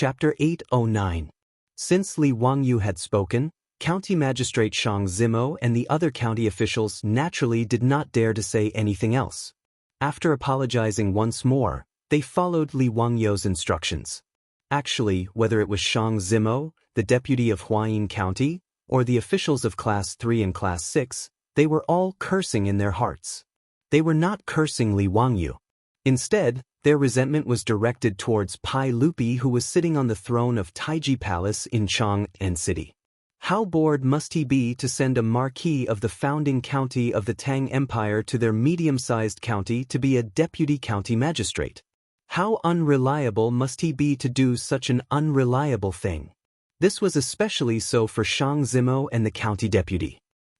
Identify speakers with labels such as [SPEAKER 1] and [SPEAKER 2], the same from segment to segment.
[SPEAKER 1] Chapter 809. Since Li Wangyu had spoken, County Magistrate Shang Zimo and the other county officials naturally did not dare to say anything else. After apologizing once more, they followed Li Wangyu's instructions. Actually, whether it was Shang Zimo, the deputy of Huayin County, or the officials of Class 3 and Class 6, they were all cursing in their hearts. They were not cursing Li Wangyu. Instead, their resentment was directed towards Pai Lupi, who was sitting on the throne of Taiji Palace in Chang'an City. How bored must he be to send a marquis of the founding county of the Tang Empire to their medium-sized county to be a deputy county magistrate? How unreliable must he be to do such an unreliable thing? This was especially so for Shang Zimo and the county deputy.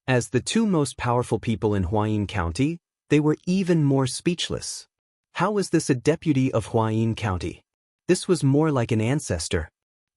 [SPEAKER 1] As the two most powerful people in Huayin County, they were even more speechless. How was this a deputy of Huayin County? This was more like an ancestor.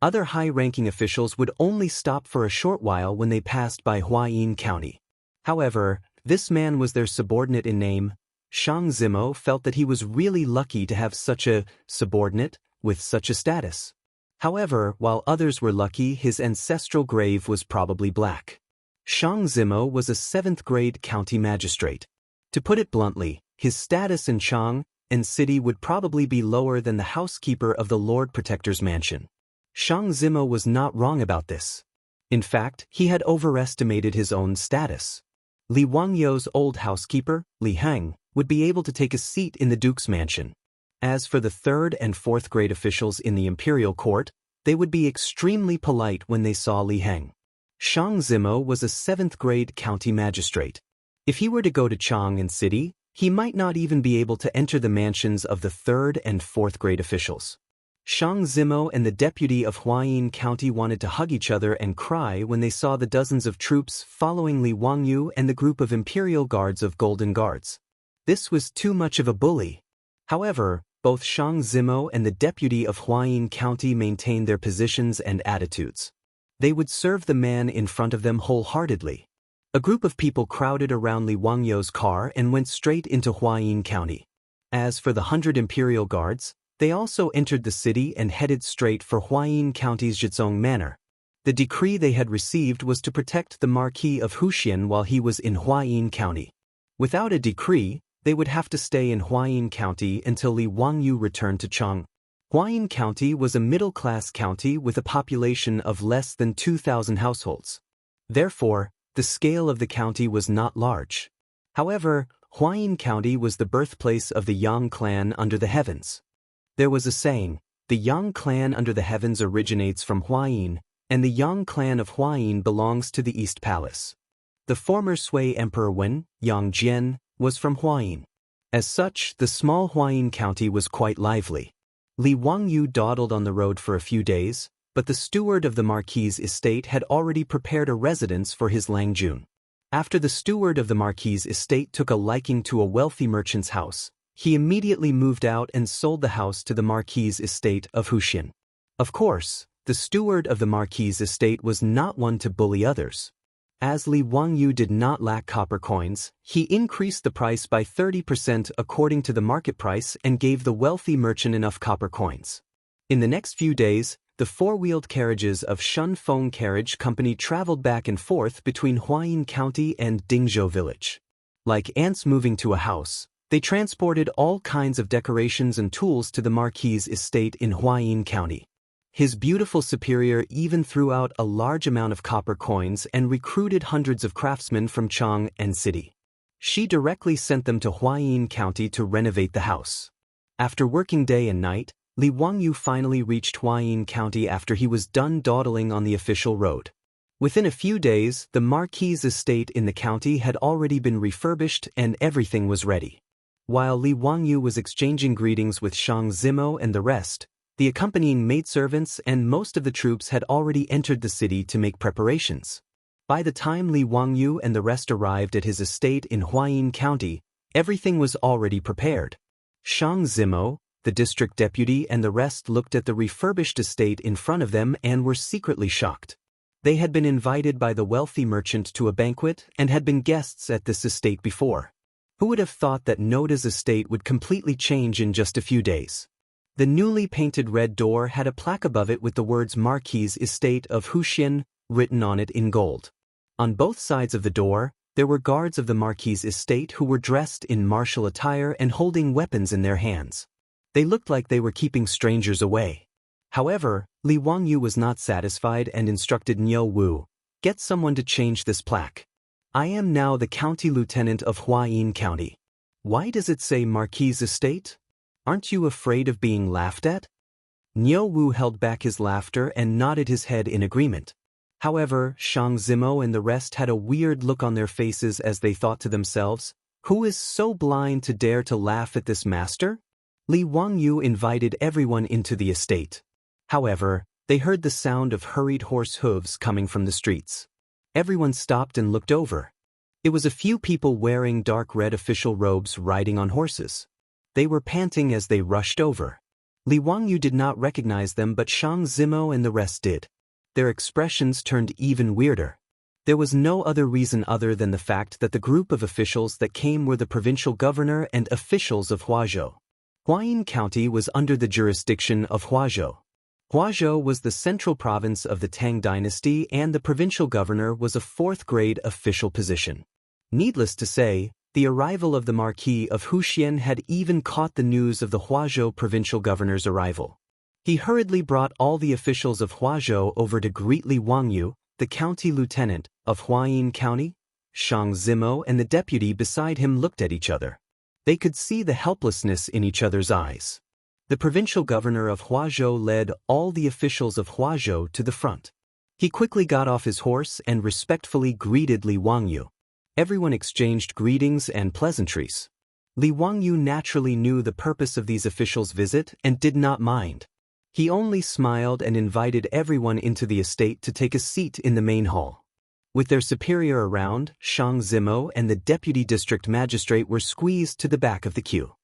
[SPEAKER 1] Other high-ranking officials would only stop for a short while when they passed by Huayin County. However, this man was their subordinate in name. Shang Zimo felt that he was really lucky to have such a subordinate with such a status. However, while others were lucky, his ancestral grave was probably black. Shang Zimo was a 7th-grade county magistrate. To put it bluntly, his status in Chang'an City would probably be lower than the housekeeper of the Lord Protector's mansion. Shang Zimo was not wrong about this. In fact, he had overestimated his own status. Li Wangyu's old housekeeper, Li Heng, would be able to take a seat in the Duke's mansion. As for the 3rd and 4th grade officials in the imperial court, they would be extremely polite when they saw Li Heng. Shang Zimo was a 7th-grade county magistrate. If he were to go to Chang'an City, he might not even be able to enter the mansions of the 3rd and 4th grade officials. Shang Zimo and the deputy of Huayin County wanted to hug each other and cry when they saw the dozens of troops following Li Wangyu and the group of imperial guards of Golden Guards. This was too much of a bully. However, both Shang Zimo and the deputy of Huayin County maintained their positions and attitudes. They would serve the man in front of them wholeheartedly. A group of people crowded around Li Wangyu's car and went straight into Huayin County. As for the 100 imperial guards, they also entered the city and headed straight for Huayin County's Jizong Manor. The decree they had received was to protect the Marquis of Wuxian while he was in Huayin County. Without a decree, they would have to stay in Huayin County until Li Wangyu returned to Chang'an. Huayin County was a middle-class county with a population of less than 2,000 households. Therefore, the scale of the county was not large. However, Huayin County was the birthplace of the Yang clan under the heavens. There was a saying, the Yang clan under the heavens originates from Huayin, and the Yang clan of Huayin belongs to the East Palace. The former Sui Emperor Wen, Yang Jian, was from Huayin. As such, the small Huayin County was quite lively. Li Wangyu dawdled on the road for a few days, but the steward of the Marquis's estate had already prepared a residence for his Langjun. After the steward of the Marquis's estate took a liking to a wealthy merchant's house, he immediately moved out and sold the house to the Marquis's estate of Wuxian. Of course, the steward of the Marquis's estate was not one to bully others. As Li Wangyu did not lack copper coins, he increased the price by 30% according to the market price and gave the wealthy merchant enough copper coins. In the next few days, the 4-wheeled carriages of Shun Feng Carriage Company traveled back and forth between Huayin County and Dingzhou Village. Like ants moving to a house, they transported all kinds of decorations and tools to the Marquis's estate in Huayin County. His beautiful superior even threw out a large amount of copper coins and recruited hundreds of craftsmen from Chang'an City. She directly sent them to Huayin County to renovate the house. After working day and night, Li Wangyu finally reached Huayin County after he was done dawdling on the official road. Within a few days, the Marquis's estate in the county had already been refurbished and everything was ready. While Li Wangyu was exchanging greetings with Shang Zimo and the rest, the accompanying maidservants and most of the troops had already entered the city to make preparations. By the time Li Wangyu and the rest arrived at his estate in Huayin County, everything was already prepared. Shang Zimo, the district deputy, and the rest looked at the refurbished estate in front of them and were secretly shocked. They had been invited by the wealthy merchant to a banquet and had been guests at this estate before. Who would have thought that Noda's estate would completely change in just a few days? The newly painted red door had a plaque above it with the words Marquis Estate of Wuxia written on it in gold. On both sides of the door, there were guards of the Marquis estate who were dressed in martial attire and holding weapons in their hands. They looked like they were keeping strangers away. However, Li Wangyu was not satisfied and instructed Niu Wu, "Get someone to change this plaque. I am now the county lieutenant of Huayin County. Why does it say Marquis Estate? Aren't you afraid of being laughed at?" Niu Wu held back his laughter and nodded his head in agreement. However, Shang Zimo and the rest had a weird look on their faces as they thought to themselves, "Who is so blind to dare to laugh at this master?" Li Wangyu invited everyone into the estate. However, they heard the sound of hurried horse hooves coming from the streets. Everyone stopped and looked over. It was a few people wearing dark red official robes riding on horses. They were panting as they rushed over. Li Wangyu did not recognize them, but Shang Zimo and the rest did. Their expressions turned even weirder. There was no other reason other than the fact that the group of officials that came were the provincial governor and officials of Huazhou. Huayin County was under the jurisdiction of Huazhou. Huazhou was the central province of the Tang dynasty, and the provincial governor was a fourth-grade official position. Needless to say, the arrival of the Marquis of Wuxia had even caught the news of the Huazhou provincial governor's arrival. He hurriedly brought all the officials of Huazhou over to greet Li Wangyu, the county lieutenant of Huayin County. Shang Zimo and the deputy beside him looked at each other. They could see the helplessness in each other's eyes. The provincial governor of Huazhou led all the officials of Huazhou to the front. He quickly got off his horse and respectfully greeted Li Wangyu. Everyone exchanged greetings and pleasantries. Li Wangyu naturally knew the purpose of these officials' visit and did not mind. He only smiled and invited everyone into the estate to take a seat in the main hall. With their superior around, Shang Zimo and the deputy district magistrate were squeezed to the back of the queue.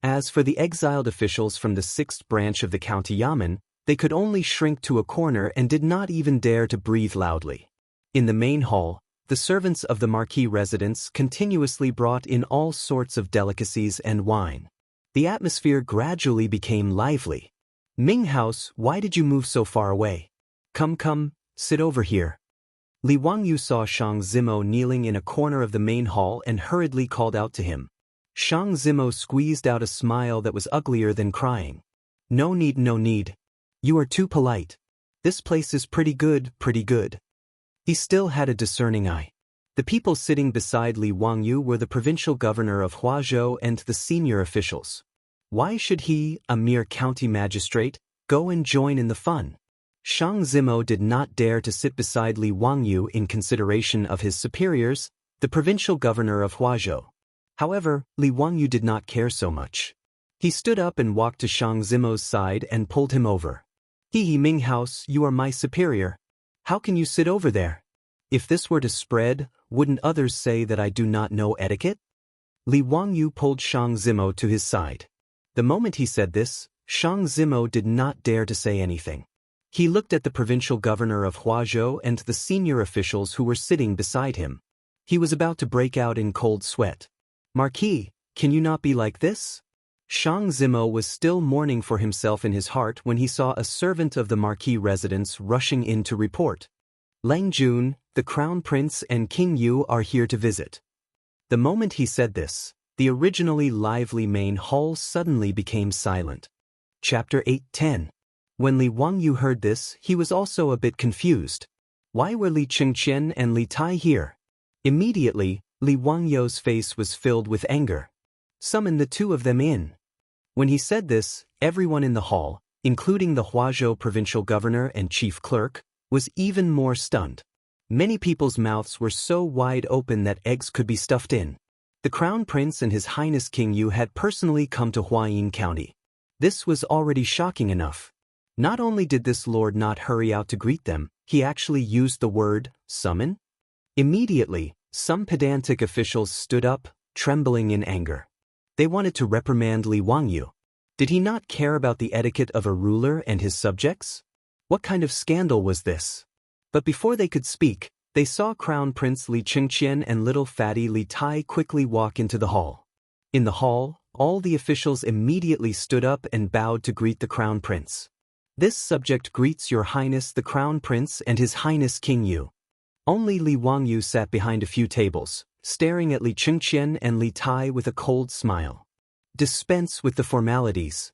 [SPEAKER 1] As for the exiled officials from the 6th branch of the county yamen, they could only shrink to a corner and did not even dare to breathe loudly. In the main hall, the servants of the Marquis residence continuously brought in all sorts of delicacies and wine. The atmosphere gradually became lively. "Ming House, why did you move so far away? Come, sit over here." Li Wangyu saw Shang Zimo kneeling in a corner of the main hall and hurriedly called out to him. Shang Zimo squeezed out a smile that was uglier than crying. No need. You are too polite. This place is pretty good. He still had a discerning eye. The people sitting beside Li Wangyu were the provincial governor of Huazhou and the senior officials. Why should he, a mere county magistrate, go and join in the fun? Shang Zimo did not dare to sit beside Li Wangyu in consideration of his superiors, the provincial governor of Huazhou. However, Li Wangyu did not care so much. He stood up and walked to Shang Zimo's side and pulled him over. Ming House, you are my superior. How can you sit over there? If this were to spread, wouldn't others say that I do not know etiquette? Li Wangyu pulled Shang Zimo to his side. The moment he said this, Shang Zimo did not dare to say anything. He looked at the provincial governor of Huazhou and the senior officials who were sitting beside him. He was about to break out in cold sweat. "Marquis, can you not be like this?" Shang Zimo was still mourning for himself in his heart when he saw a servant of the Marquis residence rushing in to report. "Lang Jun, the Crown Prince and King Yu are here to visit." The moment he said this, the originally lively main hall suddenly became silent. Chapter 8:10. When Li Wangyu heard this, he was also a bit confused. Why were Li Chengqian and Li Tai here? Immediately, Li Wangyu's face was filled with anger. "Summon the two of them in." When he said this, everyone in the hall, including the Huazhou provincial governor and chief clerk, was even more stunned. Many people's mouths were so wide open that eggs could be stuffed in. The Crown Prince and His Highness King Yu had personally come to Huayin County. This was already shocking enough. Not only did this lord not hurry out to greet them, he actually used the word, summon. Immediately, some pedantic officials stood up, trembling in anger. They wanted to reprimand Li Wangyu. Did he not care about the etiquette of a ruler and his subjects? What kind of scandal was this? But before they could speak, they saw Crown Prince Li Chengqian and little fatty Li Tai quickly walk into the hall. In the hall, All the officials immediately stood up and bowed to greet the Crown Prince. This subject greets Your Highness the Crown Prince and His Highness King Yu. Only Li Wangyu sat behind a few tables, staring at Li Chengqian and Li Tai with a cold smile. Dispense with the formalities.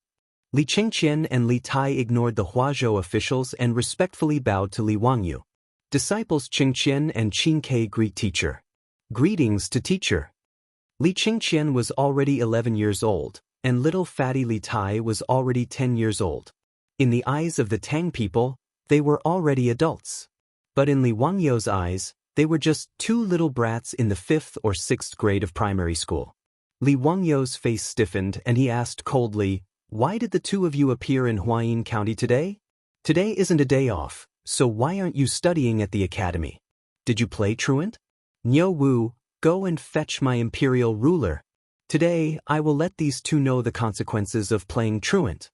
[SPEAKER 1] Li Chengqian and Li Tai ignored the Huazhou officials and respectfully bowed to Li Wangyu. Disciples Chengqian and Qingke greet teacher. Greetings to teacher. Li Chengqian was already 11 years old, and little fatty Li Tai was already 10 years old. In the eyes of the Tang people, they were already adults. But in Li Wangyu's eyes, they were just two little brats in the 5th or 6th grade of primary school. Li Wangyu's face stiffened and he asked coldly, "Why did the two of you appear in Huayin County today? Today isn't a day off, so why aren't you studying at the academy? Did you play truant? Niu Wu, go and fetch my imperial ruler. Today, I will let these two know the consequences of playing truant."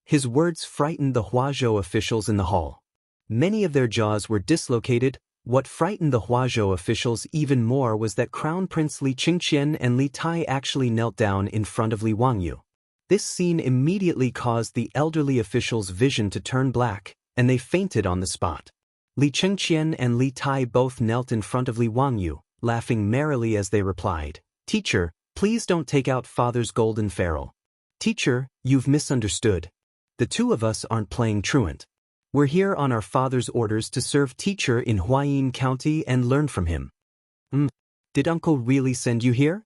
[SPEAKER 1] His words frightened the Huazhou officials in the hall. Many of their jaws were dislocated. What frightened the Huazhou officials even more was that Crown Prince Li Chengqian and Li Tai actually knelt down in front of Li Wangyu. This scene immediately caused the elderly officials' vision to turn black, and they fainted on the spot. Li Chengqian and Li Tai both knelt in front of Li Wangyu, laughing merrily as they replied, "Teacher, please don't take out Father's golden ferrule. Teacher, you've misunderstood. The two of us aren't playing truant. We're here on our father's orders to serve teacher in Huayin County and learn from him." Did uncle really send you here?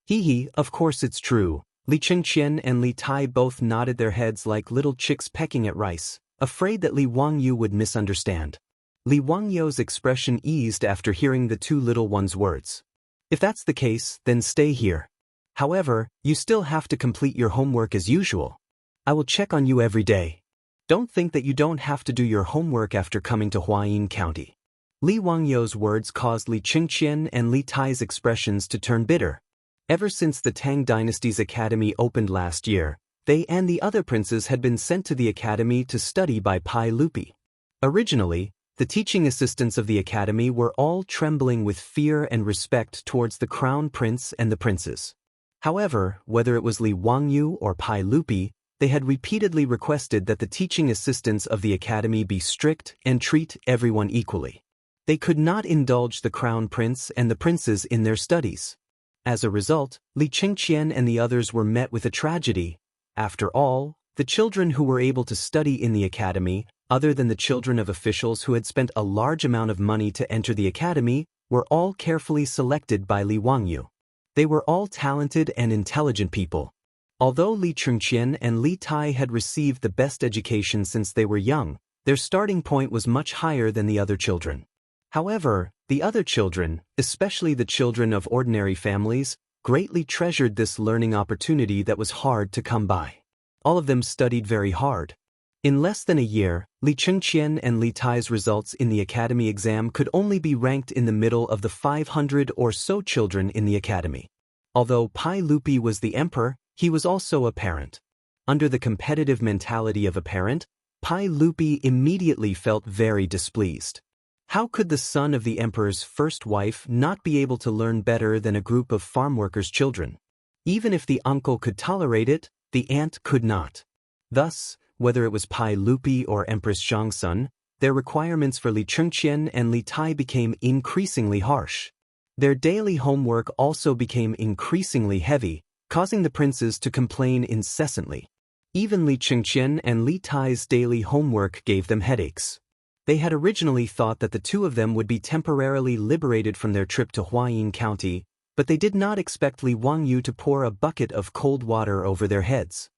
[SPEAKER 1] Hee, of course it's true. Li Chengqian and Li Tai both nodded their heads like little chicks pecking at rice, afraid that Li Wangyu would misunderstand. Li Wangyu's expression eased after hearing the two little ones' words. "If that's the case, then stay here. However, you still have to complete your homework as usual. I will check on you every day. Don't think that you don't have to do your homework after coming to Huayin County." Li Wangyu's words caused Li Chengqian and Li Tai's expressions to turn bitter. Ever since the Tang Dynasty's academy opened last year, they and the other princes had been sent to the academy to study by Pai Lupi. Originally, the teaching assistants of the academy were all trembling with fear and respect towards the crown prince and the princes. However, whether it was Li Wangyu or Pai Lupi, they had repeatedly requested that the teaching assistants of the academy be strict and treat everyone equally. They could not indulge the crown prince and the princes in their studies. As a result, Li Chengqian and the others were met with a tragedy. After all, the children who were able to study in the academy, other than the children of officials who had spent a large amount of money to enter the academy, were all carefully selected by Li Wangyu. They were all talented and intelligent people. Although Li Chengqian and Li Tai had received the best education since they were young, their starting point was much higher than the other children. However, the other children, especially the children of ordinary families, greatly treasured this learning opportunity that was hard to come by. All of them studied very hard. In less than a year, Li Chengqian and Li Tai's results in the academy exam could only be ranked in the middle of the 500 or so children in the academy. Although Pai Lupi was the emperor, he was also a parent. Under the competitive mentality of a parent, Pai Lupi immediately felt very displeased. How could the son of the emperor's first wife not be able to learn better than a group of farm workers' children? Even if the uncle could tolerate it, the aunt could not. Thus, whether it was Pai Lupi or Empress Xiangsun, their requirements for Li Chengqian and Li Tai became increasingly harsh. Their daily homework also became increasingly heavy, causing the princes to complain incessantly. Even Li Chengqian and Li Tai's daily homework gave them headaches. They had originally thought that the two of them would be temporarily liberated from their trip to Huayin County, but they did not expect Li Wangyu to pour a bucket of cold water over their heads.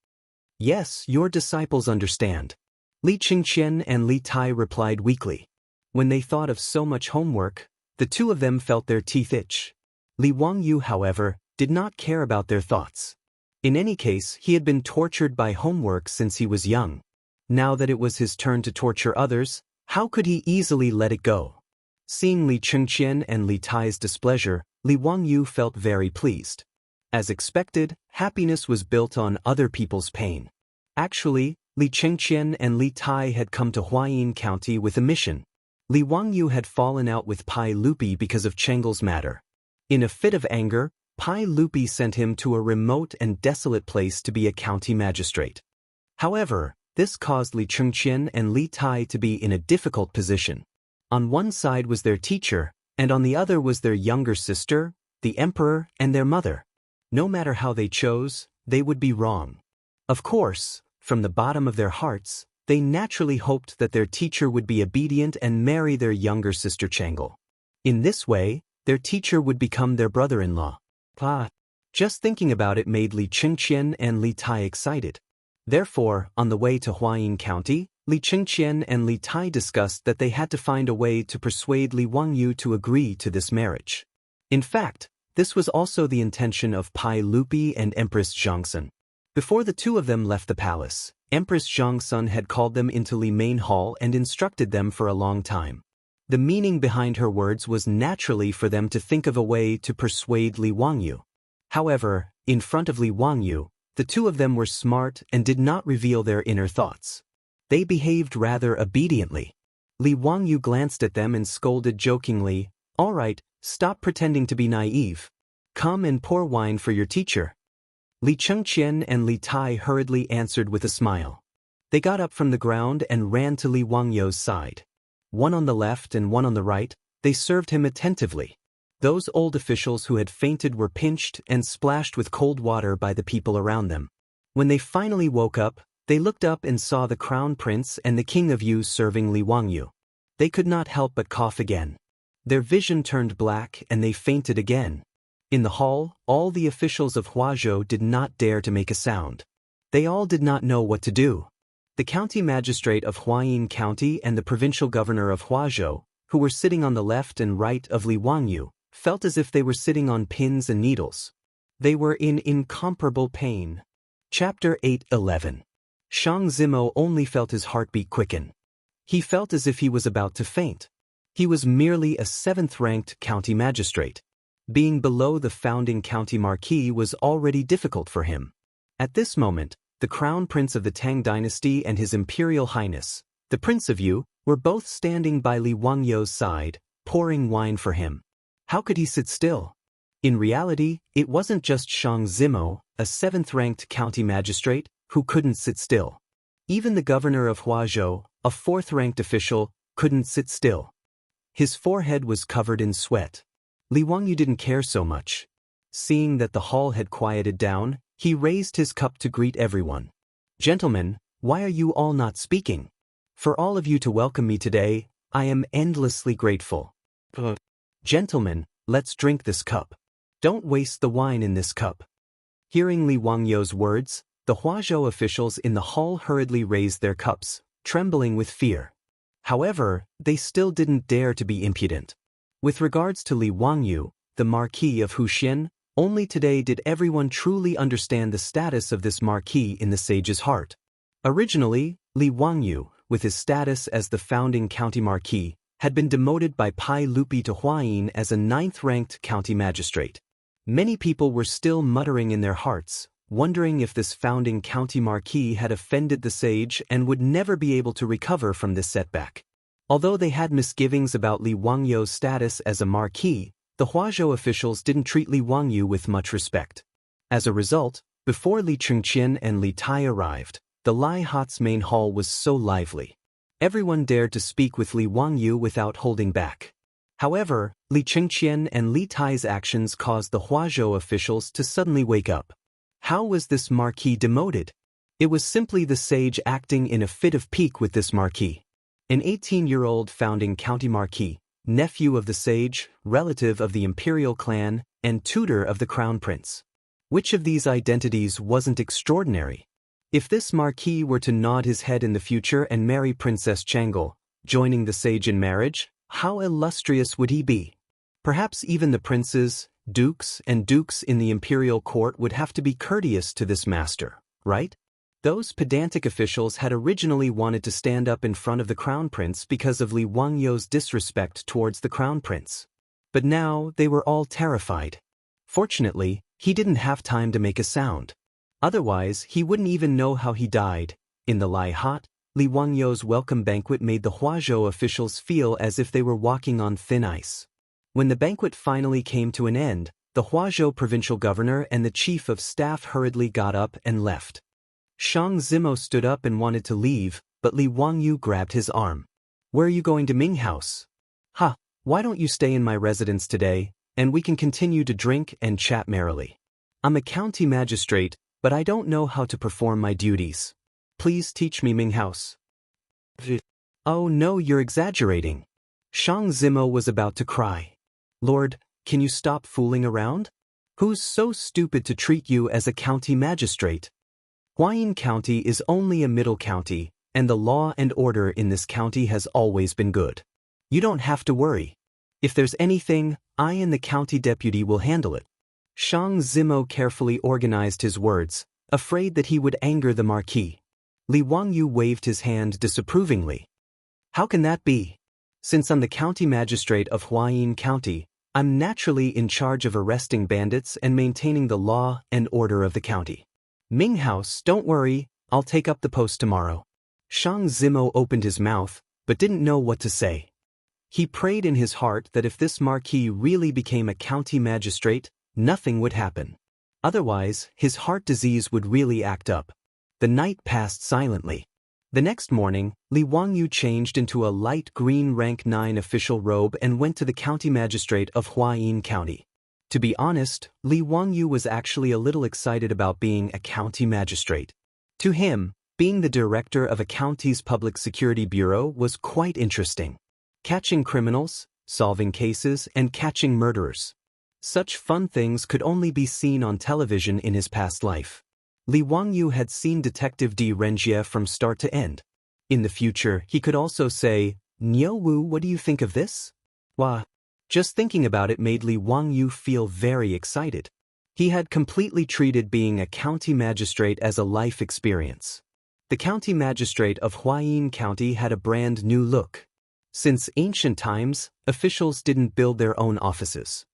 [SPEAKER 1] "Yes, your disciples understand," Li Chengqian and Li Tai replied weakly. When they thought of so much homework, the two of them felt their teeth itch. Li Wangyu, however, did not care about their thoughts. In any case, he had been tortured by homework since he was young. Now that it was his turn to torture others, how could he easily let it go? Seeing Li Chengqian and Li Tai's displeasure, Li Wangyu felt very pleased. As expected, happiness was built on other people's pain. Actually, Li Chengqian and Li Tai had come to Huayin County with a mission. Li Wangyu had fallen out with Pai Lupi because of Chengle's matter. In a fit of anger, Pai Lupi sent him to a remote and desolate place to be a county magistrate. However, this caused Li Chengqian and Li Tai to be in a difficult position. On one side was their teacher, and on the other was their younger sister, the emperor, and their mother. No matter how they chose, they would be wrong. Of course, from the bottom of their hearts, they naturally hoped that their teacher would be obedient and marry their younger sister Changle. In this way, their teacher would become their brother-in-law. Just thinking about it made Li Chengqian and Li Tai excited. Therefore, on the way to Huayin County, Li Chengqian and Li Tai discussed that they had to find a way to persuade Li Wangyu to agree to this marriage. In fact, this was also the intention of Pai Lupi and Empress Zhangsun. Before the two of them left the palace, Empress Zhangsun had called them into Li main hall and instructed them for a long time. The meaning behind her words was naturally for them to think of a way to persuade Li Wangyu. However, in front of Li Wangyu, the two of them were smart and did not reveal their inner thoughts. They behaved rather obediently. Li Wangyu glanced at them and scolded jokingly, "All right, stop pretending to be naive. Come and pour wine for your teacher." Li Chengqian and Li Tai hurriedly answered with a smile. They got up from the ground and ran to Li Wangyu's side. One on the left and one on the right, they served him attentively. Those old officials who had fainted were pinched and splashed with cold water by the people around them. When they finally woke up, they looked up and saw the crown prince and the king of Yu serving Li Wangyu. They could not help but cough again. Their vision turned black and they fainted again. In the hall, all the officials of Huazhou did not dare to make a sound. They all did not know what to do. The county magistrate of Huayin County and the provincial governor of Huazhou, who were sitting on the left and right of Li Wangyu, felt as if they were sitting on pins and needles. They were in incomparable pain. Chapter 8:11. Shang Zimo only felt his heartbeat quicken. He felt as if he was about to faint. He was merely a 7th-ranked county magistrate. Being below the founding county marquis was already difficult for him. At this moment, the crown prince of the Tang dynasty and his imperial highness, the prince of Yu, were both standing by Li Wangyu's side, pouring wine for him. How could he sit still? In reality, it wasn't just Shang Zimo, a 7th-ranked county magistrate, who couldn't sit still. Even the governor of Huazhou, a 4th-ranked official, couldn't sit still. His forehead was covered in sweat. Li Wangyu didn't care so much. Seeing that the hall had quieted down, he raised his cup to greet everyone. "Gentlemen, why are you all not speaking? For all of you to welcome me today, I am endlessly grateful. Gentlemen, let's drink this cup. Don't waste the wine in this cup." Hearing Li Wangyu's words, the Huazhou officials in the hall hurriedly raised their cups, trembling with fear. However, they still didn't dare to be impudent. With regards to Li Wangyu, the Marquis of Huxian, only today did everyone truly understand the status of this marquis in the sage's heart. Originally, Li Wangyu, with his status as the founding county marquis, had been demoted by Pai Lupi to Huayin as a 9th-ranked county magistrate. Many people were still muttering in their hearts, wondering if this founding county marquis had offended the sage and would never be able to recover from this setback. Although they had misgivings about Li Wangyu's status as a marquis, the Huazhou officials didn't treat Li Wangyu with much respect. As a result, before Li Chengqian and Li Tai arrived, the Lai Hat's main hall was so lively. Everyone dared to speak with Li Wangyu without holding back. However, Li Chengqian and Li Tai's actions caused the Huazhou officials to suddenly wake up. How was this marquis demoted? It was simply the sage acting in a fit of pique with this marquis. An 18-year-old founding county marquis, nephew of the sage, relative of the imperial clan, and tutor of the crown prince. Which of these identities wasn't extraordinary? If this marquis were to nod his head in the future and marry Princess Changle, joining the sage in marriage, how illustrious would he be? Perhaps even the princes, dukes, and dukes in the imperial court would have to be courteous to this master, right? Those pedantic officials had originally wanted to stand up in front of the crown prince because of Li Wangyu's disrespect towards the crown prince. But now they were all terrified. Fortunately, he didn't have time to make a sound. Otherwise, he wouldn't even know how he died. In the Lai Hat, Li Wangyu's welcome banquet made the Huazhou officials feel as if they were walking on thin ice. When the banquet finally came to an end, the Huazhou provincial governor and the chief of staff hurriedly got up and left. Shang Zimo stood up and wanted to leave, but Li Wangyu grabbed his arm. "Where are you going to Ming House?" "Ha, why don't you stay in my residence today, and we can continue to drink and chat merrily. I'm a county magistrate, but I don't know how to perform my duties. Please teach me Ming House." "Oh no, you're exaggerating." Shang Zimo was about to cry. "Lord, can you stop fooling around? Who's so stupid to treat you as a county magistrate? Huayin County is only a middle county, and the law and order in this county has always been good. You don't have to worry. If there's anything, I and the county deputy will handle it." Shang Zimo carefully organized his words, afraid that he would anger the marquis. Li Wangyu waved his hand disapprovingly. "How can that be? Since I'm the county magistrate of Huayin County, I'm naturally in charge of arresting bandits and maintaining the law and order of the county. Ming House, don't worry, I'll take up the post tomorrow." Shang Zimo opened his mouth, but didn't know what to say. He prayed in his heart that if this marquis really became a county magistrate, nothing would happen. Otherwise, his heart disease would really act up. The night passed silently. The next morning, Li Wangyu changed into a light green rank 9 official robe and went to the county magistrate of Huayin County. To be honest, Li Wangyu was actually a little excited about being a county magistrate. To him, being the director of a county's public security bureau was quite interesting. Catching criminals, solving cases, and catching murderers. Such fun things could only be seen on television in his past life. Li Wangyu had seen Detective D. Renjie from start to end. In the future, he could also say, "Niu Wu, what do you think of this?" Wah. Just thinking about it made Li Wangyu feel very excited. He had completely treated being a county magistrate as a life experience. The county magistrate of Huayin County had a brand new look. Since ancient times, officials didn't build their own offices.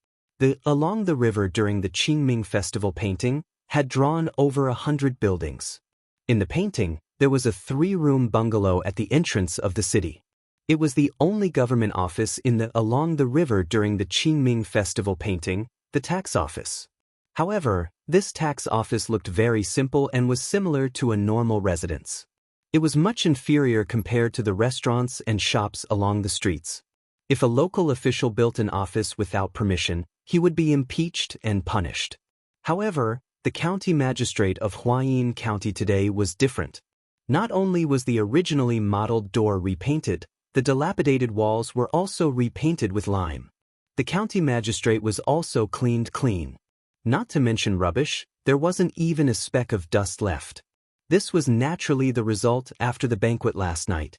[SPEAKER 1] Along the river during the Qingming festival painting, had drawn over 100 buildings. In the painting, there was a 3-room bungalow at the entrance of the city. It was the only government office along the river during the Qingming festival painting, the tax office. However, this tax office looked very simple and was similar to a normal residence. It was much inferior compared to the restaurants and shops along the streets. If a local official built an office without permission, he would be impeached and punished. However, the county magistrate of Huayin County today was different. Not only was the originally modeled door repainted, the dilapidated walls were also repainted with lime. The county magistrate was also cleaned clean. Not to mention rubbish, there wasn't even a speck of dust left. This was naturally the result after the banquet last night.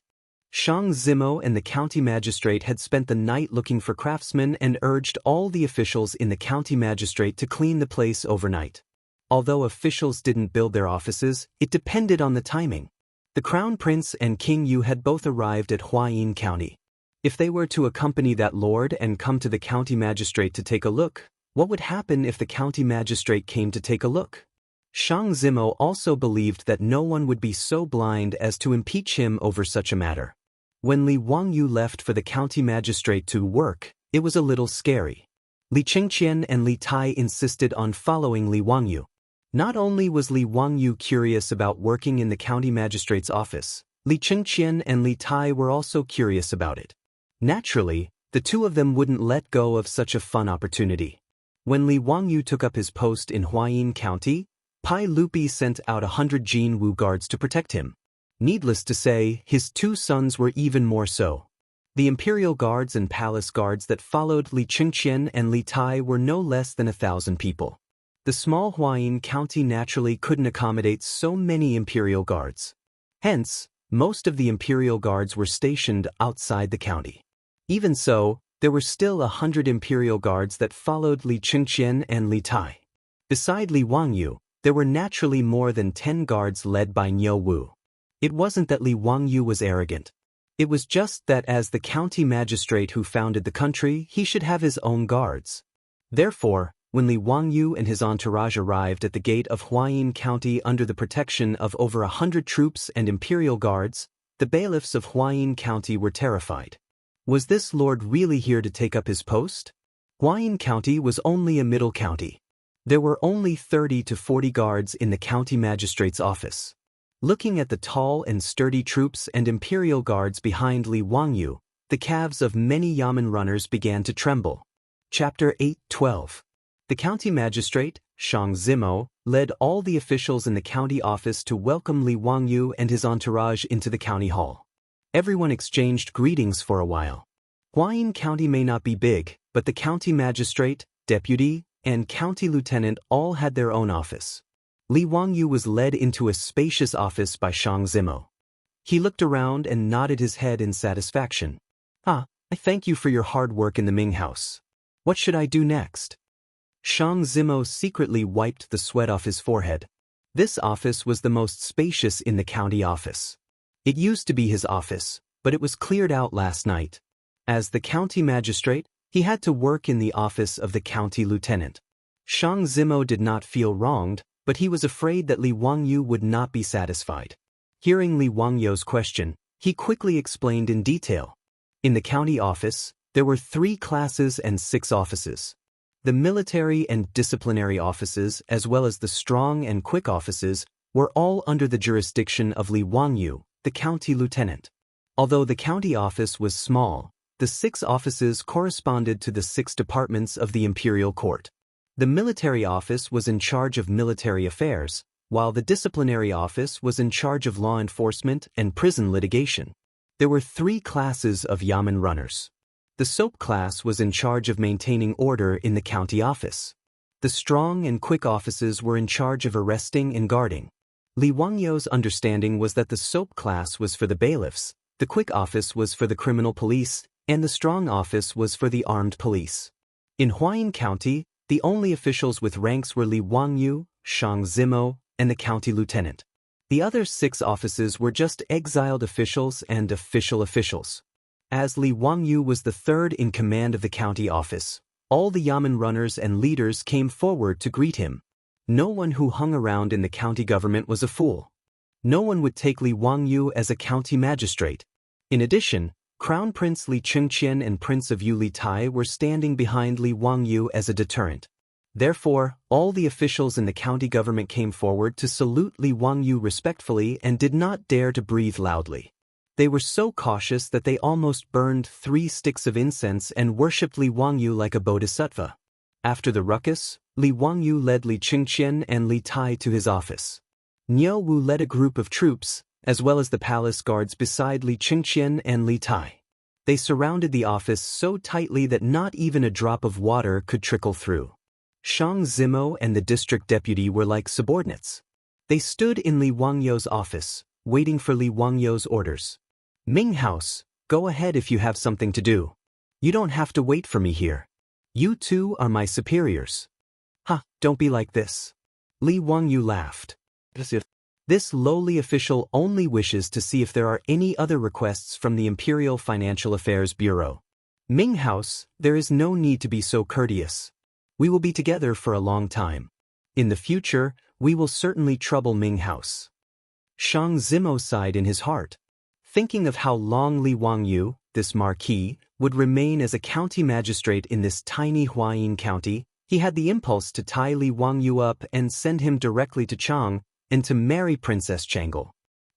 [SPEAKER 1] Shang Zimo and the county magistrate had spent the night looking for craftsmen and urged all the officials in the county magistrate to clean the place overnight. Although officials didn't build their offices, it depended on the timing. The Crown Prince and King Yu had both arrived at Huayin County. If they were to accompany that lord and come to the county magistrate to take a look, what would happen if the county magistrate came to take a look? Shang Zimo also believed that no one would be so blind as to impeach him over such a matter. When Li Wangyu left for the county magistrate to work, it was a little scary. Li Qingqian and Li Tai insisted on following Li Wangyu. Not only was Li Wangyu curious about working in the county magistrate's office, Li Qingqian and Li Tai were also curious about it. Naturally, the two of them wouldn't let go of such a fun opportunity. When Li Wangyu took up his post in Huayin County, Pai Lupi sent out 100 Jin Wu guards to protect him. Needless to say, his 2 sons were even more so. The imperial guards and palace guards that followed Li Qingqian and Li Tai were no less than 1,000 people. The small Huayin County naturally couldn't accommodate so many imperial guards. Hence, most of the imperial guards were stationed outside the county. Even so, there were still 100 imperial guards that followed Li Qingqian and Li Tai. Beside Li Wangyu, there were naturally more than 10 guards led by Niu Wu. It wasn't that Li Wangyu was arrogant. It was just that as the county magistrate who founded the country, he should have his own guards. Therefore, when Li Wangyu and his entourage arrived at the gate of Huayin County under the protection of over 100 troops and imperial guards, the bailiffs of Huayin County were terrified. Was this lord really here to take up his post? Huayin County was only a middle county. There were only 30 to 40 guards in the county magistrate's office. Looking at the tall and sturdy troops and imperial guards behind Li Wangyu, the calves of many yamen runners began to tremble. Chapter 8:12. The county magistrate, Shang Zimo, led all the officials in the county office to welcome Li Wangyu and his entourage into the county hall. Everyone exchanged greetings for a while. Huayin County may not be big, but the county magistrate, deputy, and county lieutenant all had their own office. Li Wangyu was led into a spacious office by Shang Zimo. He looked around and nodded his head in satisfaction. I thank you for your hard work in the Ming house. What should I do next? Shang Zimo secretly wiped the sweat off his forehead. This office was the most spacious in the county office. It used to be his office, but it was cleared out last night. As the county magistrate, he had to work in the office of the county lieutenant. Shang Zimo did not feel wronged, but he was afraid that Li Wangyu would not be satisfied. Hearing Li Wangyu's question, he quickly explained in detail. In the county office, there were 3 classes and 6 offices. The military and disciplinary offices, as well as the strong and quick offices, were all under the jurisdiction of Li Wangyu, the county lieutenant. Although the county office was small, the 6 offices corresponded to the 6 departments of the imperial court. The military office was in charge of military affairs, while the disciplinary office was in charge of law enforcement and prison litigation. There were 3 classes of yamen runners. The soap class was in charge of maintaining order in the county office. The strong and quick offices were in charge of arresting and guarding. Li Wangyu's understanding was that the soap class was for the bailiffs, the quick office was for the criminal police, and the strong office was for the armed police. In Huayin County, the only officials with ranks were Li Wangyu, Shang Zimo, and the county lieutenant. The other 6 offices were just exiled officials and official officials. As Li Wangyu was the 3rd in command of the county office, all the yamen runners and leaders came forward to greet him. No one who hung around in the county government was a fool. No one would take Li Wangyu as a county magistrate. In addition, Crown Prince Li Chengqian and Prince of Yu Li Tai were standing behind Li Wangyu as a deterrent. Therefore, all the officials in the county government came forward to salute Li Wangyu respectfully and did not dare to breathe loudly. They were so cautious that they almost burned 3 sticks of incense and worshipped Li Wangyu like a bodhisattva. After the ruckus, Li Wangyu led Li Chengqian and Li Tai to his office. Niu Wu led a group of troops, as well as the palace guards beside Li Chengqian and Li Tai. They surrounded the office so tightly that not even a drop of water could trickle through. Shang Zimo and the district deputy were like subordinates. They stood in Li Wangyu's office, waiting for Li Wangyu's orders. Ming House, go ahead if you have something to do. You don't have to wait for me here. You two are my superiors. Don't be like this. Li Wangyu laughed. This lowly official only wishes to see if there are any other requests from the Imperial Financial Affairs Bureau. Ming House, there is no need to be so courteous. We will be together for a long time. In the future, we will certainly trouble Ming House. Shang Zimo sighed in his heart. Thinking of how long Li Wangyu, this marquis, would remain as a county magistrate in this tiny Huayin County, he had the impulse to tie Li Wangyu up and send him directly to Chang and to marry Princess Changle.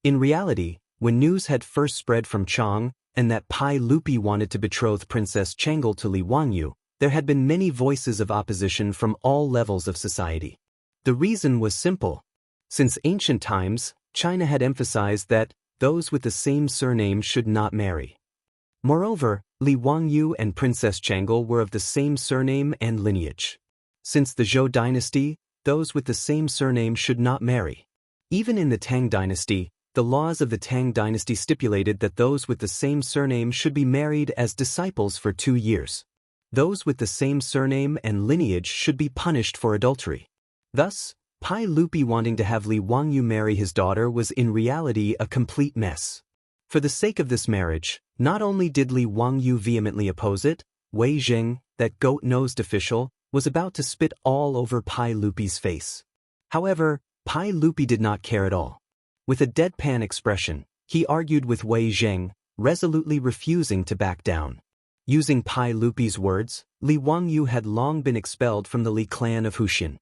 [SPEAKER 1] In reality, when news had first spread from Chang and that Pai Lupi wanted to betroth Princess Changle to Li Wangyu, there had been many voices of opposition from all levels of society. The reason was simple. Since ancient times, China had emphasized that those with the same surname should not marry. Moreover, Li Wangyu and Princess Changle were of the same surname and lineage. Since the Zhou dynasty, those with the same surname should not marry. Even in the Tang dynasty, the laws of the Tang dynasty stipulated that those with the same surname should be married as disciples for 2 years. Those with the same surname and lineage should be punished for adultery. Thus, Pai Lupi wanting to have Li Wangyu marry his daughter was in reality a complete mess. For the sake of this marriage, not only did Li Wangyu vehemently oppose it, Wei Zheng, that goat-nosed official, was about to spit all over Pai Lupi's face. However, Pai Lupi did not care at all. With a deadpan expression, he argued with Wei Zheng, resolutely refusing to back down. Using Pai Lupi's words, Li Wangyu had long been expelled from the Li clan of Huxian.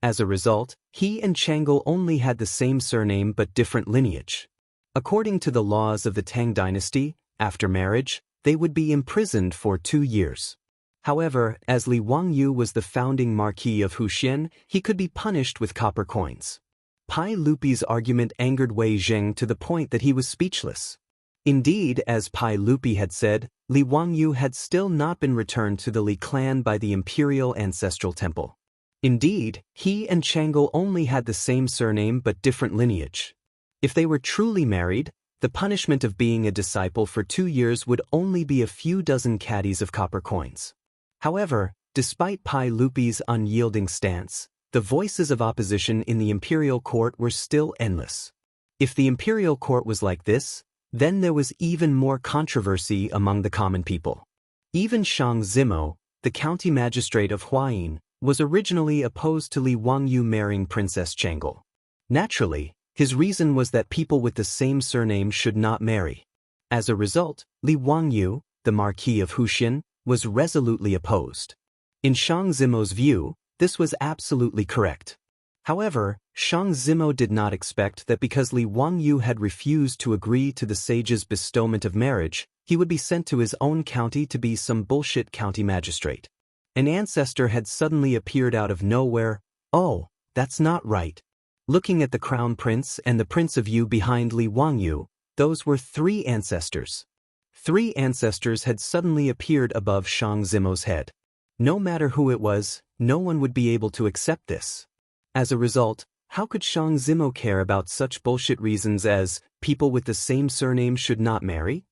[SPEAKER 1] As a result, he and Chang'e only had the same surname but different lineage. According to the laws of the Tang dynasty, after marriage, they would be imprisoned for 2 years. However, as Li Wangyu was the founding Marquis of Huxian, he could be punished with copper coins. Pai Lupi's argument angered Wei Zheng to the point that he was speechless. Indeed, as Pai Lupi had said, Li Wangyu had still not been returned to the Li clan by the imperial ancestral temple. Indeed, he and Chang'e only had the same surname but different lineage. If they were truly married, the punishment of being a disciple for 2 years would only be a few dozen caddies of copper coins. However, despite Pai Lupi's unyielding stance, the voices of opposition in the imperial court were still endless. If the imperial court was like this, then there was even more controversy among the common people. Even Shang Zimo, the county magistrate of Huayin, was originally opposed to Li Wangyu marrying Princess Chang'e. Naturally, his reason was that people with the same surname should not marry. As a result, Li Wangyu, the Marquis of Huxian, was resolutely opposed. In Shang Zimo's view, this was absolutely correct. However, Shang Zimo did not expect that because Li Wangyu had refused to agree to the sage's bestowment of marriage, he would be sent to his own county to be some bullshit county magistrate. An ancestor had suddenly appeared out of nowhere. Oh, that's not right. Looking at the crown prince and the prince of Yu behind Li Wangyu, those were 3 ancestors. 3 ancestors had suddenly appeared above Shang Zimo's head. No matter who it was, no one would be able to accept this. As a result, how could Shang Zimo care about such bullshit reasons as people with the same surname should not marry?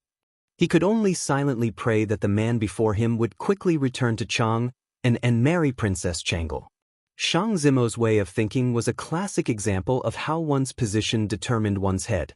[SPEAKER 1] He could only silently pray that the man before him would quickly return to Chang and marry Princess Chang'e. Shang Zimo's way of thinking was a classic example of how one's position determined one's head.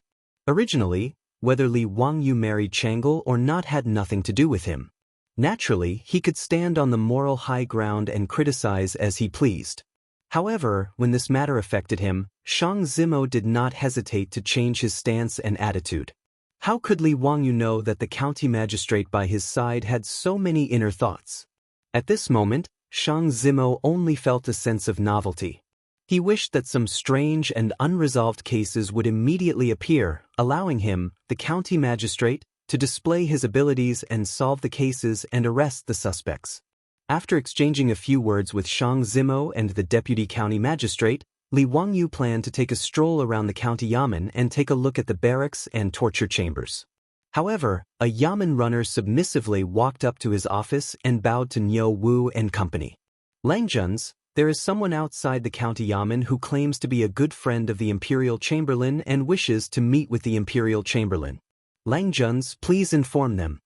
[SPEAKER 1] Originally, whether Li Wangyu married Chang'e or not had nothing to do with him. Naturally, he could stand on the moral high ground and criticize as he pleased. However, when this matter affected him, Shang Zimo did not hesitate to change his stance and attitude. How could Li Wangyu know that the county magistrate by his side had so many inner thoughts? At this moment, Shang Zimo only felt a sense of novelty. He wished that some strange and unresolved cases would immediately appear, allowing him, the county magistrate, to display his abilities and solve the cases and arrest the suspects. After exchanging a few words with Shang Zimo and the deputy county magistrate, Li Wangyu planned to take a stroll around the county yamen and take a look at the barracks and torture chambers. However, a yamen runner submissively walked up to his office and bowed to Niu Wu and company. Langjuns, there is someone outside the county yamen who claims to be a good friend of the imperial chamberlain and wishes to meet with the imperial chamberlain. Langjuns, please inform them.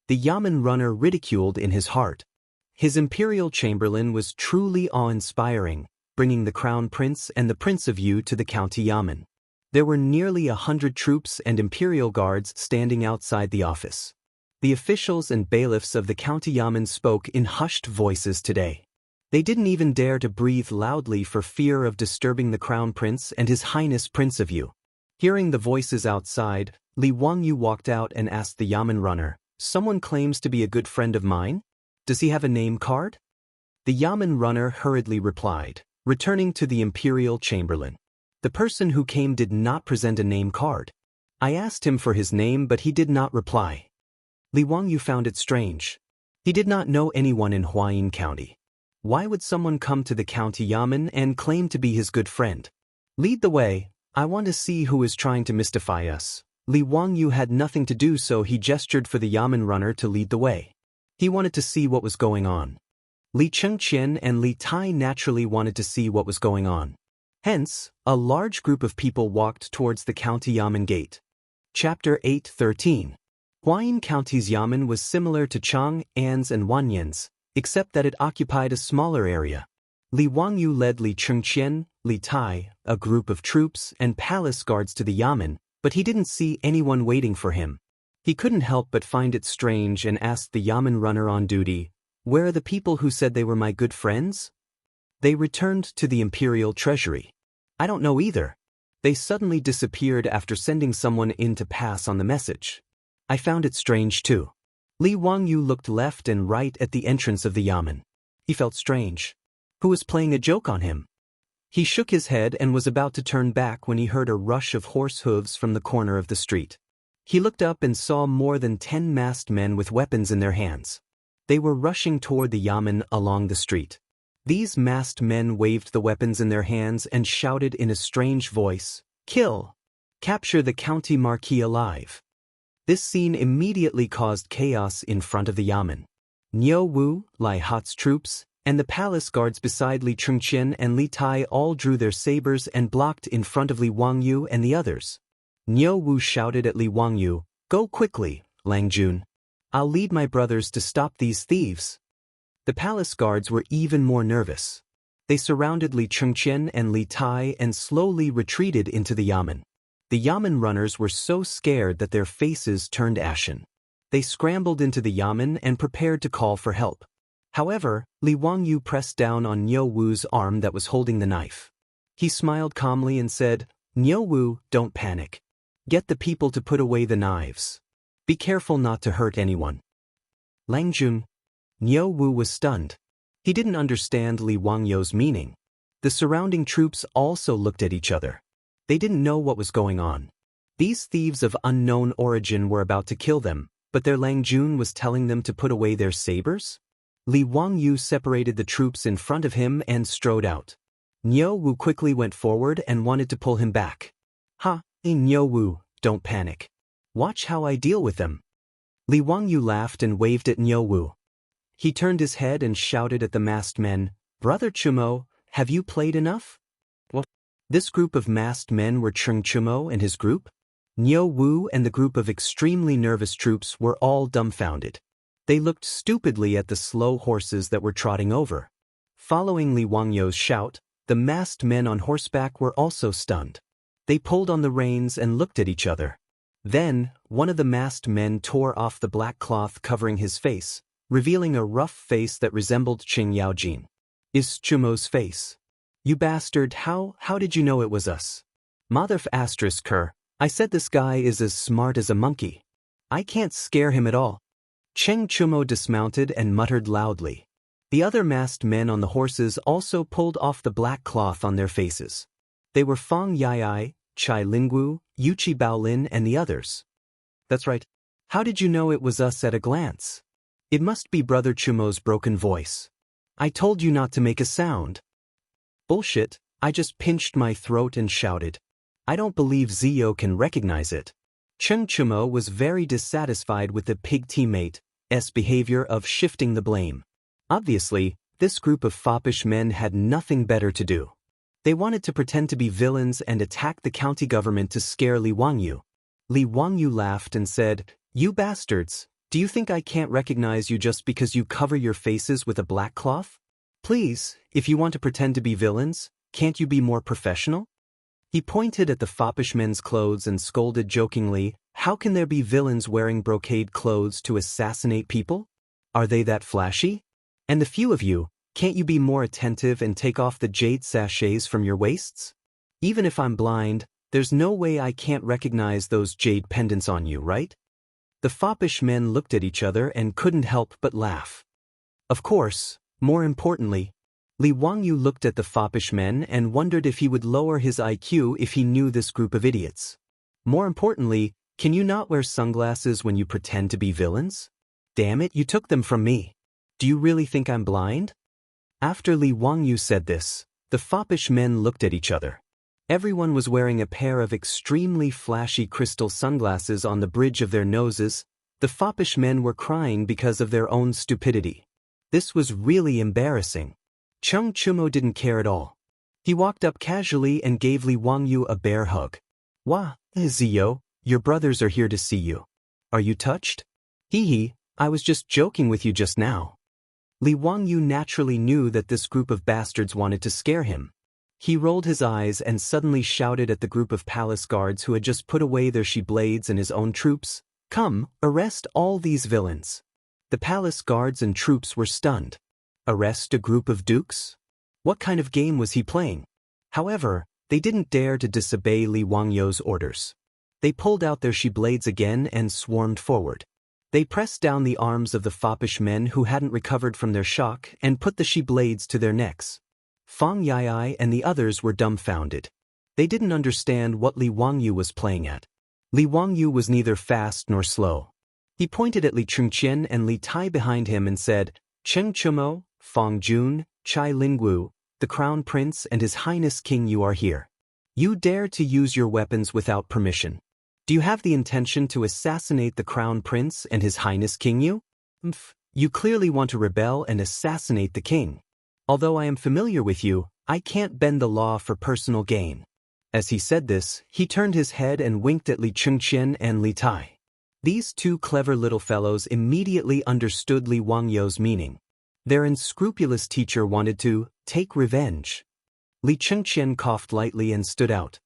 [SPEAKER 1] The yamen runner ridiculed in his heart. His imperial chamberlain was truly awe-inspiring, bringing the crown prince and the prince of Yu to the county yamen. There were nearly 100 troops and imperial guards standing outside the office. The officials and bailiffs of the county yamen spoke in hushed voices today. They didn't even dare to breathe loudly for fear of disturbing the crown prince and his highness prince of Yu. Hearing the voices outside, Li Wangyu walked out and asked the yamen runner, "Someone claims to be a good friend of mine? Does he have a name card?" The yamen runner hurriedly replied, returning to the imperial chamberlain. The person who came did not present a name card. I asked him for his name but he did not reply. Li Wangyu found it strange. He did not know anyone in Huayin County. Why would someone come to the county yamen and claim to be his good friend? Lead the way, I want to see who is trying to mystify us. Li Wangyu had nothing to do so he gestured for the yamen runner to lead the way. He wanted to see what was going on. Li Chengqian and Li Tai naturally wanted to see what was going on. Hence, a large group of people walked towards the county yamen gate. Chapter 8:13. Huayin County's yamen was similar to Chang, An's and Wanyan's, except that it occupied a smaller area. Li Wangyu led Li Chengqian, Li Tai, a group of troops and palace guards to the yamen, but he didn't see anyone waiting for him. He couldn't help but find it strange and asked the yamen runner on duty, "Where are the people who said they were my good friends?" They returned to the imperial treasury. I don't know either. They suddenly disappeared after sending someone in to pass on the message. I found it strange too. Li Wangyu looked left and right at the entrance of the yamen. He felt strange. Who was playing a joke on him? He shook his head and was about to turn back when he heard a rush of horse hooves from the corner of the street. He looked up and saw more than 10 masked men with weapons in their hands. They were rushing toward the yamen along the street. These masked men waved the weapons in their hands and shouted in a strange voice, "Kill! Capture the county marquis alive!" This scene immediately caused chaos in front of the yamen. Niu Wu, Lai Hat's troops, and the palace guards beside Li Chengqian and Li Tai all drew their sabers and blocked in front of Li Wangyu and the others. Niu Wu shouted at Li Wangyu, "Go quickly, Lang Jun. I'll lead my brothers to stop these thieves." The palace guards were even more nervous. They surrounded Li Chengqian and Li Tai and slowly retreated into the yamen. The yamen runners were so scared that their faces turned ashen. They scrambled into the yamen and prepared to call for help. However, Li Wangyu pressed down on Niu Wu's arm that was holding the knife. He smiled calmly and said, "Niu Wu, don't panic. Get the people to put away the knives. Be careful not to hurt anyone." Lang Jun. Niu Wu was stunned. He didn't understand Li Wangyu's meaning. The surrounding troops also looked at each other. They didn't know what was going on. These thieves of unknown origin were about to kill them, but their Lang Jun was telling them to put away their sabers? Li Wangyu separated the troops in front of him and strode out. Niu Wu quickly went forward and wanted to pull him back. Niu Wu, don't panic. Watch how I deal with them." Li Wangyu laughed and waved at Niu Wu. He turned his head and shouted at the masked men, "Brother Chumo, have you played enough?" What? This group of masked men were Cheng Chumo and his group? Niu Wu and the group of extremely nervous troops were all dumbfounded. They looked stupidly at the slow horses that were trotting over. Following Li Wangyu's shout, the masked men on horseback were also stunned. They pulled on the reins and looked at each other. Then, one of the masked men tore off the black cloth covering his face, revealing a rough face that resembled Qing Yaojin. "Is Chumo's face. You bastard, how did you know it was us?" "Motherf asterisk her, I said this guy is as smart as a monkey. I can't scare him at all." Cheng Chumo dismounted and muttered loudly. The other masked men on the horses also pulled off the black cloth on their faces. They were Fang Yai, Chai Lingwu, Yuchi Baolin and the others. "That's right. How did you know it was us at a glance?" "It must be Brother Chumo's broken voice. I told you not to make a sound." "Bullshit, I just pinched my throat and shouted. I don't believe Zio can recognize it." Cheng Chumo was very dissatisfied with the pig teammate's behavior of shifting the blame. Obviously, this group of foppish men had nothing better to do. They wanted to pretend to be villains and attack the county government to scare Li Wangyu. Li Wangyu laughed and said, "You bastards, do you think I can't recognize you just because you cover your faces with a black cloth? Please, if you want to pretend to be villains, can't you be more professional?" He pointed at the foppish men's clothes and scolded jokingly, "How can there be villains wearing brocade clothes to assassinate people? Are they that flashy? And the few of you, can't you be more attentive and take off the jade sachets from your waists? Even if I'm blind, there's no way I can't recognize those jade pendants on you, right?" The foppish men looked at each other and couldn't help but laugh. Of course, more importantly, Li Wangyu looked at the foppish men and wondered if he would lower his IQ if he knew this group of idiots. More importantly, can you not wear sunglasses when you pretend to be villains? Damn it, you took them from me. Do you really think I'm blind? After Li Wangyu said this, the foppish men looked at each other. Everyone was wearing a pair of extremely flashy crystal sunglasses on the bridge of their noses. The foppish men were crying because of their own stupidity. This was really embarrassing. Cheng Chumo didn't care at all. He walked up casually and gave Li Wangyu a bear hug. "Wah, Zio, your brothers are here to see you. Are you touched?" "Hee, I was just joking with you just now." Li Wangyu naturally knew that this group of bastards wanted to scare him. He rolled his eyes and suddenly shouted at the group of palace guards who had just put away their she-blades and his own troops, "Come, arrest all these villains." The palace guards and troops were stunned. Arrest a group of dukes? What kind of game was he playing? However, they didn't dare to disobey Li Wangyu's orders. They pulled out their she-blades again and swarmed forward. They pressed down the arms of the foppish men who hadn't recovered from their shock and put the she-blades to their necks. Fang Yai and the others were dumbfounded. They didn't understand what Li Wangyu was playing at. Li Wangyu was neither fast nor slow. He pointed at Li Chengqian and Li Tai behind him and said, "Cheng Chumo, Fang Jun, Chai Lingwu, the Crown Prince and His Highness King, you are here. You dare to use your weapons without permission. Do you have the intention to assassinate the Crown Prince and His Highness King you? You clearly want to rebel and assassinate the king. Although I am familiar with you, I can't bend the law for personal gain." As he said this, he turned his head and winked at Li Chengqian and Li Tai. These two clever little fellows immediately understood Li Wangyu's meaning. Their unscrupulous teacher wanted to take revenge. Li Chengqian coughed lightly and stood out.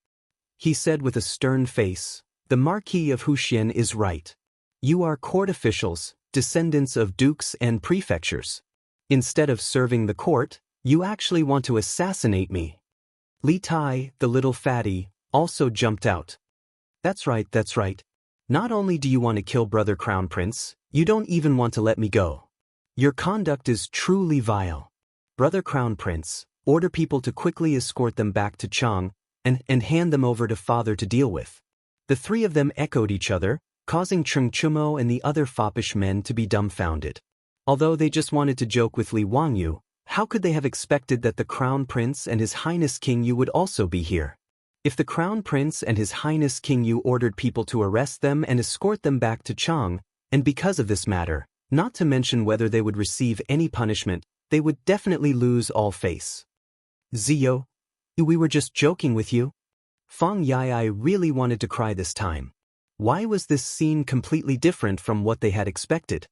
[SPEAKER 1] He said with a stern face, "The Marquis of Wuxian is right. You are court officials, descendants of dukes and prefectures. Instead of serving the court, you actually want to assassinate me." Li Tai, the little fatty, also jumped out. That's right. Not only do you want to kill Brother Crown Prince, you don't even want to let me go. Your conduct is truly vile. Brother Crown Prince, order people to quickly escort them back to Chang and hand them over to Father to deal with. The three of them echoed each other, causing Cheng Chumo and the other foppish men to be dumbfounded. Although they just wanted to joke with Li Wangyu, how could they have expected that the Crown Prince and His Highness King Yu would also be here? If the Crown Prince and His Highness King Yu ordered people to arrest them and escort them back to Chang, and because of this matter, not to mention whether they would receive any punishment, they would definitely lose all face. "Ziyo, we were just joking with you." Fang Yai really wanted to cry this time. Why was this scene completely different from what they had expected?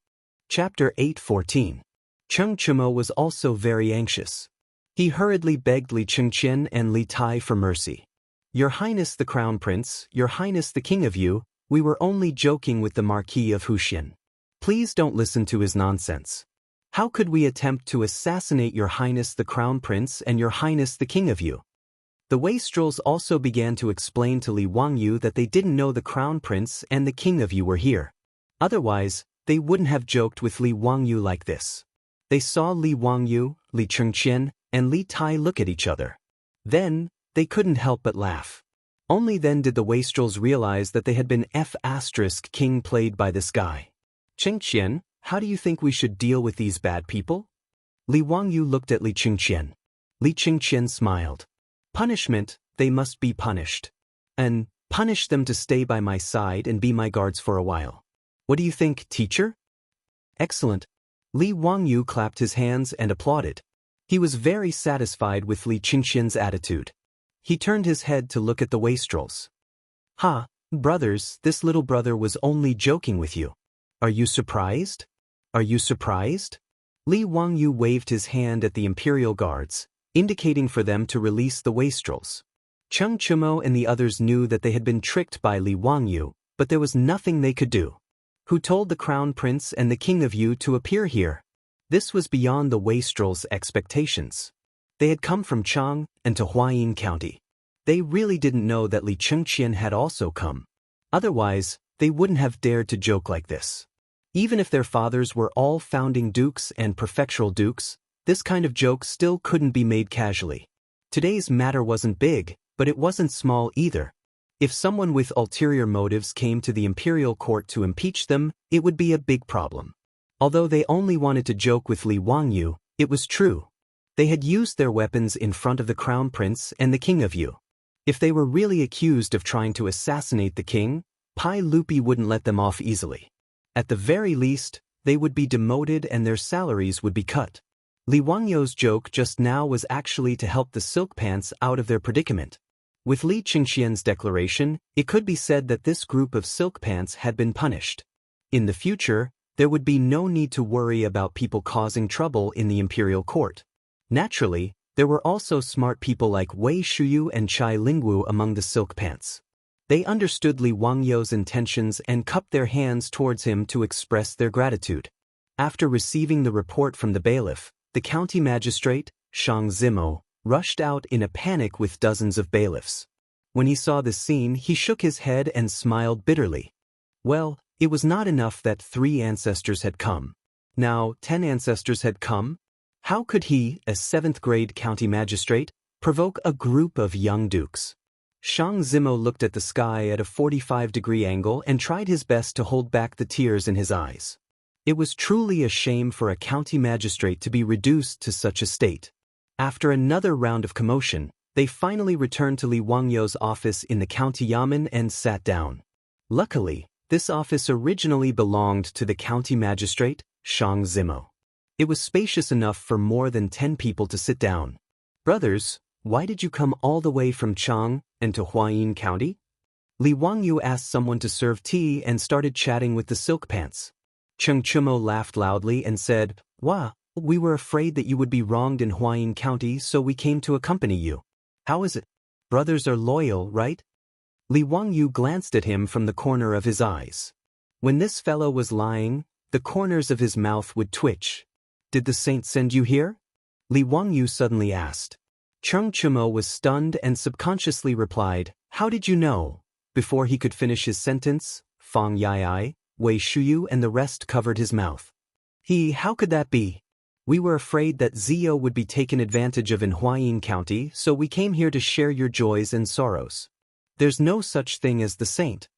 [SPEAKER 1] Chapter 8:14. Cheng Chumo was also very anxious. He hurriedly begged Li Chengqian and Li Tai for mercy. "Your Highness the Crown Prince, Your Highness the King of Yu, we were only joking with the Marquis of Wuxian. Please don't listen to his nonsense. How could we attempt to assassinate Your Highness the Crown Prince and Your Highness the King of Yu?" The wastrels also began to explain to Li Wangyu that they didn't know the Crown Prince and the King of Yu were here. Otherwise, they wouldn't have joked with Li Wangyu like this. They saw Li Wangyu, Li Chengqian, and Li Tai look at each other. Then, they couldn't help but laugh. Only then did the wastrels realize that they had been king played by this guy. "Chengqian, how do you think we should deal with these bad people?" Li Wangyu looked at Li Chengqian. Li Chengqian smiled. "Punishment, they must be punished. And punish them to stay by my side and be my guards for a while. What do you think, teacher?" "Excellent." Li Wangyu clapped his hands and applauded. He was very satisfied with Li Chengqian's attitude. He turned his head to look at the wastrels. "Ha, brothers, this little brother was only joking with you. Are you surprised? Are you surprised?" Li Wangyu waved his hand at the imperial guards, indicating for them to release the wastrels. Cheng Chumo and the others knew that they had been tricked by Li Wangyu, but there was nothing they could do. Who told the Crown Prince and the King of Yu to appear here? This was beyond the wastrels' expectations. They had come from Chang and to Huayin County. They really didn't know that Li Chengqian had also come. Otherwise, they wouldn't have dared to joke like this. Even if their fathers were all founding dukes and prefectural dukes, this kind of joke still couldn't be made casually. Today's matter wasn't big, but it wasn't small either. If someone with ulterior motives came to the imperial court to impeach them, it would be a big problem. Although they only wanted to joke with Li Wangyu, it was true. They had used their weapons in front of the Crown Prince and the King of Yu. If they were really accused of trying to assassinate the king, Pai Lupi wouldn't let them off easily. At the very least, they would be demoted and their salaries would be cut. Li Wangyu's joke just now was actually to help the Silk Pants out of their predicament. With Li Chengqian's declaration, it could be said that this group of Silk Pants had been punished. In the future, there would be no need to worry about people causing trouble in the imperial court. Naturally, there were also smart people like Wei Shuyu and Chai Lingwu among the Silk Pants. They understood Li Wangyu's intentions and cupped their hands towards him to express their gratitude. After receiving the report from the bailiff, the county magistrate, Shang Zimo, rushed out in a panic with dozens of bailiffs. When he saw the scene, he shook his head and smiled bitterly. Well, It was not enough that 3 ancestors had come. Now 10 ancestors had come? How could he, a 7th-grade county magistrate, provoke a group of young dukes? Xiang Zimo looked at the sky at a 45-degree angle and tried his best to hold back the tears in his eyes. It was truly a shame for a county magistrate to be reduced to such a state. After another round of commotion, they finally returned to Li Wangyou's office in the county yamen and sat down. Luckily, this office originally belonged to the county magistrate, Xiang Zimo. It was spacious enough for more than 10 people to sit down. "Brothers, why did you come all the way from Chang and to Huayin County?" Li Wangyou asked someone to serve tea and started chatting with the silk pants. Cheng Chumo laughed loudly and said, "Wah, we were afraid that you would be wronged in Huayin County, so we came to accompany you. How is it? Brothers are loyal, right?" Li Wangyou glanced at him from the corner of his eyes. When this fellow was lying, the corners of his mouth would twitch. "Did the saint send you here?" Li Wangyou suddenly asked. Cheng Chumo was stunned and subconsciously replied, "How did you know?" Before he could finish his sentence, Fang Yai, Wei Shuyu and the rest covered his mouth. How could that be? "We were afraid that Zio would be taken advantage of in Huayin County, so we came here to share your joys and sorrows." "There's no such thing as the saint."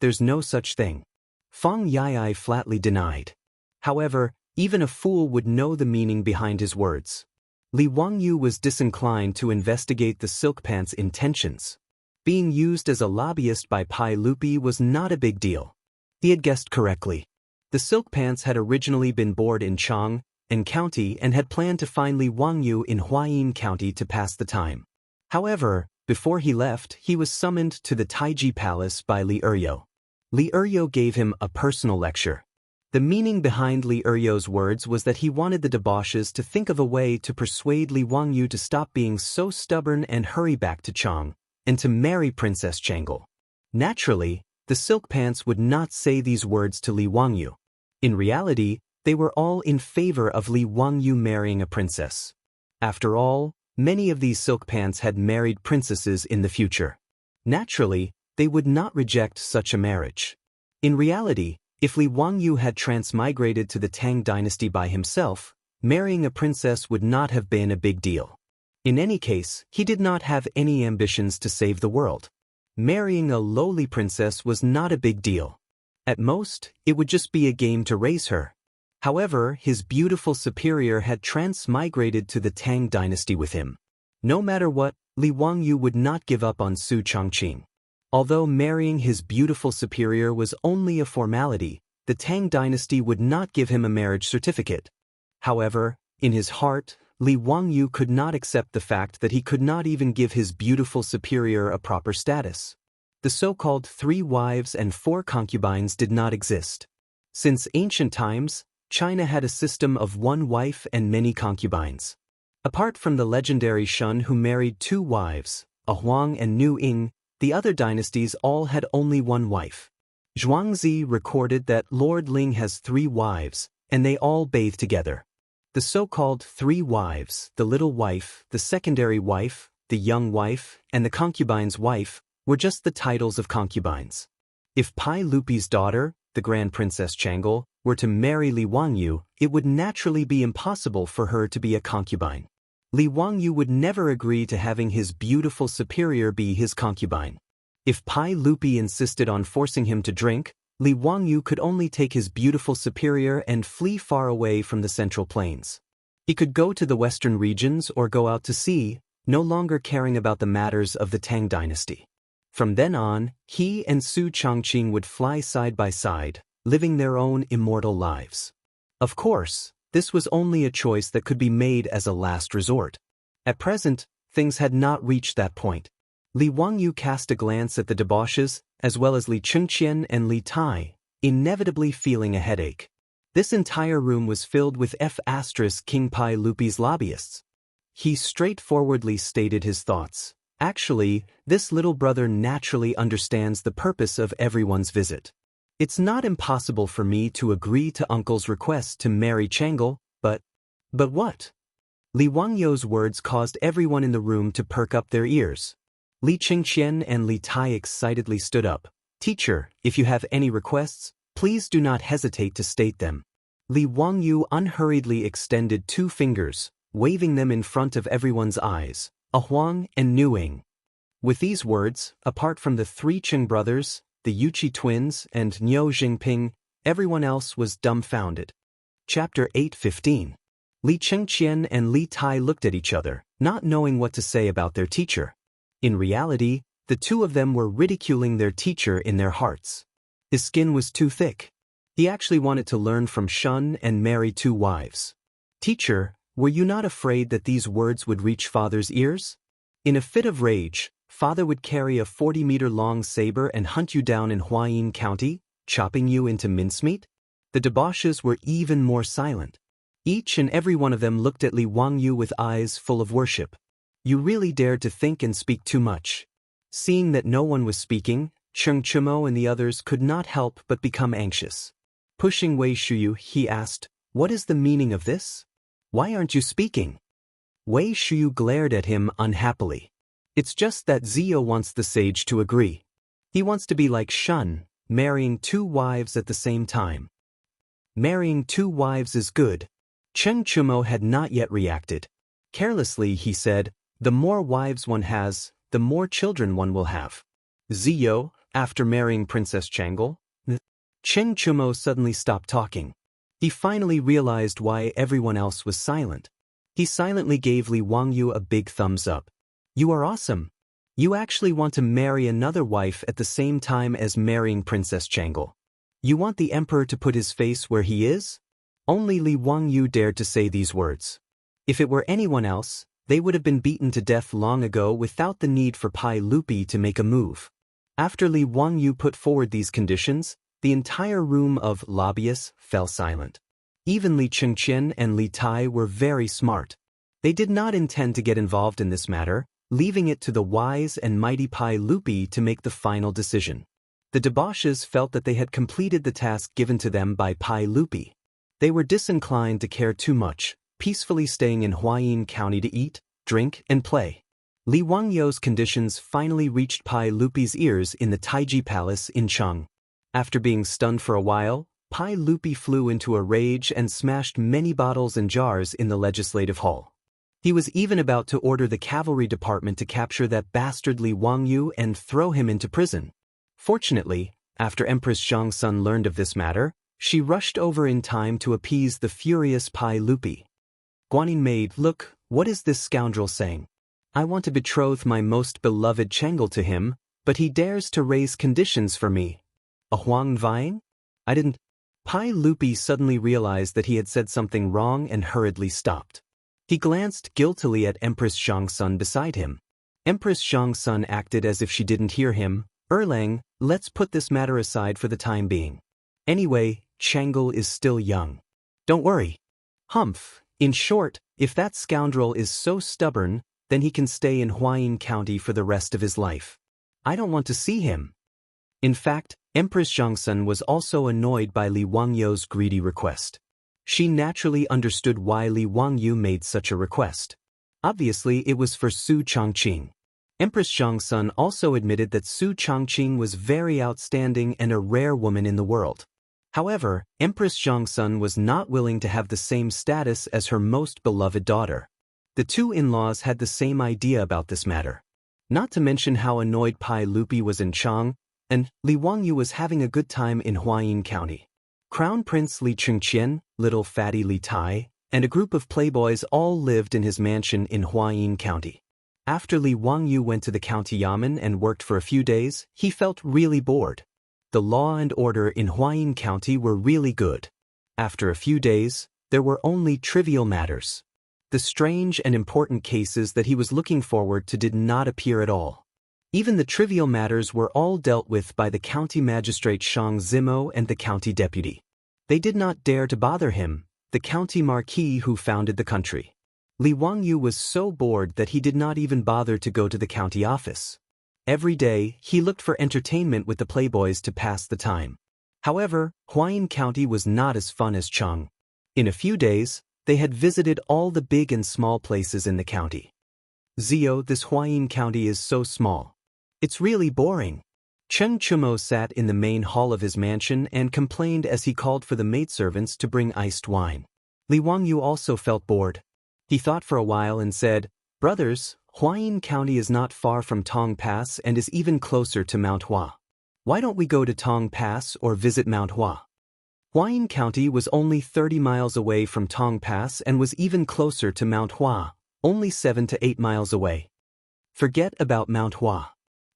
[SPEAKER 1] There's no such thing." Fang Yai flatly denied. However, even a fool would know the meaning behind his words. Li Wangyou was disinclined to investigate the silk pants' intentions. Being used as a lobbyist by Pai Lupi was not a big deal. He had guessed correctly. The silk pants had originally been born in Chang and County and had planned to find Li Wangyou in Huayin County to pass the time. However, before he left, he was summoned to the Taiji Palace by Li Eryou. Li Eryou gave him a personal lecture. The meaning behind Li Eryou's words was that he wanted the debauches to think of a way to persuade Li Wangyou to stop being so stubborn and hurry back to Chang, and to marry Princess Changle. Naturally, the silk pants would not say these words to Li Wangyou. In reality, they were all in favor of Li Wangyou marrying a princess. After all, many of these silk pants had married princesses in the future. Naturally, they would not reject such a marriage. In reality, if Li Wangyou had transmigrated to the Tang dynasty by himself, marrying a princess would not have been a big deal. In any case, he did not have any ambitions to save the world. Marrying a lowly princess was not a big deal. At most, it would just be a game to raise her. However, his beautiful superior had transmigrated to the Tang dynasty with him. No matter what, Li Wangyou would not give up on Su Chongqing. Although marrying his beautiful superior was only a formality, the Tang dynasty would not give him a marriage certificate. However, in his heart, Li Wangyou could not accept the fact that he could not even give his beautiful superior a proper status. The so-called 3 wives and 4 concubines did not exist. Since ancient times, China had a system of 1 wife and many concubines. Apart from the legendary Shun who married 2 wives, a Huang and Nu Ying, the other dynasties all had only 1 wife. Zhuangzi recorded that Lord Ling has 3 wives, and they all bathe together. The so-called 3 wives, the little wife, the secondary wife, the young wife, and the concubine's wife, were just the titles of concubines. If Pai Lupi's daughter, the Grand Princess Changle, were to marry Li Wangyou, it would naturally be impossible for her to be a concubine. Li Wangyou would never agree to having his beautiful superior be his concubine. If Pai Lupi insisted on forcing him to drink, Li Wangyou could only take his beautiful superior and flee far away from the Central Plains. He could go to the western regions or go out to sea, no longer caring about the matters of the Tang dynasty. From then on, he and Su Chongqing would fly side by side, living their own immortal lives. Of course, this was only a choice that could be made as a last resort. At present, things had not reached that point. Li Wangyou cast a glance at the debauches, as well as Li Chengqian and Li Tai, inevitably feeling a headache. This entire room was filled with King Pai Lupi's lobbyists. He straightforwardly stated his thoughts. Actually, this little brother naturally understands the purpose of everyone's visit. It's not impossible for me to agree to Uncle's request to marry Changle, but what? Li Wangyou's words caused everyone in the room to perk up their ears. Li Chengqian and Li Tai excitedly stood up. Teacher, if you have any requests, please do not hesitate to state them. Li Wangyu unhurriedly extended 2 fingers, waving them in front of everyone's eyes, a Huang and Nuing. With these words, apart from the 3 Qing brothers, the Yuqi twins, and Niu Jingping, everyone else was dumbfounded. Chapter 8:15. Li Chengqian and Li Tai looked at each other, not knowing what to say about their teacher. In reality, the 2 of them were ridiculing their teacher in their hearts. His skin was too thick. He actually wanted to learn from Shun and marry 2 wives. Teacher, were you not afraid that these words would reach father's ears? In a fit of rage, father would carry a 40-meter-long saber and hunt you down in Huayin County, chopping you into mincemeat? The debauches were even more silent. Each and every one of them looked at Li Wangyu with eyes full of worship. You really dared to think and speak too much. Seeing that no one was speaking, Cheng Chumo and the others could not help but become anxious. Pushing Wei Shuyu, he asked, "What is the meaning of this? Why aren't you speaking?" Wei Shuyu glared at him unhappily. It's just that Zio wants the sage to agree. He wants to be like Shun, marrying 2 wives at the same time. Marrying 2 wives is good. Cheng Chumo had not yet reacted. Carelessly, he said, "The more wives one has, the more children one will have." Zio, after marrying Princess Changle? Cheng Chumo suddenly stopped talking. He finally realized why everyone else was silent. He silently gave Li Wangyu a big thumbs up. You are awesome. You actually want to marry another wife at the same time as marrying Princess Changle. You want the emperor to put his face where he is? Only Li Wangyu dared to say these words. If it were anyone else, they would have been beaten to death long ago without the need for Pai Lupi to make a move. After Li Wangyu put forward these conditions, the entire room of lobbyists fell silent. Even Li Chengqian and Li Tai were very smart. They did not intend to get involved in this matter, leaving it to the wise and mighty Pai Lupi to make the final decision. The debauches felt that they had completed the task given to them by Pai Lupi. They were disinclined to care too much, peacefully staying in Huayin County to eat, drink, and play. Li Wangyu's conditions finally reached Pai Lupi's ears in the Taiji Palace in Cheng. After being stunned for a while, Pai Lupi flew into a rage and smashed many bottles and jars in the legislative hall. He was even about to order the cavalry department to capture that bastard Li Wangyu and throw him into prison. Fortunately, after Empress Xianxia learned of this matter, she rushed over in time to appease the furious Pai Lupi. Guanyin maid, look, what is this scoundrel saying? I want to betroth my most beloved Changle to him, but he dares to raise conditions for me. A Huang vying? I didn't. Pai Lupi suddenly realized that he had said something wrong and hurriedly stopped. He glanced guiltily at Empress Xianxia beside him. Empress Xianxia acted as if she didn't hear him. Erlang, let's put this matter aside for the time being. Anyway, Changle is still young. Don't worry. Humph, in short, if that scoundrel is so stubborn, then he can stay in Huayin County for the rest of his life. I don't want to see him. In fact, Empress Xianxia was also annoyed by Li Wangyu's greedy request. She naturally understood why Li Wangyu made such a request. Obviously, it was for Su Changqing. Empress Xianxia also admitted that Su Changqing was very outstanding and a rare woman in the world. However, Empress Xianxia was not willing to have the same status as her most beloved daughter. The 2 in-laws had the same idea about this matter. Not to mention how annoyed Pai Lupi was in Chang, and Li Wangyu was having a good time in Huayin County. Crown Prince Li Chengqian, little fatty Li Tai, and a group of playboys all lived in his mansion in Huayin County. After Li Wangyu went to the county yamen and worked for a few days, he felt really bored. The law and order in Huayin County were really good. After a few days, there were only trivial matters. The strange and important cases that he was looking forward to did not appear at all. Even the trivial matters were all dealt with by the county magistrate Shang Zimo and the county deputy. They did not dare to bother him, the county marquis who founded the country. Li Wangyu was so bored that he did not even bother to go to the county office. Every day, he looked for entertainment with the playboys to pass the time. However, Huayin County was not as fun as Cheng. In a few days, they had visited all the big and small places in the county. Zio, this Huayin County is so small. It's really boring. Chen Chumo sat in the main hall of his mansion and complained as he called for the maidservants to bring iced wine. Li Wangyu also felt bored. He thought for a while and said, "Brothers, Huayin County is not far from Tong Pass and is even closer to Mount Hua. Why don't we go to Tong Pass or visit Mount Hua?" Huayin County was only 30 miles away from Tong Pass and was even closer to Mount Hua, only 7 to 8 miles away. Forget about Mount Hua.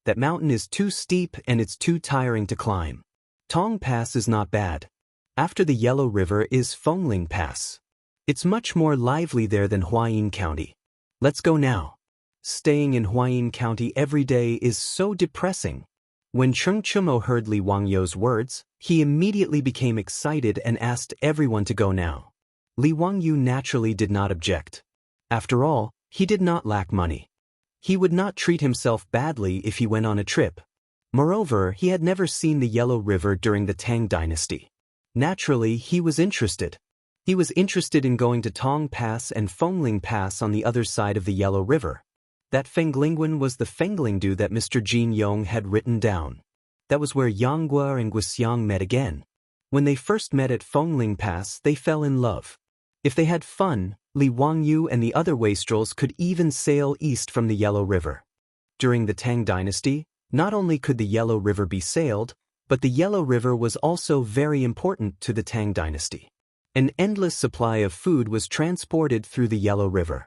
[SPEAKER 1] That mountain is too steep and it's too tiring to climb. Tong Pass is not bad. After the Yellow River is Fengling Pass. It's much more lively there than Huayin County. Let's go now. Staying in Huayin County every day is so depressing. When Chen Chumo heard Li Wangyu's words, he immediately became excited and asked everyone to go now. Li Wangyu naturally did not object. After all, he did not lack money. He would not treat himself badly if he went on a trip. Moreover, he had never seen the Yellow River during the Tang Dynasty. Naturally, he was interested. He was interested in going to Tong Pass and Fengling Pass on the other side of the Yellow River. That Fenglingwen was the Fenglingdu that Mr. Jin Yong had written down. That was where Yanghua and Guxiang met again. When they first met at Fengling Pass, they fell in love. If they had fun, Li Wangyu and the other wastrels could even sail east from the Yellow River. During the Tang Dynasty, not only could the Yellow River be sailed, but the Yellow River was also very important to the Tang Dynasty. An endless supply of food was transported through the Yellow River.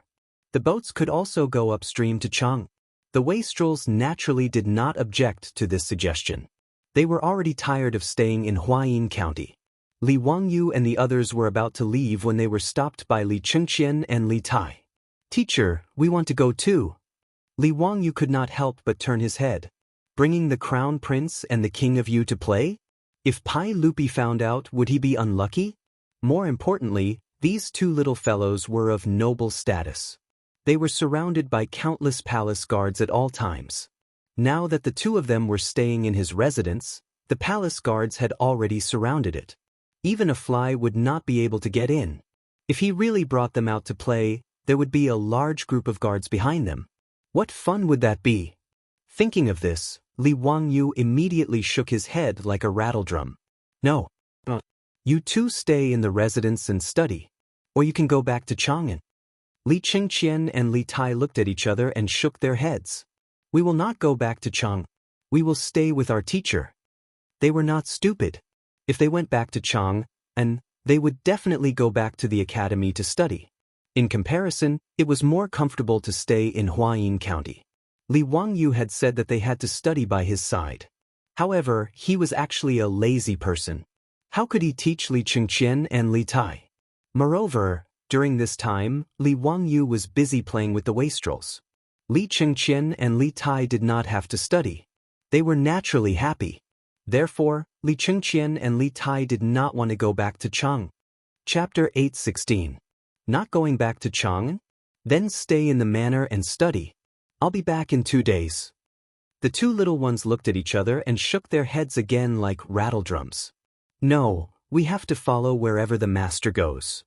[SPEAKER 1] The boats could also go upstream to Chang. The wastrels naturally did not object to this suggestion. They were already tired of staying in Huayin County. Li Wangyu and the others were about to leave when they were stopped by Li Chengqian and Li Tai. "Teacher, we want to go too." Li Wangyu could not help but turn his head. Bringing the crown prince and the king of Yu to play? If Pai Lupi found out, would he be unlucky? More importantly, these two little fellows were of noble status. They were surrounded by countless palace guards at all times. Now that the two of them were staying in his residence, the palace guards had already surrounded it. Even a fly would not be able to get in. If he really brought them out to play, there would be a large group of guards behind them. What fun would that be? Thinking of this, Li Wangyu immediately shook his head like a rattledrum. "No. You two stay in the residence and study. Or you can go back to Chang'an." Li Chengqian and Li Tai looked at each other and shook their heads. "We will not go back to Chang. We will stay with our teacher." They were not stupid. If they went back to Chang, and they would definitely go back to the academy to study. In comparison, it was more comfortable to stay in Huayin County. Li Wangyu had said that they had to study by his side. However, he was actually a lazy person. How could he teach Li Chengqian and Li Tai? Moreover, during this time, Li Wangyu was busy playing with the wastrels. Li Chengqian and Li Tai did not have to study. They were naturally happy. Therefore, Li Chengqian and Li Tai did not want to go back to Chang. Chapter 8:16. Not going back to Chang? Then stay in the manor and study. I'll be back in 2 days. The two little ones looked at each other and shook their heads again like rattledrums. "No, we have to follow wherever the master goes.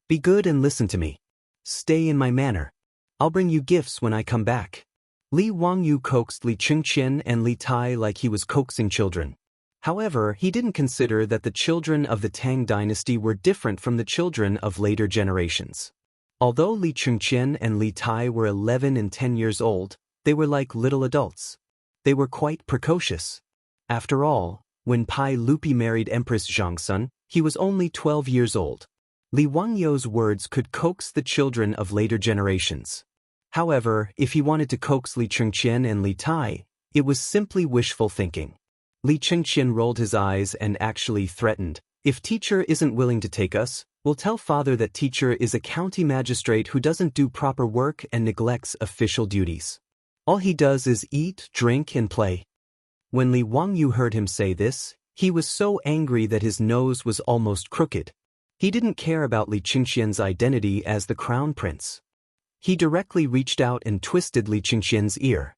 [SPEAKER 1] Be good and listen to me. Stay in my manor. I'll bring you gifts when I come back." Li Wangyu coaxed Li Chengqian and Li Tai like he was coaxing children. However, he didn't consider that the children of the Tang Dynasty were different from the children of later generations. Although Li Chengqian and Li Tai were 11 and 10 years old, they were like little adults. They were quite precocious. After all, when Pai Lupi married Empress Zhangsun, he was only 12 years old. Li Wangyu's words could coax the children of later generations. However, if he wanted to coax Li Chengqian and Li Tai, it was simply wishful thinking. Li Chengqian rolled his eyes and actually threatened, "If teacher isn't willing to take us, we'll tell father that teacher is a county magistrate who doesn't do proper work and neglects official duties. All he does is eat, drink, and play." When Li Wangyu heard him say this, he was so angry that his nose was almost crooked. He didn't care about Li Chengqian's identity as the crown prince. He directly reached out and twisted Li Chengqian's ear.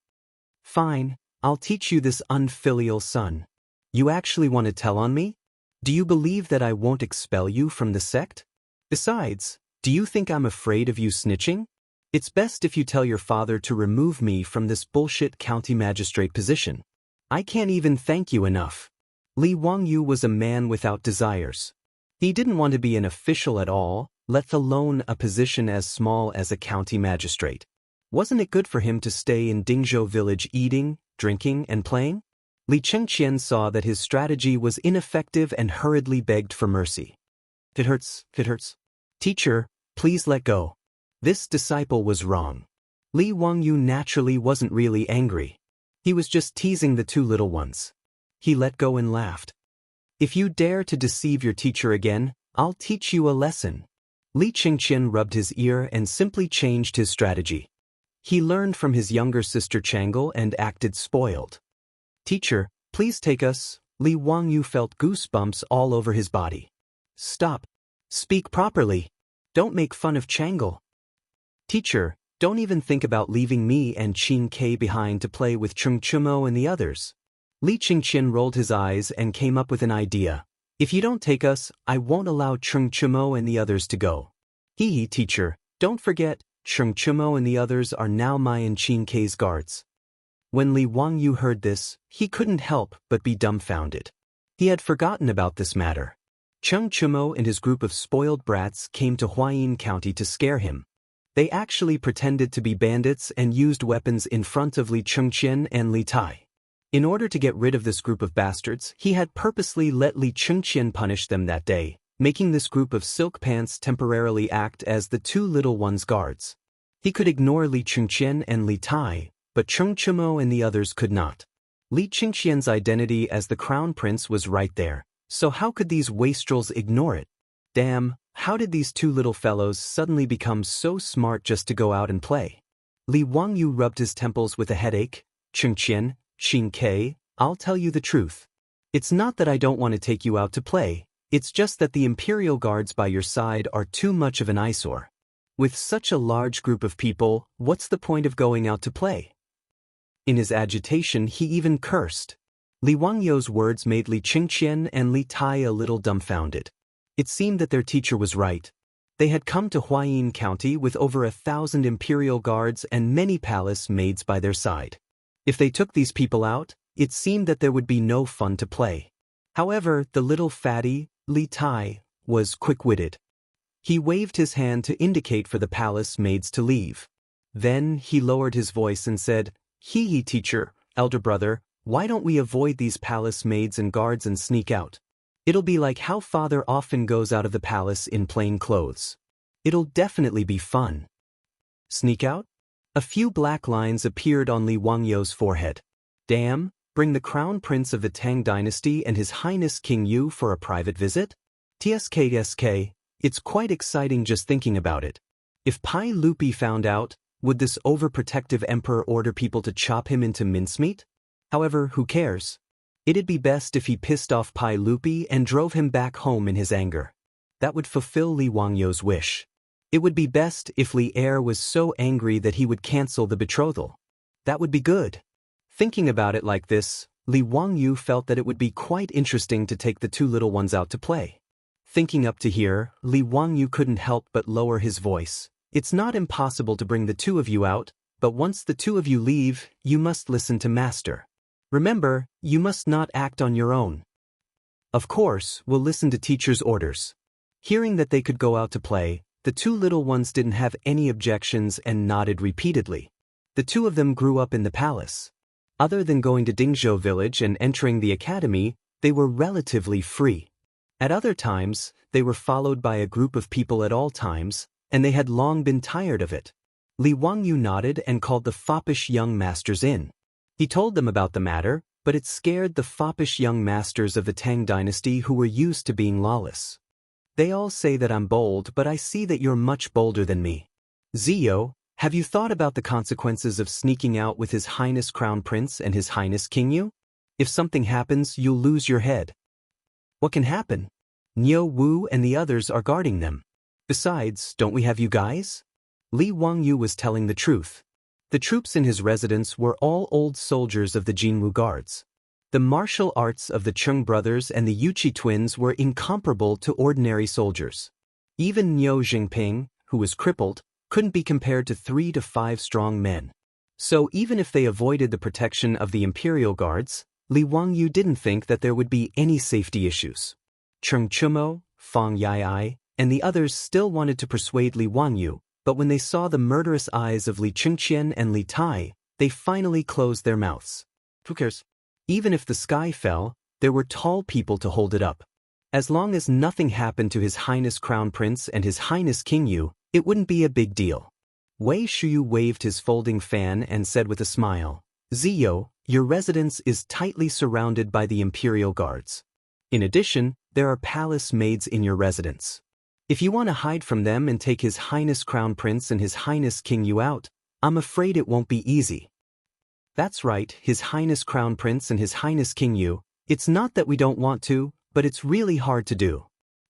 [SPEAKER 1] "Fine, I'll teach you this unfilial son. You actually want to tell on me? Do you believe that I won't expel you from the sect? Besides, do you think I'm afraid of you snitching? It's best if you tell your father to remove me from this bullshit county magistrate position. I can't even thank you enough. Li Wangyu was a man without desires. He didn't want to be an official at all, let alone a position as small as a county magistrate. Wasn't it good for him to stay in Dingzhou village eating, drinking, and playing? Li Chengqian saw that his strategy was ineffective and hurriedly begged for mercy. If it hurts, if it hurts. Teacher, please let go. This disciple was wrong. Li Wangyu naturally wasn't really angry. He was just teasing the two little ones. He let go and laughed. If you dare to deceive your teacher again, I'll teach you a lesson. Li Chengqian rubbed his ear and simply changed his strategy. He learned from his younger sister Changle and acted spoiled. Teacher, please take us. Li Wangyu felt goosebumps all over his body. Stop. Speak properly. Don't make fun of Changle. Teacher, don't even think about leaving me and Qin Ke behind to play with Chung Chumo and the others. Li Chengqian rolled his eyes and came up with an idea. If you don't take us, I won't allow Chung Chumo and the others to go. Hee, teacher, don't forget, Chung Chumo and the others are now my and Qin Ke's guards. When Li Wangyu heard this, he couldn't help but be dumbfounded. He had forgotten about this matter. Chung Chumo and his group of spoiled brats came to Huayin County to scare him. They actually pretended to be bandits and used weapons in front of Li Chengqian and Li Tai. In order to get rid of this group of bastards, he had purposely let Li Chengqian punish them that day, making this group of silk pants temporarily act as the two little ones' guards. He could ignore Li Chengqian and Li Tai, but Chung Chumo and the others could not. Li Chengqian's identity as the crown prince was right there, so how could these wastrels ignore it? Damn, how did these two little fellows suddenly become so smart just to go out and play? Li Wangyu rubbed his temples with a headache. Chengqian, Qin Ke, I'll tell you the truth. It's not that I don't want to take you out to play, it's just that the Imperial Guards by your side are too much of an eyesore. With such a large group of people, what's the point of going out to play? In his agitation, he even cursed. Li Wangyu's words made Li Chengqian and Li Tai a little dumbfounded. It seemed that their teacher was right. They had come to Huayin County with over 1,000 Imperial Guards and many palace maids by their side. If they took these people out, it seemed that there would be no fun to play. However, the little fatty, Li Tai, was quick-witted. He waved his hand to indicate for the palace maids to leave. Then he lowered his voice and said, Hee, teacher, elder brother, why don't we avoid these palace maids and guards and sneak out? It'll be like how father often goes out of the palace in plain clothes. It'll definitely be fun. Sneak out? A few black lines appeared on Li Wangyu's forehead. Damn, bring the crown prince of the Tang dynasty and His Highness King Yu for a private visit? TSK, it's quite exciting just thinking about it. If Pai Lupi found out, would this overprotective emperor order people to chop him into mincemeat? However, who cares? It'd be best if he pissed off Pai Lupi and drove him back home in his anger. That would fulfill Li Wangyu's wish. It would be best if Li Er was so angry that he would cancel the betrothal. That would be good. Thinking about it like this, Li Wangyu felt that it would be quite interesting to take the two little ones out to play. Thinking up to here, Li Wangyu couldn't help but lower his voice. It's not impossible to bring the two of you out, but once the two of you leave, you must listen to Master. Remember, you must not act on your own. Of course, we'll listen to teacher's orders. Hearing that they could go out to play, the two little ones didn't have any objections and nodded repeatedly. The two of them grew up in the palace. Other than going to Dingzhou village and entering the academy, they were relatively free. At other times, they were followed by a group of people at all times, and they had long been tired of it. Li Wangyu nodded and called the foppish young masters in. He told them about the matter, but it scared the foppish young masters of the Tang dynasty who were used to being lawless. They all say that I'm bold, but I see that you're much bolder than me. Zio, have you thought about the consequences of sneaking out with His Highness Crown Prince and His Highness King Yu? If something happens, you'll lose your head. What can happen? Niu Wu and the others are guarding them. Besides, don't we have you guys? Li Wangyu was telling the truth. The troops in his residence were all old soldiers of the Jinwu Guards. The martial arts of the Chung brothers and the Yuchi twins were incomparable to ordinary soldiers. Even Niu Jingping, who was crippled, couldn't be compared to 3 to 5 strong men. So even if they avoided the protection of the Imperial Guards, Li Wangyu didn't think that there would be any safety issues. Cheng Chumo, Fang Yai, and the others still wanted to persuade Li Wangyu, but when they saw the murderous eyes of Li Chengqian and Li Tai, they finally closed their mouths. Who cares? Even if the sky fell, there were tall people to hold it up. As long as nothing happened to His Highness Crown Prince and His Highness King Yu, it wouldn't be a big deal. Wei Shuyu waved his folding fan and said with a smile, Ziyo, your residence is tightly surrounded by the Imperial Guards. In addition, there are palace maids in your residence. If you want to hide from them and take His Highness Crown Prince and His Highness King Yu out, I'm afraid it won't be easy. That's right, His Highness Crown Prince and His Highness King Yu, it's not that we don't want to, but it's really hard to do.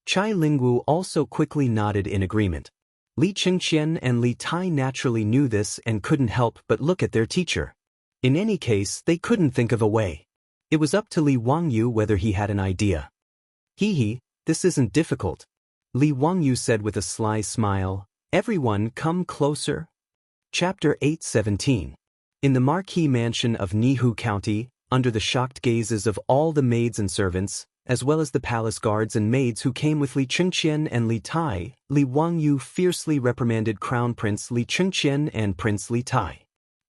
[SPEAKER 1] Chai Lingwu also quickly nodded in agreement. Li Chengqian and Li Tai naturally knew this and couldn't help but look at their teacher. In any case, they couldn't think of a way. It was up to Li Wangyu whether he had an idea. Hee, this isn't difficult. Li Wangyu said with a sly smile, everyone come closer. Chapter 8:17. In the marquee mansion of Nihu County, under the shocked gazes of all the maids and servants, as well as the palace guards and maids who came with Li Chengqian and Li Tai, Li Wangyu fiercely reprimanded Crown Prince Li Chengqian and Prince Li Tai.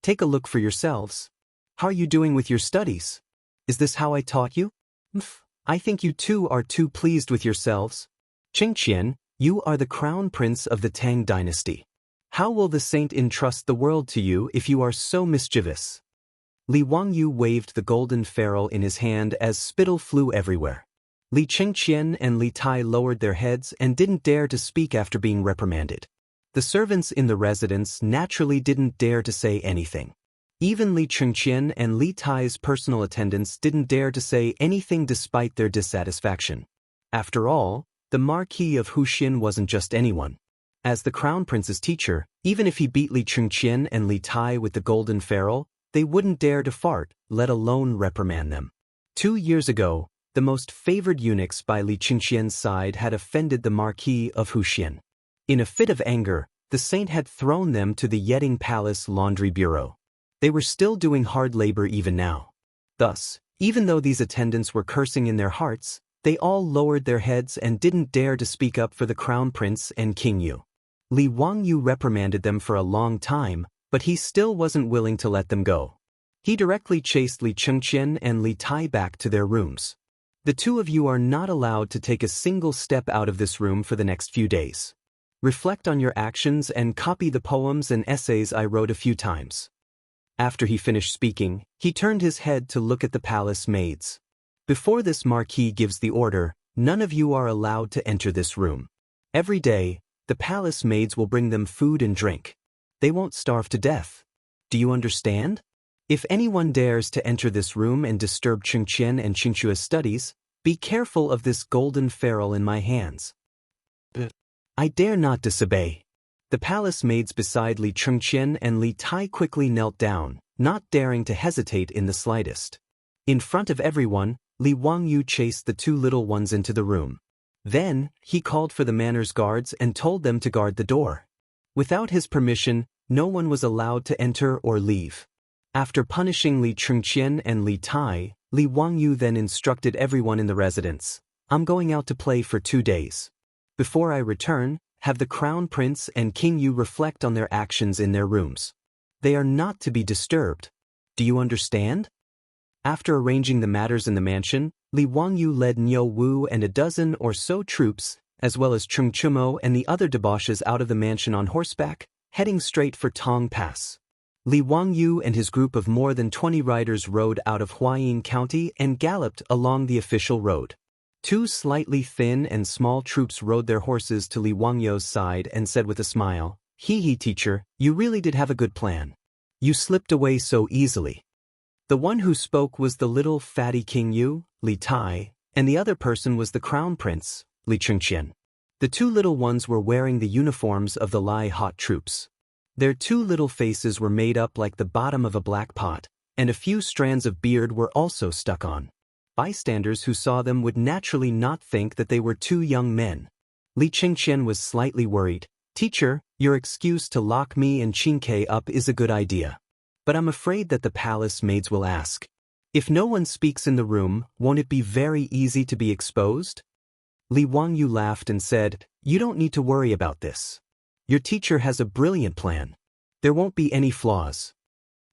[SPEAKER 1] Take a look for yourselves. How are you doing with your studies? Is this how I taught you? I think you two are too pleased with yourselves. Chengqian, you are the Crown Prince of the Tang dynasty. How will the saint entrust the world to you if you are so mischievous? Li Wangyu waved the golden ferrule in his hand as spittle flew everywhere. Li Chengqian and Li Tai lowered their heads and didn't dare to speak after being reprimanded. The servants in the residence naturally didn't dare to say anything. Even Li Chengqian and Li Tai's personal attendants didn't dare to say anything despite their dissatisfaction. After all, the Marquis of Huxin wasn't just anyone. As the Crown Prince's teacher, even if he beat Li Chengqian and Li Tai with the golden ferrule, they wouldn't dare to fart, let alone reprimand them. 2 years ago, the most favored eunuchs by Li Chengqian's side had offended the Marquis of Huxin. In a fit of anger, the saint had thrown them to the Yeding Palace Laundry Bureau. They were still doing hard labor even now. Thus, even though these attendants were cursing in their hearts, they all lowered their heads and didn't dare to speak up for the Crown Prince and King Yu. Li Wangyu reprimanded them for a long time, but he still wasn't willing to let them go. He directly chased Li Chengqian and Li Tai back to their rooms. The two of you are not allowed to take a single step out of this room for the next few days. Reflect on your actions and copy the poems and essays I wrote a few times. After he finished speaking, he turned his head to look at the palace maids. Before this marquis gives the order, none of you are allowed to enter this room. Every day, the palace maids will bring them food and drink. They won't starve to death. Do you understand? If anyone dares to enter this room and disturb Chengqian and Xianxia's studies, be careful of this golden ferrule in my hands. I dare not disobey. The palace maids beside Li Chengqian and Li Tai quickly knelt down, not daring to hesitate in the slightest. In front of everyone, Li Wangyu chased the two little ones into the room. Then, he called for the manners guards and told them to guard the door. Without his permission, no one was allowed to enter or leave. After punishing Li Chengqian and Li Tai, Li Wangyu then instructed everyone in the residence, I'm going out to play for 2 days. Before I return, have the Crown Prince and King Yu reflect on their actions in their rooms. They are not to be disturbed. Do you understand? After arranging the matters in the mansion, Li Wangyu led Niu Wu and a dozen or so troops, as well as Cheng Chumo and the other debauches out of the mansion on horseback, heading straight for Tong Pass. Li Wangyu and his group of more than 20 riders rode out of Huayin County and galloped along the official road. 2 slightly thin and small troops rode their horses to Li Wangyu's side and said with a smile, Hee teacher, you really did have a good plan. You slipped away so easily. The one who spoke was the little fatty King Yu, Li Tai, and the other person was the Crown Prince, Li Chengqian. The 2 little ones were wearing the uniforms of the Lai Hot troops. Their 2 little faces were made up like the bottom of a black pot, and a few strands of beard were also stuck on. Bystanders who saw them would naturally not think that they were 2 young men. Li Chengqian was slightly worried. Teacher, your excuse to lock me and Qingke up is a good idea. But I'm afraid that the palace maids will ask. If no one speaks in the room, won't it be very easy to be exposed? Li Wangyu laughed and said, "You don't need to worry about this. Your teacher has a brilliant plan. There won't be any flaws."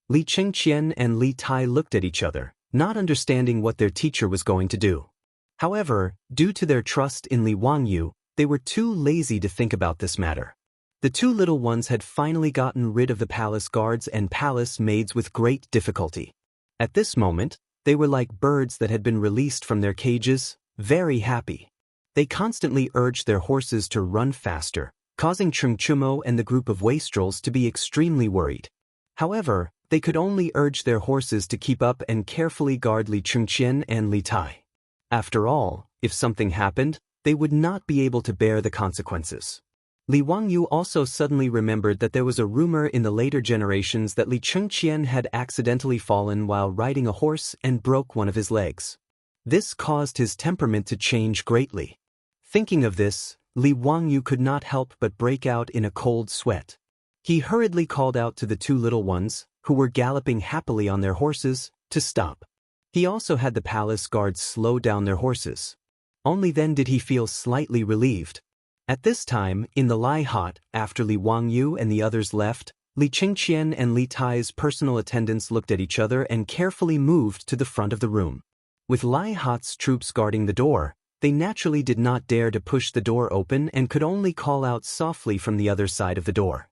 [SPEAKER 1] Li Chengqian and Li Tai looked at each other, not understanding what their teacher was going to do. However, due to their trust in Li Wangyu, they were too lazy to think about this matter. The two little ones had finally gotten rid of the palace guards and palace maids with great difficulty. At this moment, they were like birds that had been released from their cages, very happy. They constantly urged their horses to run faster, causing Chengchumo and the group of wastrels to be extremely worried. However, they could only urge their horses to keep up and carefully guard Li Chengqian and Li Tai. After all, if something happened, they would not be able to bear the consequences. Li Wangyu also suddenly remembered that there was a rumor in the later generations that Li Chengqian had accidentally fallen while riding a horse and broke one of his legs. This caused his temperament to change greatly. Thinking of this, Li Wangyu could not help but break out in a cold sweat. He hurriedly called out to the two little ones, who were galloping happily on their horses, to stop. He also had the palace guards slow down their horses. Only then did he feel slightly relieved. At this time, in the Lai Hot, after Li Wangyu and the others left, Li Chengqian and Li Tai's personal attendants looked at each other and carefully moved to the front of the room. With Lai Hot's troops guarding the door, they naturally did not dare to push the door open and could only call out softly from the other side of the door.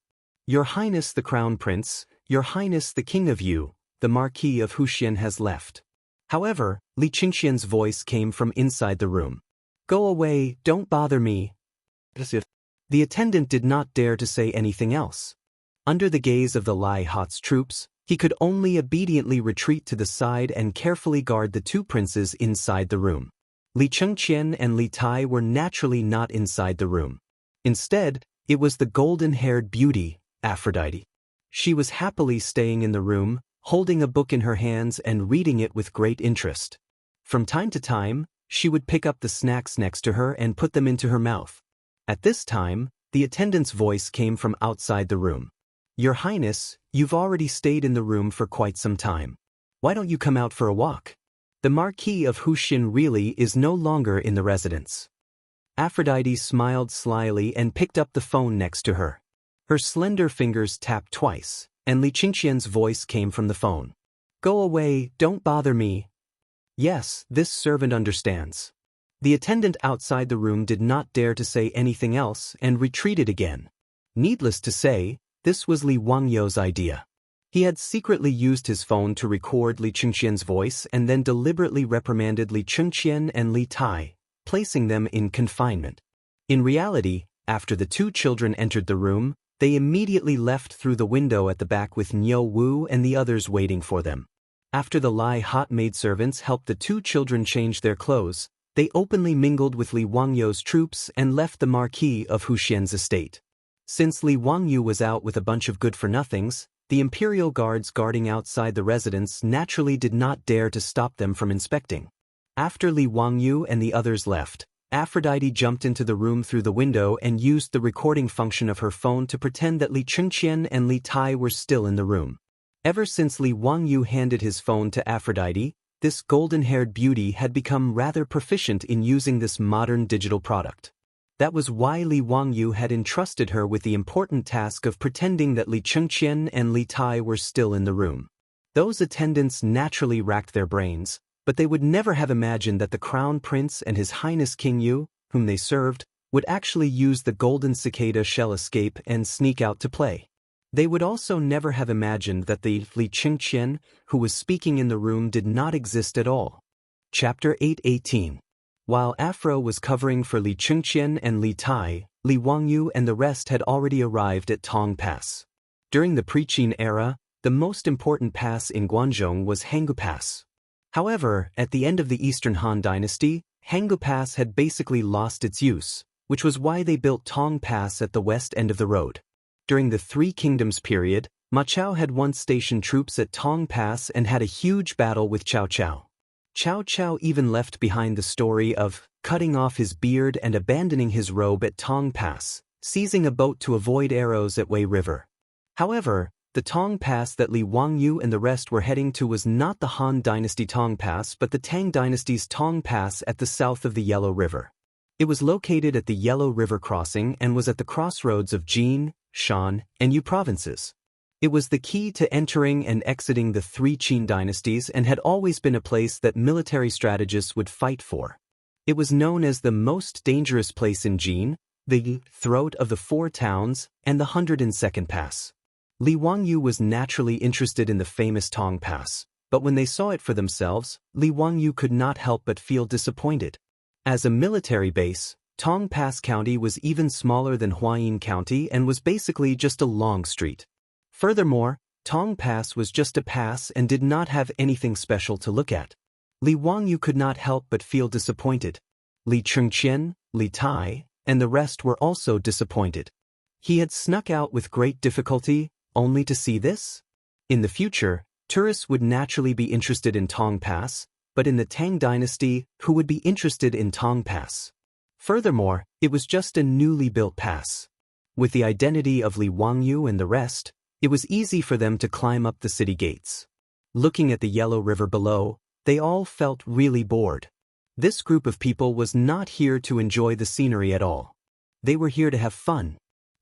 [SPEAKER 1] "Your Highness the Crown Prince, Your Highness the King of Yu, the Marquis of Wuxia has left." However, Li Chengqian's voice came from inside the room. "Go away, don't bother me." The attendant did not dare to say anything else. Under the gaze of the Lai Hot's troops, he could only obediently retreat to the side and carefully guard the two princes inside the room. Li Chengqian and Li Tai were naturally not inside the room. Instead, it was the golden-haired beauty, Aphrodite. She was happily staying in the room, holding a book in her hands and reading it with great interest. From time to time, she would pick up the snacks next to her and put them into her mouth. At this time, the attendant's voice came from outside the room. "Your Highness, you've already stayed in the room for quite some time. Why don't you come out for a walk? The Marquis of Wuxia really is no longer in the residence." Aphrodite smiled slyly and picked up the phone next to her. Her slender fingers tapped twice, and Li Chengqian's voice came from the phone. "Go away, don't bother me." "Yes, this servant understands." The attendant outside the room did not dare to say anything else and retreated again. Needless to say, this was Li Wangyu's idea. He had secretly used his phone to record Li Chengqian's voice and then deliberately reprimanded Li Chengqian and Li Tai, placing them in confinement. In reality, after the two children entered the room, they immediately left through the window at the back with Niu Wu and the others waiting for them. After the Lai Hot maidservants helped the two children change their clothes, they openly mingled with Li Wangyu's troops and left the Marquis of Wuxia's estate. Since Li Wangyu was out with a bunch of good-for-nothings, the imperial guards guarding outside the residence naturally did not dare to stop them from inspecting. After Li Wangyu and the others left, Aphrodite jumped into the room through the window and used the recording function of her phone to pretend that Li Chengqian and Li Tai were still in the room. Ever since Li Wangyu handed his phone to Aphrodite, this golden-haired beauty had become rather proficient in using this modern digital product. That was why Li Wangyu had entrusted her with the important task of pretending that Li Chengqian and Li Tai were still in the room. Those attendants naturally racked their brains, but they would never have imagined that the Crown Prince and His Highness King Yu, whom they served, would actually use the golden cicada shell escape and sneak out to play. They would also never have imagined that the Li Chengqian, who was speaking in the room, did not exist at all. Chapter 8:18. While Afro was covering for Li Chengqian and Li Tai, Li Wangyu and the rest had already arrived at Tong Pass. During the pre-Qin era, the most important pass in Guangzhou was Hangu Pass. However, at the end of the Eastern Han Dynasty, Hangu Pass had basically lost its use, which was why they built Tong Pass at the west end of the road. During the Three Kingdoms period, Ma Chao had once stationed troops at Tong Pass and had a huge battle with Cao Cao. Cao Cao even left behind the story of cutting off his beard and abandoning his robe at Tong Pass, seizing a boat to avoid arrows at Wei River. However, The Tong Pass that Li Wangyu and the rest were heading to was not the Han Dynasty Tong Pass but the Tang Dynasty's Tong Pass at the south of the Yellow River. It was located at the Yellow River crossing and was at the crossroads of Jin, Shan, and Yu provinces. It was the key to entering and exiting the three Qin dynasties and had always been a place that military strategists would fight for. It was known as the most dangerous place in Jin, the throat of the four towns, and the 102nd Pass. Li Wangyu was naturally interested in the famous Tong Pass, but when they saw it for themselves, Li Wangyu could not help but feel disappointed. As a military base, Tong Pass County was even smaller than Huayin County and was basically just a long street. Furthermore, Tong Pass was just a pass and did not have anything special to look at. Li Wangyu could not help but feel disappointed. Li Chengqian, Li Tai, and the rest were also disappointed. He had snuck out with great difficulty, only to see this? In the future, tourists would naturally be interested in Tong Pass, but in the Tang Dynasty, who would be interested in Tong Pass? Furthermore, it was just a newly built pass. With the identity of Li Wangyu and the rest, it was easy for them to climb up the city gates. Looking at the Yellow River below, they all felt really bored. This group of people was not here to enjoy the scenery at all. They were here to have fun.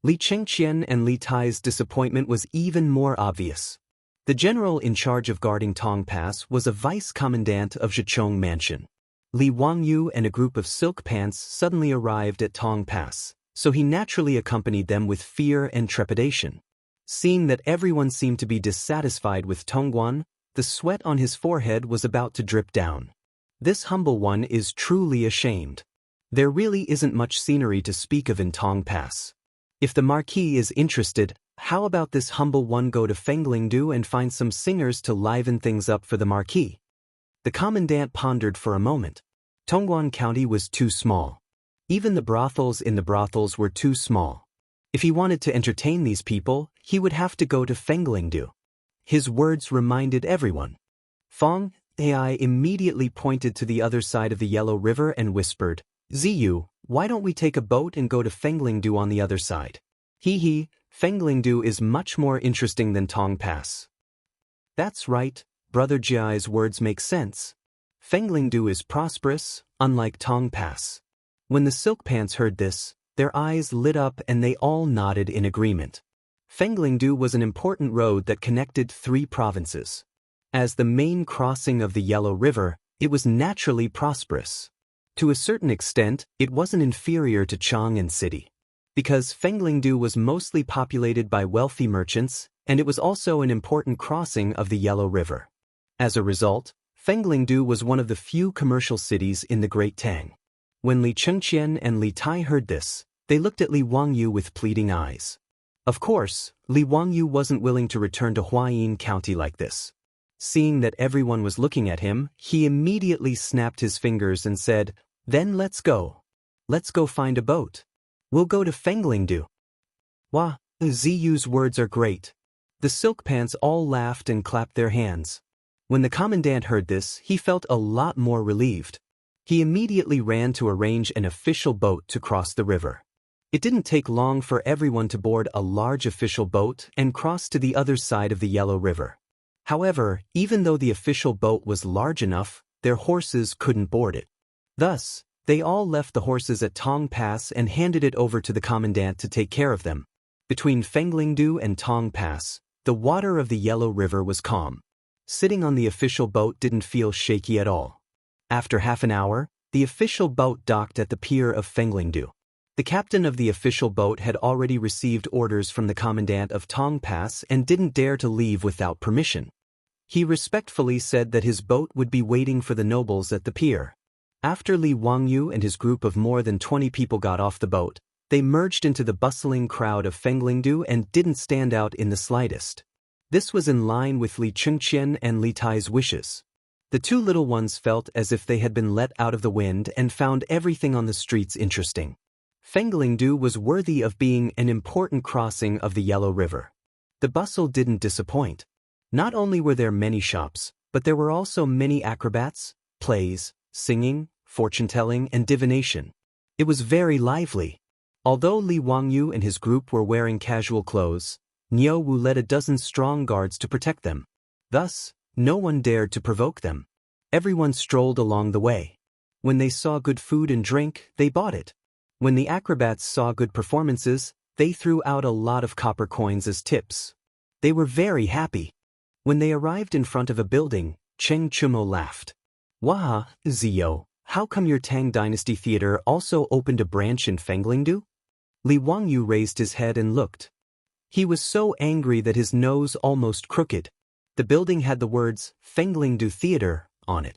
[SPEAKER 1] Li Chengqian and Li Tai's disappointment was even more obvious. The general in charge of guarding Tong Pass was a vice-commandant of Zhichong Mansion. Li Wangyu and a group of silk pants suddenly arrived at Tong Pass, so he naturally accompanied them with fear and trepidation. Seeing that everyone seemed to be dissatisfied with Tongguan, the sweat on his forehead was about to drip down. This humble one is truly ashamed. There really isn't much scenery to speak of in Tong Pass. If the Marquis is interested, how about this humble one go to Fenglingdu and find some singers to liven things up for the Marquis? The commandant pondered for a moment. Tongguan County was too small. Even the brothels in the brothels were too small. If he wanted to entertain these people, he would have to go to Fenglingdu. His words reminded everyone. Fong Ai immediately pointed to the other side of the Yellow River and whispered, "Ziyu, why don't we take a boat and go to Fenglingdu on the other side? Hee, Fenglingdu is much more interesting than Tong Pass." That's right, Brother Jiai's words make sense. Fenglingdu is prosperous, unlike Tong Pass. When the Silk Pants heard this, their eyes lit up and they all nodded in agreement. Fenglingdu was an important road that connected three provinces. As the main crossing of the Yellow River, it was naturally prosperous. To a certain extent, it wasn't inferior to Chang'an City. Because Fenglingdu was mostly populated by wealthy merchants, and it was also an important crossing of the Yellow River. As a result, Fenglingdu was one of the few commercial cities in the Great Tang. When Li Chengqian and Li Tai heard this, they looked at Li Wangyu with pleading eyes. Of course, Li Wangyu wasn't willing to return to Huayin County like this. Seeing that everyone was looking at him, he immediately snapped his fingers and said, "Then let's go. Let's go find a boat. We'll go to Fenglingdu." Wah, Ziyu's words are great. The Silk Pants all laughed and clapped their hands. When the commandant heard this, he felt a lot more relieved. He immediately ran to arrange an official boat to cross the river. It didn't take long for everyone to board a large official boat and cross to the other side of the Yellow River. However, even though the official boat was large enough, their horses couldn't board it. Thus, they all left the horses at Tong Pass and handed it over to the commandant to take care of them. Between Fenglingdu and Tong Pass, the water of the Yellow River was calm. Sitting on the official boat didn't feel shaky at all. After half an hour, the official boat docked at the pier of Fenglingdu. The captain of the official boat had already received orders from the commandant of Tong Pass and didn't dare to leave without permission. He respectfully said that his boat would be waiting for the nobles at the pier. After Li Wangyu and his group of more than 20 people got off the boat, they merged into the bustling crowd of Fenglingdu and didn't stand out in the slightest. This was in line with Li Chengqian and Li Tai's wishes. The two little ones felt as if they had been let out of the wind and found everything on the streets interesting. Fenglingdu was worthy of being an important crossing of the Yellow River. The bustle didn't disappoint. Not only were there many shops, but there were also many acrobats, plays, singing, fortune-telling, and divination. It was very lively. Although Li Wangyu and his group were wearing casual clothes, Niu Wu led a dozen strong guards to protect them. Thus, no one dared to provoke them. Everyone strolled along the way. When they saw good food and drink, they bought it. When the acrobats saw good performances, they threw out a lot of copper coins as tips. They were very happy. When they arrived in front of a building, Cheng Chumo laughed. Wah, Zio, how come your Tang Dynasty Theater also opened a branch in Fenglingdu? Li Wangyu raised his head and looked. He was so angry that his nose almost crooked. The building had the words, Fenglingdu Theater, on it.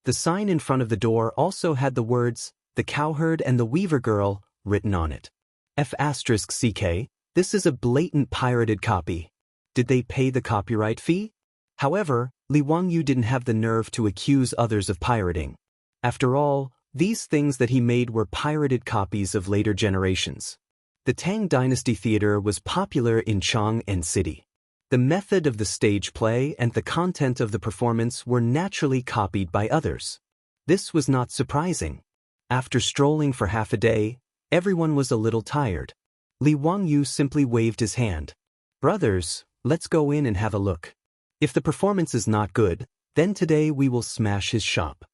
[SPEAKER 1] The sign in front of the door also had the words, The Cowherd and the Weaver Girl, written on it. F***CK, this is a blatant pirated copy. Did they pay the copyright fee? However, Li Wangyu didn't have the nerve to accuse others of pirating. After all, these things that he made were pirated copies of later generations. The Tang Dynasty Theater was popular in Chang'an City. The method of the stage play and the content of the performance were naturally copied by others. This was not surprising. After strolling for half a day, everyone was a little tired. Li Wangyu simply waved his hand. Brothers, let's go in and have a look. If the performance is not good, then today we will smash his shop.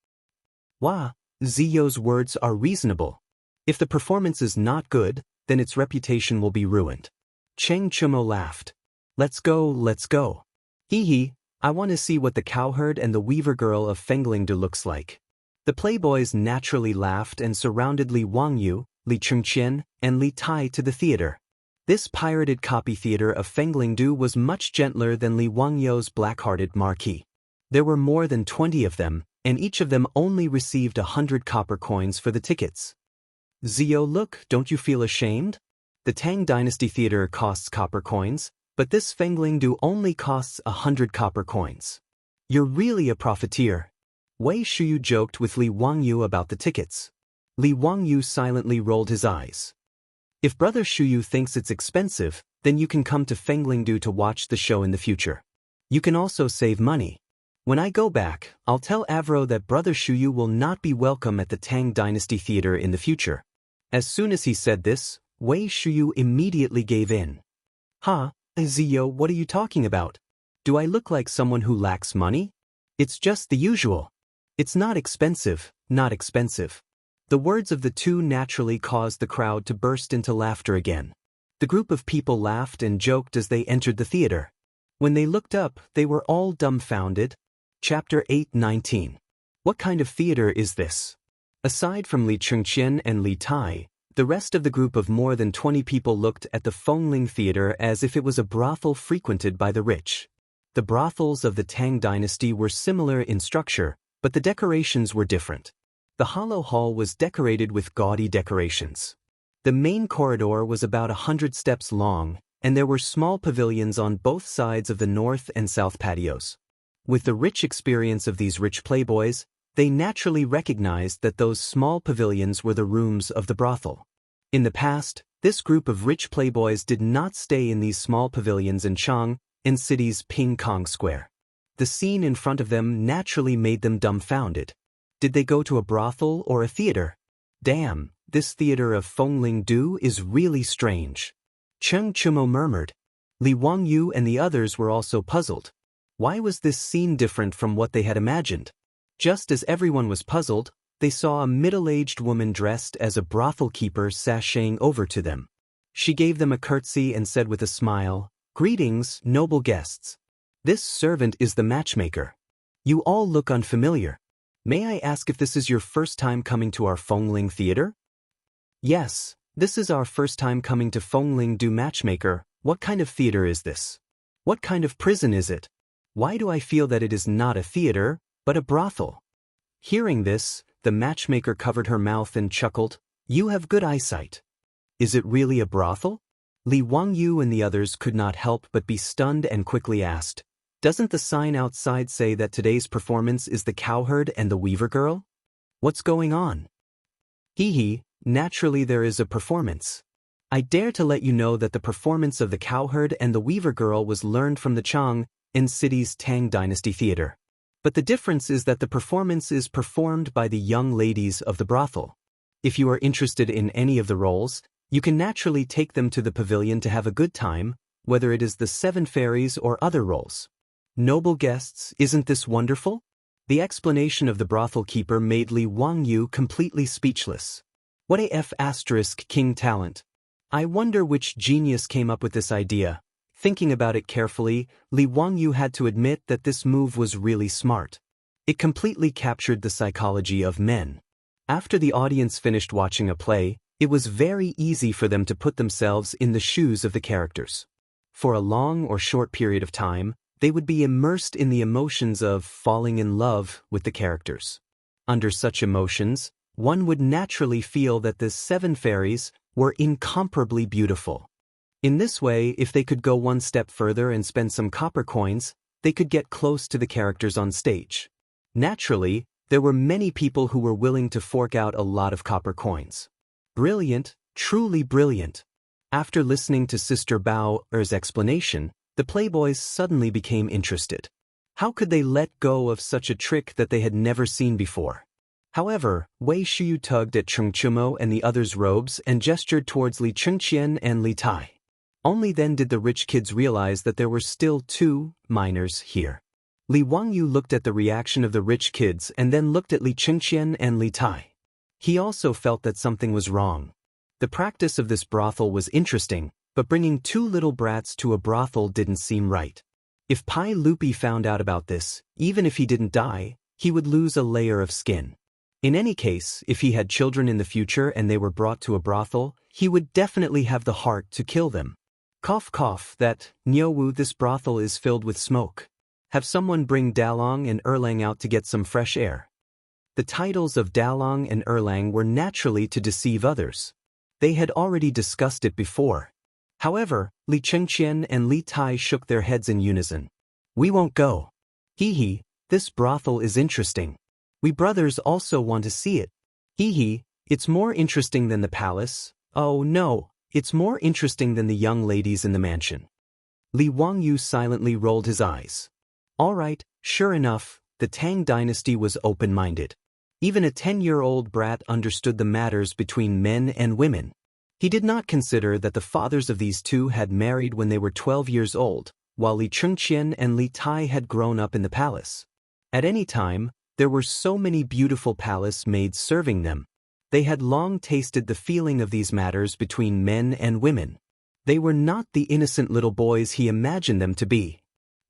[SPEAKER 1] Wah, Zio's words are reasonable. If the performance is not good, then its reputation will be ruined. Cheng Chumo laughed. Let's go, let's go. Hee, I want to see what the Cowherd and the Weaver Girl of Fenglingdu looks like. The playboys naturally laughed and surrounded Li Wangyu, Li Chengqian, and Li Tai to the theater. This pirated copy theater of Fenglingdu was much gentler than Li Wangyu's black-hearted marquee. There were more than 20 of them, and each of them only received 100 copper coins for the tickets. Zio, look, don't you feel ashamed? The Tang Dynasty Theater costs copper coins, but this Fenglingdu only costs 100 copper coins. You're really a profiteer. Wei Shuyu joked with Li Wangyu about the tickets. Li Wangyu silently rolled his eyes. If Brother Shuyu thinks it's expensive, then you can come to Fenglingdu to watch the show in the future. You can also save money. When I go back, I'll tell Avro that Brother Shuyu will not be welcome at the Tang Dynasty Theater in the future. As soon as he said this, Wei Shuyu immediately gave in. Zio, what are you talking about? Do I look like someone who lacks money? It's just the usual. It's not expensive, not expensive. The words of the two naturally caused the crowd to burst into laughter again. The group of people laughed and joked as they entered the theater. When they looked up, they were all dumbfounded. Chapter 8:19. What kind of theater is this? Aside from Li Chengqian and Li Tai, the rest of the group of more than 20 people looked at the Fengling Theater as if it was a brothel frequented by the rich. The brothels of the Tang Dynasty were similar in structure, but the decorations were different. The hollow hall was decorated with gaudy decorations. The main corridor was about 100 steps long, and there were small pavilions on both sides of the north and south patios. With the rich experience of these rich playboys, they naturally recognized that those small pavilions were the rooms of the brothel. In the past, this group of rich playboys did not stay in these small pavilions in Chang'an City's Ping Kong Square. The scene in front of them naturally made them dumbfounded. Did they go to a brothel or a theater? Damn, this theater of Fenglingdu is really strange. Cheng Chumo murmured. Li Wangyu and the others were also puzzled. Why was this scene different from what they had imagined? Just as everyone was puzzled, they saw a middle-aged woman dressed as a brothel keeper sashaying over to them. She gave them a curtsy and said with a smile, "Greetings, noble guests. This servant is the matchmaker. You all look unfamiliar. May I ask if this is your first time coming to our Fengling Theater?" "Yes, this is our first time coming to Fenglingdu Matchmaker. What kind of theater is this? What kind of prison is it? Why do I feel that it is not a theater, but a brothel?" Hearing this, the matchmaker covered her mouth and chuckled. "You have good eyesight. Is it really a brothel?" Li Wangyu and the others could not help but be stunned and quickly asked, "Doesn't the sign outside say that today's performance is the Cowherd and the Weaver Girl? What's going on?" Naturally there is a performance. I dare to let you know that the performance of the Cowherd and the Weaver Girl was learned from the Chang'an City's Tang Dynasty Theater. But the difference is that the performance is performed by the young ladies of the brothel. If you are interested in any of the roles, you can naturally take them to the pavilion to have a good time, whether it is the 7 fairies or other roles. Noble guests, isn't this wonderful? The explanation of the brothel keeper made Li Wangyu completely speechless. What a F***king talent. I wonder which genius came up with this idea. Thinking about it carefully, Li Wangyu had to admit that this move was really smart. It completely captured the psychology of men. After the audience finished watching a play, it was very easy for them to put themselves in the shoes of the characters. For a long or short period of time, they would be immersed in the emotions of falling in love with the characters. Under such emotions, one would naturally feel that the 7 fairies were incomparably beautiful. In this way, if they could go one step further and spend some copper coins, they could get close to the characters on stage. Naturally, there were many people who were willing to fork out a lot of copper coins. Brilliant, truly brilliant. After listening to Sister Bao's explanation, the playboys suddenly became interested. How could they let go of such a trick that they had never seen before? However, Wei Shiyu tugged at Cheng Chumo and the others' robes and gestured towards Li Chengqian and Li Tai. Only then did the rich kids realize that there were still 2 minors here. Li Wangyu looked at the reaction of the rich kids and then looked at Li Chengqian and Li Tai. He also felt that something was wrong. The practice of this brothel was interesting, but bringing 2 little brats to a brothel didn't seem right. If Pai Lupi found out about this, even if he didn't die, he would lose a layer of skin. In any case, if he had children in the future and they were brought to a brothel, he would definitely have the heart to kill them. Cough cough, that, Nyowu, this brothel is filled with smoke. Have someone bring Dalong and Erlang out to get some fresh air. The titles of Dalong and Erlang were naturally to deceive others. They had already discussed it before. However, Li Chengqian and Li Tai shook their heads in unison. We won't go. Hee hee, this brothel is interesting. We brothers also want to see it. Hee hee, it's more interesting than the palace. Oh no, it's more interesting than the young ladies in the mansion. Li Wangyu silently rolled his eyes. All right, sure enough, the Tang dynasty was open-minded. Even a 10-year-old brat understood the matters between men and women. He did not consider that the fathers of these 2 had married when they were 12 years old, while Li Chengqian and Li Tai had grown up in the palace. At any time, there were so many beautiful palace maids serving them. They had long tasted the feeling of these matters between men and women. They were not the innocent little boys he imagined them to be.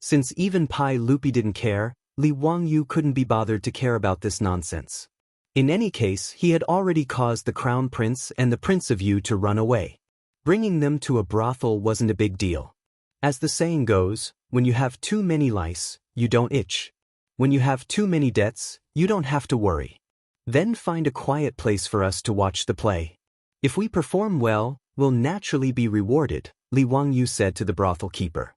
[SPEAKER 1] Since even Pai Lupi didn't care, Li Wangyu couldn't be bothered to care about this nonsense. In any case, he had already caused the Crown Prince and the Prince of Yu to run away. Bringing them to a brothel wasn't a big deal. As the saying goes, when you have too many lice, you don't itch. When you have too many debts, you don't have to worry. Then find a quiet place for us to watch the play. If we perform well, we'll naturally be rewarded, Li Wangyu said to the brothel keeper.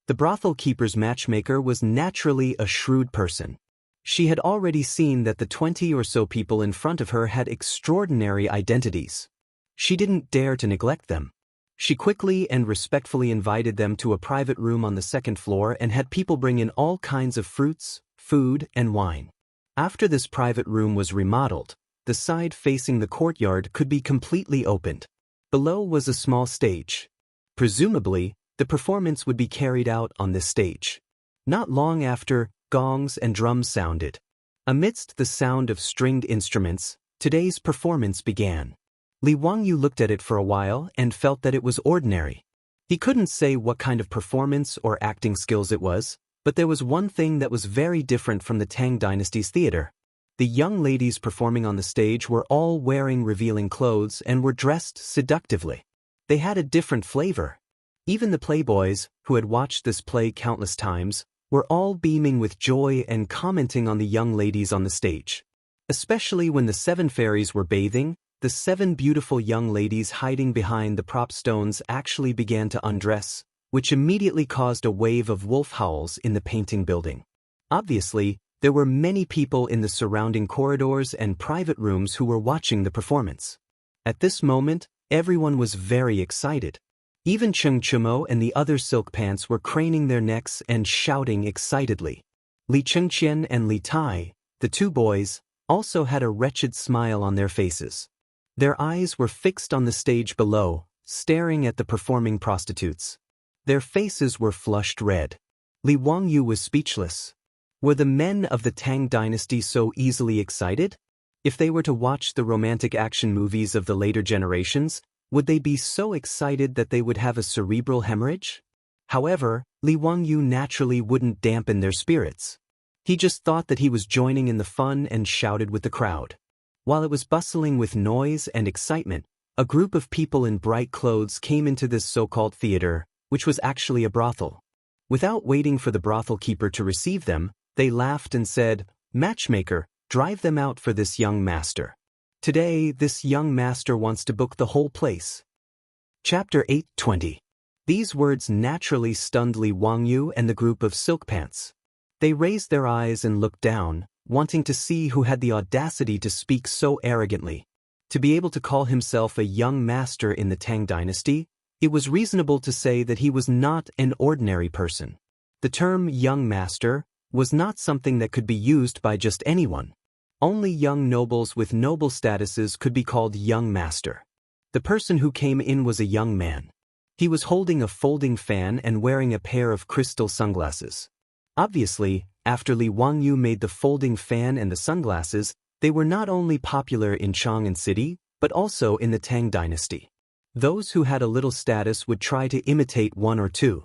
[SPEAKER 1] The brothel keeper's matchmaker was naturally a shrewd person. She had already seen that the 20 or so people in front of her had extraordinary identities. She didn't dare to neglect them. She quickly and respectfully invited them to a private room on the 2nd floor and had people bring in all kinds of fruits, food, and wine. After this private room was remodeled, the side facing the courtyard could be completely opened. Below was a small stage. Presumably, the performance would be carried out on this stage. Not long after, gongs and drums sounded. Amidst the sound of stringed instruments, today's performance began. Li Wangyu looked at it for a while and felt that it was ordinary. He couldn't say what kind of performance or acting skills it was, but there was one thing that was very different from the Tang Dynasty's theater. The young ladies performing on the stage were all wearing revealing clothes and were dressed seductively. They had a different flavor. Even the playboys, who had watched this play countless times, were all beaming with joy and commenting on the young ladies on the stage. Especially when the 7 fairies were bathing, the 7 beautiful young ladies hiding behind the prop stones actually began to undress, which immediately caused a wave of wolf howls in the painting building. Obviously, there were many people in the surrounding corridors and private rooms who were watching the performance. At this moment, everyone was very excited. Even Cheng Chumo and the other silk pants were craning their necks and shouting excitedly. Li Chengqian and Li Tai, the 2 boys, also had a wretched smile on their faces. Their eyes were fixed on the stage below, staring at the performing prostitutes. Their faces were flushed red. Li Wangyu was speechless. Were the men of the Tang dynasty so easily excited? If they were to watch the romantic action movies of the later generations, would they be so excited that they would have a cerebral hemorrhage? However, Li Wangyu naturally wouldn't dampen their spirits. He just thought that he was joining in the fun and shouted with the crowd. While it was bustling with noise and excitement, a group of people in bright clothes came into this so-called theater, which was actually a brothel. Without waiting for the brothel keeper to receive them, they laughed and said, "Matchmaker, drive them out for this young master. Today, this young master wants to book the whole place." Chapter 8:20. These words naturally stunned Li Wangyu and the group of silk pants. They raised their eyes and looked down, wanting to see who had the audacity to speak so arrogantly. To be able to call himself a young master in the Tang dynasty, it was reasonable to say that he was not an ordinary person. The term young master was not something that could be used by just anyone. Only young nobles with noble statuses could be called young master. The person who came in was a young man. He was holding a folding fan and wearing a pair of crystal sunglasses. Obviously, after Li Wangyu made the folding fan and the sunglasses, they were not only popular in Chang'an City, but also in the Tang dynasty. Those who had a little status would try to imitate one or two.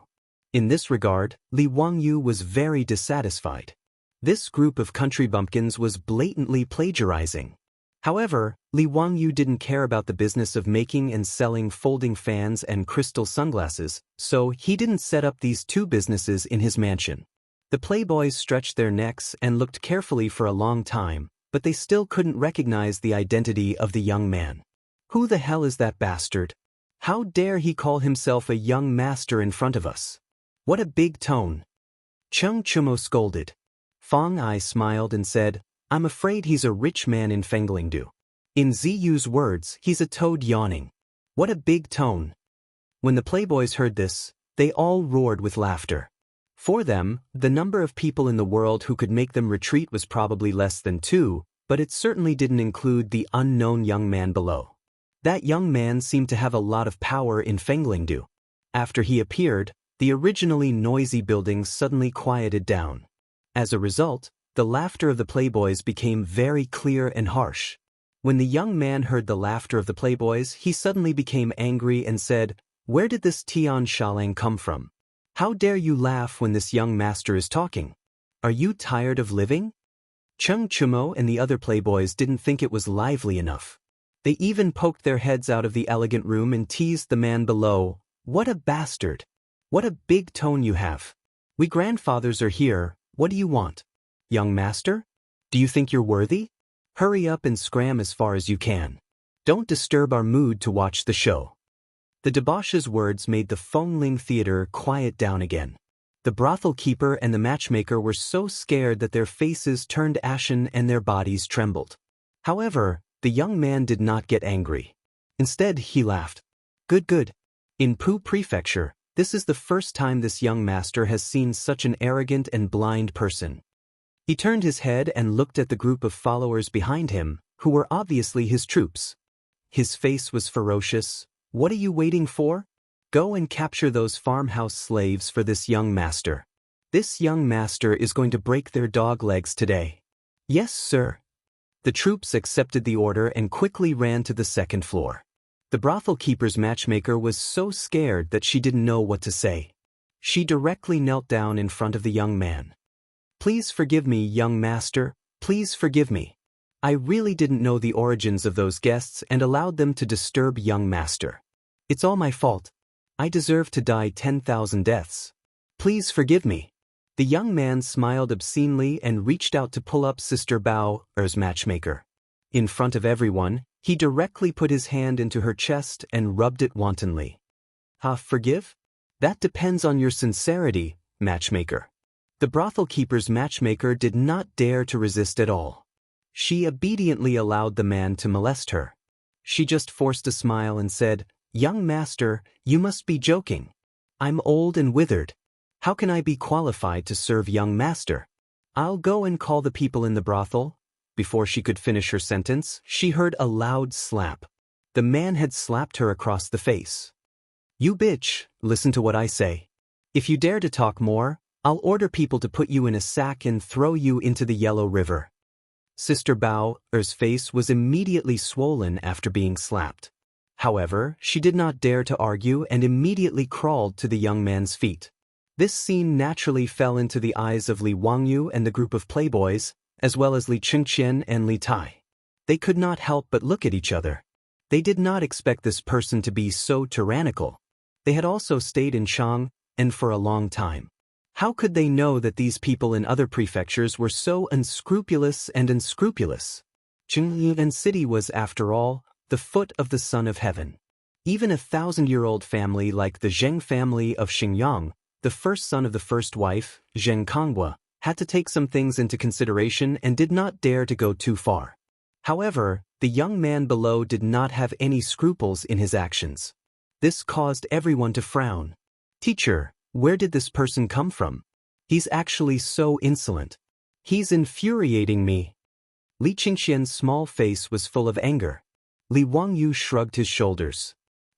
[SPEAKER 1] In this regard, Li Wangyu was very dissatisfied. This group of country bumpkins was blatantly plagiarizing. However, Li Wangyu didn't care about the business of making and selling folding fans and crystal sunglasses, so he didn't set up these two businesses in his mansion. The playboys stretched their necks and looked carefully for a long time, but they still couldn't recognize the identity of the young man. Who the hell is that bastard? How dare he call himself a young master in front of us? What a big tone. Cheng Chumo scolded. Fang Ai smiled and said, "I'm afraid he's a rich man in Fenglingdu." In Ziyu's words, he's a toad yawning. What a big tone. When the playboys heard this, they all roared with laughter. For them, the number of people in the world who could make them retreat was probably less than 2, but it certainly didn't include the unknown young man below. That young man seemed to have a lot of power in Fenglingdu. After he appeared, the originally noisy buildings suddenly quieted down. As a result, the laughter of the playboys became very clear and harsh. When the young man heard the laughter of the playboys, he suddenly became angry and said, "Where did this Tian Shalang come from? How dare you laugh when this young master is talking? Are you tired of living?" Cheng Chumo and the other playboys didn't think it was lively enough. They even poked their heads out of the elegant room and teased the man below. "What a bastard! What a big tone you have! We grandfathers are here, what do you want? Young master? Do you think you're worthy? Hurry up and scram as far as you can. Don't disturb our mood to watch the show." The debauch's words made the Fengling Theater quiet down again. The brothel keeper and the matchmaker were so scared that their faces turned ashen and their bodies trembled. However, the young man did not get angry. Instead, he laughed. Good. In Pu Prefecture, this is the first time this young master has seen such an arrogant and blind person." He turned his head and looked at the group of followers behind him, who were obviously his troops. His face was ferocious. "What are you waiting for? Go and capture those farmhouse slaves for this young master. This young master is going to break their dog legs today." "Yes, sir." The troops accepted the order and quickly ran to the second floor. The brothel keeper's matchmaker was so scared that she didn't know what to say. She directly knelt down in front of the young man. "Please forgive me, young master, please forgive me. I really didn't know the origins of those guests and allowed them to disturb young master. It's all my fault. I deserve to die 10,000 deaths. Please forgive me." The young man smiled obscenely and reached out to pull up Sister Bao's matchmaker. In front of everyone, he directly put his hand into her chest and rubbed it wantonly. Forgive? That depends on your sincerity, matchmaker." The brothel keeper's matchmaker did not dare to resist at all. She obediently allowed the man to molest her. She just forced a smile and said, "Young master, you must be joking. I'm old and withered. How can I be qualified to serve young master? I'll go and call the people in the brothel." Before she could finish her sentence, she heard a loud slap. The man had slapped her across the face. "You bitch, listen to what I say. If you dare to talk more, I'll order people to put you in a sack and throw you into the Yellow River. Sister Bao's face was immediately swollen after being slapped. However, she did not dare to argue and immediately crawled to the young man's feet. This scene naturally fell into the eyes of Li Wangyu and the group of playboys, as well as Li Chengqian and Li Tai. They could not help but look at each other. They did not expect this person to be so tyrannical. They had also stayed in Shang, and for a long time. How could they know that these people in other prefectures were so unscrupulous and unscrupulous? Qingyuan City was, after all, the foot of the Son of Heaven. Even a 1,000-year-old family like the Zheng family of Xingyang, the first son of the first wife, Zheng Konghua, had to take some things into consideration and did not dare to go too far. However, the young man below did not have any scruples in his actions. This caused everyone to frown. Teacher, where did this person come from? He's actually so insolent. He's infuriating me. Li Qingxian's small face was full of anger. Li Wangyu shrugged his shoulders.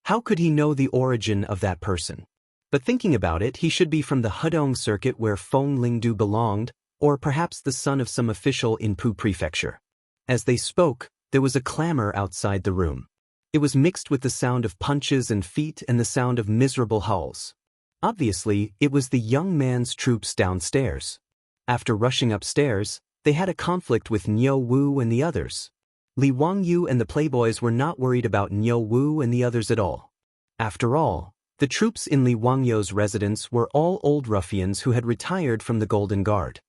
[SPEAKER 1] How could he know the origin of that person? But thinking about it, he should be from the Hedong circuit where Feng Lingdu belonged, or perhaps the son of some official in Pu Prefecture. As they spoke, there was a clamor outside the room. It was mixed with the sound of punches and feet and the sound of miserable howls. Obviously, it was the young man's troops downstairs. After rushing upstairs, they had a conflict with Niu Wu and the others. Li Wangyu and the playboys were not worried about Niu Wu and the others at all. After all, the troops in Li Wangyu's residence were all old ruffians who had retired from the Golden Guard.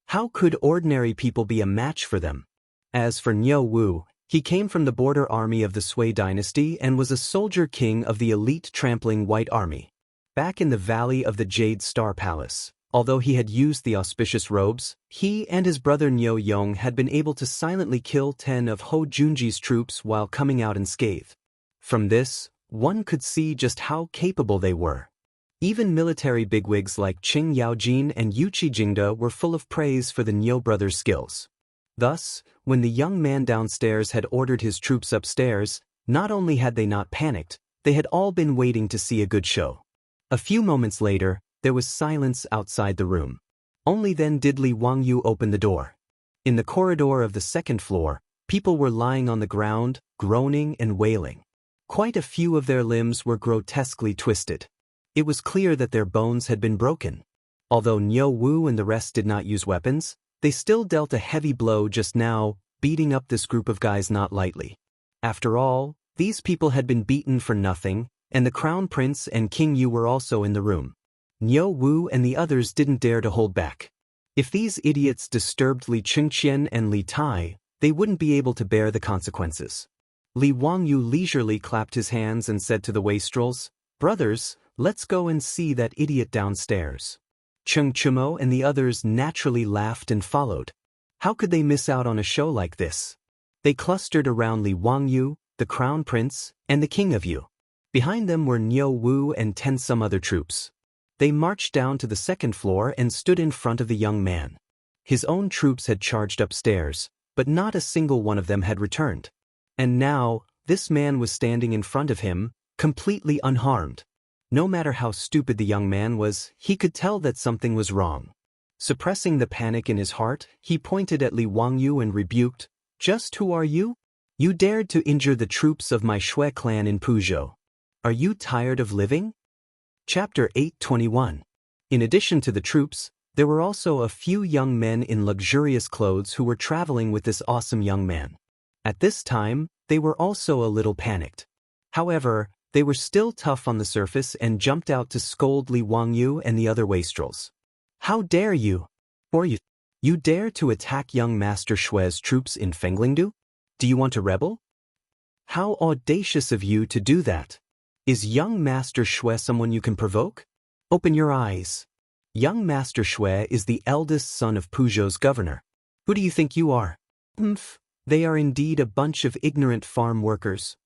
[SPEAKER 1] How could ordinary people be a match for them? As for Niu Wu, he came from the border army of the Sui dynasty and was a soldier king of the elite trampling White Army. Back in the Valley of the Jade Star Palace, although he had used the auspicious robes, he and his brother Niu Yong had been able to silently kill 10 of Ho Junji's troops while coming out unscathed. From this, one could see just how capable they were. Even military bigwigs like Qing Yaojin and Yuqi Jingde were full of praise for the Niu brothers' skills. Thus, when the young man downstairs had ordered his troops upstairs, not only had they not panicked, they had all been waiting to see a good show. A few moments later, there was silence outside the room. Only then did Li Wangyu open the door. In the corridor of the second floor, people were lying on the ground, groaning and wailing. Quite a few of their limbs were grotesquely twisted. It was clear that their bones had been broken. Although Niu Wu and the rest did not use weapons, they still dealt a heavy blow just now, beating up this group of guys not lightly. After all, these people had been beaten for nothing, and the Crown Prince and King Yu were also in the room. Niu Wu and the others didn't dare to hold back. If these idiots disturbed Li Chengqian and Li Tai, they wouldn't be able to bear the consequences. Li Wangyu leisurely clapped his hands and said to the wastrels, "Brothers, let's go and see that idiot downstairs." Cheng Chumo and the others naturally laughed and followed. How could they miss out on a show like this? They clustered around Li Wangyu, the Crown Prince, and the King of Yu. Behind them were Niu Wu and 10 some other troops. They marched down to the second floor and stood in front of the young man. His own troops had charged upstairs, but not a single one of them had returned. And now, this man was standing in front of him, completely unharmed. No matter how stupid the young man was, he could tell that something was wrong. Suppressing the panic in his heart, he pointed at Li Wangyu and rebuked, "Just who are you? You dared to injure the troops of my Shui clan in Puzhou. Are you tired of living?" Chapter 821. In addition to the troops, there were also a few young men in luxurious clothes who were traveling with this awesome young man. At this time, they were also a little panicked. However, they were still tough on the surface and jumped out to scold Li Wangyu and the other wastrels. "How dare you? Or you dare to attack young Master Shui's troops in Fenglingdu? Do you want to rebel? How audacious of you to do that! Is young Master Shui someone you can provoke? Open your eyes. Young Master Shui is the eldest son of Puzhou's governor. Who do you think you are? They are indeed a bunch of ignorant farm workers."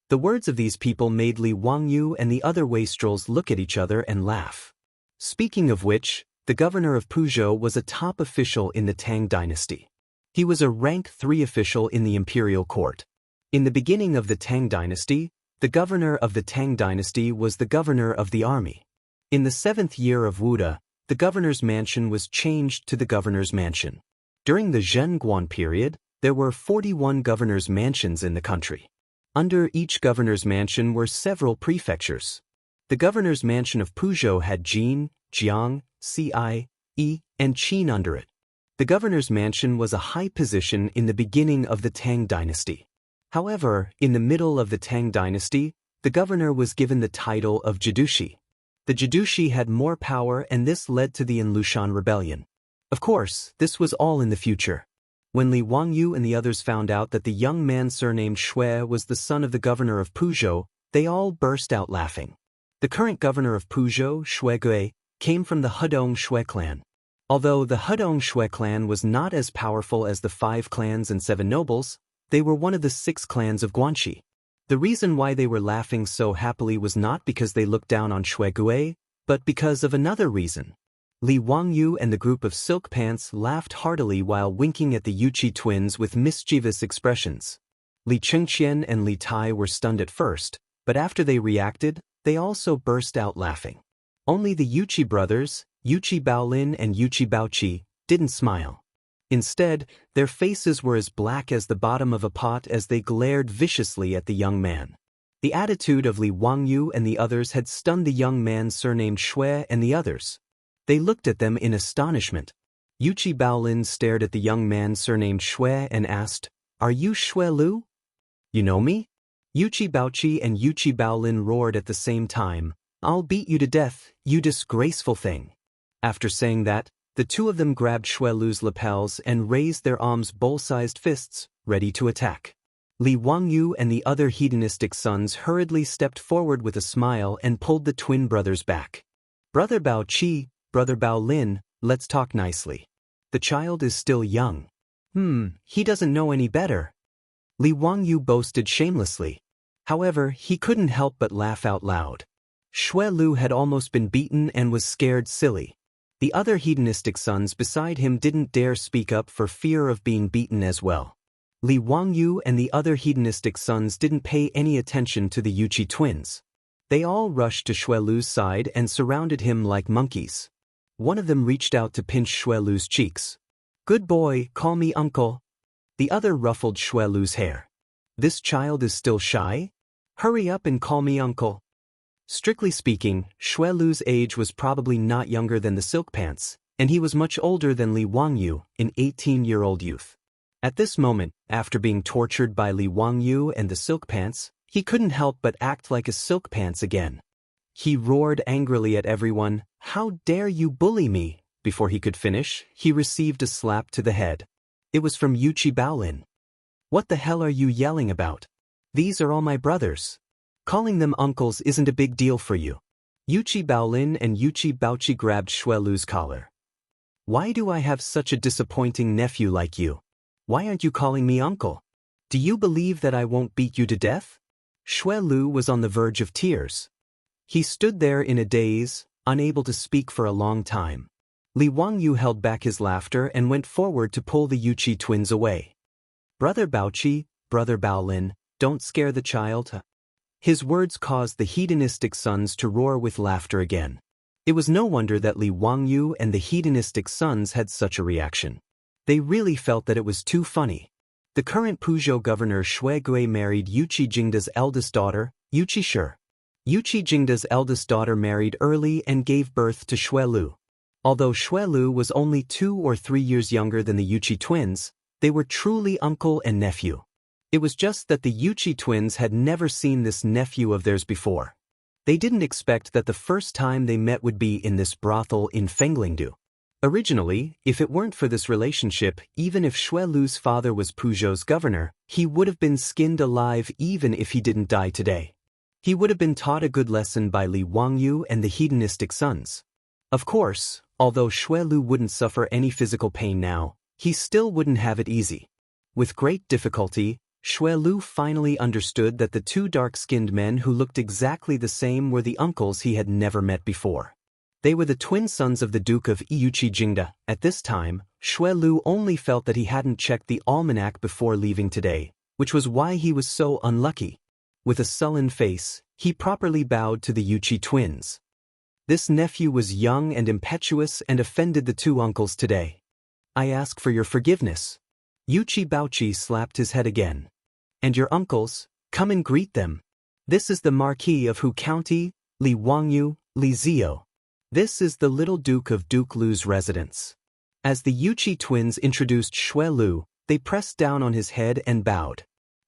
[SPEAKER 1] The words of these people made Li Wangyu and the other wastrels look at each other and laugh. Speaking of which, the governor of Puzhou was a top official in the Tang dynasty. He was a rank 3 official in the imperial court. In the beginning of the Tang dynasty, the governor of the Tang dynasty was the governor of the army. In the 7th year of Wuda, the governor's mansion was changed to the governor's mansion. During the Zhenguan period, there were 41 governor's mansions in the country. Under each governor's mansion were several prefectures. The governor's mansion of Puzhou had Jin, Jiang, Ci, Yi, and Qin under it. The governor's mansion was a high position in the beginning of the Tang dynasty. However, in the middle of the Tang dynasty, the governor was given the title of Jidushi. The Jidushi had more power, and this led to the Enlushan rebellion. Of course, this was all in the future. When Li Wangyu and the others found out that the young man surnamed Shui was the son of the governor of Puzhou, they all burst out laughing. The current governor of Puzhou, Shui Gui, came from the Hedong Shui clan. Although the Hedong Shui clan was not as powerful as the 5 clans and 7 nobles, they were one of the 6 clans of Guanxi. The reason why they were laughing so happily was not because they looked down on Shui Gui, but because of another reason. Li Wangyu and the group of Silk Pants laughed heartily while winking at the Yuqi twins with mischievous expressions. Li Chengqian and Li Tai were stunned at first, but after they reacted, they also burst out laughing. Only the Yuqi brothers, Yuqi Baolin and Yuqi Baoqi, didn't smile. Instead, their faces were as black as the bottom of a pot as they glared viciously at the young man. The attitude of Li Wangyu and the others had stunned the young man surnamed Shui and the others. They looked at them in astonishment. Yuqi Baolin stared at the young man surnamed Shui and asked, "Are you Shui Lu? You know me?" Yuqi Baoqi and Yuqi Baolin roared at the same time, "I'll beat you to death, you disgraceful thing." After saying that, the two of them grabbed Shui Lu's lapels and raised their arms bowl-sized fists, ready to attack. Li Wangyu and the other hedonistic sons hurriedly stepped forward with a smile and pulled the twin brothers back. "Brother Baoqi, Brother Baolin, let's talk nicely. The child is still young. He doesn't know any better." Li Wangyu boasted shamelessly. However, he couldn't help but laugh out loud. Shui Lu had almost been beaten and was scared silly. The other hedonistic sons beside him didn't dare speak up for fear of being beaten as well. Li Wangyu and the other hedonistic sons didn't pay any attention to the Yuqi twins. They all rushed to Shui Lu's side and surrounded him like monkeys. One of them reached out to pinch Shui Lu's cheeks. "Good boy, call me uncle." The other ruffled Shui Lu's hair. "This child is still shy? Hurry up and call me uncle." Strictly speaking, Shui Lu's age was probably not younger than the Silk Pants, and he was much older than Li Wangyu, an 18-year-old youth. At this moment, after being tortured by Li Wangyu and the Silk Pants, he couldn't help but act like a Silk Pants again. He roared angrily at everyone, "How dare you bully me?" Before he could finish, he received a slap to the head. It was from Yuqi Baolin. "What the hell are you yelling about? These are all my brothers. Calling them uncles isn't a big deal for you." Yuqi Baolin and Yuqi Baoqi grabbed Shui Lu's collar. "Why do I have such a disappointing nephew like you? Why aren't you calling me uncle? Do you believe that I won't beat you to death?" Shui Lu was on the verge of tears. He stood there in a daze, unable to speak for a long time. Li Wangyu held back his laughter and went forward to pull the Yuqi twins away. "Brother Baoqi, Brother Baolin, don't scare the child." His words caused the hedonistic sons to roar with laughter again. It was no wonder that Li Wangyu and the hedonistic sons had such a reaction. They really felt that it was too funny. The current Puzhou governor Shui Gui married Yuqi Jingda's eldest daughter, Yuqi Shi. Yuqi Jingda's eldest daughter married early and gave birth to Shui Lu. Although Shui Lu was only 2 or 3 years younger than the Yuqi twins, they were truly uncle and nephew. It was just that the Yuqi twins had never seen this nephew of theirs before. They didn't expect that the first time they met would be in this brothel in Fenglingdu. Originally, if it weren't for this relationship, even if Shui Lu's father was Puzhou's governor, he would have been skinned alive even if he didn't die today. He would have been taught a good lesson by Li Wangyu and the hedonistic sons. Of course, although Shui Lu wouldn't suffer any physical pain now, he still wouldn't have it easy. With great difficulty, Shui Lu finally understood that the 2 dark-skinned men who looked exactly the same were the uncles he had never met before. They were the twin sons of the Duke of Yuqi Jingda. At this time, Shui Lu only felt that he hadn't checked the almanac before leaving today, which was why he was so unlucky. With a sullen face, he properly bowed to the Yuqi twins. This nephew was young and impetuous and offended the two uncles today. I ask for your forgiveness. Yuchi Baochi slapped his head again. And your uncles, come and greet them. This is the Marquis of Hu County, Li Wangyu, Li Zio. This is the little Duke of Duke Lu's residence. As the Yuchi twins introduced Xue Lu, they pressed down on his head and bowed.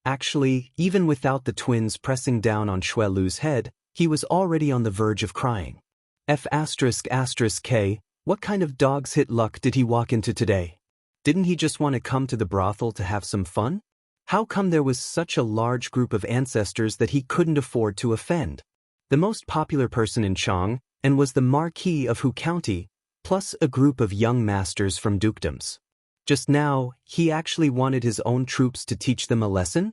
[SPEAKER 1] Actually, even without the twins pressing down on Xue Lu's head, he was already on the verge of crying. F***K, what kind of dog's hit luck did he walk into today? Didn't he just want to come to the brothel to have some fun? How come there was such a large group of ancestors that he couldn't afford to offend? The most popular person in Chang, and was the Marquis of Hu County, plus a group of young masters from dukedoms. Just now, he actually wanted his own troops to teach them a lesson?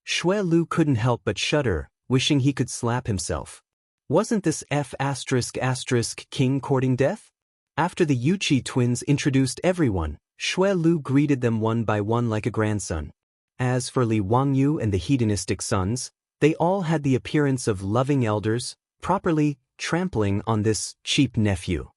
[SPEAKER 1] Xue Lu couldn't help but shudder, wishing he could slap himself. Wasn't this **king courting death? After the Yuchi twins introduced everyone, Xue Lu greeted them one by one like a grandson. As for Li Wangyu and the hedonistic sons, they all had the appearance of loving elders, properly trampling on this cheap nephew.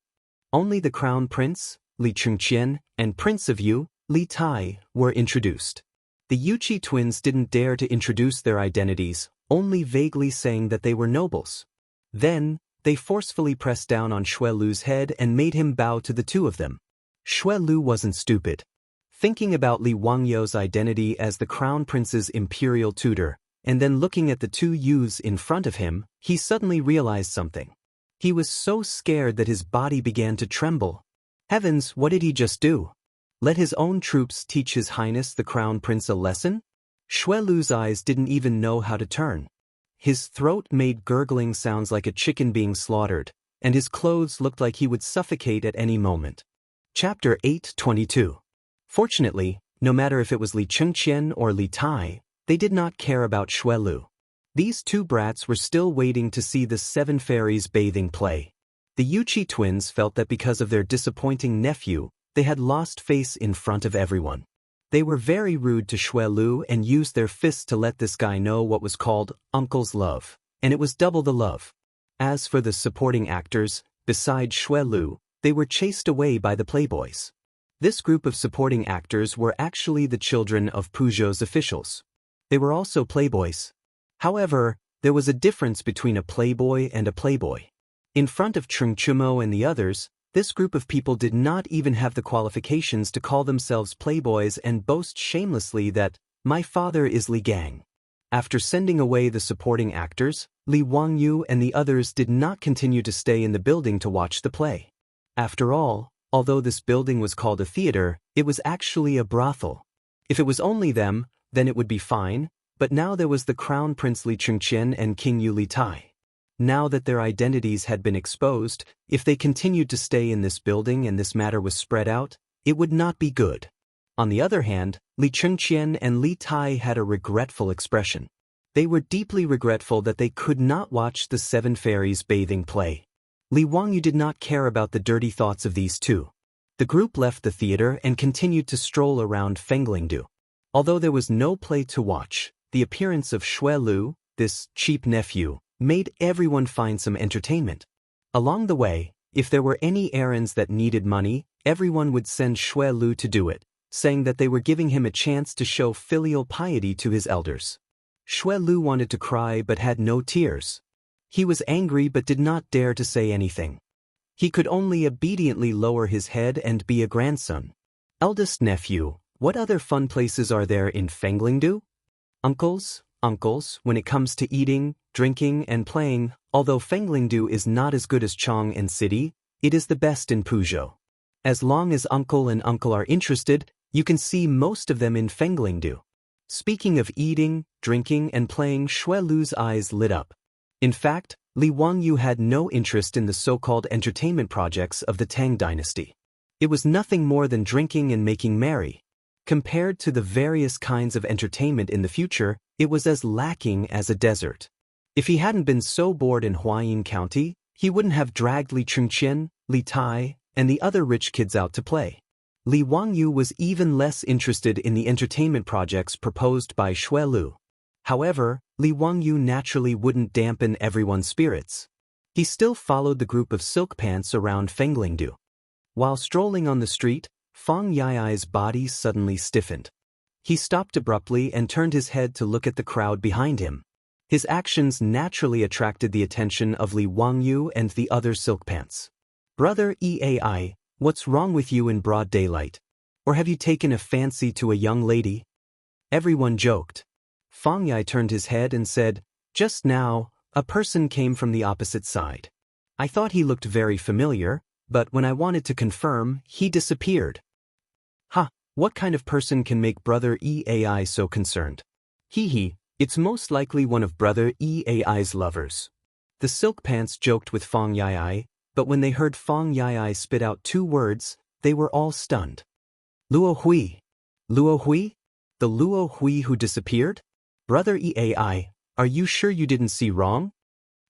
[SPEAKER 1] Only the crown prince, Li Chengqian, and Prince of Yu, Li Tai, were introduced. The Yuchi twins didn't dare to introduce their identities, only vaguely saying that they were nobles. Then, they forcefully pressed down on Xue Lu's head and made him bow to the two of them. Xue Lu wasn't stupid. Thinking about Li Wangyu's identity as the crown prince's imperial tutor, and then looking at the two youths in front of him, he suddenly realized something. He was so scared that his body began to tremble. Heavens, what did he just do? Let his own troops teach His Highness the Crown Prince a lesson? Xue Lu's eyes didn't even know how to turn. His throat made gurgling sounds like a chicken being slaughtered, and his clothes looked like he would suffocate at any moment. Chapter 8:22. Fortunately, no matter if it was Li Chengqian or Li Tai, they did not care about Xue Lu. These two brats were still waiting to see the Seven Fairies bathing play. The Yuchi twins felt that because of their disappointing nephew, they had lost face in front of everyone. They were very rude to Xue Lu and used their fists to let this guy know what was called uncle's love, and it was double the love. As for the supporting actors, besides Xue Lu, they were chased away by the playboys. This group of supporting actors were actually the children of Peugeot's officials. They were also playboys. However, there was a difference between a playboy and a playboy. In front of Chung Chumo and the others, this group of people did not even have the qualifications to call themselves playboys and boast shamelessly that, "My father is Li Gang." After sending away the supporting actors, Li Wangyu and the others did not continue to stay in the building to watch the play. After all, although this building was called a theater, it was actually a brothel. If it was only them, then it would be fine, but now there was the Crown Prince Li Chengqian and King Yu Li Tai. Now that their identities had been exposed, if they continued to stay in this building and this matter was spread out, it would not be good. On the other hand, Li Chengqian and Li Tai had a regretful expression. They were deeply regretful that they could not watch the Seven Fairies bathing play. Li Wangyu did not care about the dirty thoughts of these two. The group left the theater and continued to stroll around Fenglingdu. Although there was no play to watch, the appearance of Xue Lu, this cheap nephew, made everyone find some entertainment. Along the way, if there were any errands that needed money, everyone would send Xue Lu to do it, saying that they were giving him a chance to show filial piety to his elders. Xue Lu wanted to cry but had no tears. He was angry but did not dare to say anything. He could only obediently lower his head and be a grandson. Eldest nephew, what other fun places are there in Fenglingdu? Uncles, when it comes to eating, drinking, and playing, although Fenglingdu is not as good as Chong and City, it is the best in Peugeot. As long as uncle and uncle are interested, you can see most of them in Fenglingdu. Speaking of eating, drinking, and playing, Xue Lu's eyes lit up. In fact, Li Wangyu had no interest in the so-called entertainment projects of the Tang dynasty. It was nothing more than drinking and making merry. Compared to the various kinds of entertainment in the future, it was as lacking as a desert. If he hadn't been so bored in Huayin County, he wouldn't have dragged Li Chengqian, Li Tai, and the other rich kids out to play. Li Wangyu was even less interested in the entertainment projects proposed by Xue Lu. However, Li Wangyu naturally wouldn't dampen everyone's spirits. He still followed the group of silk pants around Fenglingdu. While strolling on the street, Fang Yai's body suddenly stiffened. He stopped abruptly and turned his head to look at the crowd behind him. His actions naturally attracted the attention of Li Wangyu and the other silk pants. "Brother Eai, what's wrong with you in broad daylight? Or have you taken a fancy to a young lady?" Everyone joked. Fang Yai turned his head and said, "Just now, a person came from the opposite side. I thought he looked very familiar, but when I wanted to confirm, he disappeared." "Ha, what kind of person can make Brother Eai so concerned?" "Hee, it's most likely one of Brother Eai's lovers." The silk pants joked with Fang Yai, but when they heard Fang Yai spit out 2 words, they were all stunned. "Luo Hui? Luo Hui? The Luo Hui who disappeared? Brother Eai, are you sure you didn't see wrong?"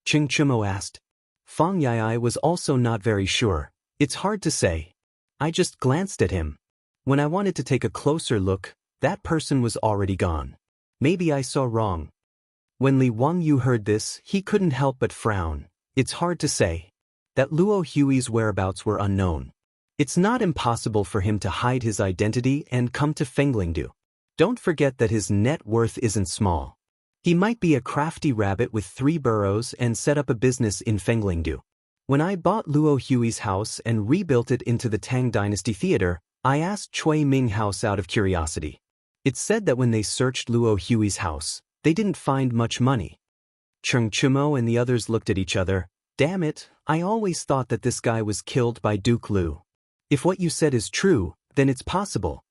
[SPEAKER 1] Ching Chumo asked. Fang Yai was also not very sure. "It's hard to say. I just glanced at him. When I wanted to take a closer look, that person was already gone. Maybe I saw wrong." When Li Wangyu heard this, he couldn't help but frown. It's hard to say. That Luo Hui's whereabouts were unknown. It's not impossible for him to hide his identity and come to Fenglingdu. Don't forget that his net worth isn't small. He might be a crafty rabbit with 3 burrows and set up a business in Fenglingdu. When I bought Luo Hui's house and rebuilt it into the Tang Dynasty Theater, I asked Chui Ming House out of curiosity. It's said that when they searched Luo Hui's house, they didn't find much money. Cheng Chumo and the others looked at each other. "Damn it, I always thought that this guy was killed by Duke Lu. If what you said is true, then it's possible."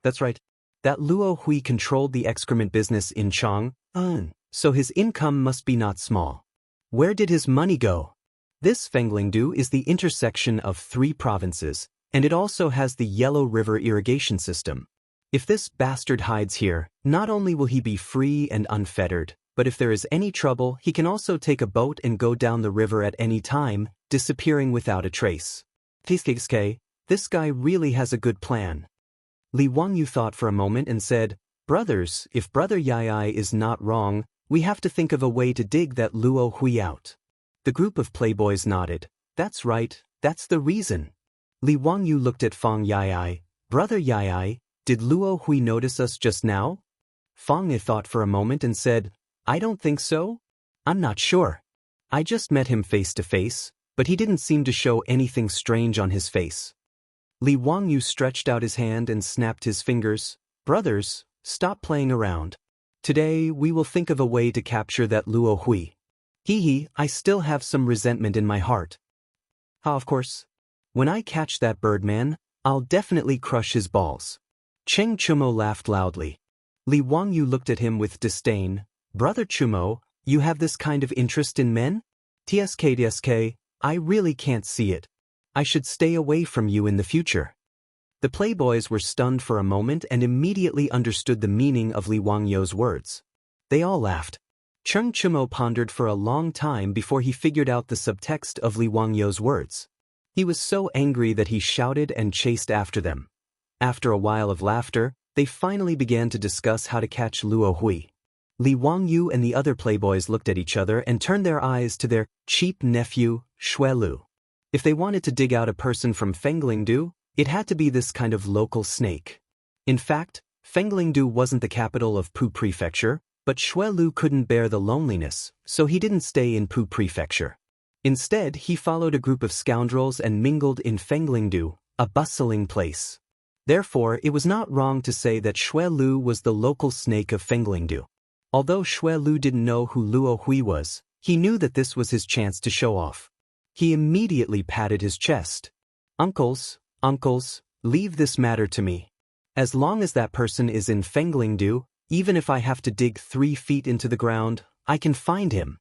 [SPEAKER 1] "That's right. That Luo Hui controlled the excrement business in Chang'an, so his income must be not small. Where did his money go?" This Fenglingdu is the intersection of 3 provinces, and it also has the Yellow River irrigation system. If this bastard hides here, not only will he be free and unfettered, but if there is any trouble, he can also take a boat and go down the river at any time, disappearing without a trace. This guy really has a good plan. Li Wangyu thought for a moment and said, "Brothers, if Brother Yai is not wrong, we have to think of a way to dig that Luo Hui out." The group of playboys nodded. "That's right, that's the reason." Li Wangyu looked at Fang Yai. "Brother Yai, did Luo Hui notice us just now?" Fang Ye thought for a moment and said, "I don't think so. I'm not sure. I just met him face to face, but he didn't seem to show anything strange on his face." Li Wangyu stretched out his hand and snapped his fingers. "Brothers, stop playing around. Today we will think of a way to capture that Luo Hui. I still have some resentment in my heart. Of course. When I catch that birdman, I'll definitely crush his balls." Cheng Chumo laughed loudly. Li Wangyu looked at him with disdain. "Brother Chumo, you have this kind of interest in men? TSK, I really can't see it. I should stay away from you in the future." The playboys were stunned for a moment and immediately understood the meaning of Li Wangyu's words. They all laughed. Cheng Chumo pondered for a long time before he figured out the subtext of Li Wangyu's words. He was so angry that he shouted and chased after them. After a while of laughter, they finally began to discuss how to catch Luo Hui. Li Wangyu and the other playboys looked at each other and turned their eyes to their cheap nephew, Xue Lu. If they wanted to dig out a person from Fenglingdu, it had to be this kind of local snake. In fact, Fenglingdu wasn't the capital of Pu Prefecture, but Xue Lu couldn't bear the loneliness, so he didn't stay in Pu Prefecture. Instead, he followed a group of scoundrels and mingled in Fenglingdu, a bustling place. Therefore, it was not wrong to say that Xue Lu was the local snake of Fenglingdu. Although Xue Lu didn't know who Luo Hui was, he knew that this was his chance to show off. He immediately patted his chest. Uncles, leave this matter to me. As long as that person is in Fenglingdu, even if I have to dig 3 feet into the ground, I can find him."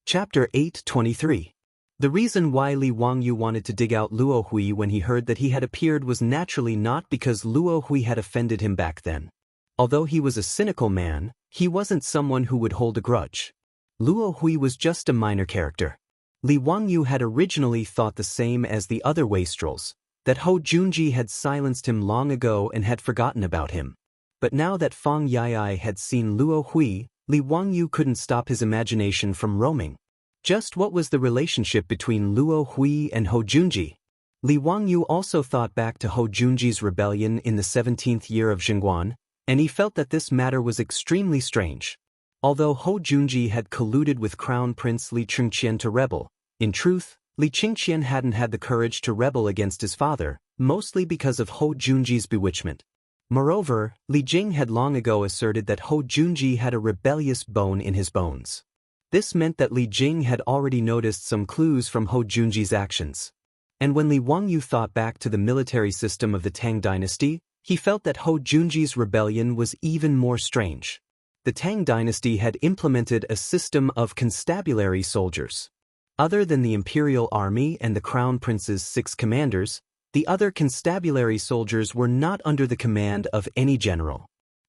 [SPEAKER 1] Chapter 8:23. The reason why Li Wangyu wanted to dig out Luo Hui when he heard that he had appeared was naturally not because Luo Hui had offended him back then. Although he was a cynical man, he wasn't someone who would hold a grudge. Luo Hui was just a minor character. Li Wangyu had originally thought the same as the other wastrels, that Ho Junji had silenced him long ago and had forgotten about him. But now that Fang Yai had seen Luo Hui, Li Wangyu couldn't stop his imagination from roaming. Just what was the relationship between Luo Hui and Hou Junji? Li Wangyu also thought back to Hou Junji's rebellion in the 17th year of Xingguan, and he felt that this matter was extremely strange. Although Hou Junji had colluded with Crown Prince Li Chengqian to rebel, in truth, Li Chengqian hadn't had the courage to rebel against his father, mostly because of Hou Junji's bewitchment. Moreover, Li Jing had long ago asserted that Hou Junji had a rebellious bone in his bones. This meant that Li Jing had already noticed some clues from Hou Junji's actions. And when Li Wangyu thought back to the military system of the Tang dynasty, he felt that Hou Junji's rebellion was even more strange. The Tang dynasty had implemented a system of constabulary soldiers. Other than the imperial army and the crown prince's 6 commanders, the other constabulary soldiers were not under the command of any general.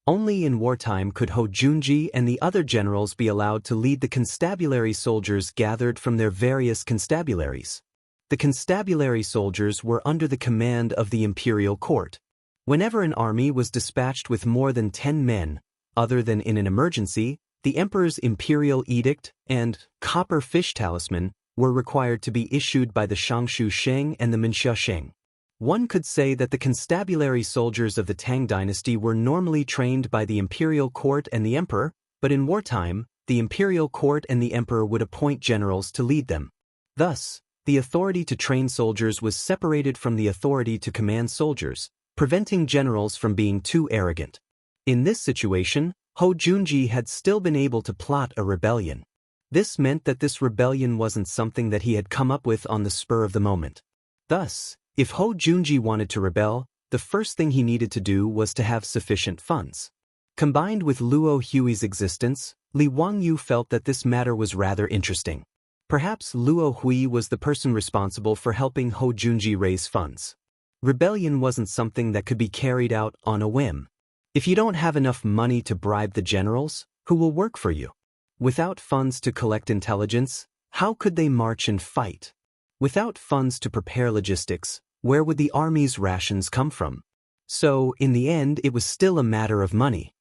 [SPEAKER 1] Only in wartime could Hou Junji and the other generals be allowed to lead the constabulary soldiers gathered from their various constabularies. The constabulary soldiers were under the command of the imperial court. Whenever an army was dispatched with more than 10 men, other than in an emergency, the emperor's imperial edict and copper fish talisman were required to be issued by the Shangshu Sheng and the Minxia Sheng. One could say that the constabulary soldiers of the Tang dynasty were normally trained by the imperial court and the emperor, but in wartime, the imperial court and the emperor would appoint generals to lead them. Thus, the authority to train soldiers was separated from the authority to command soldiers, preventing generals from being too arrogant. In this situation, Hou Junji had still been able to plot a rebellion. This meant that this rebellion wasn't something that he had come up with on the spur of the moment. Thus, if Hou Junji wanted to rebel, the first thing he needed to do was to have sufficient funds. Combined with Luo Hui's existence, Li Wangyu felt that this matter was rather interesting. Perhaps Luo Hui was the person responsible for helping Hou Junji raise funds. Rebellion wasn't something that could be carried out on a whim. If you don't have enough money to bribe the generals, who will work for you? Without funds to collect intelligence, how could they march and fight? Without funds to prepare logistics, where would the army's rations come from? So, in the end, it was still a matter of money.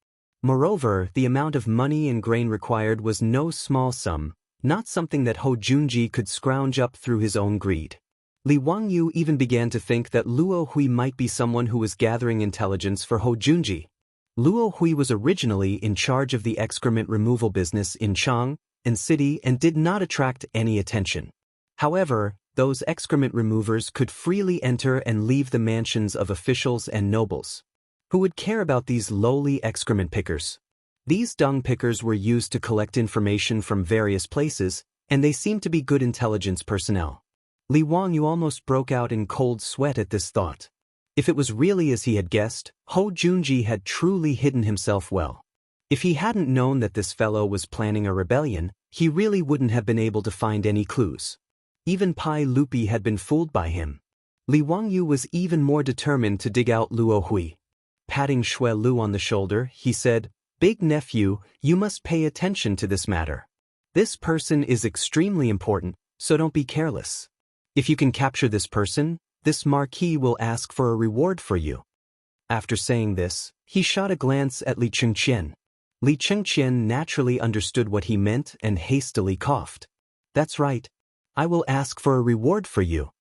[SPEAKER 1] Moreover, the amount of money and grain required was no small sum, not something that Hou Junji could scrounge up through his own greed. Li Wangyu even began to think that Luo Hui might be someone who was gathering intelligence for Hou Junji. Luo Hui was originally in charge of the excrement removal business in Chang and City and did not attract any attention. However, those excrement removers could freely enter and leave the mansions of officials and nobles. Who would care about these lowly excrement pickers? These dung pickers were used to collect information from various places, and they seemed to be good intelligence personnel. Li Wangyu almost broke out in cold sweat at this thought. If it was really as he had guessed, Hou Junji had truly hidden himself well. If he hadn't known that this fellow was planning a rebellion, he really wouldn't have been able to find any clues. Even Pai Lupi had been fooled by him. Li Wangyu was even more determined to dig out Luo Hui. Patting Xue Lu on the shoulder, he said, "Big nephew, you must pay attention to this matter. This person is extremely important, so don't be careless. If you can capture this person, this marquis will ask for a reward for you." After saying this, he shot a glance at Li Chengqian. Li Chengqian naturally understood what he meant and hastily coughed. "That's right. I will ask for a reward for you."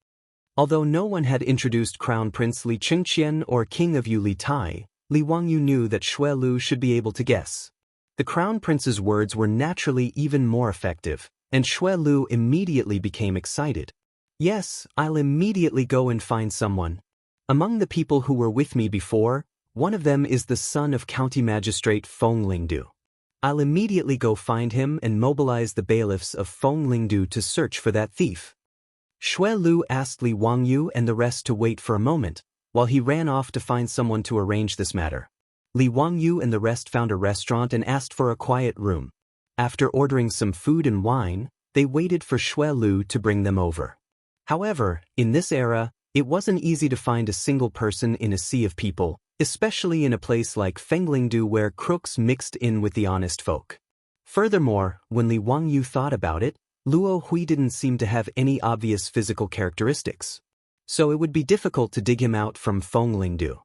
[SPEAKER 1] Although no one had introduced Crown Prince Li Chengqian or King of Yu Li Tai, Li Wangyu knew that Xue Lu should be able to guess. The Crown Prince's words were naturally even more effective, and Xue Lu immediately became excited. "Yes, I'll immediately go and find someone. Among the people who were with me before, one of them is the son of County Magistrate Feng Lingdu. I'll immediately go find him and mobilize the bailiffs of Feng Lingdu to search for that thief." Xue Lu asked Li Wangyu and the rest to wait for a moment, while he ran off to find someone to arrange this matter. Li Wangyu and the rest found a restaurant and asked for a quiet room. After ordering some food and wine, they waited for Xue Lu to bring them over. However, in this era, it wasn't easy to find a single person in a sea of people, especially in a place like Fenglingdu where crooks mixed in with the honest folk. Furthermore, when Li Wangyu thought about it, Luo Hui didn't seem to have any obvious physical characteristics. So it would be difficult to dig him out from Fenglingdu.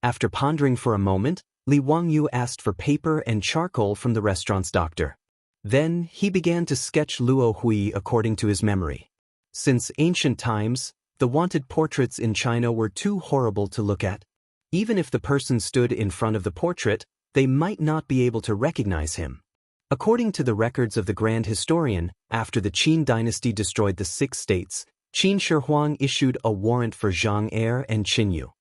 [SPEAKER 1] After pondering for a moment, Li Wangyu asked for paper and charcoal from the restaurant's doctor. Then, he began to sketch Luo Hui according to his memory. Since ancient times, the wanted portraits in China were too horrible to look at. Even if the person stood in front of the portrait, they might not be able to recognize him. According to the records of the Grand Historian, after the Qin dynasty destroyed the 6 states, Qin Shi Huang issued a warrant for Zhang Er and Qin Yu.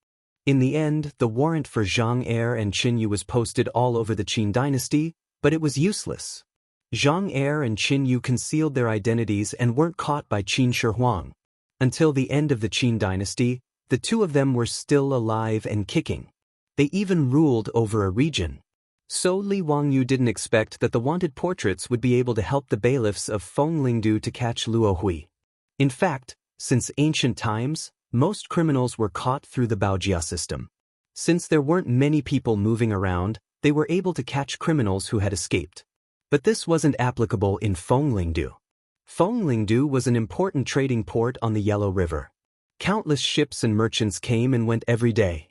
[SPEAKER 1] In the end, the warrant for Zhang Er and Qin Yu was posted all over the Qin dynasty, but it was useless. Zhang Er and Qin Yu concealed their identities and weren't caught by Qin Shi Huang. Until the end of the Qin dynasty, the two of them were still alive and kicking. They even ruled over a region. So Li Wangyu didn't expect that the wanted portraits would be able to help the bailiffs of Fonglingdu to catch Luo Hui. In fact, since ancient times, most criminals were caught through the Baojia system. Since there weren't many people moving around, they were able to catch criminals who had escaped. But this wasn't applicable in Fonglingdu. Fonglingdu was an important trading port on the Yellow River. Countless ships and merchants came and went every day.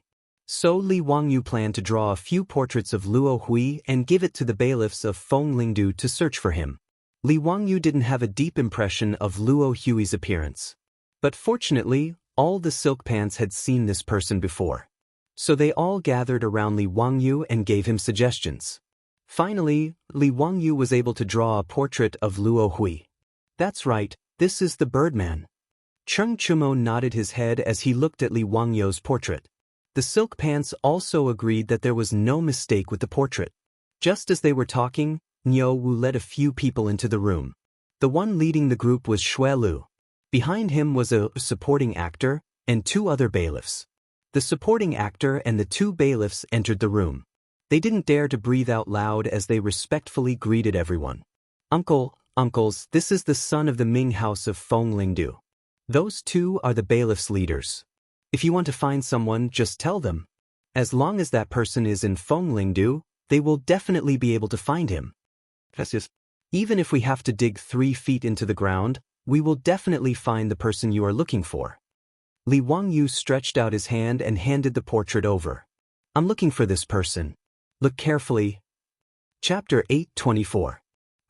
[SPEAKER 1] So Li Wangyu planned to draw a few portraits of Luo Hui and give it to the bailiffs of Fonglingdu to search for him. Li Wangyu didn't have a deep impression of Luo Hui's appearance. But fortunately, all the silk pants had seen this person before. So they all gathered around Li Wangyu and gave him suggestions. Finally, Li Wangyu was able to draw a portrait of Luo Hui. That's right, this is the Birdman. Cheng Chumo nodded his head as he looked at Li Wangyu's portrait. The silk pants also agreed that there was no mistake with the portrait. Just as they were talking, Niu Wu led a few people into the room. The one leading the group was Xue Lu. Behind him was a supporting actor and 2 other bailiffs. The supporting actor and the 2 bailiffs entered the room. They didn't dare to breathe out loud as they respectfully greeted everyone. Uncles, this is the son of the Ming House of Fonglingdu. Those 2 are the bailiffs' leaders. If you want to find someone, just tell them. As long as that person is in Fonglingdu, they will definitely be able to find him. Even if we have to dig 3 feet into the ground, we will definitely find the person you are looking for. Li Wangyu stretched out his hand and handed the portrait over. I'm looking for this person. Look carefully. Chapter 8:24.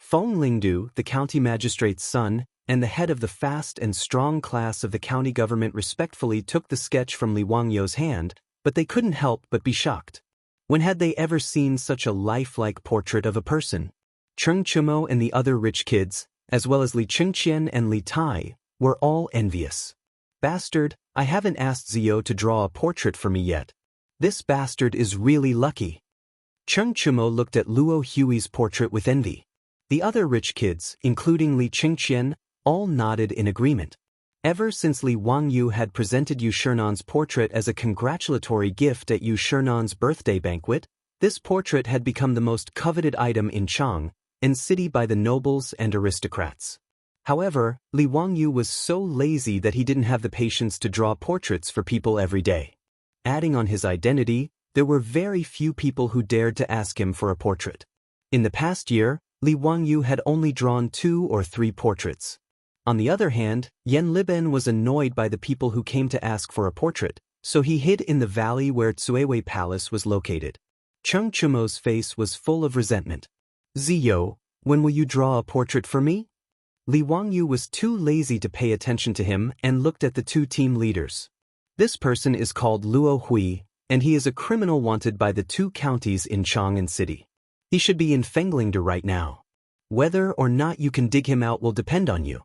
[SPEAKER 1] Fonglingdu, the county magistrate's son, and the head of the fast and strong class of the county government respectfully took the sketch from Li Wangyu's hand, but they couldn't help but be shocked. When had they ever seen such a lifelike portrait of a person? Cheng Chumo and the other rich kids, as well as Li Chengqian and Li Tai, were all envious. Bastard, I haven't asked Zio to draw a portrait for me yet. This bastard is really lucky. Cheng Chumo looked at Luo Hui's portrait with envy. The other rich kids, including Li Chengqian, all nodded in agreement. Ever since Li Wangyu had presented Yu Shernan's portrait as a congratulatory gift at Yu Shernan's birthday banquet, this portrait had become the most coveted item in Chang and city by the nobles and aristocrats. However, Li Wangyu was so lazy that he didn't have the patience to draw portraits for people every day. Adding on his identity, there were very few people who dared to ask him for a portrait. In the past year, Li Wangyu had only drawn 2 or 3 portraits. On the other hand, Yan Liben was annoyed by the people who came to ask for a portrait, so he hid in the valley where Tsuewei Palace was located. Cheng Chumo's face was full of resentment. Ziyo, when will you draw a portrait for me? Li Wangyu was too lazy to pay attention to him and looked at the 2 team leaders. This person is called Luo Hui, and he is a criminal wanted by the 2 counties in Chang'an City. He should be in Fonglingdu right now. Whether or not you can dig him out will depend on you.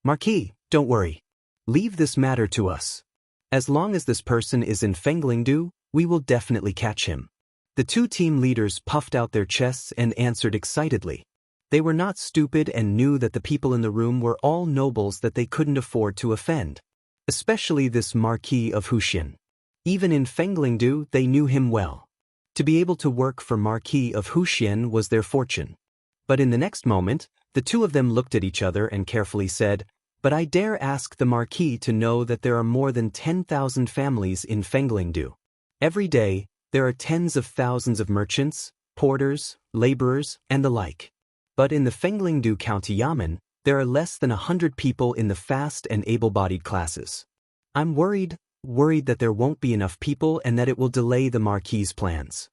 [SPEAKER 1] Marquis, don't worry. Leave this matter to us. As long as this person is in Fonglingdu, we will definitely catch him. The 2 team leaders puffed out their chests and answered excitedly. They were not stupid and knew that the people in the room were all nobles that they couldn't afford to offend. Especially this Marquis of Huxian. Even in Fonglingdu, they knew him well. To be able to work for Marquis of Huxian was their fortune. But in the next moment, the 2 of them looked at each other and carefully said, "But I dare ask the Marquis to know that there are more than 10,000 families in Fonglingdu. Every day, there are tens of thousands of merchants, porters, laborers, and the like. But in the Fonglingdu County Yamen, there are less than 100 people in the fast and able-bodied classes. I'm worried that there won't be enough people and that it will delay the Marquis's plans."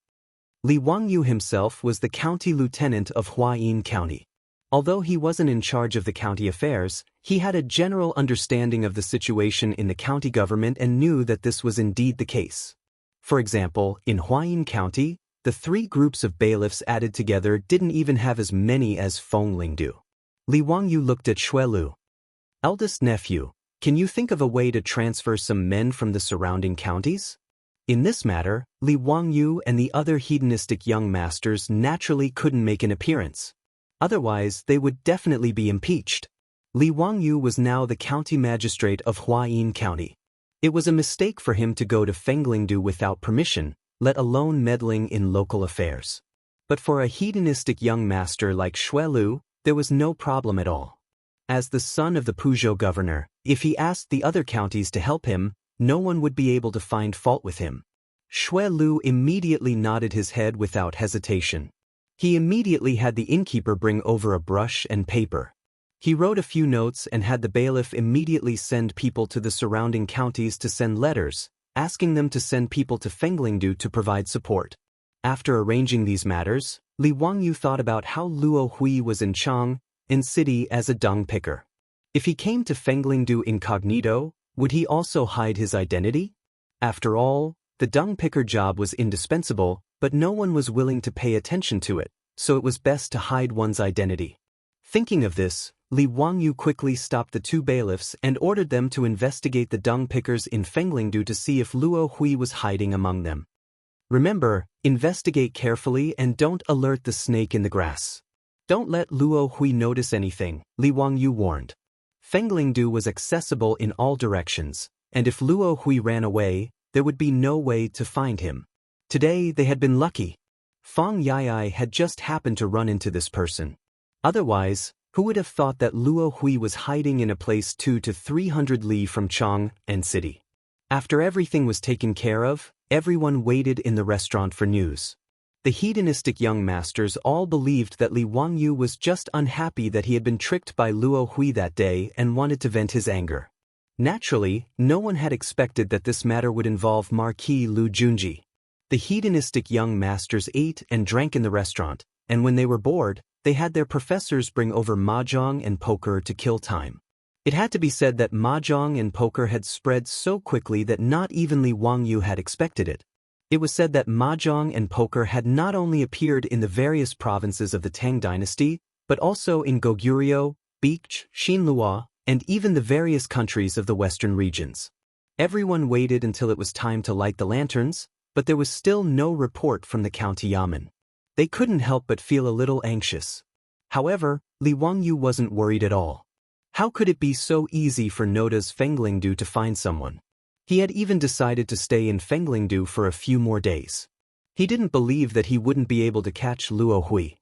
[SPEAKER 1] Li Wangyu himself was the county lieutenant of Huayin County. Although he wasn't in charge of the county affairs, he had a general understanding of the situation in the county government and knew that this was indeed the case. For example, in Huayin County, the 3 groups of bailiffs added together didn't even have as many as Fengling do. Li Wangyu looked at Xuelu. Eldest nephew, can you think of a way to transfer some men from the surrounding counties? In this matter, Li Wangyu and the other hedonistic young masters naturally couldn't make an appearance. Otherwise, they would definitely be impeached. Li Wangyu was now the county magistrate of Huayin County. It was a mistake for him to go to Fenglingdu without permission, let alone meddling in local affairs. But for a hedonistic young master like Xuelu, there was no problem at all. As the son of the Puzhou governor, if he asked the other counties to help him, no one would be able to find fault with him. Xuelu immediately nodded his head without hesitation. He immediately had the innkeeper bring over a brush and paper. He wrote a few notes and had the bailiff immediately send people to the surrounding counties to send letters, asking them to send people to Fenglingdu to provide support. After arranging these matters, Li Wangyu thought about how Luo Hui was in Chang, in city as a dung picker. If he came to Fenglingdu incognito, would he also hide his identity? After all, the dung picker job was indispensable, but no one was willing to pay attention to it, so it was best to hide one's identity. Thinking of this, Li Wangyu quickly stopped the 2 bailiffs and ordered them to investigate the dung pickers in Fenglingdu to see if Luo Hui was hiding among them. Remember, investigate carefully and don't alert the snake in the grass. Don't let Luo Hui notice anything, Li Wangyu warned. Fenglingdu was accessible in all directions, and if Luo Hui ran away, there would be no way to find him. Today they had been lucky. Fang Yai had just happened to run into this person. Otherwise, who would have thought that Luo Hui was hiding in a place 200 to 300 li from Chang and city? After everything was taken care of, everyone waited in the restaurant for news. The hedonistic young masters all believed that Li Wangyu was just unhappy that he had been tricked by Luo Hui that day and wanted to vent his anger. Naturally, no one had expected that this matter would involve Marquis Lu Junji. The hedonistic young masters ate and drank in the restaurant, and when they were bored, they had their professors bring over mahjong and poker to kill time. It had to be said that mahjong and poker had spread so quickly that not even Li Wangyu had expected it. It was said that mahjong and poker had not only appeared in the various provinces of the Tang dynasty, but also in Goguryeo, Biqi, Xinlua, and even the various countries of the western regions. Everyone waited until it was time to light the lanterns, but there was still no report from the county yamen. They couldn't help but feel a little anxious. However, Li Wangyu wasn't worried at all. How could it be so easy for Noda's Fenglingdu to find someone? He had even decided to stay in Fenglingdu for a few more days. He didn't believe that he wouldn't be able to catch Luo Hui.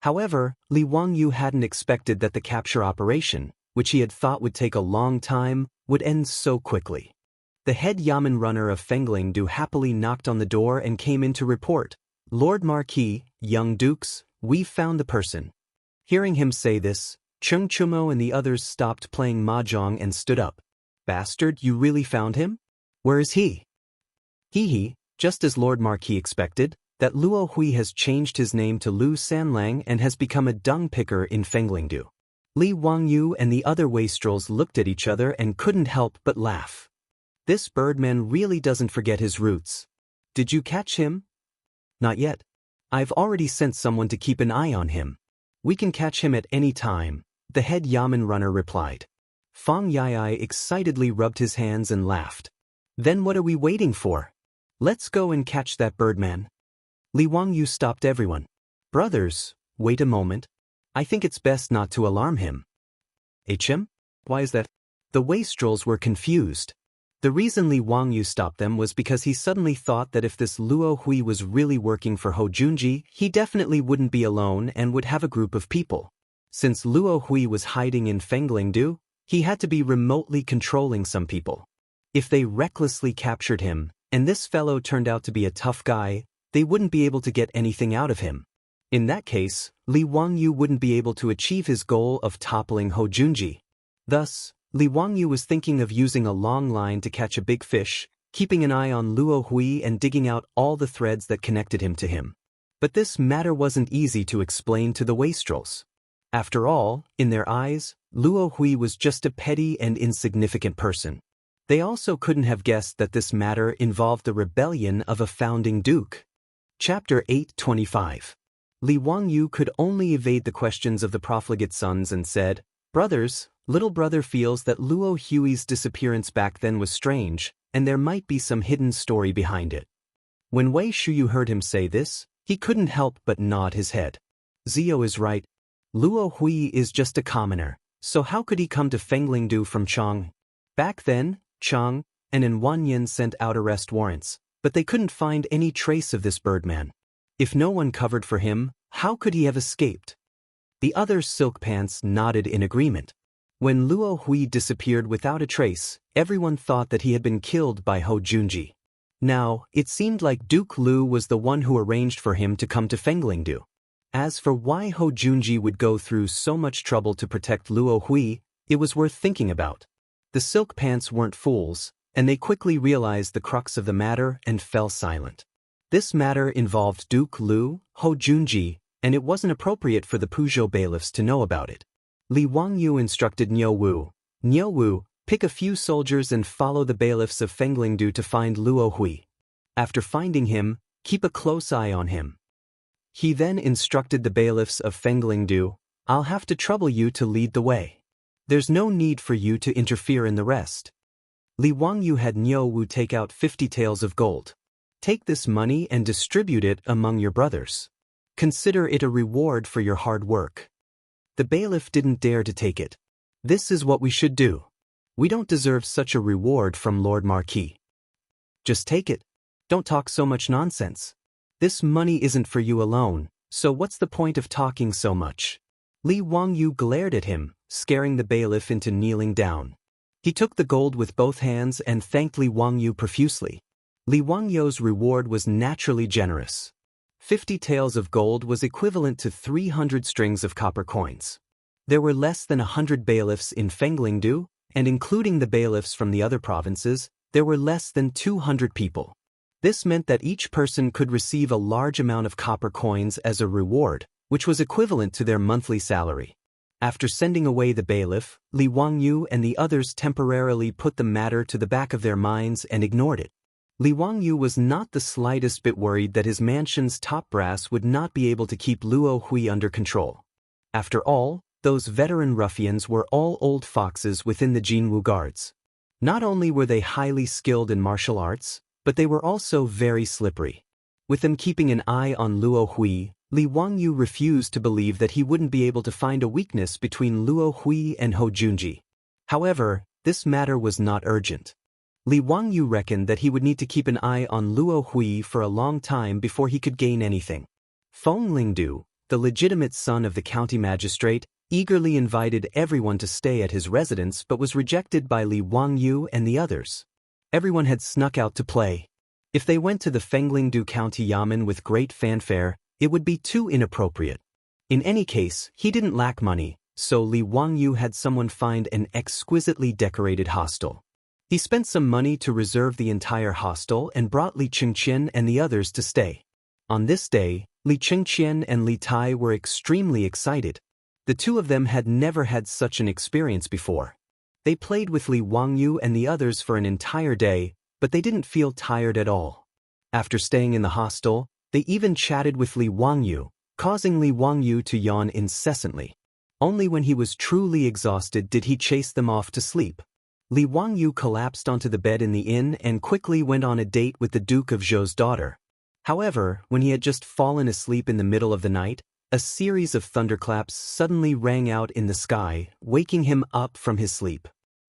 [SPEAKER 1] However, Li Wangyu hadn't expected that the capture operation, which he had thought would take a long time, would end so quickly. The head yamen runner of Fenglingdu happily knocked on the door and came in to report, "Lord Marquis, young dukes, we've found the person." Hearing him say this, Chung Chumo and the others stopped playing mahjong and stood up. "Bastard, you really found him? Where is he?" "He, just as Lord Marquis expected, that Luo Hui has changed his name to Lu Sanlang and has become a dung picker in Fenglingdu." Li Wangyu and the other wastrels looked at each other and couldn't help but laugh. This birdman really doesn't forget his roots. "Did you catch him?" "Not yet. I've already sent someone to keep an eye on him. We can catch him at any time," the head yamen runner replied. Fang Yai excitedly rubbed his hands and laughed. "Then what are we waiting for? Let's go and catch that birdman." Li Wangyu stopped everyone. "Brothers, wait a moment. I think it's best not to alarm him." "HM? Why is that?" The wastrels were confused. The reason Li Wangyu stopped them was because he suddenly thought that if this Luo Hui was really working for Ho Junji, he definitely wouldn't be alone and would have a group of people. Since Luo Hui was hiding in Fenglingdu, he had to be remotely controlling some people. If they recklessly captured him, and this fellow turned out to be a tough guy, they wouldn't be able to get anything out of him. In that case, Li Wangyu wouldn't be able to achieve his goal of toppling Ho Junji. Thus, Li Wangyu was thinking of using a long line to catch a big fish, keeping an eye on Luo Hui and digging out all the threads that connected him to him. But this matter wasn't easy to explain to the wastrels. After all, in their eyes, Luo Hui was just a petty and insignificant person. They also couldn't have guessed that this matter involved the rebellion of a founding duke. Chapter 8:25. Li Wangyu could only evade the questions of the profligate sons and said, "Brothers, little brother feels that Luo Hui's disappearance back then was strange, and there might be some hidden story behind it." When Wei Shuyu heard him say this, he couldn't help but nod his head. Zio is right. Luo Hui is just a commoner, so how could he come to Fenglingdu from Chang? Back then, Chang and Wanyan sent out arrest warrants, but they couldn't find any trace of this birdman. If no one covered for him, how could he have escaped? The other silk pants nodded in agreement. When Luo Hui disappeared without a trace, everyone thought that he had been killed by Ho Junji. Now, it seemed like Duke Lu was the one who arranged for him to come to Fenglingdu. As for why Ho Junji would go through so much trouble to protect Luo Hui, it was worth thinking about. The silk pants weren't fools, and they quickly realized the crux of the matter and fell silent. This matter involved Duke Lu, Ho Junji, and it wasn't appropriate for the Puzhou bailiffs to know about it. Li Wangyu instructed Niu Wu, pick a few soldiers and follow the bailiffs of Fenglingdu to find Luo Hui. After finding him, keep a close eye on him. He then instructed the bailiffs of Fenglingdu, I'll have to trouble you to lead the way. There's no need for you to interfere in the rest. Li Wangyu had Niu Wu take out 50 taels of gold. Take this money and distribute it among your brothers. Consider it a reward for your hard work. The bailiff didn't dare to take it. This is what we should do. We don't deserve such a reward from Lord Marquis. Just take it. Don't talk so much nonsense. This money isn't for you alone, so what's the point of talking so much? Li Wangyu glared at him, scaring the bailiff into kneeling down. He took the gold with both hands and thanked Li Wangyu profusely. Li Wangyu's reward was naturally generous. 50 taels of gold was equivalent to 300 strings of copper coins. There were less than 100 bailiffs in Fenglingdu, and including the bailiffs from the other provinces, there were less than 200 people. This meant that each person could receive a large amount of copper coins as a reward, which was equivalent to their monthly salary. After sending away the bailiff, Li Wangyu and the others temporarily put the matter to the back of their minds and ignored it. Li Wangyu was not the slightest bit worried that his mansion's top brass would not be able to keep Luo Hui under control. After all, those veteran ruffians were all old foxes within the Jinwu guards. Not only were they highly skilled in martial arts, but they were also very slippery. With them keeping an eye on Luo Hui, Li Wangyu refused to believe that he wouldn't be able to find a weakness between Luo Hui and Ho Junji. However, this matter was not urgent. Li Wangyu reckoned that he would need to keep an eye on Luo Hui for a long time before he could gain anything. Feng Lingdu, the legitimate son of the county magistrate, eagerly invited everyone to stay at his residence but was rejected by Li Wangyu and the others. Everyone had snuck out to play. If they went to the Fenglingdu County Yamen with great fanfare, it would be too inappropriate. In any case, he didn't lack money, so Li Wangyu had someone find an exquisitely decorated hostel. He spent some money to reserve the entire hostel and brought Li Chengqian and the others to stay. On this day, Li Chengqian and Li Tai were extremely excited. The two of them had never had such an experience before. They played with Li Wangyu and the others for an entire day, but they didn't feel tired at all. After staying in the hostel, they even chatted with Li Wangyu, causing Li Wangyu to yawn incessantly. Only when he was truly exhausted did he chase them off to sleep. Li Wangyu collapsed onto the bed in the inn and quickly went on a date with the Duke of Zhou's daughter. However, when he had just fallen asleep in the middle of the night, a series of thunderclaps suddenly rang out in the sky, waking him up from his sleep.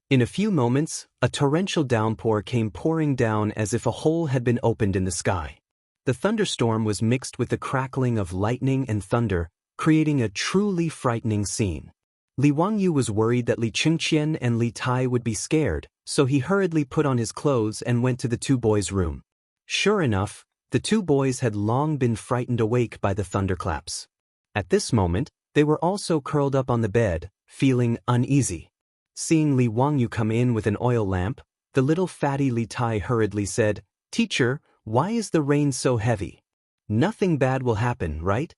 [SPEAKER 1] In a few moments, a torrential downpour came pouring down as if a hole had been opened in the sky. The thunderstorm was mixed with the crackling of lightning and thunder, creating a truly frightening scene. Li Wangyu was worried that Li Chengqian and Li Tai would be scared, so he hurriedly put on his clothes and went to the two boys' room. Sure enough, the two boys had long been frightened awake by the thunderclaps. At this moment, they were also curled up on the bed, feeling uneasy. Seeing Li Wangyu come in with an oil lamp, the little fatty Li Tai hurriedly said, "Teacher, why is the rain so heavy?" Nothing bad will happen, right?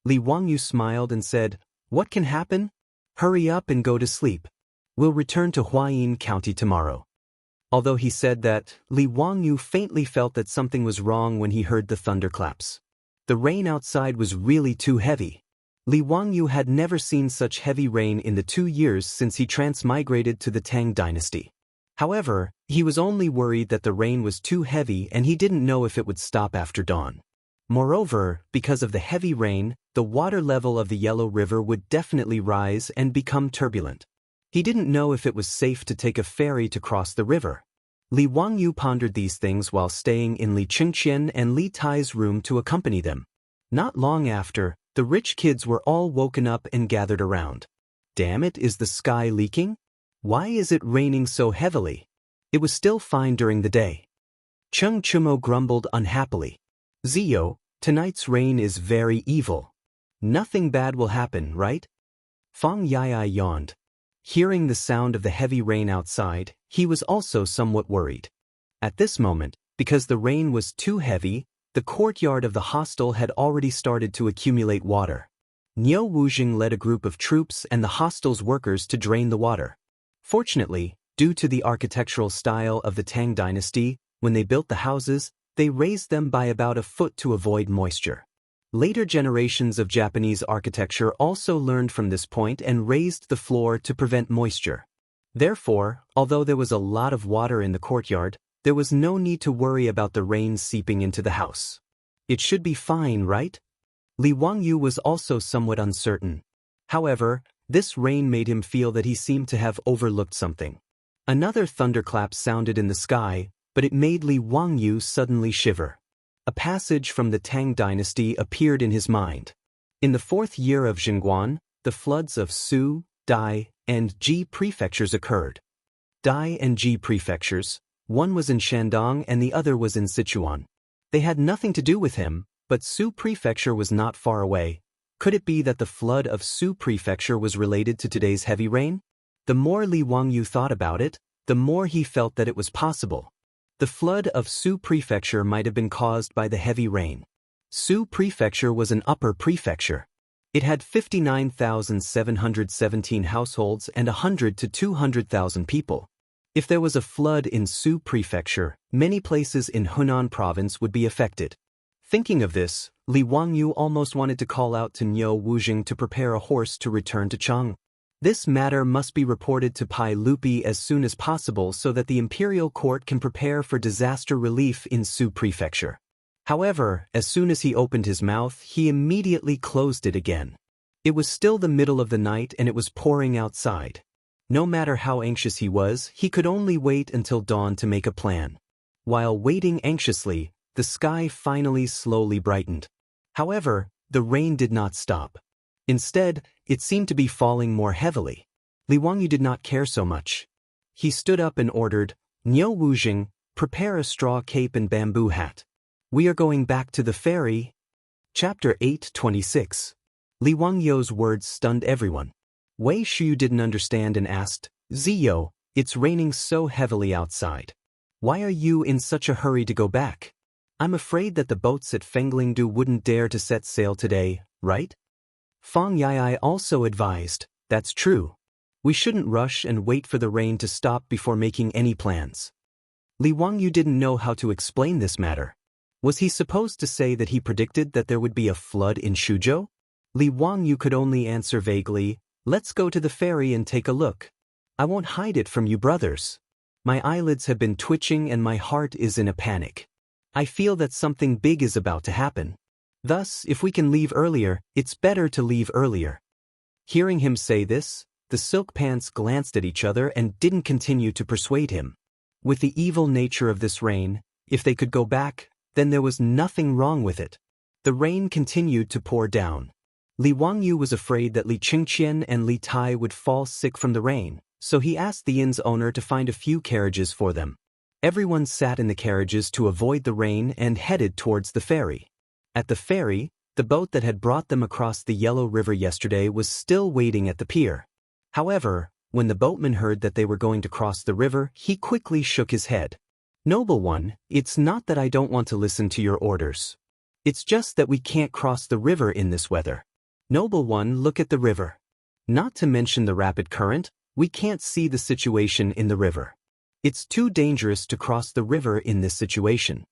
[SPEAKER 1] Li Wangyu smiled and said, "What can happen? Hurry up and go to sleep. We'll return to Huayin County tomorrow." Although he said that, Li Wangyu faintly felt that something was wrong when he heard the thunderclaps. The rain outside was really too heavy. Li Wangyu had never seen such heavy rain in the 2 years since he transmigrated to the Tang dynasty. However, he was only worried that the rain was too heavy and he didn't know if it would stop after dawn. Moreover, because of the heavy rain, the water level of the Yellow River would definitely rise and become turbulent. He didn't know if it was safe to take a ferry to cross the river. Li Wangyu pondered these things while staying in Li Qingqian and Li Tai's room to accompany them. Not long after, the rich kids were all woken up and gathered around. "Damn it, is the sky leaking? Why is it raining so heavily? It was still fine during the day." Cheng Chumo grumbled unhappily. "Zio, tonight's rain is very evil. Nothing bad will happen, right?" Fang Yai yawned. Hearing the sound of the heavy rain outside, he was also somewhat worried. At this moment, because the rain was too heavy, the courtyard of the hostel had already started to accumulate water. Niu Wuzheng led a group of troops and the hostel's workers to drain the water. Fortunately, due to the architectural style of the Tang dynasty, when they built the houses, they raised them by about a foot to avoid moisture. Later generations of Japanese architecture also learned from this point and raised the floor to prevent moisture. Therefore, although there was a lot of water in the courtyard, there was no need to worry about the rain seeping into the house. It should be fine, right? Li Wangyu was also somewhat uncertain. However, this rain made him feel that he seemed to have overlooked something. Another thunderclap sounded in the sky, but it made Li Wangyu suddenly shiver. A passage from the Tang dynasty appeared in his mind. In the 4th year of Jingguan, the floods of Su, Dai, and Ji prefectures occurred. Dai and Ji prefectures, one was in Shandong and the other was in Sichuan. They had nothing to do with him, but Su prefecture was not far away. Could it be that the flood of Su prefecture was related to today's heavy rain? The more Li Wangyu thought about it, the more he felt that it was possible. The flood of Su prefecture might have been caused by the heavy rain. Su prefecture was an upper prefecture. It had 59,717 households and 100 to 200,000 people. If there was a flood in Su prefecture, many places in Hunan province would be affected. Thinking of this, Li Wangyu almost wanted to call out to Niu Wuzheng to prepare a horse to return to Chang. This matter must be reported to Pai Lupi as soon as possible so that the imperial court can prepare for disaster relief in Su prefecture. However, as soon as he opened his mouth, he immediately closed it again. It was still the middle of the night and it was pouring outside. No matter how anxious he was, he could only wait until dawn to make a plan. While waiting anxiously, the sky finally slowly brightened. However, the rain did not stop. Instead, it seemed to be falling more heavily. Li Wangyu did not care so much. He stood up and ordered, "Niu Wuzheng, prepare a straw cape and bamboo hat. We are going back to the ferry." Chapter 8:26. Li Wangyu's words stunned everyone. Wei Shu didn't understand and asked, "Zio, it's raining so heavily outside. Why are you in such a hurry to go back? I'm afraid that the boats at Fenglingdu wouldn't dare to set sail today, right?" Fang Yai also advised, "That's true. We shouldn't rush and wait for the rain to stop before making any plans." Li Wangyu didn't know how to explain this matter. Was he supposed to say that he predicted that there would be a flood in Shuzhou? Li Wangyu could only answer vaguely, "Let's go to the ferry and take a look. I won't hide it from you brothers. My eyelids have been twitching and my heart is in a panic. I feel that something big is about to happen. Thus, if we can leave earlier, it's better to leave earlier." Hearing him say this, the silk pants glanced at each other and didn't continue to persuade him. With the evil nature of this rain, if they could go back, then there was nothing wrong with it. The rain continued to pour down. Li Wangyu was afraid that Li Qingqian and Li Tai would fall sick from the rain, so he asked the inn's owner to find a few carriages for them. Everyone sat in the carriages to avoid the rain and headed towards the ferry. At the ferry, the boat that had brought them across the Yellow River yesterday was still waiting at the pier. However, when the boatman heard that they were going to cross the river, he quickly shook his head. "Noble one, it's not that I don't want to listen to your orders. It's just that we can't cross the river in this weather. Noble one, look at the river. Not to mention the rapid current, we can't see the situation in the river. It's too dangerous to cross the river in this situation.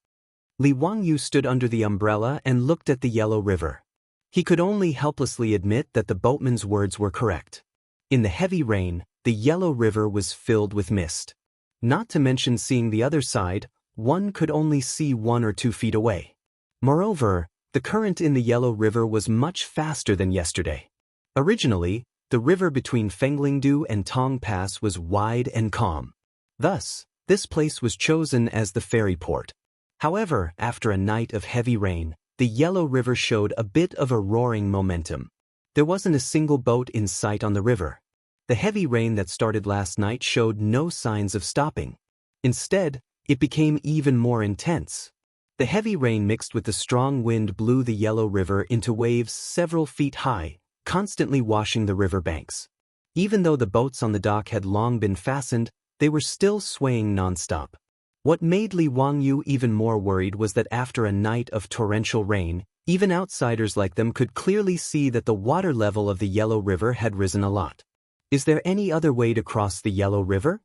[SPEAKER 1] Li Wangyu stood under the umbrella and looked at the yellow river. He could only helplessly admit that the boatman's words were correct. In the heavy rain, the yellow river was filled with mist. Not to mention seeing the other side, one could only see 1 or 2 feet away. Moreover, the current in the yellow river was much faster than yesterday. Originally, the river between Fenglingdu and Tong Pass was wide and calm. Thus, this place was chosen as the ferry port. However, after a night of heavy rain, the yellow river showed a bit of a roaring momentum. There wasn't a single boat in sight on the river. The heavy rain that started last night showed no signs of stopping. Instead, it became even more intense. The heavy rain mixed with the strong wind blew the yellow river into waves several feet high, constantly washing the river banks. Even though the boats on the dock had long been fastened, they were still swaying non-stop. What made Li Wangyu even more worried was that after a night of torrential rain, even outsiders like them could clearly see that the water level of the yellow river had risen a lot. Is there any other way to cross the yellow river?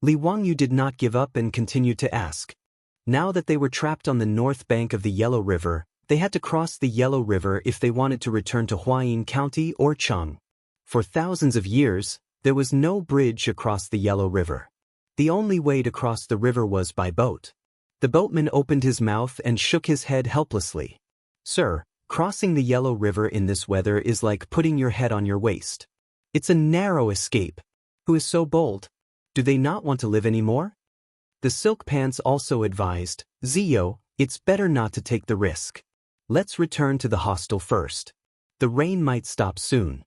[SPEAKER 1] Li Wangyu did not give up and continued to ask. Now that they were trapped on the north bank of the Yellow River, they had to cross the Yellow River if they wanted to return to Huayin County or Cheng. For thousands of years, there was no bridge across the Yellow River. The only way to cross the river was by boat. The boatman opened his mouth and shook his head helplessly. Sir, crossing the Yellow River in this weather is like putting your head on your waist. It's a narrow escape. Who is so bold? Do they not want to live anymore? The silk pants also advised, Zio, it's better not to take the risk. Let's return to the hostel first. The rain might stop soon.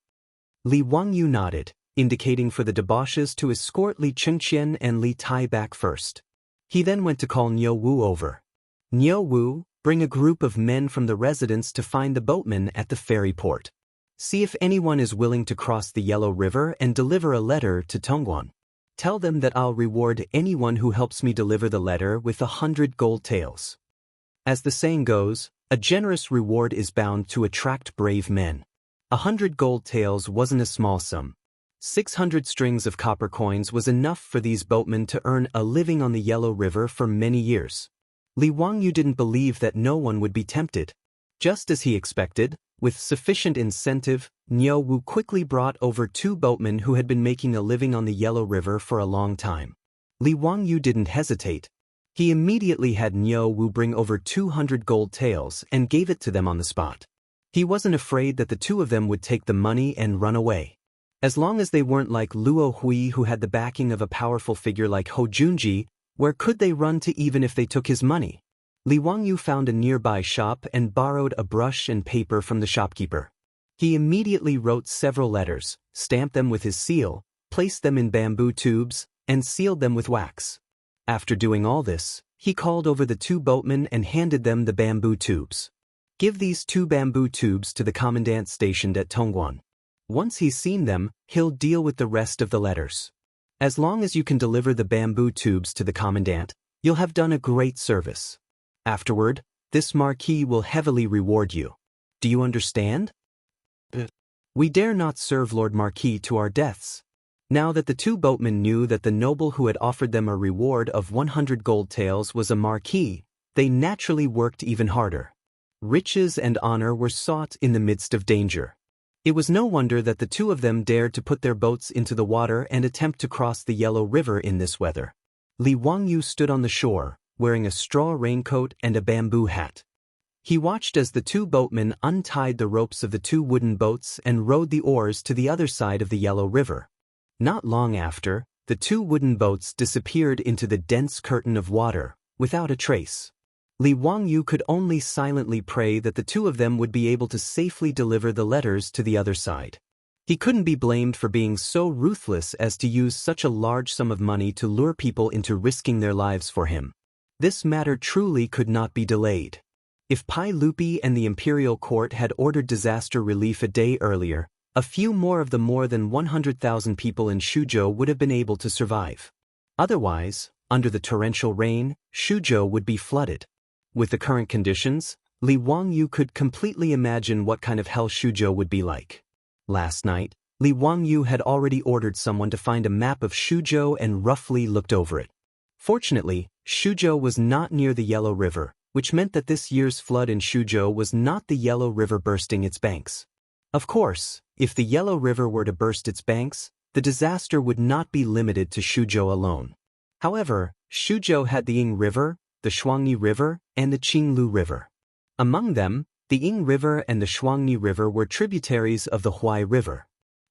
[SPEAKER 1] Li Wangyu nodded, indicating for the debauches to escort Li Chengqian and Li Tai back first. He then went to call Niu Wu over. Niu Wu, bring a group of men from the residence to find the boatman at the ferry port. See if anyone is willing to cross the Yellow River and deliver a letter to Tongguan. Tell them that I'll reward anyone who helps me deliver the letter with 100 gold taels. As the saying goes, a generous reward is bound to attract brave men. 100 gold taels wasn't a small sum. 600 strings of copper coins was enough for these boatmen to earn a living on the Yellow River for many years. Li Wangyu didn't believe that no one would be tempted. Just as he expected, with sufficient incentive, Niu Wu quickly brought over 2 boatmen who had been making a living on the Yellow River for a long time. Li Wangyu didn't hesitate. He immediately had Niu Wu bring over 200 gold taels and gave it to them on the spot. He wasn't afraid that the 2 of them would take the money and run away. As long as they weren't like Luo Hui, who had the backing of a powerful figure like Ho Junji, where could they run to even if they took his money? Li Wangyu found a nearby shop and borrowed a brush and paper from the shopkeeper. He immediately wrote several letters, stamped them with his seal, placed them in bamboo tubes, and sealed them with wax. After doing all this, he called over the 2 boatmen and handed them the bamboo tubes. Give these 2 bamboo tubes to the commandant stationed at Tongguan. Once he's seen them, he'll deal with the rest of the letters. As long as you can deliver the bamboo tubes to the commandant, you'll have done a great service. Afterward, this marquis will heavily reward you. Do you understand? We dare not serve Lord Marquis to our deaths. Now that the 2 boatmen knew that the noble who had offered them a reward of 100 gold taels was a marquis, they naturally worked even harder. Riches and honor were sought in the midst of danger. It was no wonder that the 2 of them dared to put their boats into the water and attempt to cross the Yellow River in this weather. Li Wangyu stood on the shore, wearing a straw raincoat and a bamboo hat. He watched as the 2 boatmen untied the ropes of the 2 wooden boats and rowed the oars to the other side of the Yellow River. Not long after, the 2 wooden boats disappeared into the dense curtain of water, without a trace. Li Wangyu could only silently pray that the 2 of them would be able to safely deliver the letters to the other side. He couldn't be blamed for being so ruthless as to use such a large sum of money to lure people into risking their lives for him. This matter truly could not be delayed. If Pai Lupi and the imperial court had ordered disaster relief a day earlier, a few more of the more than 100,000 people in Shuzhou would have been able to survive. Otherwise, under the torrential rain, Shuzhou would be flooded. With the current conditions, Li Wangyu could completely imagine what kind of hell Shuzhou would be like. Last night, Li Wangyu had already ordered someone to find a map of Shuzhou and roughly looked over it. Fortunately, Shuzhou was not near the Yellow River, which meant that this year's flood in Shuzhou was not the Yellow River bursting its banks. Of course, if the Yellow River were to burst its banks, the disaster would not be limited to Shuzhou alone. However, Shuzhou had the Ying River, the Shuangni River, and the Qinglu River. Among them, the Ying River and the Shuangni River were tributaries of the Huai River.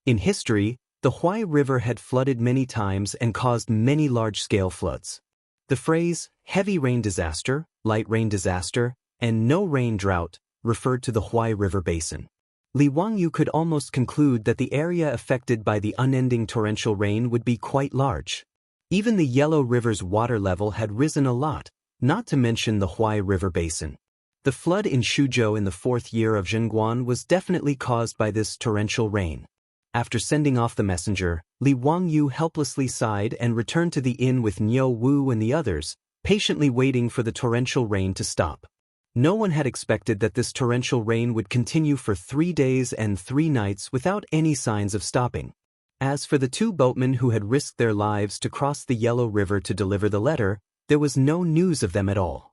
[SPEAKER 1] In history, the Huai River had flooded many times and caused many large-scale floods. The phrase, heavy rain disaster, light rain disaster, and no rain drought, referred to the Huai River basin. Li Wangyu could almost conclude that the area affected by the unending torrential rain would be quite large. Even the Yellow River's water level had risen a lot, not to mention the Huai River basin. The flood in Shuzhou in the 4th year of Zhenguan was definitely caused by this torrential rain. After sending off the messenger, Li Wangyu helplessly sighed and returned to the inn with Niu Wu and the others, patiently waiting for the torrential rain to stop. No one had expected that this torrential rain would continue for 3 days and 3 nights without any signs of stopping. As for the 2 boatmen who had risked their lives to cross the Yellow River to deliver the letter, there was no news of them at all.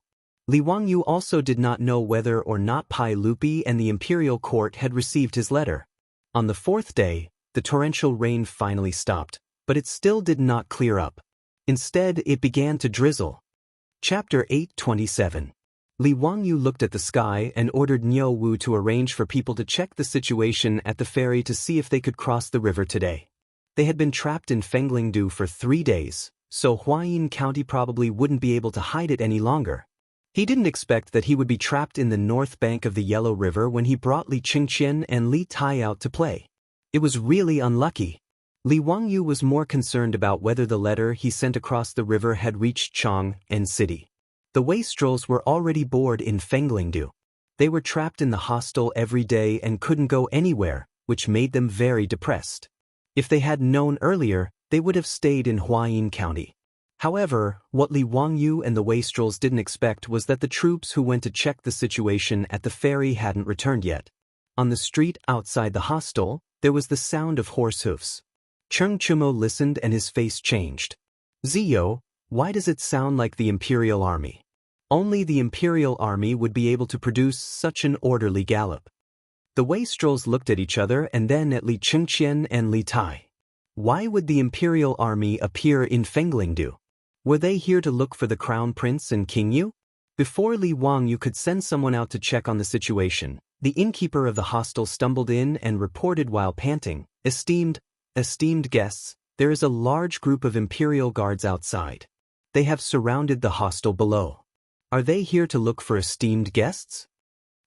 [SPEAKER 1] Li Wangyu also did not know whether or not Pai Lupi and the imperial court had received his letter. On the 4th day, the torrential rain finally stopped, but it still did not clear up. Instead, it began to drizzle. Chapter 8:27. Li Wangyu looked at the sky and ordered Niu Wu to arrange for people to check the situation at the ferry to see if they could cross the river today. They had been trapped in Fenglingdu for 3 days, so Huayin County probably wouldn't be able to hide it any longer. He didn't expect that he would be trapped in the north bank of the Yellow River when he brought Li Chengqian and Li Tai out to play. It was really unlucky. Li Wangyu was more concerned about whether the letter he sent across the river had reached Chang'an City. The wastrels were already bored in Fenglingdu. They were trapped in the hostel every day and couldn't go anywhere, which made them very depressed. If they had known earlier, they would have stayed in Huayin County. However, what Li Wangyu and the wastrels didn't expect was that the troops who went to check the situation at the ferry hadn't returned yet. On the street outside the hostel, there was the sound of horse hoofs. Cheng Chumo listened and his face changed. Ziyo, why does it sound like the Imperial Army? Only the Imperial Army would be able to produce such an orderly gallop. The wastrels looked at each other and then at Li Chengqian and Li Tai. Why would the Imperial Army appear in Fenglingdu? Were they here to look for the Crown Prince and King Yu? Before Li Wangyu could send someone out to check on the situation, the innkeeper of the hostel stumbled in and reported while panting, Esteemed guests, there is a large group of Imperial guards outside. They have surrounded the hostel below. Are they here to look for esteemed guests?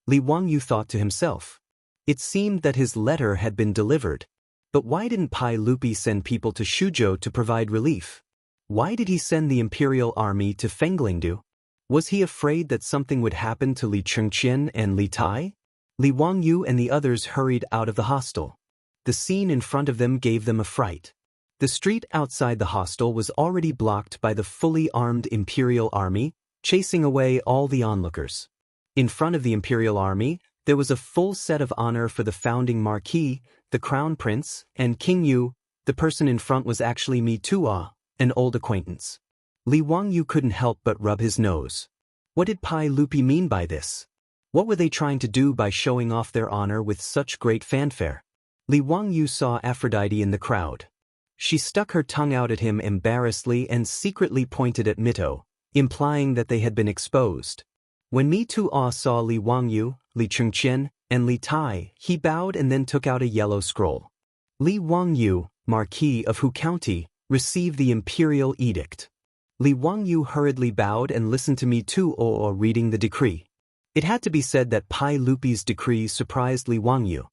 [SPEAKER 1] Li Wangyu thought to himself. It seemed that his letter had been delivered. But why didn't Pai Lupi send people to Shuzhou to provide relief? Why did he send the Imperial Army to Fenglingdu? Was he afraid that something would happen to Li Chengqian and Li Tai? Li Wangyu and the others hurried out of the hostel. The scene in front of them gave them a fright. The street outside the hostel was already blocked by the fully armed Imperial Army, chasing away all the onlookers. In front of the Imperial Army, there was a full set of honor for the founding Marquis, the Crown Prince, and King Yu. The person in front was actually Mi Tuo, an old acquaintance. Li Wangyu couldn't help but rub his nose. What did Pai Lupi mean by this? What were they trying to do by showing off their honor with such great fanfare? Li Wangyu saw Aphrodite in the crowd. She stuck her tongue out at him embarrassedly and secretly pointed at Mito, implying that they had been exposed. When Mi Tuo saw Li Wangyu, Li Chengqian, and Li Tai, he bowed and then took out a yellow scroll. Li Wangyu, Marquis of Hu County, received the imperial edict. Li Wangyu hurriedly bowed and listened to Mi Tuo reading the decree. It had to be said that Pai Lupi's decree surprised Li Wangyu.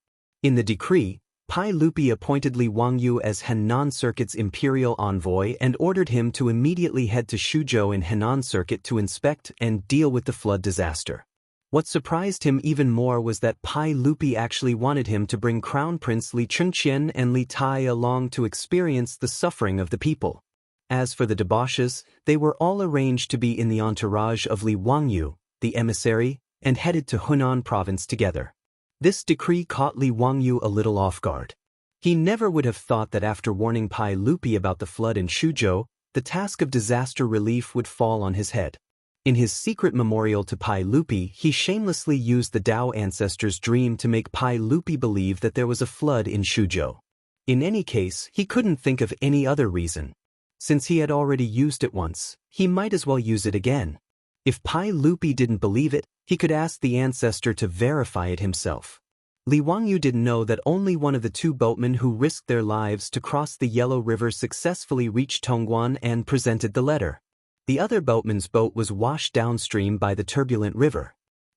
[SPEAKER 1] In the decree, Pai Lupi appointed Li Wangyu as Henan Circuit's imperial envoy and ordered him to immediately head to Shuzhou in Henan Circuit to inspect and deal with the flood disaster. What surprised him even more was that Pai Lupi actually wanted him to bring Crown Prince Li Chengqian and Li Tai along to experience the suffering of the people. As for the debauches, they were all arranged to be in the entourage of Li Wangyu, the emissary, and headed to Hunan province together. This decree caught Li Wangyu a little off guard. He never would have thought that after warning Pai Lupi about the flood in Shuzhou, the task of disaster relief would fall on his head. In his secret memorial to Pai Lupi, he shamelessly used the Dao ancestor's dream to make Pai Lupi believe that there was a flood in Shuzhou. In any case, he couldn't think of any other reason. Since he had already used it once, he might as well use it again. If Pai Lupi didn't believe it, he could ask the ancestor to verify it himself. Li Wangyu didn't know that only one of the two boatmen who risked their lives to cross the Yellow River successfully reached Tongguan and presented the letter. The other boatman's boat was washed downstream by the turbulent river.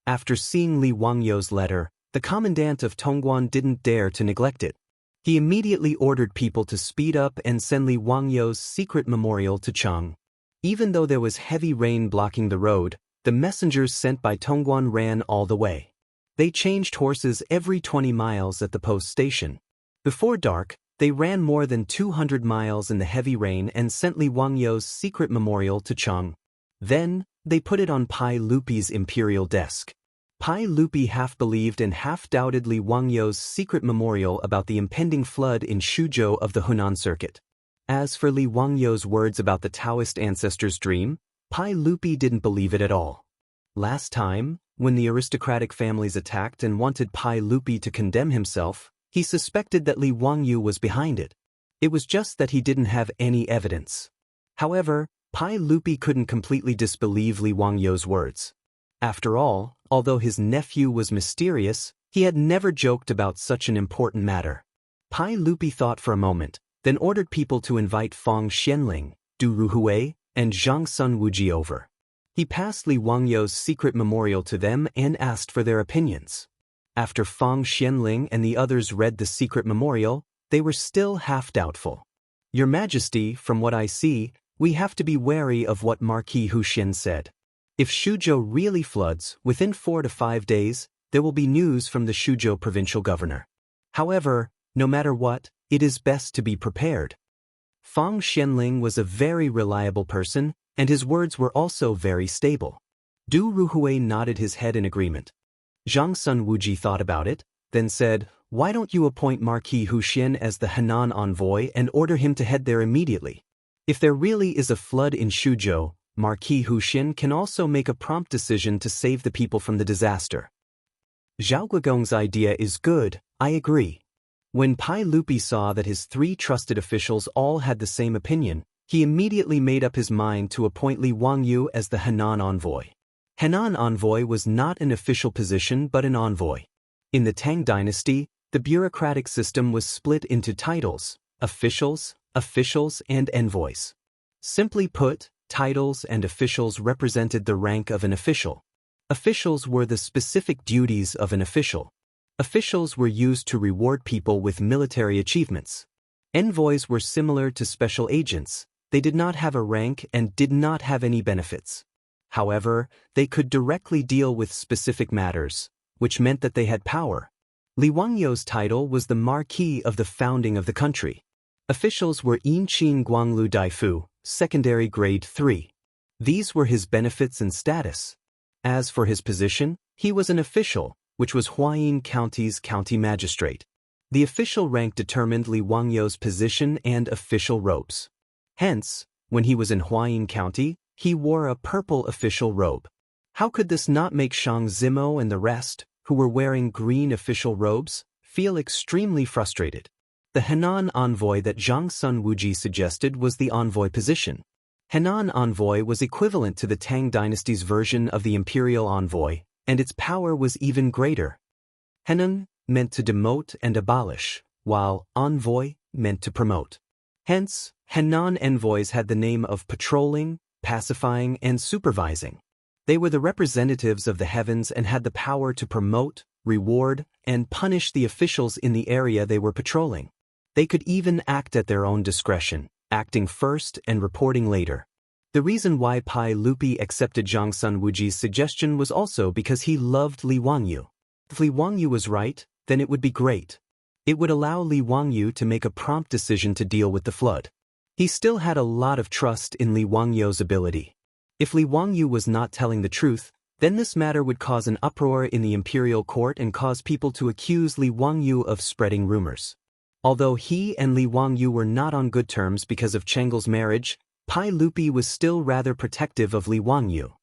[SPEAKER 1] After seeing Li Wangyu's letter, the commandant of Tongguan didn't dare to neglect it. He immediately ordered people to speed up and send Li Wangyu's secret memorial to Cheng. Even though there was heavy rain blocking the road, the messengers sent by Tongguan ran all the way. They changed horses every 20 miles at the post station. Before dark, they ran more than 200 miles in the heavy rain and sent Li Wangyu's secret memorial to Cheng. Then, they put it on Pai Lupi's imperial desk. Pai Lupi half believed and half doubted Li Wangyu's secret memorial about the impending flood in Shuzhou of the Hunan circuit. As for Li Wangyu's words about the Daoist ancestor's dream, Pai Lupi didn't believe it at all. Last time, when the aristocratic families attacked and wanted Pai Lupi to condemn himself, he suspected that Li Wangyu was behind it. It was just that he didn't have any evidence. However, Pai Lupi couldn't completely disbelieve Li Wangyu's words. After all, although his nephew was mysterious, he had never joked about such an important matter. Pai Lupi thought for a moment, then ordered people to invite Fang Xianling, Du Ruhui, and Zhang Sun Wuji over. He passed Li Wangyu's secret memorial to them and asked for their opinions. After Fang Xianling and the others read the secret memorial, they were still half doubtful. Your Majesty, from what I see, we have to be wary of what Marquis Huxian said. If Shuzhou really floods, within 4 to 5 days, there will be news from the Shuzhou provincial governor. However, no matter what, it is best to be prepared. Fang Xianling was a very reliable person, and his words were also very stable. Du Ruhui nodded his head in agreement. Zhang Sun Wuji thought about it, then said, "Why don't you appoint Marquis Huxian as the Henan envoy and order him to head there immediately? If there really is a flood in Shuzhou, Marquis Huxian can also make a prompt decision to save the people from the disaster." Zhao Guigong's idea is good, I agree. When Pai Lupi saw that his 3 trusted officials all had the same opinion, he immediately made up his mind to appoint Li Wangyu as the Henan envoy. Henan envoy was not an official position but an envoy. In the Tang dynasty, the bureaucratic system was split into titles, officials, and envoys. Simply put, titles and officials represented the rank of an official. Officials were the specific duties of an official. Officials were used to reward people with military achievements. Envoys were similar to special agents. They did not have a rank and did not have any benefits. However, they could directly deal with specific matters, which meant that they had power. Li Wangyu's title was the Marquis of the founding of the country. Officials were Yinqin Guanglu Daifu, secondary grade 3. These were his benefits and status. As for his position, he was an official, which was Huayin County's county magistrate. The official rank determined Li Wangyu's position and official robes. Hence, when he was in Huayin County, he wore a purple official robe. How could this not make Shang Zimo and the rest, who were wearing green official robes, feel extremely frustrated? The Henan envoy that Zhang Sun Wuji suggested was the envoy position. Henan envoy was equivalent to the Tang dynasty's version of the imperial envoy, and its power was even greater. Henan meant to demote and abolish, while envoy meant to promote. Hence, Henan envoys had the name of patrolling, pacifying, and supervising. They were the representatives of the heavens and had the power to promote, reward, and punish the officials in the area they were patrolling. They could even act at their own discretion, acting first and reporting later. The reason why Pai Lupi accepted Zhang Sun Wuji's suggestion was also because he loved Li Wangyu. If Li Wangyu was right, then it would be great. It would allow Li Wangyu to make a prompt decision to deal with the flood. He still had a lot of trust in Li Wangyu's ability. If Li Wangyu was not telling the truth, Then this matter would cause an uproar in the imperial court and cause people to accuse Li Wangyu of spreading rumors. Although he and Li Wangyu were not on good terms because of Chengle's marriage, Pai Lupi was still rather protective of Li Wangyu.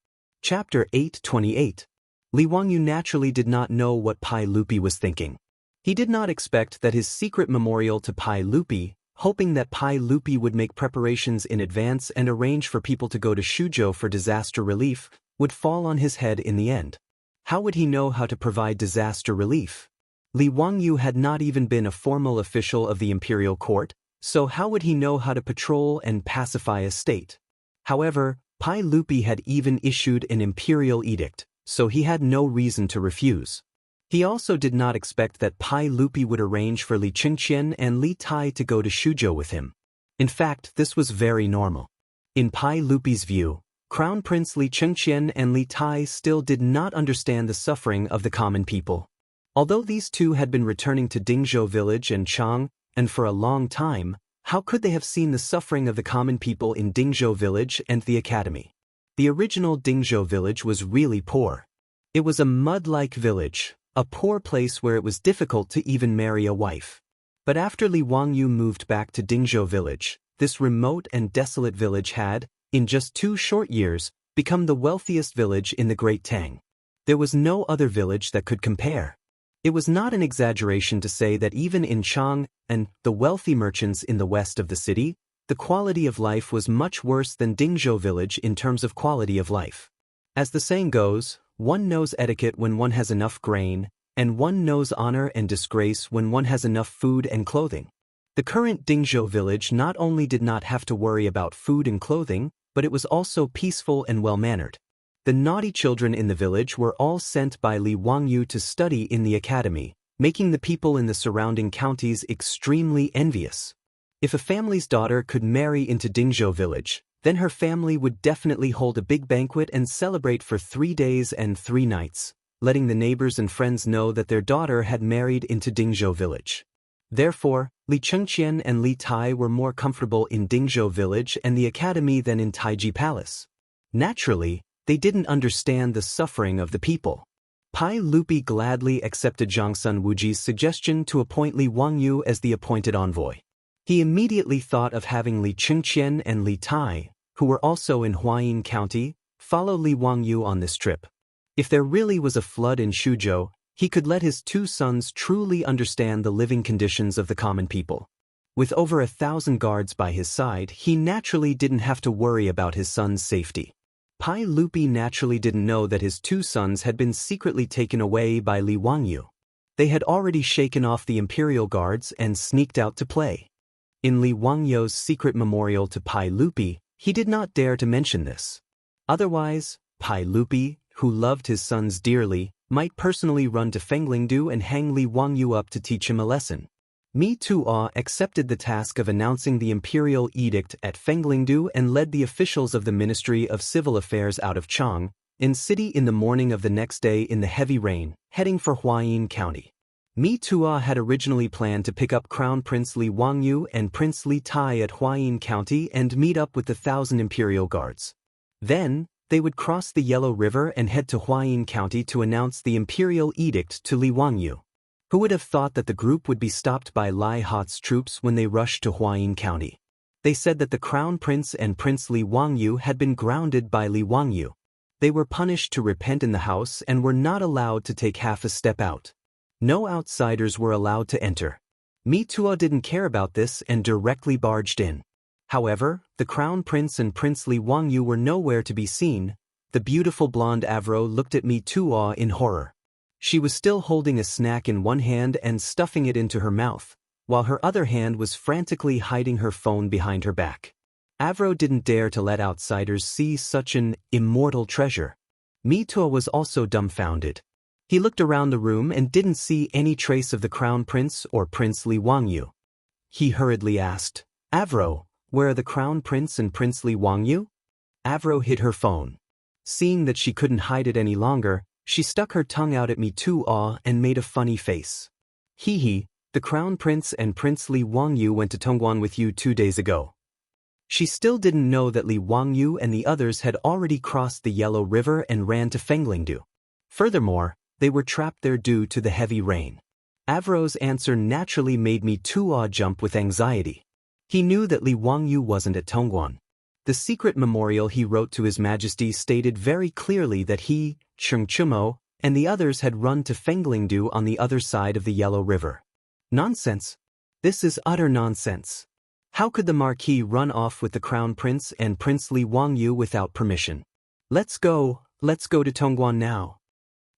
[SPEAKER 1] Chapter 828. Li Wangyu naturally did not know what Pai Lupi was thinking. He did not expect that his secret memorial to Pai Lupi, hoping that Pai Lupi would make preparations in advance and arrange for people to go to Shuzhou for disaster relief, would fall on his head in the end. How would he know how to provide disaster relief? Li Wangyu had not even been a formal official of the imperial court, so how would he know how to patrol and pacify a state? However, Pai Lupi had even issued an imperial edict, so he had no reason to refuse. He also did not expect that Pai Lupi would arrange for Li Qingqian and Li Tai to go to Shuzhou with him. In fact, this was very normal. In Pai Lupi's view, Crown Prince Li Qingqian and Li Tai still did not understand the suffering of the common people. Although these two had been returning to Dingzhou village and Chang, and for a long time, how could they have seen the suffering of the common people in Dingzhou village and the academy? The original Dingzhou village was really poor. It was a mud-like village, a poor place where it was difficult to even marry a wife. But after Li Wangyu moved back to Dingzhou village, this remote and desolate village had, in just 2 short years, become the wealthiest village in the Great Tang. There was no other village that could compare. It was not an exaggeration to say that even in Chang and the wealthy merchants in the west of the city, the quality of life was much worse than Dingzhou village in terms of quality of life. As the saying goes, one knows etiquette when one has enough grain, and one knows honor and disgrace when one has enough food and clothing. The current Dingzhou village not only did not have to worry about food and clothing, but it was also peaceful and well-mannered. The naughty children in the village were all sent by Li Wangyu to study in the academy, making the people in the surrounding counties extremely envious. If a family's daughter could marry into Dingzhou village, then her family would definitely hold a big banquet and celebrate for 3 days and 3 nights, letting the neighbors and friends know that their daughter had married into Dingzhou village. Therefore, Li Qingqian and Li Tai were more comfortable in Dingzhou village and the academy than in Taiji Palace. Naturally, they didn't understand the suffering of the people. Pai Lupi gladly accepted Zhangsun Wuji's suggestion to appoint Li Wangyu as the appointed envoy. He immediately thought of having Li Qingqian and Li Tai, who were also in Huayin County, follow Li Wangyu on this trip. If there really was a flood in Shuzhou, he could let his 2 sons truly understand the living conditions of the common people. With over 1,000 guards by his side, he naturally didn't have to worry about his sons' safety. Pai Lupi naturally didn't know that his 2 sons had been secretly taken away by Li Wangyu. They had already shaken off the imperial guards and sneaked out to play. In Li Wangyu's secret memorial to Pai Lupi, he did not dare to mention this. Otherwise, Pai Lupi, who loved his sons dearly, might personally run to Fenglingdu and hang Li Wangyu up to teach him a lesson. Mi Tuo accepted the task of announcing the imperial edict at Fenglingdu and led the officials of the Ministry of Civil Affairs out of Chang, in city in the morning of the next day in the heavy rain, heading for Huayin County. Mi Tuo had originally planned to pick up Crown Prince Li Wangyu and Prince Li Tai at Huayin County and meet up with the 1,000 imperial guards. Then, they would cross the Yellow River and head to Huayin County to announce the imperial edict to Li Wangyu. Who would have thought that the group would be stopped by Lai Hot's troops when they rushed to Huayin County? They said that the Crown Prince and Prince Li Wangyu had been grounded by Li Wangyu. They were punished to repent in the house and were not allowed to take half a step out. No outsiders were allowed to enter. Mi Tuo didn't care about this and directly barged in. However, the Crown Prince and Prince Li Wangyu were nowhere to be seen. The beautiful blonde Avro looked at Mi Tuo in horror. She was still holding a snack in one hand and stuffing it into her mouth, while her other hand was frantically hiding her phone behind her back. Avro didn't dare to let outsiders see such an immortal treasure. Mi Tuo was also dumbfounded. He looked around the room and didn't see any trace of the Crown Prince or Prince Li Wangyu. He hurriedly asked, "Avro, where are the Crown Prince and Prince Li Wangyu?" Avro hid her phone. Seeing that she couldn't hide it any longer, she stuck her tongue out at Mi Tuo and made a funny face. "Hee hee, the Crown Prince and Prince Li Wangyu went to Tongguan with you 2 days ago." She still didn't know that Li Wangyu and the others had already crossed the Yellow River and ran to Fenglingdu. Furthermore, they were trapped there due to the heavy rain. Avro's answer naturally made Mi Tuo jump with anxiety. He knew that Li Wangyu wasn't at Tongguan. The secret memorial he wrote to His Majesty stated very clearly that he, Cheng Chumo, and the others had run to Fenglingdu on the other side of the Yellow River. Nonsense. This is utter nonsense. How could the Marquis run off with the Crown Prince and Prince Li Wangyu without permission? Let's go to Tongguan now.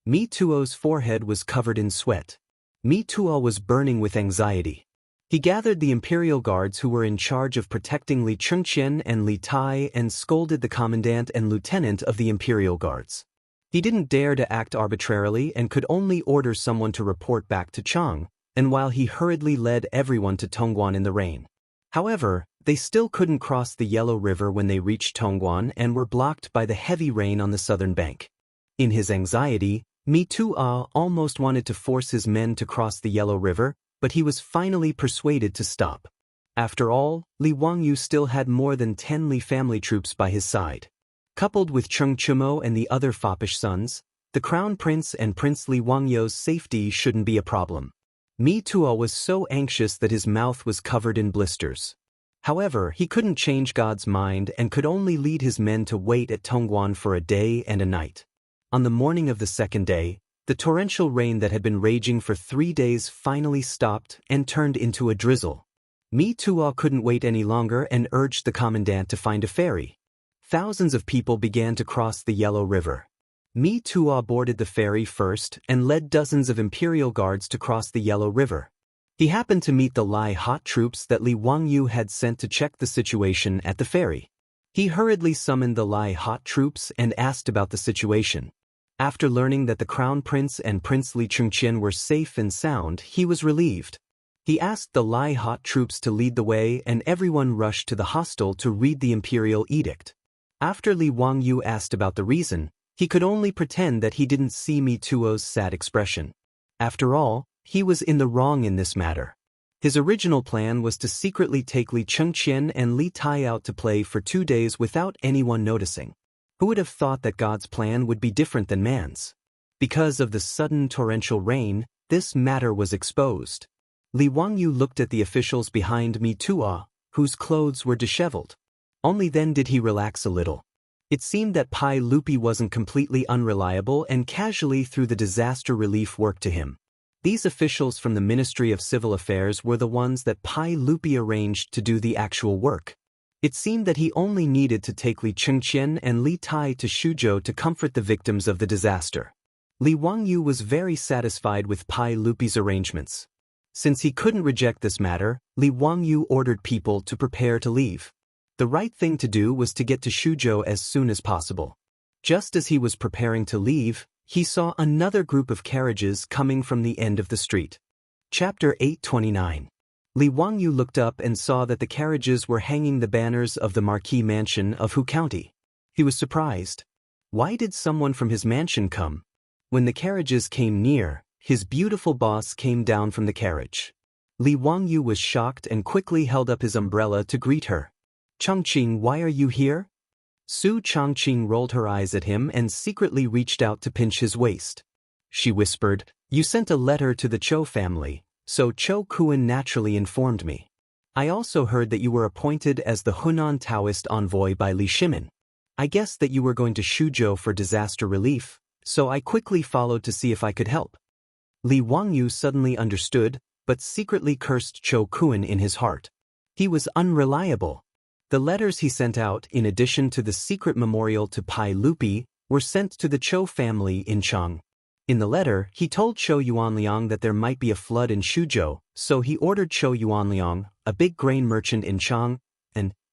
[SPEAKER 1] Mi Tuo's forehead was covered in sweat. Mi Tuo was burning with anxiety. He gathered the imperial guards who were in charge of protecting Li Chengqian and Li Tai and scolded the commandant and lieutenant of the imperial guards. He didn't dare to act arbitrarily and could only order someone to report back to Chang, and while he hurriedly led everyone to Tongguan in the rain. However, they still couldn't cross the Yellow River when they reached Tongguan and were blocked by the heavy rain on the southern bank. In his anxiety, Mi Tuo almost wanted to force his men to cross the Yellow River, but he was finally persuaded to stop. After all, Li Wangyu still had more than 10 Li family troops by his side. Coupled with Cheng Chumo and the other foppish sons, the Crown Prince and Prince Li Wangyu's safety shouldn't be a problem. Mi Tuo was so anxious that his mouth was covered in blisters. However, he couldn't change God's mind and could only lead his men to wait at Tongguan for a day and a night. On the morning of the second day, the torrential rain that had been raging for 3 days finally stopped and turned into a drizzle. Mi Tuo couldn't wait any longer and urged the commandant to find a ferry. Thousands of people began to cross the Yellow River. Mi Tuo boarded the ferry first and led dozens of imperial guards to cross the Yellow River. He happened to meet the Lai hot troops that Li Wangyu had sent to check the situation at the ferry. He hurriedly summoned the Lai hot troops and asked about the situation. After learning that the Crown Prince and Prince Li Chengqian were safe and sound, he was relieved. He asked the Lai hot troops to lead the way and everyone rushed to the hostel to read the imperial edict. After Li Wangyu asked about the reason, he could only pretend that he didn't see Mi Tuo's sad expression. After all, he was in the wrong in this matter. His original plan was to secretly take Li Chengqian and Li Tai out to play for 2 days without anyone noticing. Who would have thought that God's plan would be different than man's? Because of the sudden torrential rain, this matter was exposed. Li Wangyu looked at the officials behind Mi Tuo, whose clothes were disheveled. Only then did he relax a little. It seemed that Pai Lupi wasn't completely unreliable and casually threw the disaster relief work to him. These officials from the Ministry of Civil Affairs were the ones that Pai Lupi arranged to do the actual work. It seemed that he only needed to take Li Chengqian and Li Tai to Shuzhou to comfort the victims of the disaster. Li Wangyu was very satisfied with Pai Lupi's arrangements. Since he couldn't reject this matter, Li Wangyu ordered people to prepare to leave. The right thing to do was to get to Shuzhou as soon as possible. Just as he was preparing to leave, he saw another group of carriages coming from the end of the street. Chapter 829. Li Wangyu looked up and saw that the carriages were hanging the banners of the Marquis mansion of Hu County. He was surprised. Why did someone from his mansion come? When the carriages came near, his beautiful boss came down from the carriage. Li Wangyu was shocked and quickly held up his umbrella to greet her. Changqing, why are you here? Su Changqing rolled her eyes at him and secretly reached out to pinch his waist. She whispered, you sent a letter to the Chou family, so Chou Kuan naturally informed me. I also heard that you were appointed as the Hunan Daoist envoy by Li Shimin. I guessed that you were going to Shuzhou for disaster relief, so I quickly followed to see if I could help. Li Wangyu suddenly understood, but secretly cursed Chou Kuan in his heart. He was unreliable. The letters he sent out, in addition to the secret memorial to Pai Lupi, were sent to the Chou family in Chang. In the letter, he told Chou Yuanliang that there might be a flood in Shuzhou, so he ordered Chou Yuanliang, a big grain merchant in Chang,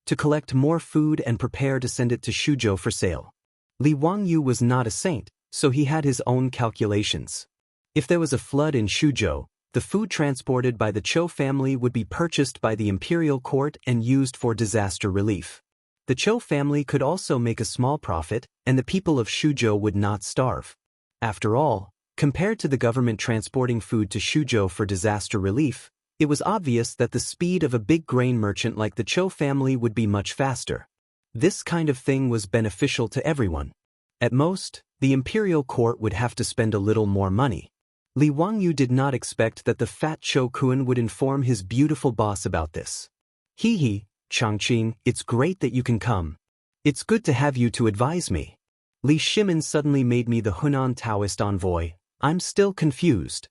[SPEAKER 1] to collect more food and prepare to send it to Shuzhou for sale. Li Wangyu was not a saint, so he had his own calculations. If there was a flood in Shuzhou, the food transported by the Chou family would be purchased by the imperial court and used for disaster relief. The Chou family could also make a small profit, and the people of Shuzhou would not starve. After all, compared to the government transporting food to Shuzhou for disaster relief, It was obvious that the speed of a big grain merchant like the Cho family would be much faster. This kind of thing was beneficial to everyone. At most, the imperial court would have to spend a little more money. Li Wangyu did not expect that the fat Cho Kun would inform his beautiful boss about this. Hee, Changqing, it's great that you can come. It's good to have you to advise me. Li Shimin suddenly made me the Hunan Taoist envoy. I'm still confused.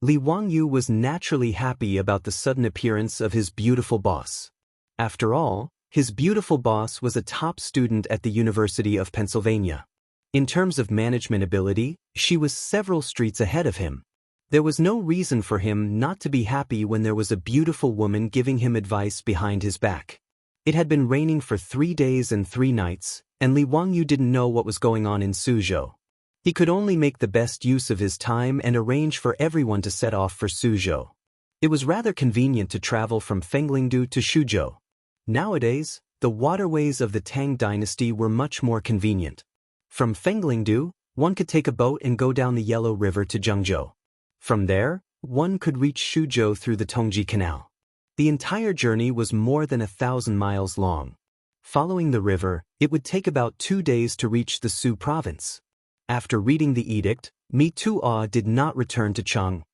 [SPEAKER 1] Li Wangyu was naturally happy about the sudden appearance of his beautiful boss. After all, his beautiful boss was a top student at the University of Pennsylvania. In terms of management ability, she was several streets ahead of him. There was no reason for him not to be happy when there was a beautiful woman giving him advice behind his back. It had been raining for 3 days and 3 nights, and Li Wangyu didn't know what was going on in Suzhou. He could only make the best use of his time and arrange for everyone to set off for Suzhou. It was rather convenient to travel from Fenglingdu to Suzhou. Nowadays, the waterways of the Tang dynasty were much more convenient. From Fenglingdu, one could take a boat and go down the Yellow River to Zhengzhou. From there, one could reach Suzhou through the Tongji Canal. The entire journey was more than 1,000 miles long. Following the river, it would take about 2 days to reach the Su province. After reading the edict, Mi Tuo did not return to Cheng.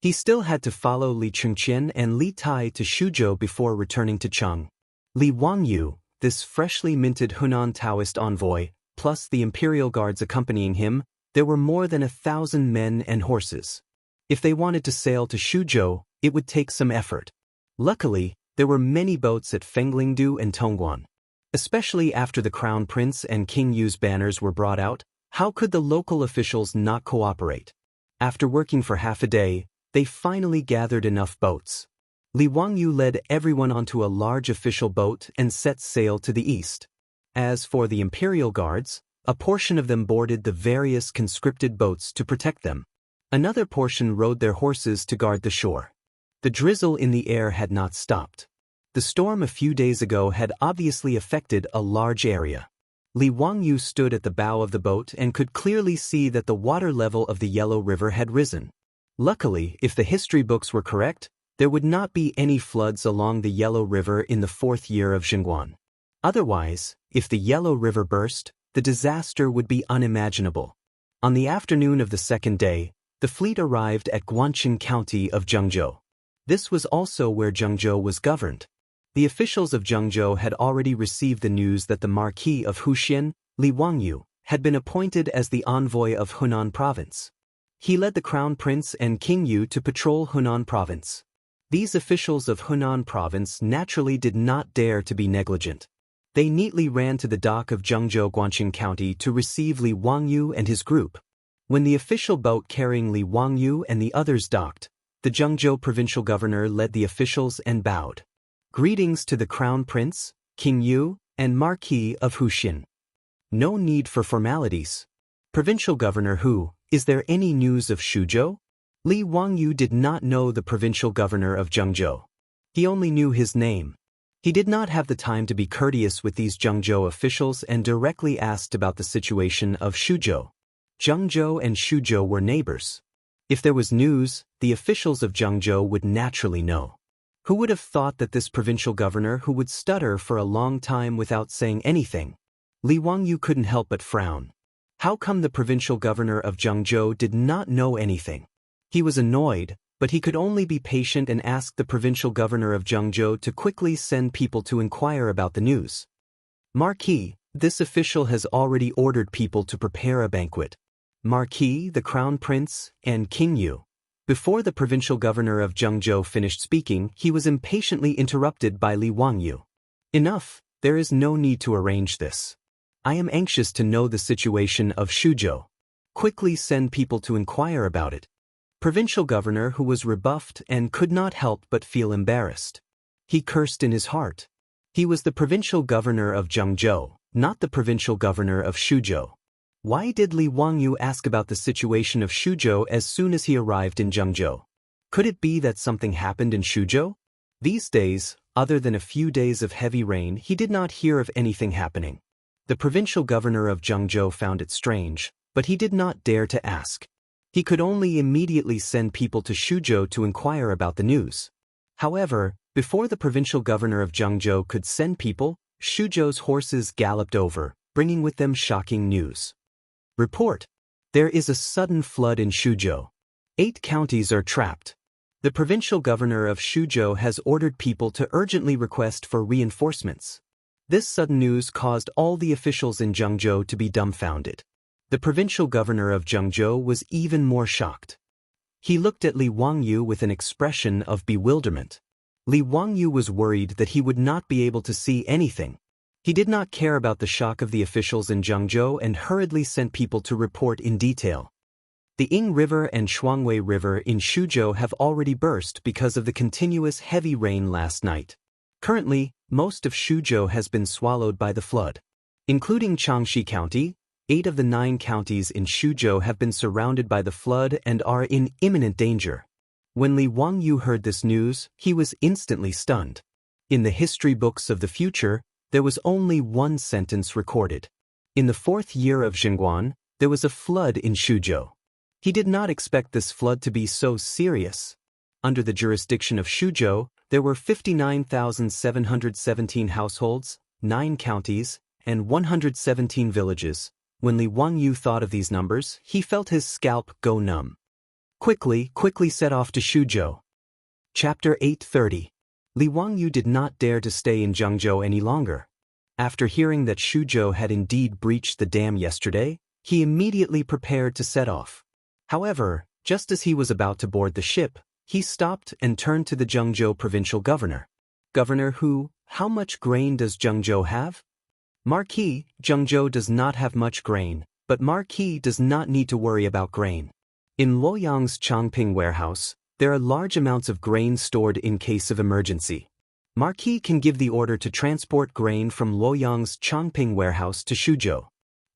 [SPEAKER 1] He still had to follow Li Chengqian and Li Tai to Suzhou before returning to Cheng. Li Wangyu, this freshly minted Hunan Taoist envoy, plus the imperial guards accompanying him, there were more than 1,000 men and horses. If they wanted to sail to Suzhou, it would take some effort. Luckily, there were many boats at Fenglingdu and Tongguan. Especially after the Crown Prince and King Yu's banners were brought out, how could the local officials not cooperate? After working for half a day, they finally gathered enough boats. Li Wangyu led everyone onto a large official boat and set sail to the east. As for the imperial guards, a portion of them boarded the various conscripted boats to protect them. Another portion rode their horses to guard the shore. The drizzle in the air had not stopped. The storm a few days ago had obviously affected a large area. Li Wangyu stood at the bow of the boat and could clearly see that the water level of the Yellow River had risen. Luckily, if the history books were correct, there would not be any floods along the Yellow River in the 4th year of Xinguan. Otherwise, if the Yellow River burst, the disaster would be unimaginable. On the afternoon of the 2nd day, the fleet arrived at Guanqing County of Zhengzhou. This was also where Zhengzhou was governed. The officials of Zhengzhou had already received the news that the Marquis of Wuxian, Li Wangyu, had been appointed as the envoy of Hunan Province. He led the Crown Prince and King Yu to patrol Hunan Province. These officials of Hunan Province naturally did not dare to be negligent. They neatly ran to the dock of Zhengzhou Guanqing County to receive Li Wangyu and his group. When the official boat carrying Li Wangyu and the others docked, the Zhengzhou provincial governor led the officials and bowed. Greetings to the Crown Prince, King Yu, and Marquis of Wuxian. No need for formalities. Provincial Governor Hu, is there any news of Suzhou? Li Wangyu did not know the provincial governor of Zhengzhou. He only knew his name. He did not have the time to be courteous with these Zhengzhou officials and directly asked about the situation of Suzhou. Zhengzhou and Suzhou were neighbors. If there was news, the officials of Zhengzhou would naturally know. Who would have thought that this provincial governor who would stutter for a long time without saying anything? Li Wangyu couldn't help but frown. How come the provincial governor of Zhengzhou did not know anything? He was annoyed, but he could only be patient and ask the provincial governor of Zhengzhou to quickly send people to inquire about the news. Marquis, this official has already ordered people to prepare a banquet. Marquis, the Crown Prince, and King Yu. Before the provincial governor of Zhengzhou finished speaking, he was impatiently interrupted by Li Wangyu. Enough, there is no need to arrange this. I am anxious to know the situation of Suzhou. Quickly send people to inquire about it. Provincial governor who was rebuffed and could not help but feel embarrassed. He cursed in his heart. He was the provincial governor of Zhengzhou, not the provincial governor of Suzhou. Why did Li Wangyu ask about the situation of Suzhou as soon as he arrived in Zhengzhou? Could it be that something happened in Suzhou? These days, other than a few days of heavy rain, he did not hear of anything happening. The provincial governor of Zhengzhou found it strange, but he did not dare to ask. He could only immediately send people to Suzhou to inquire about the news. However, before the provincial governor of Zhengzhou could send people, Shuzhou's horses galloped over, bringing with them shocking news. Report. There is a sudden flood in Shuzhou. 8 counties are trapped. The provincial governor of Shuzhou has ordered people to urgently request for reinforcements. This sudden news caused all the officials in Zhengzhou to be dumbfounded. The provincial governor of Zhengzhou was even more shocked. He looked at Li Wangyu with an expression of bewilderment. Li Wangyu was worried that he would not be able to see anything. He did not care about the shock of the officials in Zhengzhou and hurriedly sent people to report in detail. The Ying River and Shuangwei River in Shuzhou have already burst because of the continuous heavy rain last night. Currently, most of Shuzhou has been swallowed by the flood. Including Changxi County, 8 of the 9 counties in Shuzhou have been surrounded by the flood and are in imminent danger. When Li Wangyu heard this news, he was instantly stunned. In the history books of the future, there was only one sentence recorded. In the 4th year of Xingguan, there was a flood in Shuzhou. He did not expect this flood to be so serious. Under the jurisdiction of Shuzhou, there were 59,717 households, 9 counties, and 117 villages. When Li Wangyu thought of these numbers, he felt his scalp go numb. Quickly set off to Shuzhou. Chapter 830. Li Wangyu did not dare to stay in Zhengzhou any longer. After hearing that Shuzhou had indeed breached the dam yesterday, he immediately prepared to set off. However, just as he was about to board the ship, he stopped and turned to the Zhengzhou provincial governor. Governor who, how much grain does Zhengzhou have? Marquis, Zhengzhou does not have much grain, but Marquis does not need to worry about grain. In Luoyang's Changping warehouse, there are large amounts of grain stored in case of emergency. Marquis can give the order to transport grain from Luoyang's Changping warehouse to Shuzhou.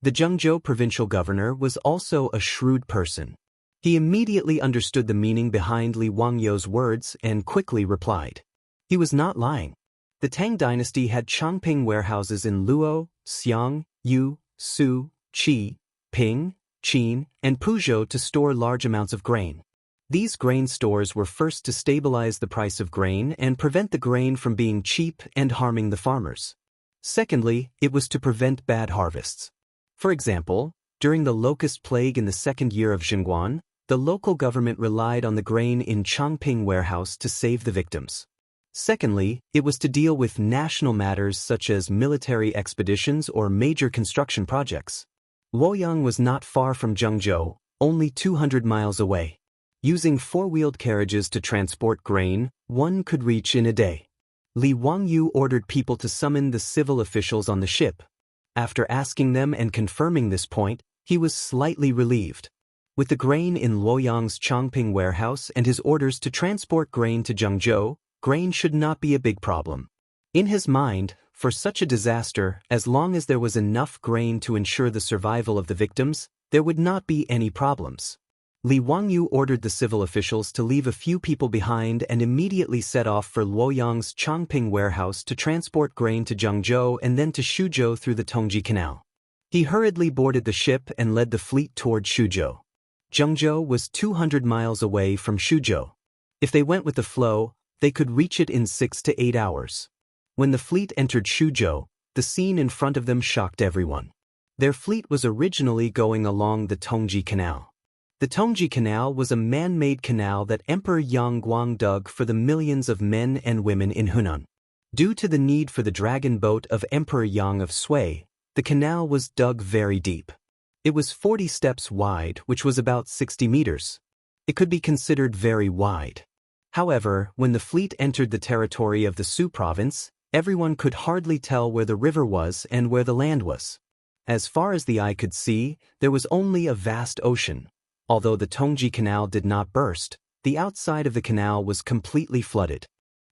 [SPEAKER 1] The Zhengzhou provincial governor was also a shrewd person. He immediately understood the meaning behind Li Wangyu's words and quickly replied. He was not lying. The Tang dynasty had Changping warehouses in Luo, Xiang, Yu, Su, Qi, Ping, Qin, and Puzhou to store large amounts of grain. These grain stores were first to stabilize the price of grain and prevent the grain from being cheap and harming the farmers. Secondly, it was to prevent bad harvests. For example, during the locust plague in the 2nd year of Xingguan, the local government relied on the grain in Changping warehouse to save the victims. Secondly, it was to deal with national matters such as military expeditions or major construction projects. Luoyang was not far from Zhengzhou, only 200 miles away. Using 4-wheeled carriages to transport grain, one could reach in a day. Li Wangyu ordered people to summon the civil officials on the ship. After asking them and confirming this point, he was slightly relieved. With the grain in Luoyang's Changping warehouse and his orders to transport grain to Zhengzhou, grain should not be a big problem. In his mind, for such a disaster, as long as there was enough grain to ensure the survival of the victims, there would not be any problems. Li Wangyu ordered the civil officials to leave a few people behind and immediately set off for Luoyang's Changping warehouse to transport grain to Zhengzhou and then to Shuzhou through the Tongji Canal. He hurriedly boarded the ship and led the fleet toward Shuzhou. Zhengzhou was 200 miles away from Shuzhou. If they went with the flow, they could reach it in 6 to 8 hours. When the fleet entered Shuzhou, the scene in front of them shocked everyone. Their fleet was originally going along the Tongji Canal. The Tongji Canal was a man-made canal that Emperor Yang Guang dug for the millions of men and women in Hunan. Due to the need for the dragon boat of Emperor Yang of Sui, the canal was dug very deep. It was 40 steps wide, which was about 60 meters. It could be considered very wide. However, when the fleet entered the territory of the Su province, everyone could hardly tell where the river was and where the land was. As far as the eye could see, there was only a vast ocean. Although the Tongji Canal did not burst, the outside of the canal was completely flooded.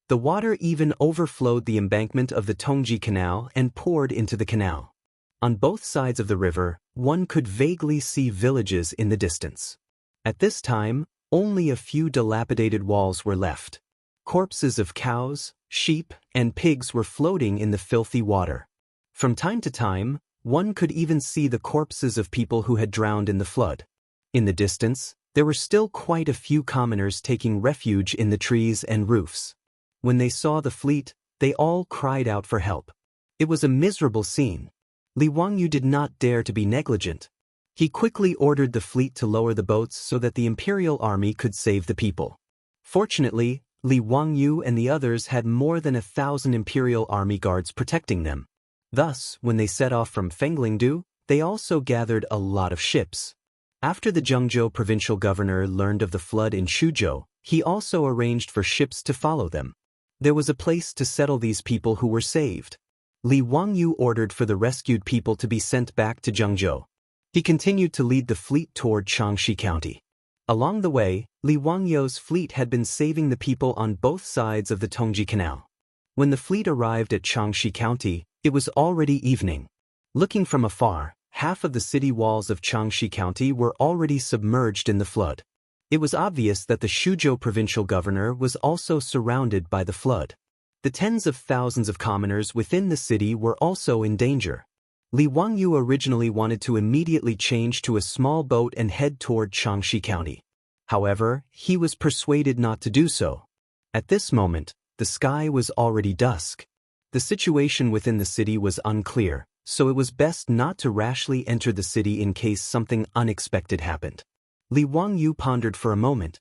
[SPEAKER 1] The water even overflowed the embankment of the Tongji Canal and poured into the canal. On both sides of the river, one could vaguely see villages in the distance. At this time, only a few dilapidated walls were left. Corpses of cows, sheep, and pigs were floating in the filthy water. From time to time, one could even see the corpses of people who had drowned in the flood. In the distance, there were still quite a few commoners taking refuge in the trees and roofs. When they saw the fleet, they all cried out for help. It was a miserable scene. Li Wangyu did not dare to be negligent. He quickly ordered the fleet to lower the boats so that the imperial army could save the people. Fortunately, Li Wangyu and the others had more than 1,000 imperial army guards protecting them. Thus, when they set off from Fenglingdu, they also gathered a lot of ships. After the Zhengzhou provincial governor learned of the flood in Shuzhou, he also arranged for ships to follow them. There was a place to settle these people who were saved. Li Wangyu ordered for the rescued people to be sent back to Zhengzhou. He continued to lead the fleet toward Xianxia County. Along the way, Li Wangyu's fleet had been saving the people on both sides of the Tongji Canal. When the fleet arrived at Xianxia County, it was already evening. Looking from afar, half of the city walls of Xianxia County were already submerged in the flood. It was obvious that the Shuzhou provincial governor was also surrounded by the flood. The tens of thousands of commoners within the city were also in danger. Li Wangyu originally wanted to immediately change to a small boat and head toward Xianxia County. However, he was persuaded not to do so. At this moment, the sky was already dusk. The situation within the city was unclear, so it was best not to rashly enter the city in case something unexpected happened. Li Wangyu pondered for a moment.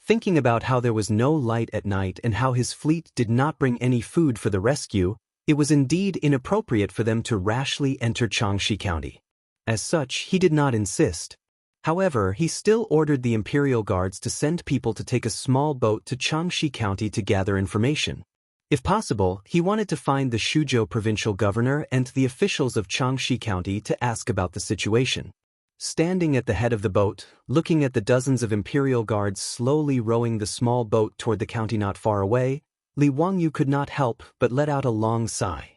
[SPEAKER 1] Thinking about how there was no light at night and how his fleet did not bring any food for the rescue, it was indeed inappropriate for them to rashly enter Xianxia County. As such, he did not insist. However, he still ordered the imperial guards to send people to take a small boat to Xianxia County to gather information. If possible, he wanted to find the Shuzhou provincial governor and the officials of Xianxia County to ask about the situation. Standing at the head of the boat, looking at the dozens of imperial guards slowly rowing the small boat toward the county not far away, Li Wangyu could not help but let out a long sigh.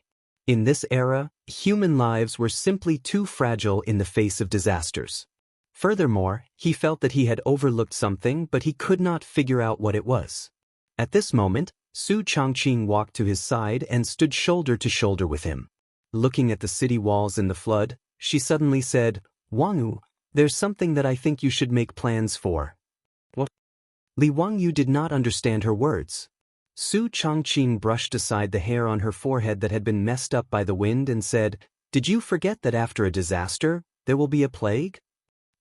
[SPEAKER 1] In this era, human lives were simply too fragile in the face of disasters. Furthermore, he felt that he had overlooked something, but he could not figure out what it was. At this moment, Su Changqing walked to his side and stood shoulder to shoulder with him. Looking at the city walls in the flood, she suddenly said, "Wangyu, there's something that I think you should make plans for." What? Li Wangyu did not understand her words. Su Changqing brushed aside the hair on her forehead that had been messed up by the wind and said, "Did you forget that after a disaster, there will be a plague?"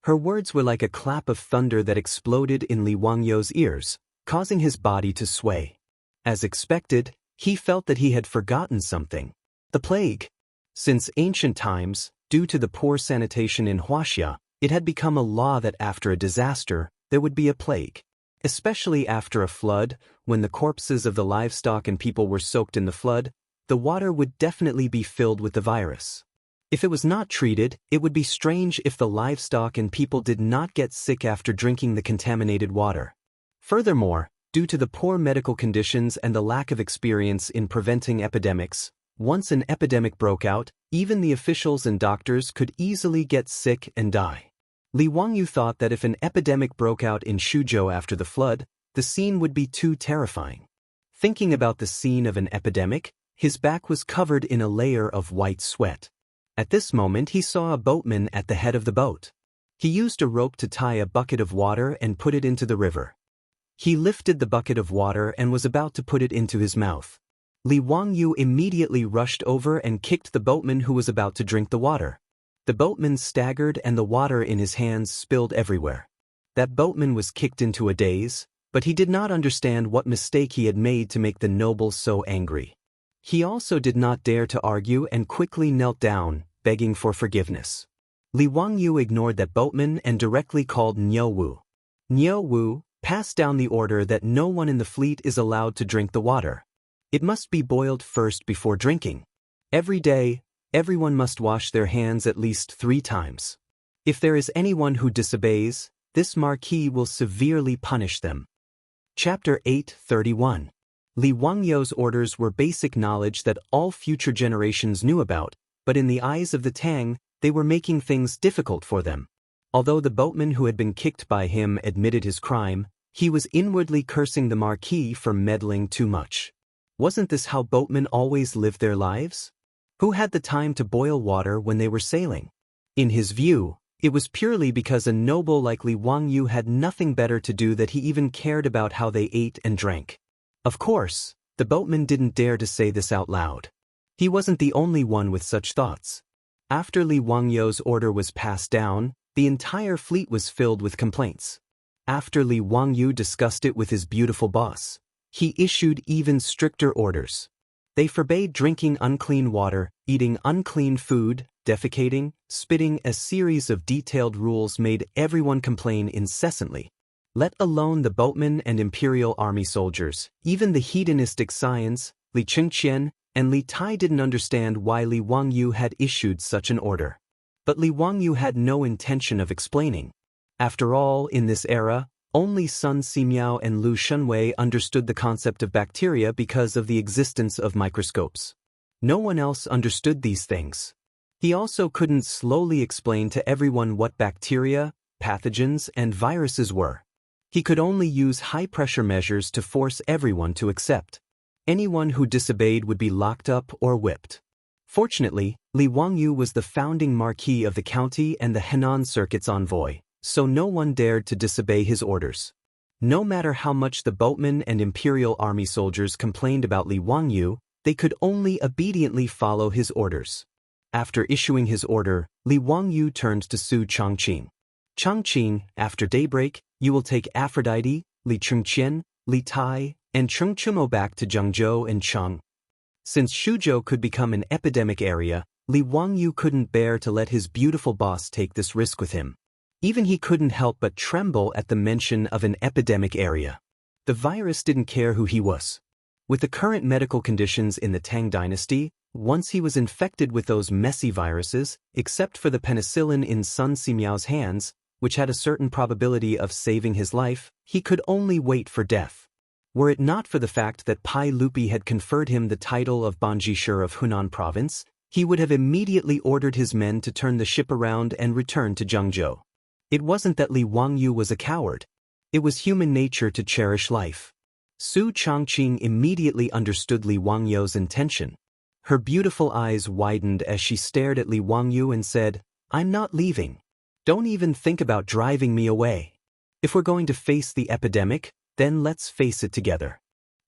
[SPEAKER 1] Her words were like a clap of thunder that exploded in Li Wangyu's ears, causing his body to sway. As expected, he felt that he had forgotten something. The plague. Since ancient times, due to the poor sanitation in Wuxia, it had become a law that after a disaster, there would be a plague. Especially after a flood, when the corpses of the livestock and people were soaked in the flood, the water would definitely be filled with the virus. If it was not treated, it would be strange if the livestock and people did not get sick after drinking the contaminated water. Furthermore, due to the poor medical conditions and the lack of experience in preventing epidemics, once an epidemic broke out, even the officials and doctors could easily get sick and die. Li Wangyu thought that if an epidemic broke out in Shuzhou after the flood, the scene would be too terrifying. Thinking about the scene of an epidemic, his back was covered in a layer of white sweat. At this moment he saw a boatman at the head of the boat. He used a rope to tie a bucket of water and put it into the river. He lifted the bucket of water and was about to put it into his mouth. Li Wangyu immediately rushed over and kicked the boatman who was about to drink the water. The boatman staggered and the water in his hands spilled everywhere. That boatman was kicked into a daze, but he did not understand what mistake he had made to make the noble so angry. He also did not dare to argue and quickly knelt down, begging for forgiveness. Li Wangyu ignored that boatman and directly called Niu Wu. Niu Wu, pass down the order that no one in the fleet is allowed to drink the water. It must be boiled first before drinking. Every day, everyone must wash their hands at least 3 times. If there is anyone who disobeys, this marquis will severely punish them. Chapter 8:31. Li Wangyu's orders were basic knowledge that all future generations knew about, but in the eyes of the Tang, they were making things difficult for them. Although the boatman who had been kicked by him admitted his crime, he was inwardly cursing the marquis for meddling too much. Wasn't this how boatmen always lived their lives? Who had the time to boil water when they were sailing? In his view, it was purely because a noble like Li Wangyu had nothing better to do that he even cared about how they ate and drank. Of course, The boatman didn't dare to say this out loud. He wasn't the only one with such thoughts. After Li Wangyu's order was passed down, the entire fleet was filled with complaints. After Li Wangyu discussed it with his beautiful boss, he issued even stricter orders. They forbade drinking unclean water, eating unclean food, defecating, spitting. A series of detailed rules made everyone complain incessantly. Let alone the boatmen and imperial army soldiers, even the hedonistic scions, Li Chengqian and Li Tai didn't understand why Li Wangyu had issued such an order. But Li Wangyu had no intention of explaining. After all, in this era, only Sun Simiao and Lu Shunwei understood the concept of bacteria because of the existence of microscopes. No one else understood these things. He also couldn't slowly explain to everyone what bacteria, pathogens, and viruses were. He could only use high-pressure measures to force everyone to accept. Anyone who disobeyed would be locked up or whipped. Fortunately, Li Wangyu was the founding marquis of the county and the Henan Circuit's envoy, so no one dared to disobey his orders. No matter how much the boatmen and imperial army soldiers complained about Li Wangyu, they could only obediently follow his orders. After issuing his order, Li Wangyu turned to Su Changqing. Changqing, after daybreak, you will take Aphrodite, Li Chengqian, Li Tai, and Chengchumo back to Zhengzhou and Cheng. Since Shuzhou could become an epidemic area, Li Wangyu couldn't bear to let his beautiful boss take this risk with him. Even he couldn't help but tremble at the mention of an epidemic area. The virus didn't care who he was. With the current medical conditions in the Tang dynasty, once he was infected with those messy viruses, except for the penicillin in Sun Simiao's hands, which had a certain probability of saving his life, he could only wait for death. Were it not for the fact that Pai Lupi had conferred him the title of Banjishur of Hunan province, he would have immediately ordered his men to turn the ship around and return to Zhengzhou. It wasn't that Li Wangyu was a coward. It was human nature to cherish life. Su Changqing immediately understood Li Wangyu's intention. Her beautiful eyes widened as she stared at Li Wangyu and said, "I'm not leaving. Don't even think about driving me away. If we're going to face the epidemic, then let's face it together.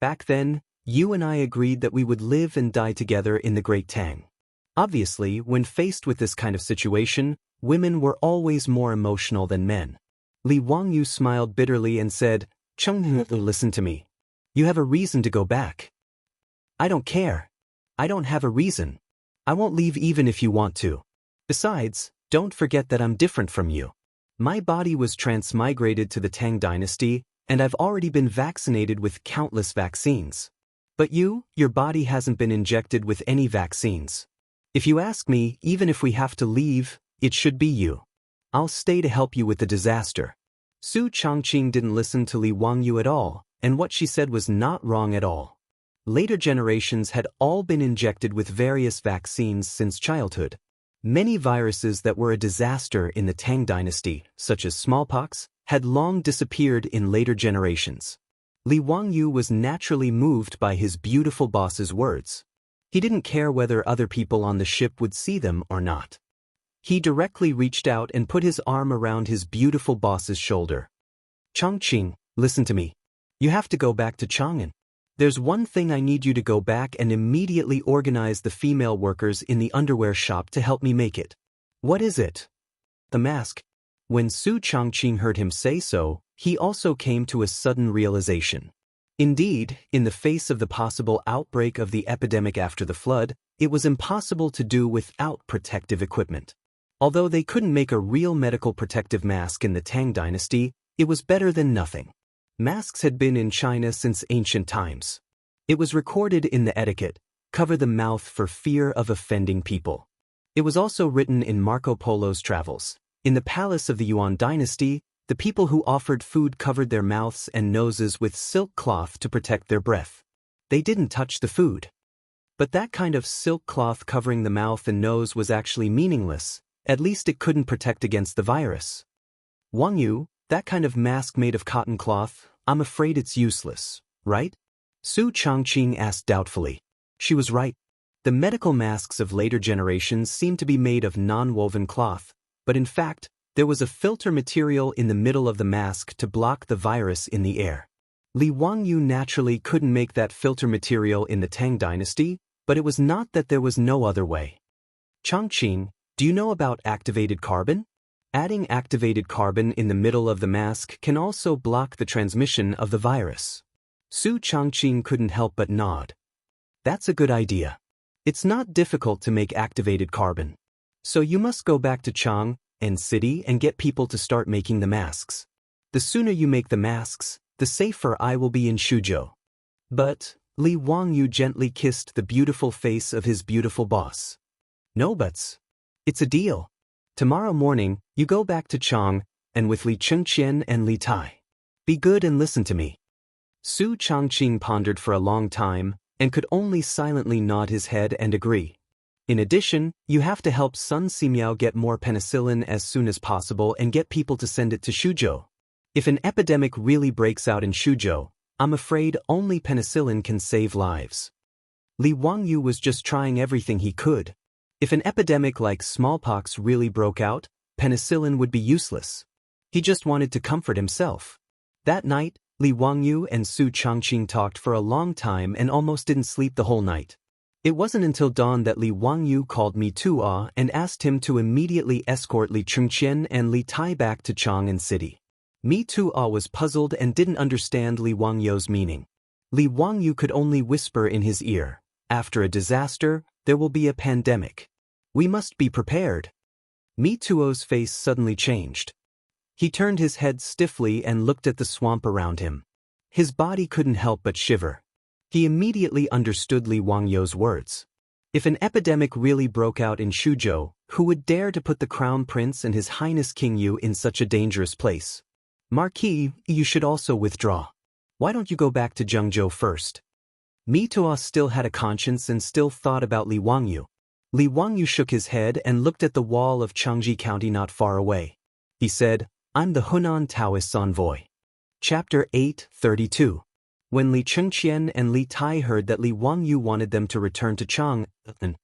[SPEAKER 1] Back then, you and I agreed that we would live and die together in the Great Tang." Obviously, when faced with this kind of situation, women were always more emotional than men. Li Wangyu smiled bitterly and said, "Cheng, listen to me. You have a reason to go back." "I don't care. I don't have a reason. I won't leave even if you want to. Besides, don't forget that I'm different from you. My body was transmigrated to the Tang dynasty, and I've already been vaccinated with countless vaccines. But your body hasn't been injected with any vaccines. If you ask me, even if we have to leave, it should be you. I'll stay to help you with the disaster." Su Changqing didn't listen to Li Wangyu at all, and what she said was not wrong at all. Later generations had all been injected with various vaccines since childhood. Many viruses that were a disaster in the Tang dynasty, such as smallpox, had long disappeared in later generations. Li Wangyu was naturally moved by his beautiful boss's words. He didn't care whether other people on the ship would see them or not. He directly reached out and put his arm around his beautiful boss's shoulder. "Changqing, listen to me. You have to go back to Chang'an. There's one thing I need you to go back and immediately organize the female workers in the underwear shop to help me make it." "What is it?" "The mask." When Su Changqing heard him say so, he also came to a sudden realization. Indeed, in the face of the possible outbreak of the epidemic after the flood, it was impossible to do without protective equipment. Although they couldn't make a real medical protective mask in the Tang dynasty, it was better than nothing. Masks had been in China since ancient times. It was recorded in the etiquette, "Cover the mouth for fear of offending people." It was also written in Marco Polo's travels. In the palace of the Yuan dynasty, the people who offered food covered their mouths and noses with silk cloth to protect their breath. They didn't touch the food. But that kind of silk cloth covering the mouth and nose was actually meaningless. At least it couldn't protect against the virus. "Wangyu, that kind of mask made of cotton cloth, I'm afraid it's useless, right?" Su Changqing asked doubtfully. She was right. The medical masks of later generations seemed to be made of non-woven cloth, but in fact, there was a filter material in the middle of the mask to block the virus in the air. Li Wangyu naturally couldn't make that filter material in the Tang dynasty, but it was not that there was no other way. Changqing, do you know about activated carbon? Adding activated carbon in the middle of the mask can also block the transmission of the virus. Su Changqing couldn't help but nod. That's a good idea. It's not difficult to make activated carbon. So you must go back to Chang and city and get people to start making the masks. The sooner you make the masks, the safer I will be in Shuzhou. But, Li Wangyu gently kissed the beautiful face of his beautiful boss. No buts. It's a deal. Tomorrow morning, you go back to Chang, and with Li Chengqian and Li Tai. Be good and listen to me. Su Changqing pondered for a long time, and could only silently nod his head and agree. In addition, you have to help Sun Simiao get more penicillin as soon as possible and get people to send it to Shuzhou. If an epidemic really breaks out in Shuzhou, I'm afraid only penicillin can save lives. Li Wangyu was just trying everything he could. If an epidemic like smallpox really broke out, penicillin would be useless. He just wanted to comfort himself. That night, Li Wangyu and Su Changqing talked for a long time and almost didn't sleep the whole night. It wasn't until dawn that Li Wangyu called Mi Tuo and asked him to immediately escort Li Chengqian and Li Tai back to Chang'an City. Mi Tuo was puzzled and didn't understand Li Wangyu's meaning. Li Wangyu could only whisper in his ear, "After a disaster, there will be a pandemic. We must be prepared." Mi Tuo's face suddenly changed. He turned his head stiffly and looked at the swamp around him. His body couldn't help but shiver. He immediately understood Li Wangyu's words. If an epidemic really broke out in Shuzhou, who would dare to put the Crown Prince and His Highness King Yu in such a dangerous place? Marquis, you should also withdraw. Why don't you go back to Zhengzhou first? Mi Tuo still had a conscience and still thought about Li Wangyu. Li Wangyu shook his head and looked at the wall of Changji County not far away. He said, "I'm the Hunan Taoist's envoy." Chapter 8:32. When Li Chengqian and Li Tai heard that Li Wangyu wanted them to return to Chang,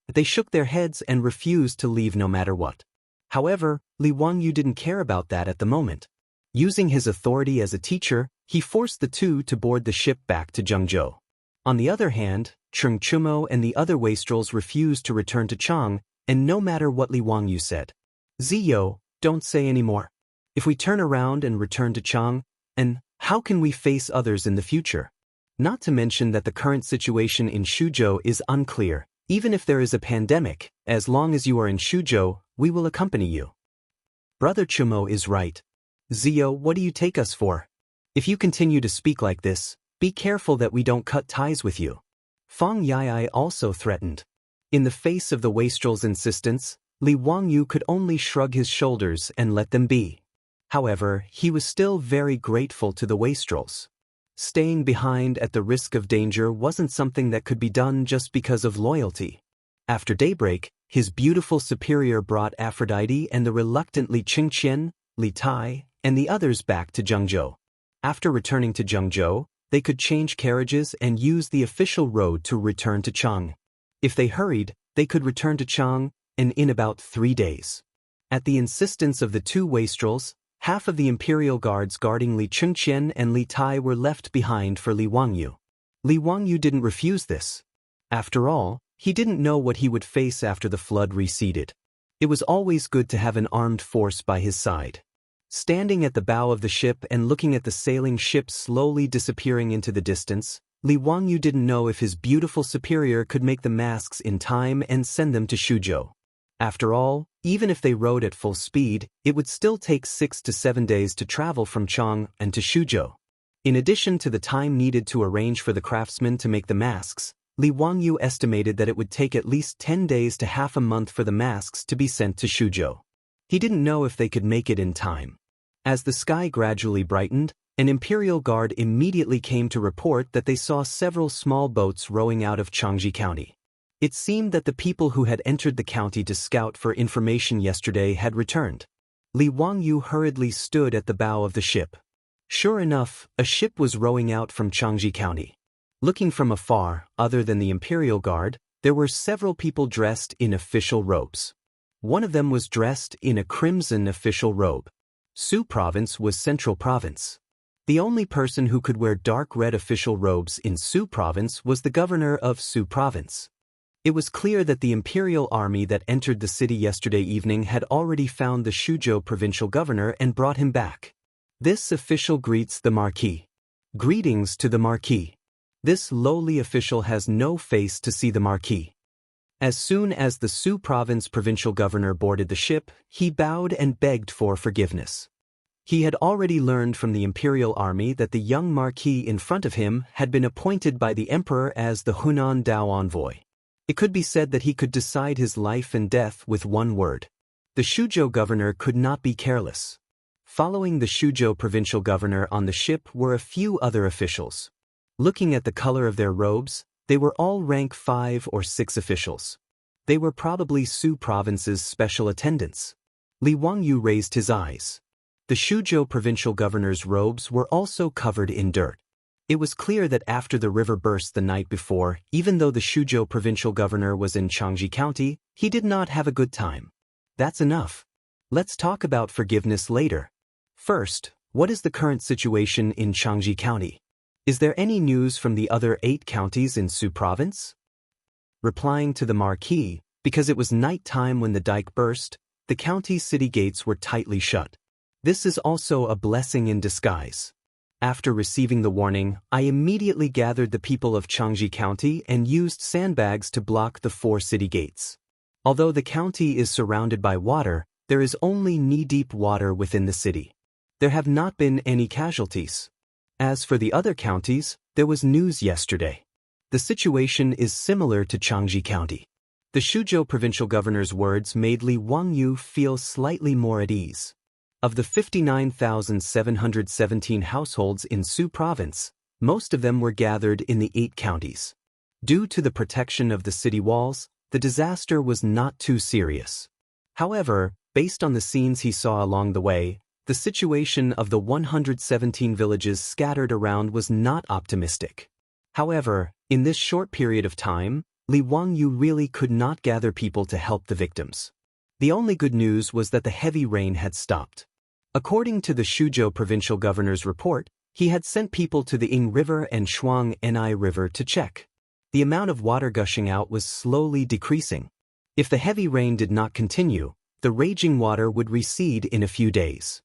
[SPEAKER 1] they shook their heads and refused to leave no matter what. However, Li Wangyu didn't care about that at the moment. Using his authority as a teacher, he forced the two to board the ship back to Zhengzhou. On the other hand, Cheng Chumo and the other wastrels refused to return to Chang, and no matter what Li Wangyu said. "Ziyo, don't say any more. If we turn around and return to Chang, and how can we face others in the future? Not to mention that the current situation in Shuzhou is unclear. Even if there is a pandemic, as long as you are in Shuzhou, we will accompany you." Brother Chumo is right. "Ziyo, what do you take us for? If you continue to speak like this, be careful that we don't cut ties with you." Fang Yai also threatened. In the face of the wastrel's insistence, Li Wangyu could only shrug his shoulders and let them be. However, he was still very grateful to the wastrels. Staying behind at the risk of danger wasn't something that could be done just because of loyalty. After daybreak, his beautiful superior brought Aphrodite and the reluctant Li Chengqian, Li Tai, and the others back to Zhengzhou. After returning to Zhengzhou, they could change carriages and use the official road to return to Chang. If they hurried, they could return to Chang in about 3 days. At the insistence of the two wastrels, half of the imperial guards guarding Li Chengqian and Li Tai were left behind for Li Wangyu. Li Wangyu didn't refuse this. After all, he didn't know what he would face after the flood receded. It was always good to have an armed force by his side. Standing at the bow of the ship and looking at the sailing ship slowly disappearing into the distance, Li Wangyu didn't know if his beautiful superior could make the masks in time and send them to Shuzhou. After all, even if they rode at full speed, it would still take 6 to 7 days to travel from Chang and to Shuzhou. In addition to the time needed to arrange for the craftsmen to make the masks, Li Wangyu estimated that it would take at least 10 days to half a month for the masks to be sent to Shuzhou. He didn't know if they could make it in time. As the sky gradually brightened, an imperial guard immediately came to report that they saw several small boats rowing out of Changji County. It seemed that the people who had entered the county to scout for information yesterday had returned. Li Wangyu hurriedly stood at the bow of the ship. Sure enough, a ship was rowing out from Changji County. Looking from afar, other than the imperial guard, there were several people dressed in official robes. One of them was dressed in a crimson official robe. Su Province was Central Province. The only person who could wear dark red official robes in Su province was the governor of Su province. It was clear that the imperial army that entered the city yesterday evening had already found the Shuzhou provincial governor and brought him back. This official greets the marquis. Greetings to the marquis. This lowly official has no face to see the marquis. As soon as the Su province provincial governor boarded the ship, he bowed and begged for forgiveness. He had already learned from the imperial army that the young marquis in front of him had been appointed by the emperor as the Hunan Dao envoy. It could be said that he could decide his life and death with one word. The Shuzhou governor could not be careless. Following the Shuzhou provincial governor on the ship were a few other officials. Looking at the color of their robes, they were all rank 5 or 6 officials. They were probably Su province's special attendants. Li Wangyu raised his eyes. The Shuzhou provincial governor's robes were also covered in dirt. It was clear that after the river burst the night before, even though the Shuzhou provincial governor was in Xianxia County, he did not have a good time. That's enough. Let's talk about forgiveness later. First, what is the current situation in Xianxia County? Is there any news from the other 8 counties in Su province? Replying to the marquis, because it was night time when the dike burst, the county's city gates were tightly shut. This is also a blessing in disguise. After receiving the warning, I immediately gathered the people of Xianxia County and used sandbags to block the 4 city gates. Although the county is surrounded by water, there is only knee-deep water within the city. There have not been any casualties. As for the other counties, there was news yesterday. The situation is similar to Xianxia County. The Shuzhou provincial governor's words made Li Wangyu feel slightly more at ease. Of the 59,717 households in Su province, most of them were gathered in the 8 counties. Due to the protection of the city walls, the disaster was not too serious. However, based on the scenes he saw along the way, the situation of the 117 villages scattered around was not optimistic. However, in this short period of time, Li Wangyu really could not gather people to help the victims. The only good news was that the heavy rain had stopped. According to the Shuzhou provincial governor's report, he had sent people to the Ing River and Shuang Ni River to check. The amount of water gushing out was slowly decreasing. If the heavy rain did not continue, the raging water would recede in a few days.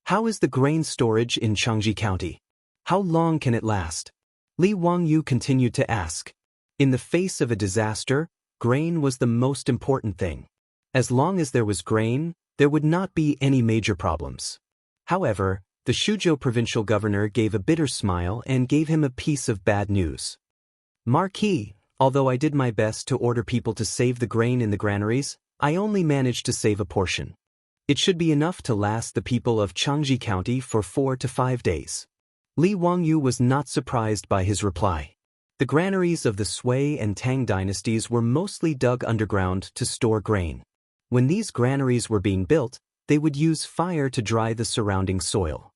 [SPEAKER 1] How is the grain storage in Xianxia County? How long can it last? Li Wangyu continued to ask. In the face of a disaster, grain was the most important thing. As long as there was grain, there would not be any major problems. However, the Shuzhou provincial governor gave a bitter smile and gave him a piece of bad news. Marquis, although I did my best to order people to save the grain in the granaries, I only managed to save a portion. It should be enough to last the people of Xianxia County for 4 to 5 days. Li Wangyu was not surprised by his reply. The granaries of the Sui and Tang dynasties were mostly dug underground to store grain. When these granaries were being built, they would use fire to dry the surrounding soil.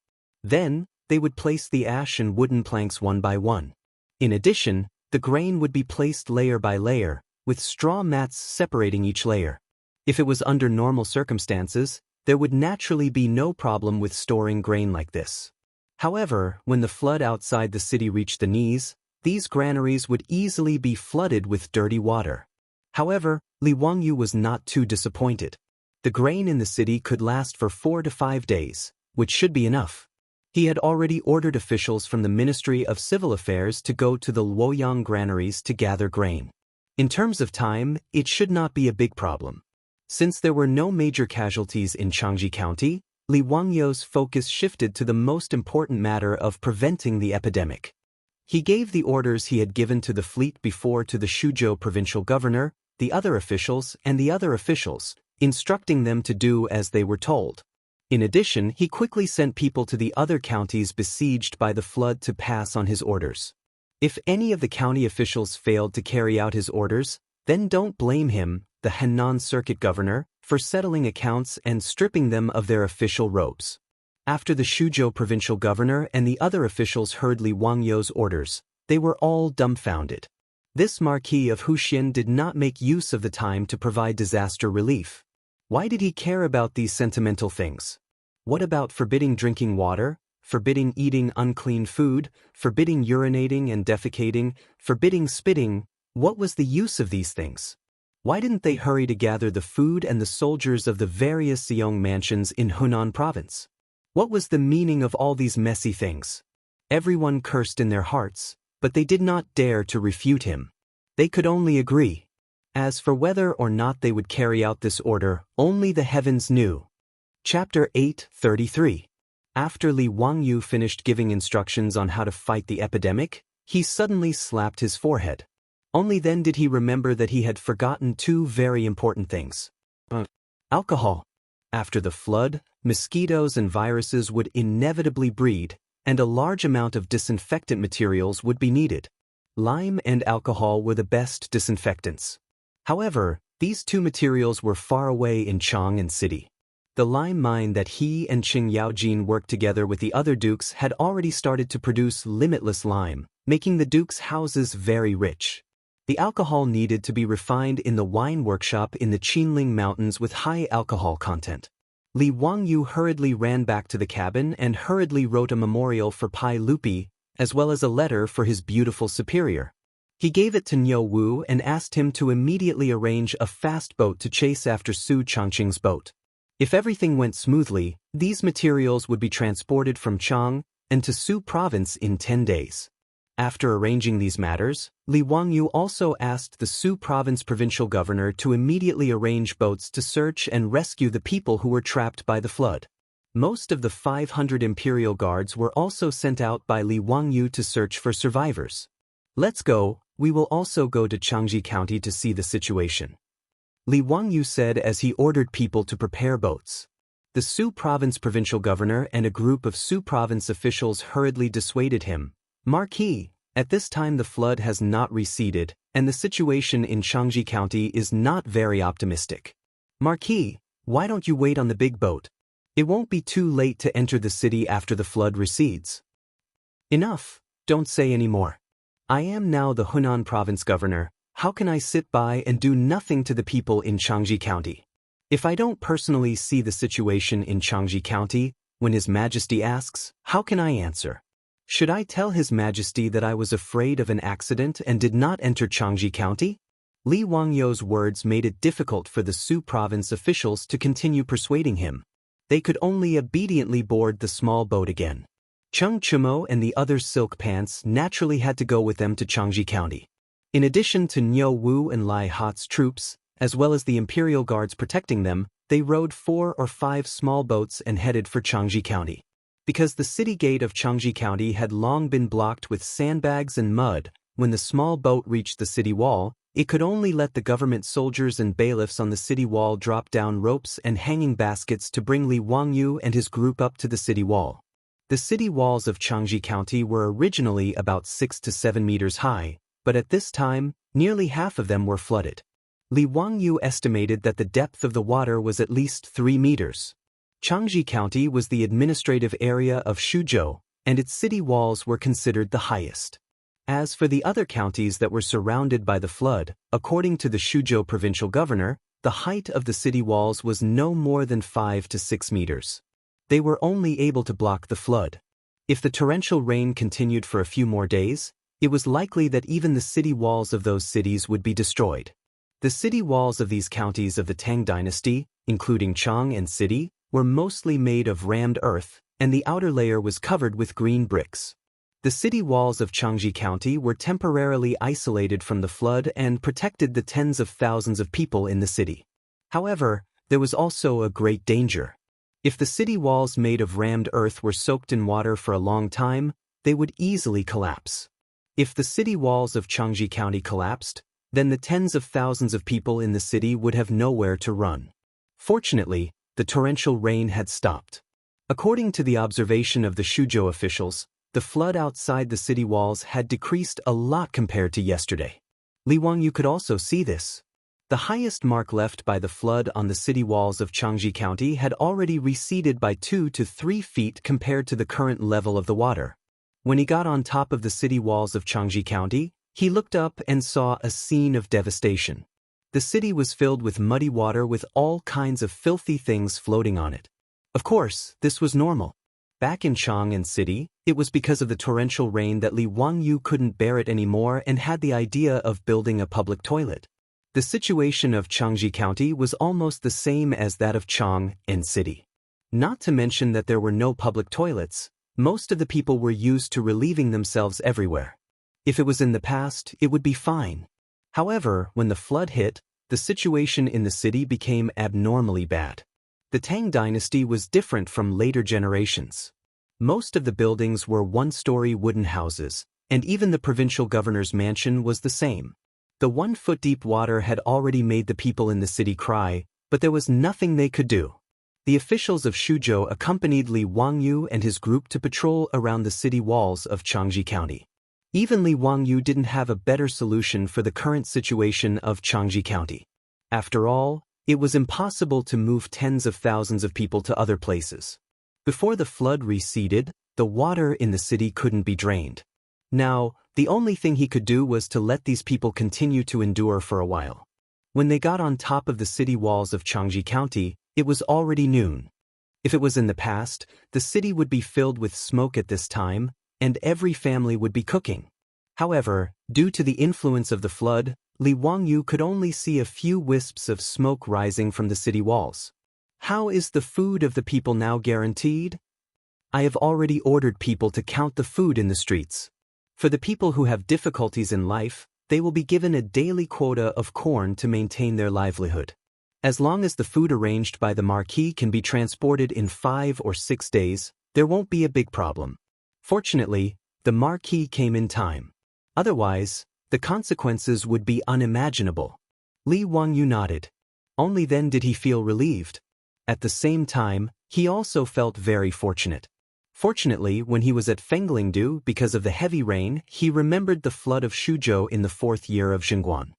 [SPEAKER 1] Then, they would place the ash and wooden planks one by one. In addition, the grain would be placed layer by layer, with straw mats separating each layer. If it was under normal circumstances, there would naturally be no problem with storing grain like this. However, when the flood outside the city reached the knees, these granaries would easily be flooded with dirty water. However, Li Wangyu was not too disappointed. The grain in the city could last for 4 to 5 days, which should be enough. He had already ordered officials from the Ministry of Civil Affairs to go to the Luoyang granaries to gather grain. In terms of time, it should not be a big problem. Since there were no major casualties in Xianxia County, Li Wangyu's focus shifted to the most important matter of preventing the epidemic. He gave the orders he had given to the fleet before to the Shuzhou provincial governor, the other officials, and the other officials, instructing them to do as they were told. In addition, he quickly sent people to the other counties besieged by the flood to pass on his orders. If any of the county officials failed to carry out his orders, then don't blame him, the Henan circuit governor, for settling accounts and stripping them of their official robes. After the Shuzhou provincial governor and the other officials heard Li Wangyu's orders, they were all dumbfounded. This Marquis of Wuxia did not make use of the time to provide disaster relief. Why did he care about these sentimental things? What about forbidding drinking water, forbidding eating unclean food, forbidding urinating and defecating, forbidding spitting. What was the use of these things? Why didn't they hurry to gather the food and the soldiers of the various Xiong mansions in Hunan province? What was the meaning of all these messy things? Everyone cursed in their hearts, but they did not dare to refute him. They could only agree. As for whether or not they would carry out this order, only the heavens knew. Chapter 8:33. After Li Wangyu finished giving instructions on how to fight the epidemic, he suddenly slapped his forehead. Only then did he remember that he had forgotten two very important things. Alcohol. After the flood, mosquitoes and viruses would inevitably breed, and a large amount of disinfectant materials would be needed. Lime and alcohol were the best disinfectants. However, these two materials were far away in Chang'an City. The lime mine that he and Qing Yaojin worked together with the other dukes had already started to produce limitless lime, making the dukes' houses very rich. The alcohol needed to be refined in the wine workshop in the Qinling Mountains with high alcohol content. Li Wangyu hurriedly ran back to the cabin and hurriedly wrote a memorial for Pai Lupi, as well as a letter for his beautiful superior. He gave it to Niu Wu and asked him to immediately arrange a fast boat to chase after Su Changqing's boat. If everything went smoothly, these materials would be transported from Chang and to Su province in 10 days. After arranging these matters, Li Wangyu also asked the Su province provincial governor to immediately arrange boats to search and rescue the people who were trapped by the flood. Most of the 500 imperial guards were also sent out by Li Wangyu to search for survivors. "Let's go, we will also go to Changji County to see the situation," Li Wangyu said as he ordered people to prepare boats. The Su province provincial governor and a group of Su province officials hurriedly dissuaded him. "Marquis, at this time the flood has not receded, and the situation in Changji County is not very optimistic. Marquis, why don't you wait on the big boat? It won't be too late to enter the city after the flood recedes." "Enough, don't say any more. I am now the Hunan province governor. How can I sit by and do nothing to the people in Changji County? If I don't personally see the situation in Changji County, when His Majesty asks, how can I answer? Should I tell His Majesty that I was afraid of an accident and did not enter Changji County?" Li Wangyu's words made it difficult for the Su province officials to continue persuading him. They could only obediently board the small boat again. Cheng Chumo and the other silk pants naturally had to go with them to Changji County. In addition to Niu Wu and Lai Hat's troops, as well as the imperial guards protecting them, they rowed 4 or 5 small boats and headed for Changji County. Because the city gate of Changji County had long been blocked with sandbags and mud, when the small boat reached the city wall, it could only let the government soldiers and bailiffs on the city wall drop down ropes and hanging baskets to bring Li Wangyu and his group up to the city wall. The city walls of Changji County were originally about 6 to 7 meters high, but at this time, nearly half of them were flooded. Li Wangyu estimated that the depth of the water was at least 3 meters. Changji County was the administrative area of Shuzhou, and its city walls were considered the highest. As for the other counties that were surrounded by the flood, according to the Shuzhou provincial governor, the height of the city walls was no more than 5 to 6 meters. They were only able to block the flood. If the torrential rain continued for a few more days, it was likely that even the city walls of those cities would be destroyed. The city walls of these counties of the Tang dynasty, including Chang'an City, were mostly made of rammed earth, and the outer layer was covered with green bricks. The city walls of Changji County were temporarily isolated from the flood and protected the tens of thousands of people in the city. However, there was also a great danger. If the city walls made of rammed earth were soaked in water for a long time, they would easily collapse. If the city walls of Changji County collapsed, then the tens of thousands of people in the city would have nowhere to run. Fortunately, the torrential rain had stopped. According to the observation of the Shuzhou officials, the flood outside the city walls had decreased a lot compared to yesterday. Li Wangyu could also see this. The highest mark left by the flood on the city walls of Changji County had already receded by 2 to 3 feet compared to the current level of the water. When he got on top of the city walls of Changji County, he looked up and saw a scene of devastation. The city was filled with muddy water with all kinds of filthy things floating on it. Of course, this was normal. Back in Chang'an City, it was because of the torrential rain that Li Wangyu couldn't bear it anymore and had the idea of building a public toilet. The situation of Changji County was almost the same as that of Chang'an City. Not to mention that there were no public toilets, most of the people were used to relieving themselves everywhere. If it was in the past, it would be fine. However, when the flood hit, the situation in the city became abnormally bad. The Tang dynasty was different from later generations. Most of the buildings were one-story wooden houses, and even the provincial governor's mansion was the same. The 1-foot-deep water had already made the people in the city cry, but there was nothing they could do. The officials of Shuzhou accompanied Li Wangyu and his group to patrol around the city walls of Changji County. Even Li Wangyu didn't have a better solution for the current situation of Changji County. After all, it was impossible to move tens of thousands of people to other places. Before the flood receded, the water in the city couldn't be drained. Now, the only thing he could do was to let these people continue to endure for a while. When they got on top of the city walls of Changji County, it was already noon. If it was in the past, the city would be filled with smoke at this time, and every family would be cooking. However, due to the influence of the flood, Li Wangyu could only see a few wisps of smoke rising from the city walls. How is the food of the people now guaranteed? I have already ordered people to count the food in the streets. For the people who have difficulties in life, they will be given a daily quota of corn to maintain their livelihood. As long as the food arranged by the marquis can be transported in 5 or 6 days, there won't be a big problem. Fortunately, the marquis came in time. Otherwise, the consequences would be unimaginable. Li Wangyu nodded. Only then did he feel relieved. At the same time, he also felt very fortunate. Fortunately, when he was at Fenglingdu because of the heavy rain, he remembered the flood of Shuzhou in the 4th year of Xingguan.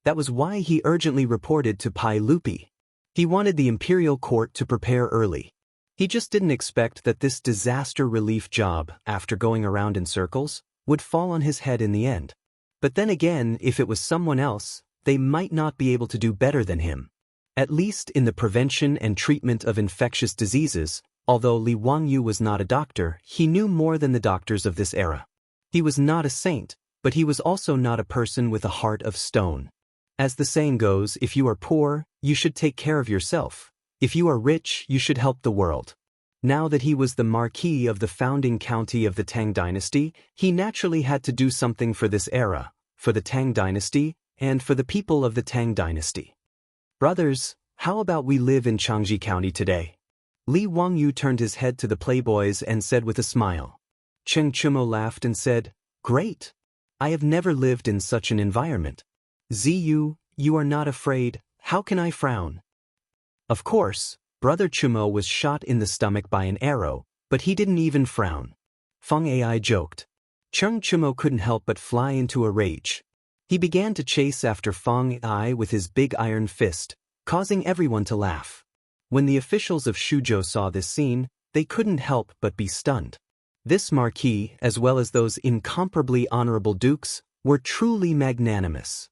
[SPEAKER 1] That was why he urgently reported to Pai Lupi. He wanted the imperial court to prepare early. He just didn't expect that this disaster relief job, after going around in circles, would fall on his head in the end. But then again, if it was someone else, they might not be able to do better than him. At least in the prevention and treatment of infectious diseases, although Li Wangyu was not a doctor, he knew more than the doctors of this era. He was not a saint, but he was also not a person with a heart of stone. As the saying goes, if you are poor, you should take care of yourself. If you are rich, you should help the world. Now that he was the marquis of the founding county of the Tang dynasty, he naturally had to do something for this era, for the Tang dynasty, and for the people of the Tang dynasty. Brothers, how about we live in Changji County today? Li Wangyu turned his head to the playboys and said with a smile. Cheng Chumo laughed and said, "Great! I have never lived in such an environment. Ziyu, you are not afraid, how can I frown?" Of course, Brother Chumo was shot in the stomach by an arrow, but he didn't even frown. Feng Ai joked. Cheng Chumo couldn't help but fly into a rage. He began to chase after Feng Ai with his big iron fist, causing everyone to laugh. When the officials of Shuzhou saw this scene, they couldn't help but be stunned. This marquis, as well as those incomparably honorable dukes, were truly magnanimous.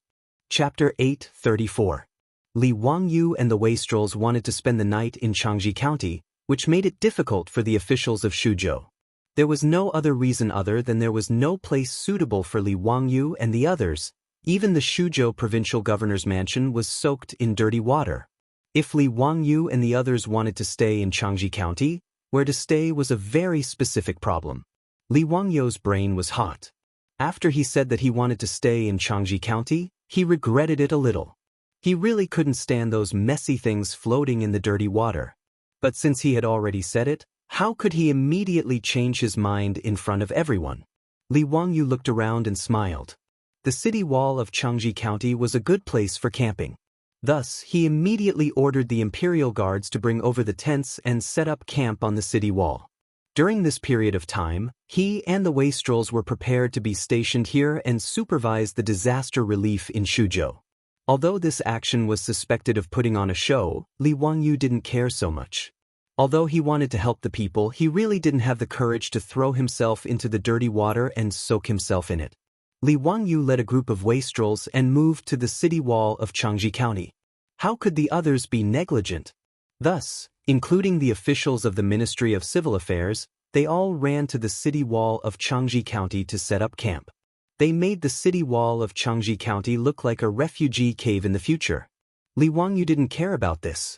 [SPEAKER 1] Chapter 8:34. Li Wangyu and the wastrels wanted to spend the night in Changji County, which made it difficult for the officials of Shuzhou. There was no other reason other than there was no place suitable for Li Wangyu and the others. Even the Shuzhou provincial governor's mansion was soaked in dirty water. If Li Wangyu and the others wanted to stay in Changji County, where to stay was a very specific problem. Li Wangyu's brain was hot. After he said that he wanted to stay in Changji County, he regretted it a little. He really couldn't stand those messy things floating in the dirty water. But since he had already said it, how could he immediately change his mind in front of everyone? Li Wangyu looked around and smiled. The city wall of Changji County was a good place for camping. Thus, he immediately ordered the imperial guards to bring over the tents and set up camp on the city wall. During this period of time, he and the wastrels were prepared to be stationed here and supervise the disaster relief in Shuzhou. Although this action was suspected of putting on a show, Li Wangyu didn't care so much. Although he wanted to help the people, he really didn't have the courage to throw himself into the dirty water and soak himself in it. Li Wangyu led a group of wastrels and moved to the city wall of Changji County. How could the others be negligent? Thus, including the officials of the Ministry of Civil Affairs, they all ran to the city wall of Xianxia County to set up camp. They made the city wall of Xianxia County look like a refugee cave in the future. Li Wangyu didn't care about this.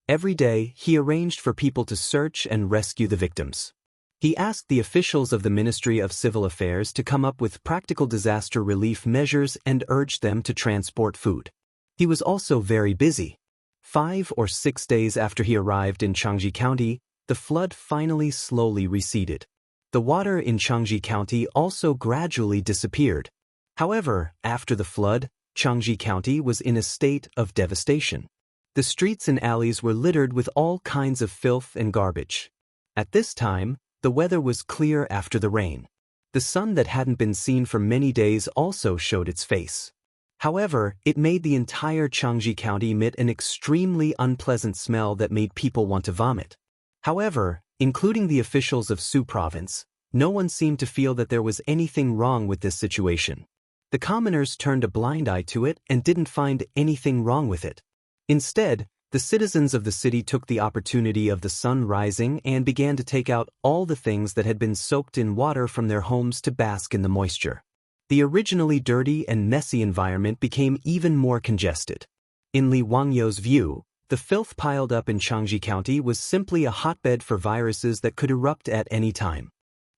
[SPEAKER 1] Every day, he arranged for people to search and rescue the victims. He asked the officials of the Ministry of Civil Affairs to come up with practical disaster relief measures and urged them to transport food. He was also very busy. 5 or 6 days after he arrived in Xianxia County, the flood finally slowly receded. The water in Xianxia County also gradually disappeared. However, after the flood, Xianxia County was in a state of devastation. The streets and alleys were littered with all kinds of filth and garbage. At this time, the weather was clear after the rain. The sun that hadn't been seen for many days also showed its face. However, it made the entire Xianxia County emit an extremely unpleasant smell that made people want to vomit. However, including the officials of Su Province, no one seemed to feel that there was anything wrong with this situation. The commoners turned a blind eye to it and didn't find anything wrong with it. Instead, the citizens of the city took the opportunity of the sun rising and began to take out all the things that had been soaked in water from their homes to bask in the moisture. The originally dirty and messy environment became even more congested. In Li Wangyu's view, the filth piled up in Xianxia County was simply a hotbed for viruses that could erupt at any time.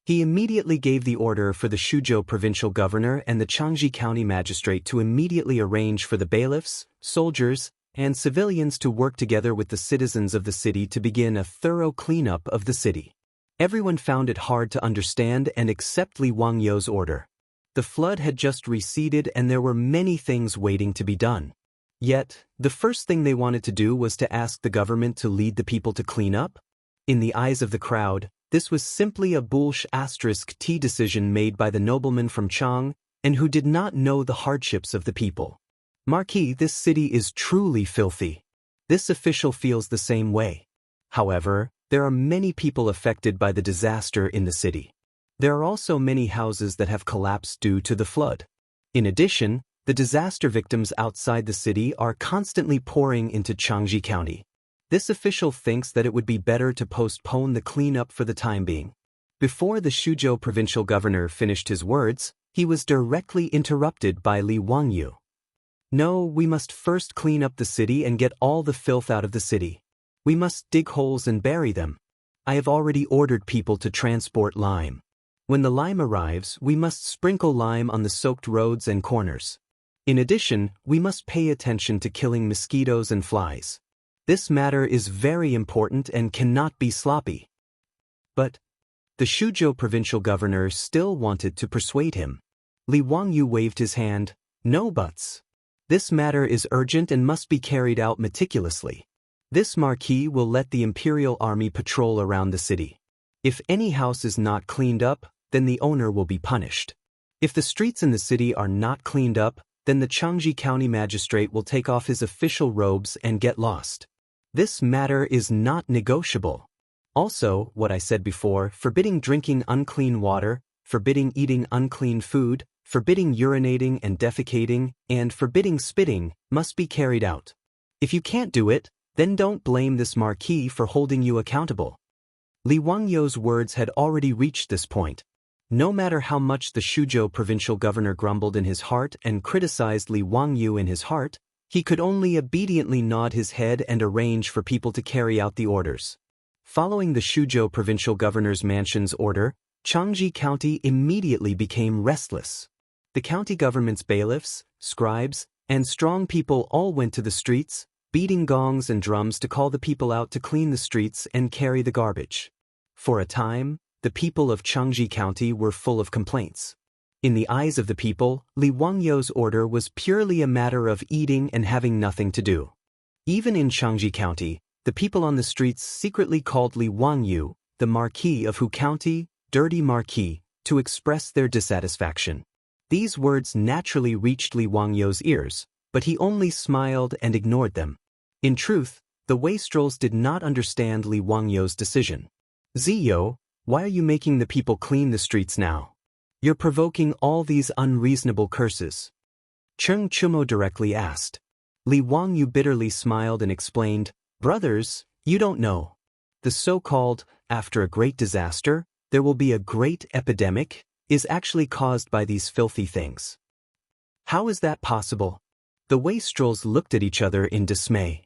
[SPEAKER 1] He immediately gave the order for the Suzhou provincial governor and the Xianxia County magistrate to immediately arrange for the bailiffs, soldiers, and civilians to work together with the citizens of the city to begin a thorough cleanup of the city. Everyone found it hard to understand and accept Li Wangyu's order. The flood had just receded and there were many things waiting to be done. Yet, the first thing they wanted to do was to ask the government to lead the people to clean up. In the eyes of the crowd, this was simply a bullsh*t decision made by the nobleman from Chang, and who did not know the hardships of the people. Marquis, this city is truly filthy. This official feels the same way. However, there are many people affected by the disaster in the city. There are also many houses that have collapsed due to the flood. In addition, the disaster victims outside the city are constantly pouring into Xianxia County. This official thinks that it would be better to postpone the cleanup for the time being. Before the Suzhou provincial governor finished his words, he was directly interrupted by Li Wangyu. No, we must first clean up the city and get all the filth out of the city. We must dig holes and bury them. I have already ordered people to transport lime. When the lime arrives, we must sprinkle lime on the soaked roads and corners. In addition, we must pay attention to killing mosquitoes and flies. This matter is very important and cannot be sloppy. But the Suzhou provincial governor still wanted to persuade him. Li Wangyu waved his hand. No buts. This matter is urgent and must be carried out meticulously. This marquis will let the imperial army patrol around the city. If any house is not cleaned up, then the owner will be punished. If the streets in the city are not cleaned up, then the Xianxia County magistrate will take off his official robes and get lost. This matter is not negotiable. Also, what I said before, forbidding drinking unclean water, forbidding eating unclean food, forbidding urinating and defecating, and forbidding spitting, must be carried out. If you can't do it, then don't blame this marquis for holding you accountable. Li Wangyu's words had already reached this point. No matter how much the Suzhou provincial governor grumbled in his heart and criticized Li Wangyu in his heart, he could only obediently nod his head and arrange for people to carry out the orders. Following the Suzhou provincial governor's mansion's order, Xianxia County immediately became restless. The county government's bailiffs, scribes, and strong people all went to the streets, beating gongs and drums to call the people out to clean the streets and carry the garbage. For a time, the people of Xianxia County were full of complaints. In the eyes of the people, Li Wangyu's order was purely a matter of eating and having nothing to do. Even in Xianxia County, the people on the streets secretly called Li Wangyu, the Marquis of Hu County, Dirty Marquis, to express their dissatisfaction. These words naturally reached Li Wangyu's ears, but he only smiled and ignored them. In truth, the wastrels did not understand Li Wangyu's decision. Ziyo, why are you making the people clean the streets now? You're provoking all these unreasonable curses. Cheng Chumo directly asked. Li Wangyu bitterly smiled and explained, Brothers, you don't know. The so-called, after a great disaster, there will be a great epidemic, is actually caused by these filthy things. How is that possible? The wastrels looked at each other in dismay.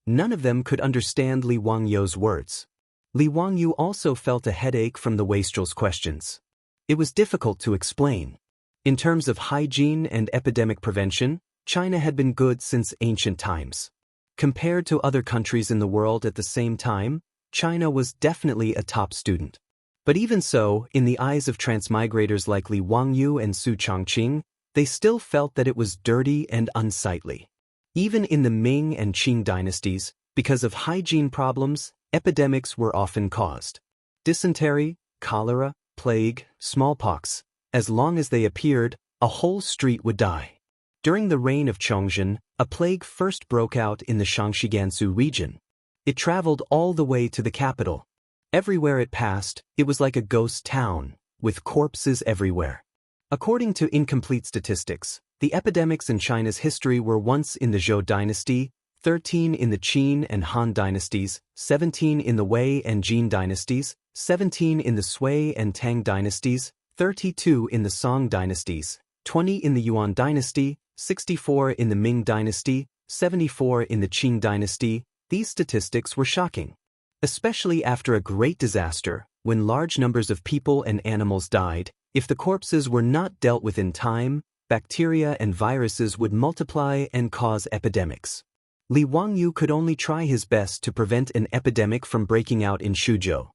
[SPEAKER 1] None of them could understand Li Wangyu's words. Li Wangyu also felt a headache from the wastrels' questions. It was difficult to explain. In terms of hygiene and epidemic prevention, China had been good since ancient times. Compared to other countries in the world at the same time, China was definitely a top student. But even so, in the eyes of transmigrators like Li Wangyu and Su Chongqing, they still felt that it was dirty and unsightly. Even in the Ming and Qing dynasties, because of hygiene problems, epidemics were often caused. Dysentery, cholera, plague, smallpox, as long as they appeared, a whole street would die. During the reign of Chongzhen, a plague first broke out in the Shaanxi Gansu region. It traveled all the way to the capital. Everywhere it passed, it was like a ghost town, with corpses everywhere. According to incomplete statistics, the epidemics in China's history were once in the Zhou dynasty, 13 in the Qin and Han dynasties, 17 in the Wei and Jin dynasties, 17 in the Sui and Tang dynasties, 32 in the Song dynasties, 20 in the Yuan dynasty, 64 in the Ming dynasty, 74 in the Qing dynasty. These statistics were shocking. Especially after a great disaster, when large numbers of people and animals died, if the corpses were not dealt with in time, bacteria and viruses would multiply and cause epidemics. Li Wangyu could only try his best to prevent an epidemic from breaking out in Shuzhou.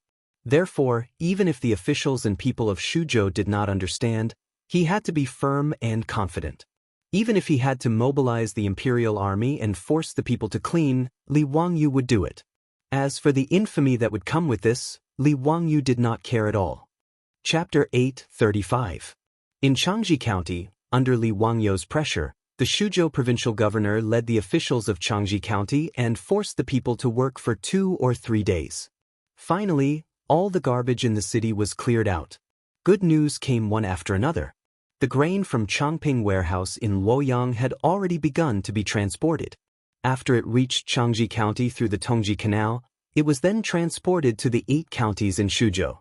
[SPEAKER 1] Therefore, even if the officials and people of Shuzhou did not understand, he had to be firm and confident. Even if he had to mobilize the imperial army and force the people to clean, Li Wangyu would do it. As for the infamy that would come with this, Li Wangyu did not care at all. Chapter 8:35. In Changji County, under Li Wangyu's pressure, the Shuzhou provincial governor led the officials of Changji County and forced the people to work for 2 or 3 days. Finally, all the garbage in the city was cleared out. Good news came one after another. The grain from Chongping warehouse in Luoyang had already begun to be transported. After it reached Changji County through the Tongji Canal, it was then transported to the 8 counties in Shuzhou.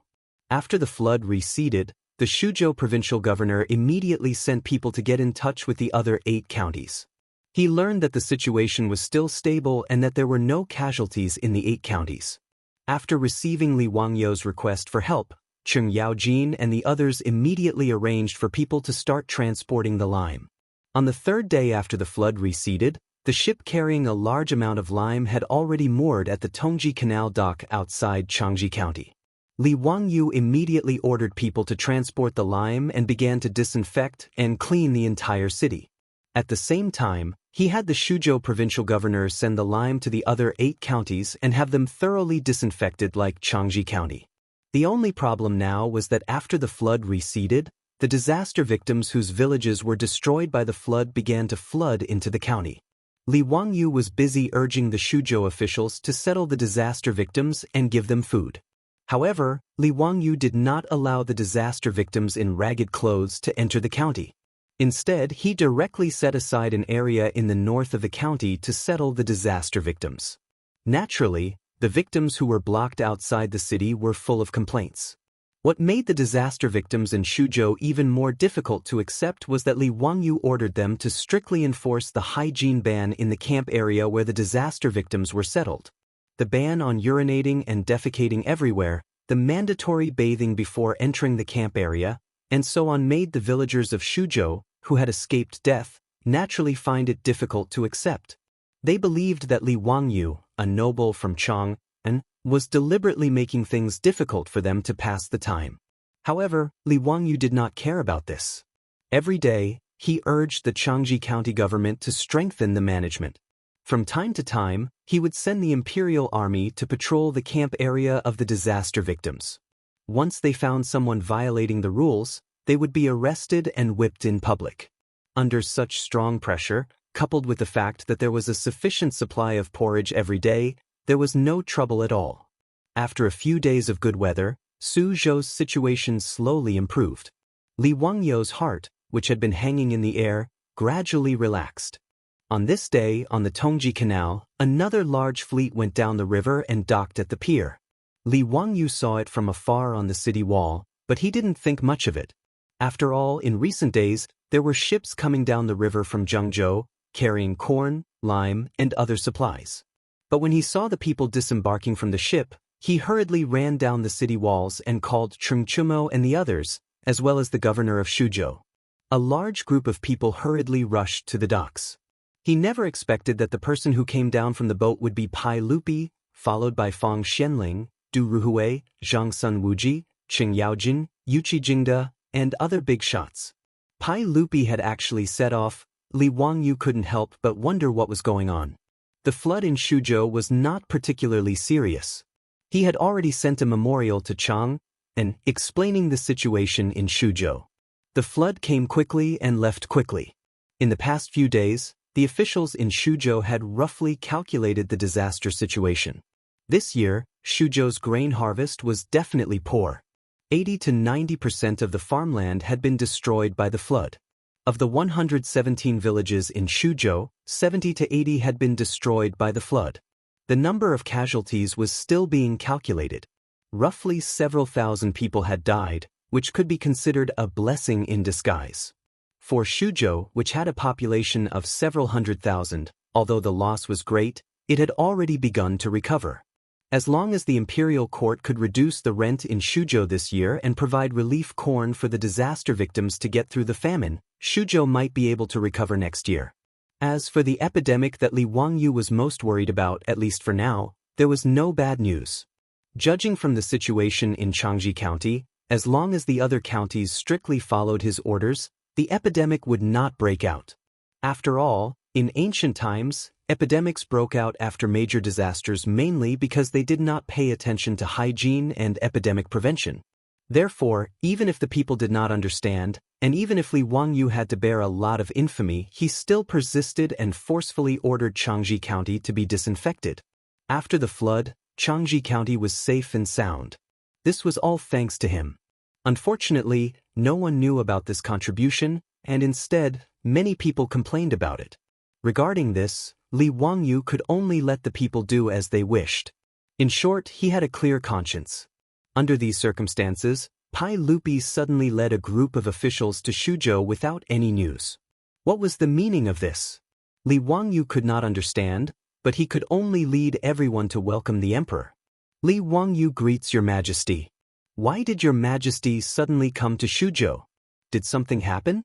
[SPEAKER 1] After the flood receded, the Shuzhou provincial governor immediately sent people to get in touch with the other 8 counties. He learned that the situation was still stable and that there were no casualties in the 8 counties. After receiving Li Wangyu's request for help, Cheng Yaojin and the others immediately arranged for people to start transporting the lime. On the 3rd day after the flood receded, the ship carrying a large amount of lime had already moored at the Tongji Canal dock outside Changji County. Li Wangyu immediately ordered people to transport the lime and began to disinfect and clean the entire city. At the same time, he had the Shuzhou provincial governor send the lime to the other 8 counties and have them thoroughly disinfected like Changji County. The only problem now was that after the flood receded, the disaster victims whose villages were destroyed by the flood began to flood into the county. Li Wangyu was busy urging the Shuzhou officials to settle the disaster victims and give them food. However, Li Wangyu did not allow the disaster victims in ragged clothes to enter the county. Instead, he directly set aside an area in the north of the county to settle the disaster victims. Naturally, the victims who were blocked outside the city were full of complaints. What made the disaster victims in Shuzhou even more difficult to accept was that Li Wangyu ordered them to strictly enforce the hygiene ban in the camp area where the disaster victims were settled. The ban on urinating and defecating everywhere, the mandatory bathing before entering the camp area, and so on made the villagers of Shuzhou, who had escaped death, naturally find it difficult to accept. They believed that Li Wangyu, a noble from Chong'an, was deliberately making things difficult for them to pass the time. However, Li Wangyu did not care about this. Every day, he urged the Changji County government to strengthen the management. From time to time, he would send the imperial army to patrol the camp area of the disaster victims. Once they found someone violating the rules, they would be arrested and whipped in public. Under such strong pressure, coupled with the fact that there was a sufficient supply of porridge every day, there was no trouble at all. After a few days of good weather, Suzhou's situation slowly improved. Li Wangyu's heart, which had been hanging in the air, gradually relaxed. On this day, on the Tongji Canal, another large fleet went down the river and docked at the pier. Li Wangyu saw it from afar on the city wall, but he didn't think much of it. After all, in recent days, there were ships coming down the river from Zhengzhou, carrying corn, lime, and other supplies. But when he saw the people disembarking from the ship, he hurriedly ran down the city walls and called Chengchumo and the others, as well as the governor of Shuzhou. A large group of people hurriedly rushed to the docks. He never expected that the person who came down from the boat would be Pai Lupi, followed by Fang Xianling, Du Ruhui, Zhang Sun Wuji, Qing Yaojin, Yuqi Jingde, and other big shots. Pai Lupi had actually set off. Li Wangyu couldn't help but wonder what was going on. The flood in Shuzhou was not particularly serious. He had already sent a memorial to Chang, and explaining the situation in Shuzhou. The flood came quickly and left quickly. In the past few days, the officials in Shuzhou had roughly calculated the disaster situation. This year, Shuzhou's grain harvest was definitely poor. 80 to 90% of the farmland had been destroyed by the flood. Of the 117 villages in Shuzhou, 70 to 80 had been destroyed by the flood. The number of casualties was still being calculated. Roughly several thousand people had died, which could be considered a blessing in disguise. For Shuzhou, which had a population of several hundred thousand, although the loss was great, it had already begun to recover. As long as the imperial court could reduce the rent in Shuzhou this year and provide relief corn for the disaster victims to get through the famine, Shuzhou might be able to recover next year. As for the epidemic that Li Wangyu was most worried about, at least for now, there was no bad news. Judging from the situation in Changji County, as long as the other counties strictly followed his orders, the epidemic would not break out. After all, in ancient times, epidemics broke out after major disasters mainly because they did not pay attention to hygiene and epidemic prevention. Therefore, even if the people did not understand, and even if Li Wangyu had to bear a lot of infamy, he still persisted and forcefully ordered Changji County to be disinfected. After the flood, Changji County was safe and sound. This was all thanks to him. Unfortunately, no one knew about this contribution, and instead, many people complained about it. Regarding this, Li Wangyu could only let the people do as they wished. In short, he had a clear conscience. Under these circumstances, Pai Lupi suddenly led a group of officials to Shuzhou without any news. What was the meaning of this? Li Wangyu could not understand, but he could only lead everyone to welcome the emperor. Li Wangyu greets your majesty. Why did your majesty suddenly come to Shuzhou? Did something happen?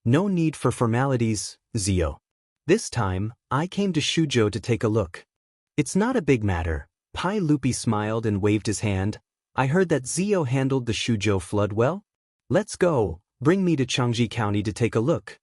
[SPEAKER 1] No need for formalities, Zio. This time, I came to Shuzhou to take a look. It's not a big matter. Pai Lupi smiled and waved his hand. I heard that Zio handled the Shuzhou flood well. Let's go, bring me to Changji County to take a look.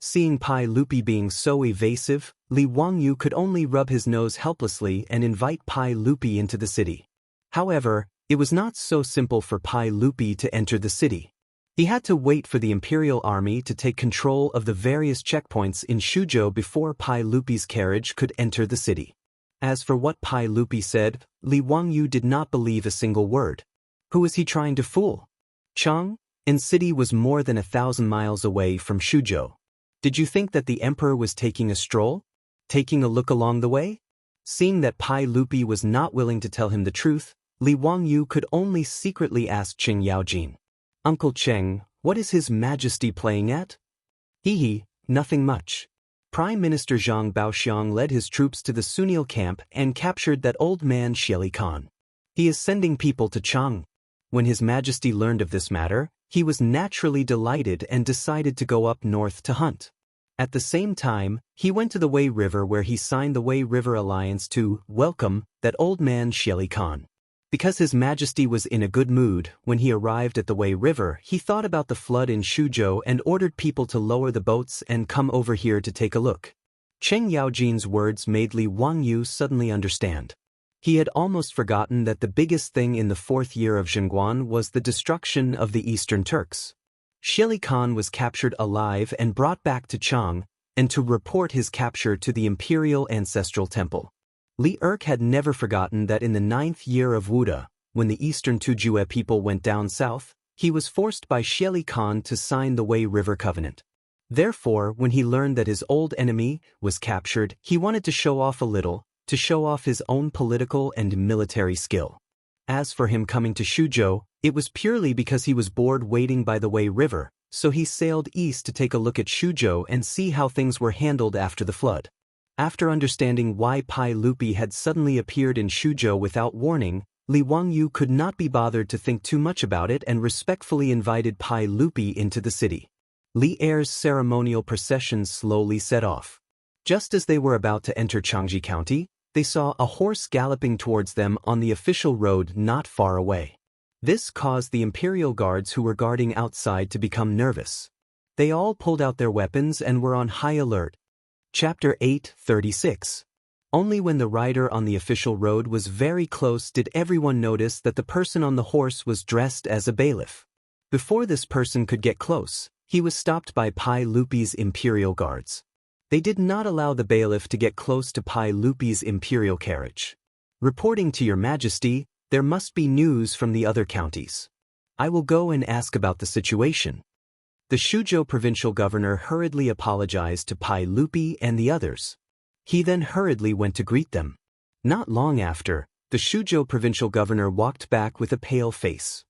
[SPEAKER 1] Seeing Pai Lupi being so evasive, Li Wangyu could only rub his nose helplessly and invite Pai Lupi into the city. However, it was not so simple for Pai Lupi to enter the city. He had to wait for the imperial army to take control of the various checkpoints in Shuzhou before Pai Lupi's carriage could enter the city. As for what Pai Lupi said, Li Wangyu did not believe a single word. Who was he trying to fool? Chang'an city was more than 1,000 miles away from Shuzhou. Did you think that the emperor was taking a stroll? Taking a look along the way? Seeing that Pai Lupi was not willing to tell him the truth, Li Wangyu could only secretly ask Qing Yaojin. Uncle Cheng, what is His Majesty playing at? Hee, nothing much. Prime Minister Zhang Baoxiang led his troops to the Sunil camp and captured that old man Xieli Khan. He is sending people to Chang'an. When His Majesty learned of this matter, he was naturally delighted and decided to go up north to hunt. At the same time, he went to the Wei River where he signed the Wei River Alliance to welcome that old man Xieli Khan. Because His Majesty was in a good mood, when he arrived at the Wei River, he thought about the flood in Shuzhou and ordered people to lower the boats and come over here to take a look. Cheng Yaojin's words made Li Wangyu suddenly understand. He had almost forgotten that the biggest thing in the 4th year of Zhenguan was the destruction of the Eastern Turks. Xieli Khan was captured alive and brought back to Chang'an, and to report his capture to the Imperial Ancestral Temple. Li Erk had never forgotten that in the 9th year of Wuda, when the eastern Tujue people went down south, he was forced by Xieli Khan to sign the Wei River Covenant. Therefore, when he learned that his old enemy was captured, he wanted to show off a little, to show off his own political and military skill. As for him coming to Shuzhou, it was purely because he was bored waiting by the Wei River, so he sailed east to take a look at Shuzhou and see how things were handled after the flood. After understanding why Pai Lupi had suddenly appeared in Shuzhou without warning, Li Wangyu could not be bothered to think too much about it and respectfully invited Pai Lupi into the city. Li Er's ceremonial procession slowly set off. Just as they were about to enter Changji County, they saw a horse galloping towards them on the official road not far away. This caused the imperial guards who were guarding outside to become nervous. They all pulled out their weapons and were on high alert. Chapter 8:36. Only when the rider on the official road was very close did everyone notice that the person on the horse was dressed as a bailiff. Before this person could get close, he was stopped by Pai Lupi's imperial guards. They did not allow the bailiff to get close to Pai Lupi's imperial carriage. "Reporting to your majesty, there must be news from the other counties. I will go and ask about the situation." The Shuzhou provincial governor hurriedly apologized to Pai Lupi and the others. He then hurriedly went to greet them. Not long after, the Shuzhou provincial governor walked back with a pale face.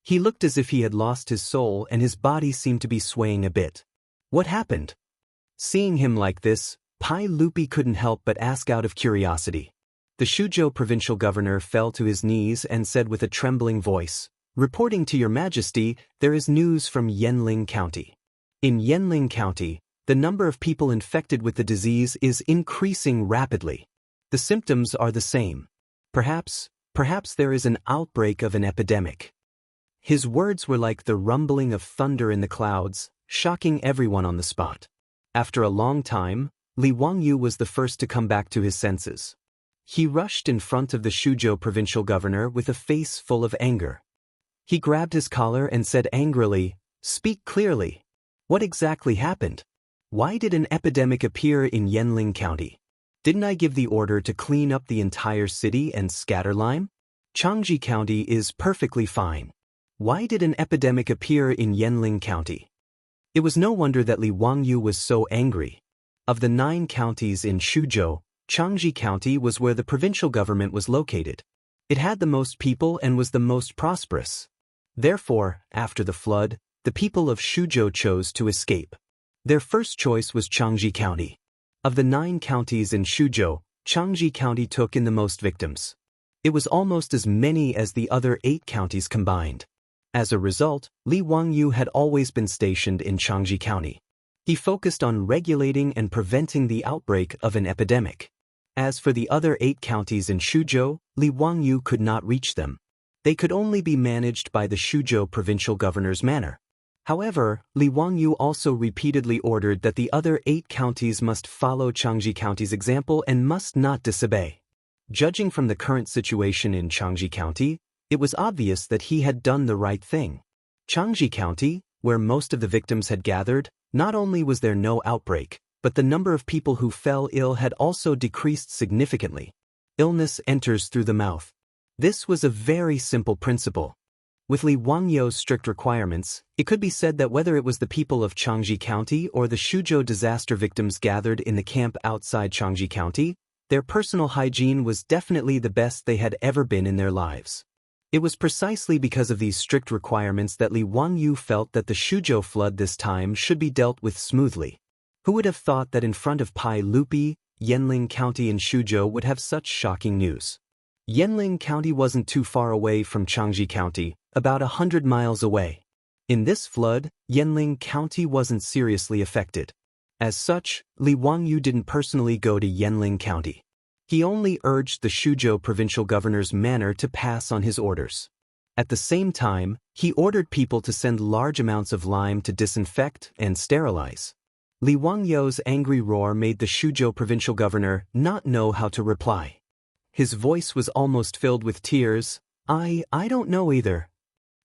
[SPEAKER 1] He looked as if he had lost his soul and his body seemed to be swaying a bit. What happened? Seeing him like this, Pai Lupi couldn't help but ask out of curiosity. The Shuzhou provincial governor fell to his knees and said with a trembling voice, "Reporting to your majesty, there is news from Yanling County. In Yanling County, the number of people infected with the disease is increasing rapidly. The symptoms are the same. Perhaps there is an outbreak of an epidemic." His words were like the rumbling of thunder in the clouds, shocking everyone on the spot. After a long time, Li Wangyu was the first to come back to his senses. He rushed in front of the Shuzhou provincial governor with a face full of anger. He grabbed his collar and said angrily, "Speak clearly. What exactly happened? Why did an epidemic appear in Yanling County? Didn't I give the order to clean up the entire city and scatter lime? Changji County is perfectly fine. Why did an epidemic appear in Yanling County?" It was no wonder that Li Wangyu was so angry. Of the 9 counties in Shuzhou, Changji County was where the provincial government was located. It had the most people and was the most prosperous. Therefore, after the flood, the people of Shuzhou chose to escape. Their first choice was Changji County. Of the 9 counties in Shuzhou, Changji County took in the most victims. It was almost as many as the other 8 counties combined. As a result, Li Wangyu had always been stationed in Changji County. He focused on regulating and preventing the outbreak of an epidemic. As for the other 8 counties in Shuzhou, Li Wangyu could not reach them. They could only be managed by the Shuzhou provincial governor's manor. However, Li Wangyu also repeatedly ordered that the other 8 counties must follow Changji County's example and must not disobey. Judging from the current situation in Changji County, it was obvious that he had done the right thing. Changji County, where most of the victims had gathered, not only was there no outbreak, but the number of people who fell ill had also decreased significantly. Illness enters through the mouth. This was a very simple principle. With Li Wangyu's strict requirements, it could be said that whether it was the people of Changji County or the Shuzhou disaster victims gathered in the camp outside Changji County, their personal hygiene was definitely the best they had ever been in their lives. It was precisely because of these strict requirements that Li Wangyu felt that the Shuzhou flood this time should be dealt with smoothly. Who would have thought that in front of Pai Lupi, Yanling County in Shuzhou would have such shocking news? Yanling County wasn't too far away from Changji County, about 100 miles away. In this flood, Yanling County wasn't seriously affected. As such, Li Wangyu didn't personally go to Yanling County. He only urged the Shuzhou provincial governor's manor to pass on his orders. At the same time, he ordered people to send large amounts of lime to disinfect and sterilize. Li Wangyu's angry roar made the Shuzhou provincial governor not know how to reply. His voice was almost filled with tears. I don't know either.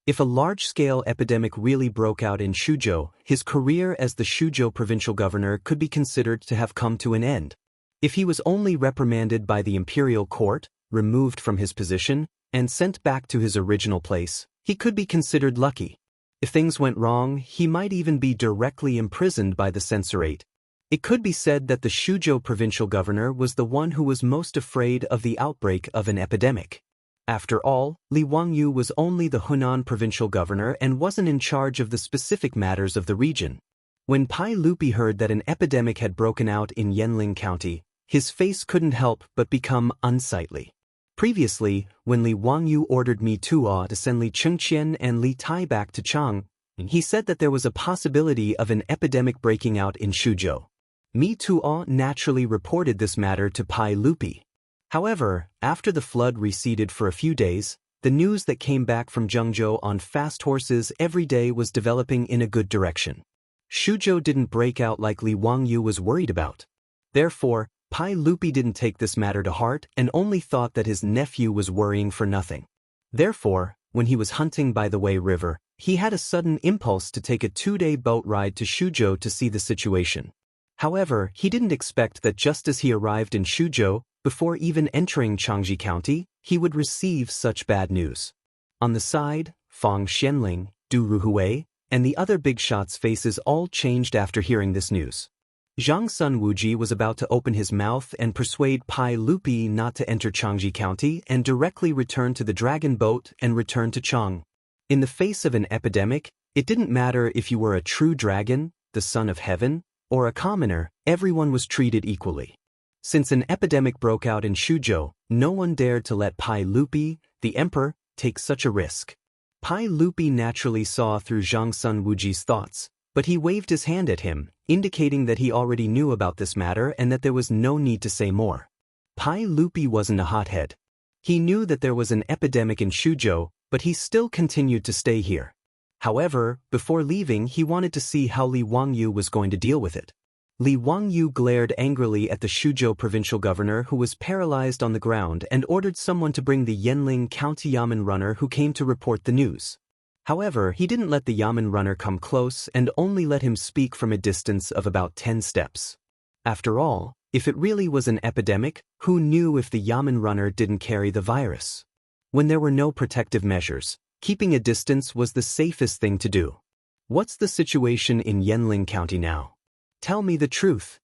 [SPEAKER 1] If a large-scale epidemic really broke out in Shuzhou, his career as the Shuzhou provincial governor could be considered to have come to an end. If he was only reprimanded by the imperial court, removed from his position, and sent back to his original place, he could be considered lucky. If things went wrong, he might even be directly imprisoned by the censorate. It could be said that the Shuzhou provincial governor was the one who was most afraid of the outbreak of an epidemic. After all, Li Wangyu was only the Hunan provincial governor and wasn't in charge of the specific matters of the region. When Pai Lupi heard that an epidemic had broken out in Yanling County, his face couldn't help but become unsightly. Previously, when Li Wangyu ordered Mi Tuo to send Li Chengqian and Li Tai back to Chang, he said that there was a possibility of an epidemic breaking out in Shuzhou. Mi Tuo naturally reported this matter to Pai Lupi. However, after the flood receded for a few days, the news that came back from Zhengzhou on fast horses every day was developing in a good direction. Shuzhou didn't break out like Li Wangyu was worried about. Therefore, Pai Lupi didn't take this matter to heart and only thought that his nephew was worrying for nothing. Therefore, when he was hunting by the Wei River, he had a sudden impulse to take a 2-day boat ride to Shuzhou to see the situation. However, he didn't expect that just as he arrived in Shuzhou, before even entering Changji County, he would receive such bad news. On the side, Fang Xianling, Du Ruhui, and the other big shots' faces all changed after hearing this news. Zhang Sun Wuji was about to open his mouth and persuade Pai Lupi not to enter Changji County and directly return to the dragon boat and return to Chang. In the face of an epidemic, it didn't matter if you were a true dragon, the son of heaven, or a commoner, everyone was treated equally. Since an epidemic broke out in Shuzhou, no one dared to let Pai Lupi, the emperor, take such a risk. Pai Lupi naturally saw through Zhang Sun Wuji's thoughts, but he waved his hand at him, indicating that he already knew about this matter and that there was no need to say more. Pai Lupi wasn't a hothead. He knew that there was an epidemic in Shuzhou, but he still continued to stay here. However, before leaving he wanted to see how Li Wangyu was going to deal with it. Li Wangyu glared angrily at the Shuzhou provincial governor who was paralyzed on the ground and ordered someone to bring the Yanling County Yamen runner who came to report the news. However, he didn't let the Yamen runner come close and only let him speak from a distance of about 10 steps. After all, if it really was an epidemic, who knew if the Yamen runner didn't carry the virus? When there were no protective measures, keeping a distance was the safest thing to do. What's the situation in Yanling County now? Tell me the truth.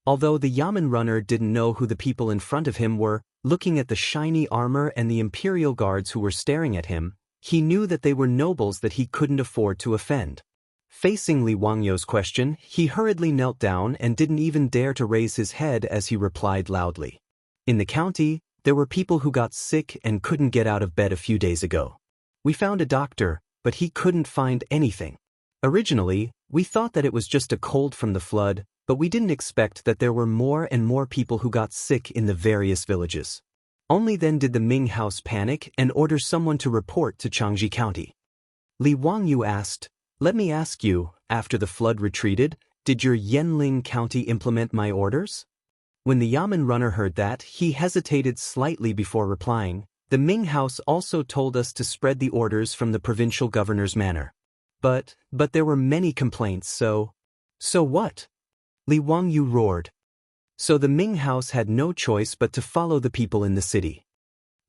[SPEAKER 1] Although the Yamen runner didn't know who the people in front of him were, looking at the shiny armor and the imperial guards who were staring at him, he knew that they were nobles that he couldn't afford to offend. Facing Li Wangyu's question, he hurriedly knelt down and didn't even dare to raise his head as he replied loudly. In the county, there were people who got sick and couldn't get out of bed a few days ago. We found a doctor, but he couldn't find anything. Originally, we thought that it was just a cold from the flood, but we didn't expect that there were more and more people who got sick in the various villages. Only then did the Ming house panic and order someone to report to Changji County. Li Wangyu asked, "Let me ask you, after the flood retreated, did your Yanling County implement my orders?" When the Yamen runner heard that, he hesitated slightly before replying, "The Ming house also told us to spread the orders from the provincial governor's manor. But there were many complaints, so what?" Li Wangyu roared. So the Ming house had no choice but to follow the people in the city.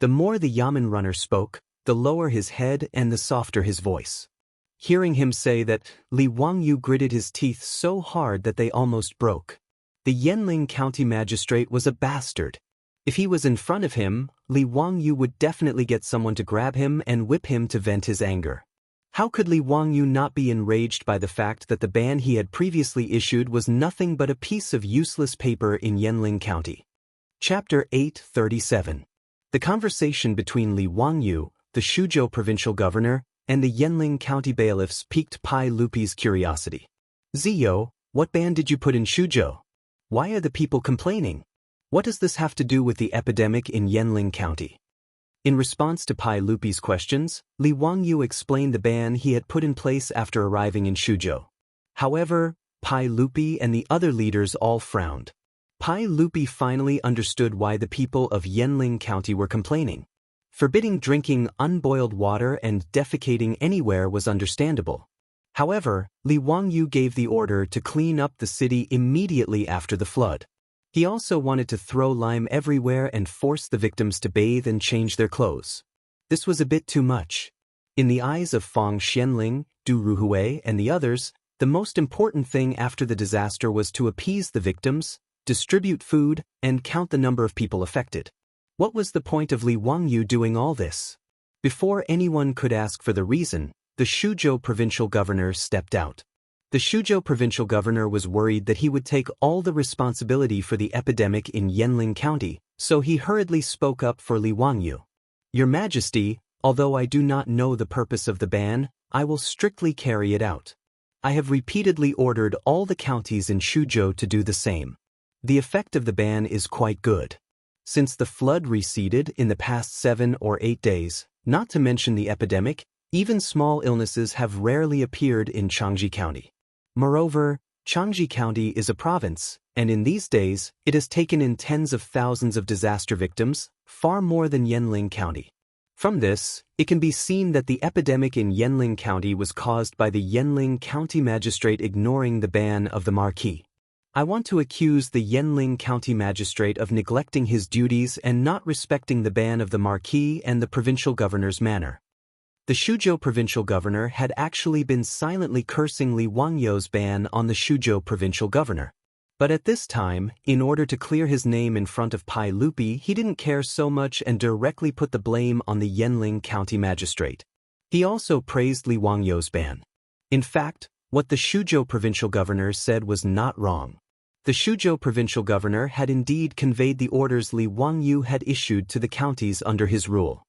[SPEAKER 1] The more the Yamen runner spoke, the lower his head and the softer his voice. Hearing him say that, Li Wangyu gritted his teeth so hard that they almost broke. The Yanling County magistrate was a bastard. If he was in front of him, Li Wangyu would definitely get someone to grab him and whip him to vent his anger. How could Li Wangyu not be enraged by the fact that the ban he had previously issued was nothing but a piece of useless paper in Yanling County? Chapter 837. The conversation between Li Wangyu, the Shuzhou provincial governor, and the Yanling County bailiffs piqued Pai Lupi's curiosity. "Ziyo, what ban did you put in Shuzhou? Why are the people complaining? What does this have to do with the epidemic in Yanling County?" In response to Pai Lupi's questions, Li Wangyu explained the ban he had put in place after arriving in Shuzhou. However, Pai Lupi and the other leaders all frowned. Pai Lupi finally understood why the people of Yanling County were complaining. Forbidding drinking unboiled water and defecating anywhere was understandable. However, Li Wangyu gave the order to clean up the city immediately after the flood. He also wanted to throw lime everywhere and force the victims to bathe and change their clothes. This was a bit too much. In the eyes of Fang Xianling, Du Ruhui, and the others, the most important thing after the disaster was to appease the victims, distribute food, and count the number of people affected. What was the point of Li Wangyu doing all this? Before anyone could ask for the reason, the Shuzhou provincial governor stepped out. The Shuzhou provincial governor was worried that he would take all the responsibility for the epidemic in Yanling County, so he hurriedly spoke up for Li Wangyu. Your Majesty, although I do not know the purpose of the ban, I will strictly carry it out. I have repeatedly ordered all the counties in Shuzhou to do the same. The effect of the ban is quite good. Since the flood receded in the past 7 or 8 days, not to mention the epidemic, even small illnesses have rarely appeared in Changji County. Moreover, Changji County is a province, and in these days, it has taken in tens of thousands of disaster victims, far more than Yanling County. From this, it can be seen that the epidemic in Yanling County was caused by the Yanling County Magistrate ignoring the ban of the Marquis. I want to accuse the Yanling County Magistrate of neglecting his duties and not respecting the ban of the Marquis and the provincial governor's manner. The Shuzhou provincial governor had actually been silently cursing Li Wangyu's ban on the Shuzhou provincial governor. But at this time, in order to clear his name in front of Pai Lupi, he didn't care so much and directly put the blame on the Yanling County Magistrate. He also praised Li Wangyu's ban. In fact, what the Shuzhou provincial governor said was not wrong. The Shuzhou provincial governor had indeed conveyed the orders Li Wangyu had issued to the counties under his rule.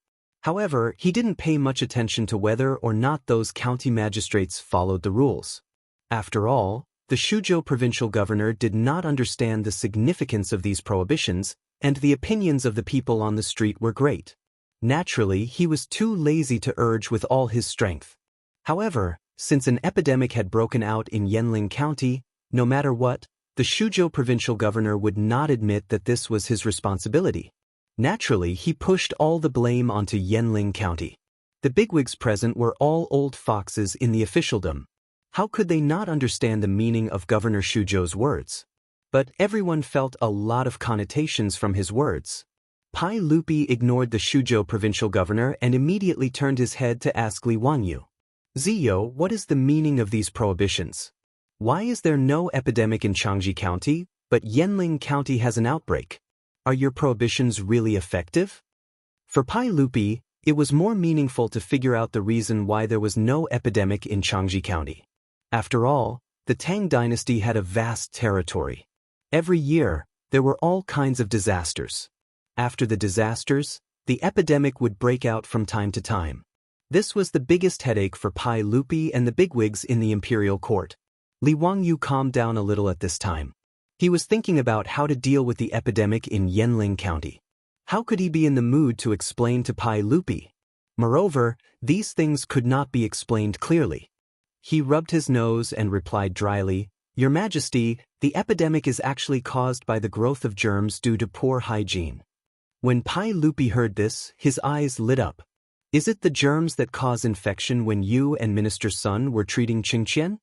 [SPEAKER 1] However, he didn't pay much attention to whether or not those county magistrates followed the rules. After all, the Shuzhou provincial governor did not understand the significance of these prohibitions, and the opinions of the people on the street were great. Naturally, he was too lazy to urge with all his strength. However, since an epidemic had broken out in Yanling County, no matter what, the Shuzhou provincial governor would not admit that this was his responsibility. Naturally, he pushed all the blame onto Yanling County. The bigwigs present were all old foxes in the officialdom. How could they not understand the meaning of Governor Shuzhou's words? But everyone felt a lot of connotations from his words. Pai Lupi ignored the Shuzhou provincial governor and immediately turned his head to ask Li Wangyu, "Ziyo, what is the meaning of these prohibitions? Why is there no epidemic in Changji County, but Yanling County has an outbreak? Are your prohibitions really effective?" For Pai Lupi, it was more meaningful to figure out the reason why there was no epidemic in Changji County. After all, the Tang dynasty had a vast territory. Every year, there were all kinds of disasters. After the disasters, the epidemic would break out from time to time. This was the biggest headache for Pai Lupi and the bigwigs in the imperial court. Li Wangyu calmed down a little at this time. He was thinking about how to deal with the epidemic in Yanling County. How could he be in the mood to explain to Pai Lupi? Moreover, these things could not be explained clearly. He rubbed his nose and replied dryly, "Your Majesty, the epidemic is actually caused by the growth of germs due to poor hygiene." When Pai Lupi heard this, his eyes lit up. "Is it the germs that cause infection when you and Minister Sun were treating Qingqian?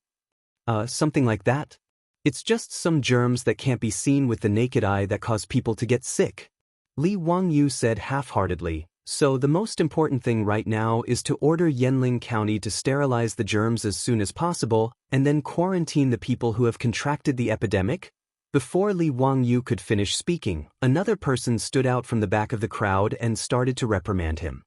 [SPEAKER 1] Something like that? It's just some germs that can't be seen with the naked eye that cause people to get sick." Li Wangyu said half-heartedly, "So the most important thing right now is to order Yanling County to sterilize the germs as soon as possible and then quarantine the people who have contracted the epidemic?" Before Li Wangyu could finish speaking, another person stood out from the back of the crowd and started to reprimand him.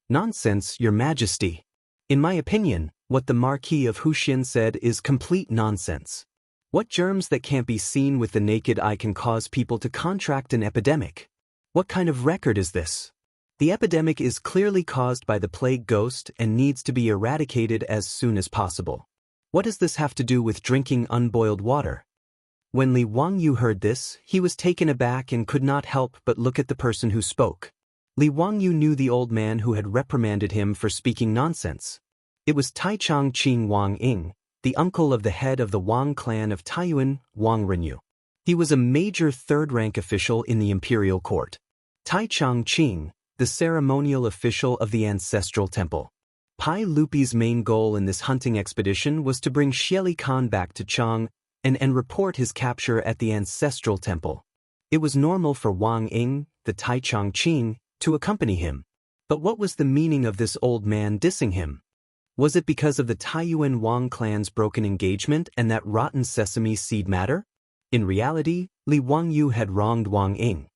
[SPEAKER 1] "Nonsense, Your Majesty. In my opinion, what the Marquis of Wuxian said is complete nonsense. What germs that can't be seen with the naked eye can cause people to contract an epidemic? What kind of record is this? The epidemic is clearly caused by the plague ghost and needs to be eradicated as soon as possible. What does this have to do with drinking unboiled water?" When Li Wangyu heard this, he was taken aback and could not help but look at the person who spoke. Li Wangyu knew the old man who had reprimanded him for speaking nonsense. It was Taichang Qing Wang Ying, the uncle of the head of the Wang clan of Taiyuan, Wang Renyu. He was a major third-rank official in the imperial court. Taichang Qing, the ceremonial official of the ancestral temple. Pai Lupi's main goal in this hunting expedition was to bring Xieli Khan back to Chang and report his capture at the ancestral temple. It was normal for Wang Ying, the Taichang Qing, to accompany him. But what was the meaning of this old man dissing him? Was it because of the Taiyuan Wang clan's broken engagement and that rotten sesame seed matter? In reality, Li Wangyu had wronged Wang Ying.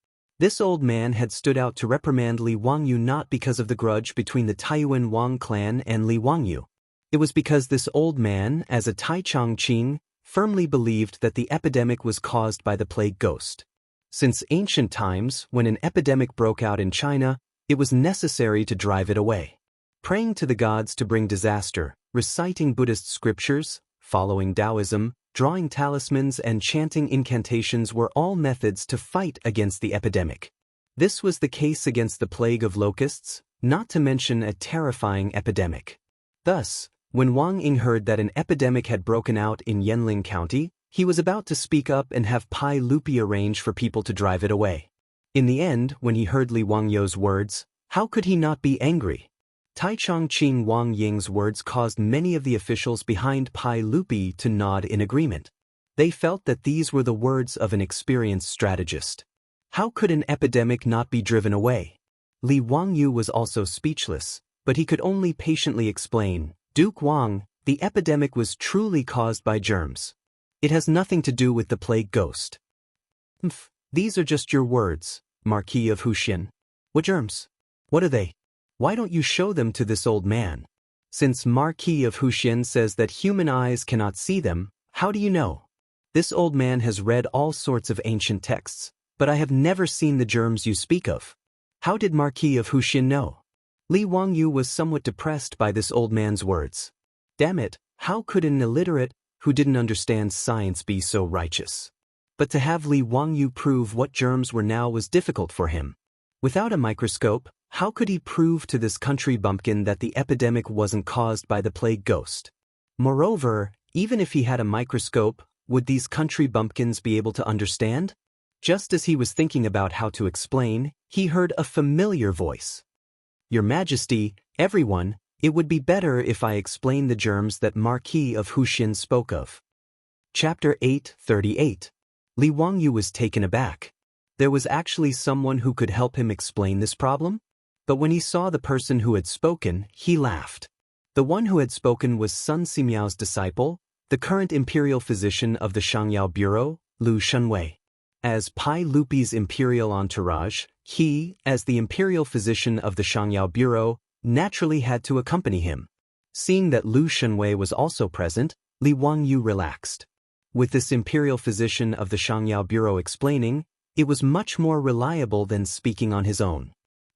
[SPEAKER 1] This old man had stood out to reprimand Li Wangyu not because of the grudge between the Taiyuan Wang clan and Li Wangyu. It was because this old man, as a Taichang Qing, firmly believed that the epidemic was caused by the plague ghost. Since ancient times, when an epidemic broke out in China, it was necessary to drive it away. Praying to the gods to bring disaster, reciting Buddhist scriptures, following Daoism, drawing talismans and chanting incantations were all methods to fight against the epidemic. This was the case against the plague of locusts, not to mention a terrifying epidemic. Thus, when Wang Ying heard that an epidemic had broken out in Yanling County, he was about to speak up and have Pai Lupi arrange for people to drive it away. In the end, when he heard Li Wangyu's words, how could he not be angry? Taichang Qing Wang Ying's words caused many of the officials behind Pai Lupi to nod in agreement. They felt that these were the words of an experienced strategist. How could an epidemic not be driven away? Li Wangyu was also speechless, but he could only patiently explain, Duke Wang, the epidemic was truly caused by germs. It has nothing to do with the plague ghost. These are just your words, Marquis of Wuxian. What germs? What are they? Why don't you show them to this old man? Since Marquis of Wuxian says that human eyes cannot see them, how do you know? This old man has read all sorts of ancient texts, but I have never seen the germs you speak of. How did Marquis of Wuxian know? Li Wangyu was somewhat depressed by this old man's words. Damn it, how could an illiterate who didn't understand science be so righteous? But to have Li Wangyu prove what germs were now was difficult for him. Without a microscope, how could he prove to this country bumpkin that the epidemic wasn't caused by the plague ghost? Moreover, even if he had a microscope, would these country bumpkins be able to understand? Just as he was thinking about how to explain, he heard a familiar voice. Your Majesty, everyone, it would be better if I explain the germs that Marquis of Wuxian spoke of. Chapter 838. Li Wangyu was taken aback. There was actually someone who could help him explain this problem? But when he saw the person who had spoken, he laughed. The one who had spoken was Sun Simiao's disciple, the current imperial physician of the Xiangyao Bureau, Lu Shunwei. As Pai Lupi's imperial entourage, he, as the imperial physician of the Xiangyao Bureau, naturally had to accompany him. Seeing that Lu Shunwei was also present, Li Wangyu relaxed. With this imperial physician of the Xiangyao Bureau explaining, it was much more reliable than speaking on his own.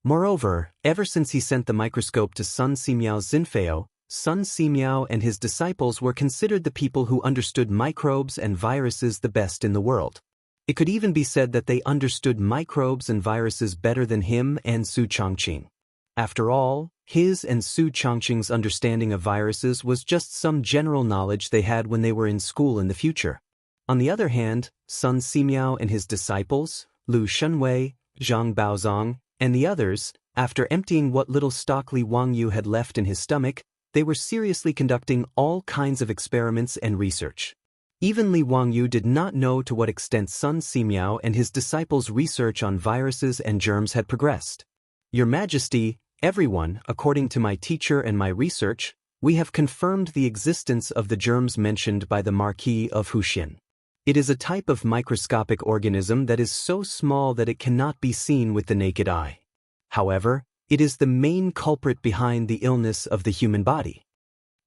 [SPEAKER 1] Moreover, ever since he sent the microscope to Sun Simiao's Zinfei, Sun Simiao and his disciples were considered the people who understood microbes and viruses the best in the world. It could even be said that they understood microbes and viruses better than him and Su Chongqing. After all, his and Su Chongqing's understanding of viruses was just some general knowledge they had when they were in school in the future. On the other hand, Sun Simiao and his disciples, Lu Shunwei, Zhang Baozong, and the others, after emptying what little stock Li Wangyu had left in his stomach, they were seriously conducting all kinds of experiments and research. Even Li Wangyu did not know to what extent Sun Simiao and his disciples' research on viruses and germs had progressed. Your Majesty, everyone, according to my teacher and my research, we have confirmed the existence of the germs mentioned by the Marquis of Wuxian. It is a type of microscopic organism that is so small that it cannot be seen with the naked eye. However, it is the main culprit behind the illness of the human body.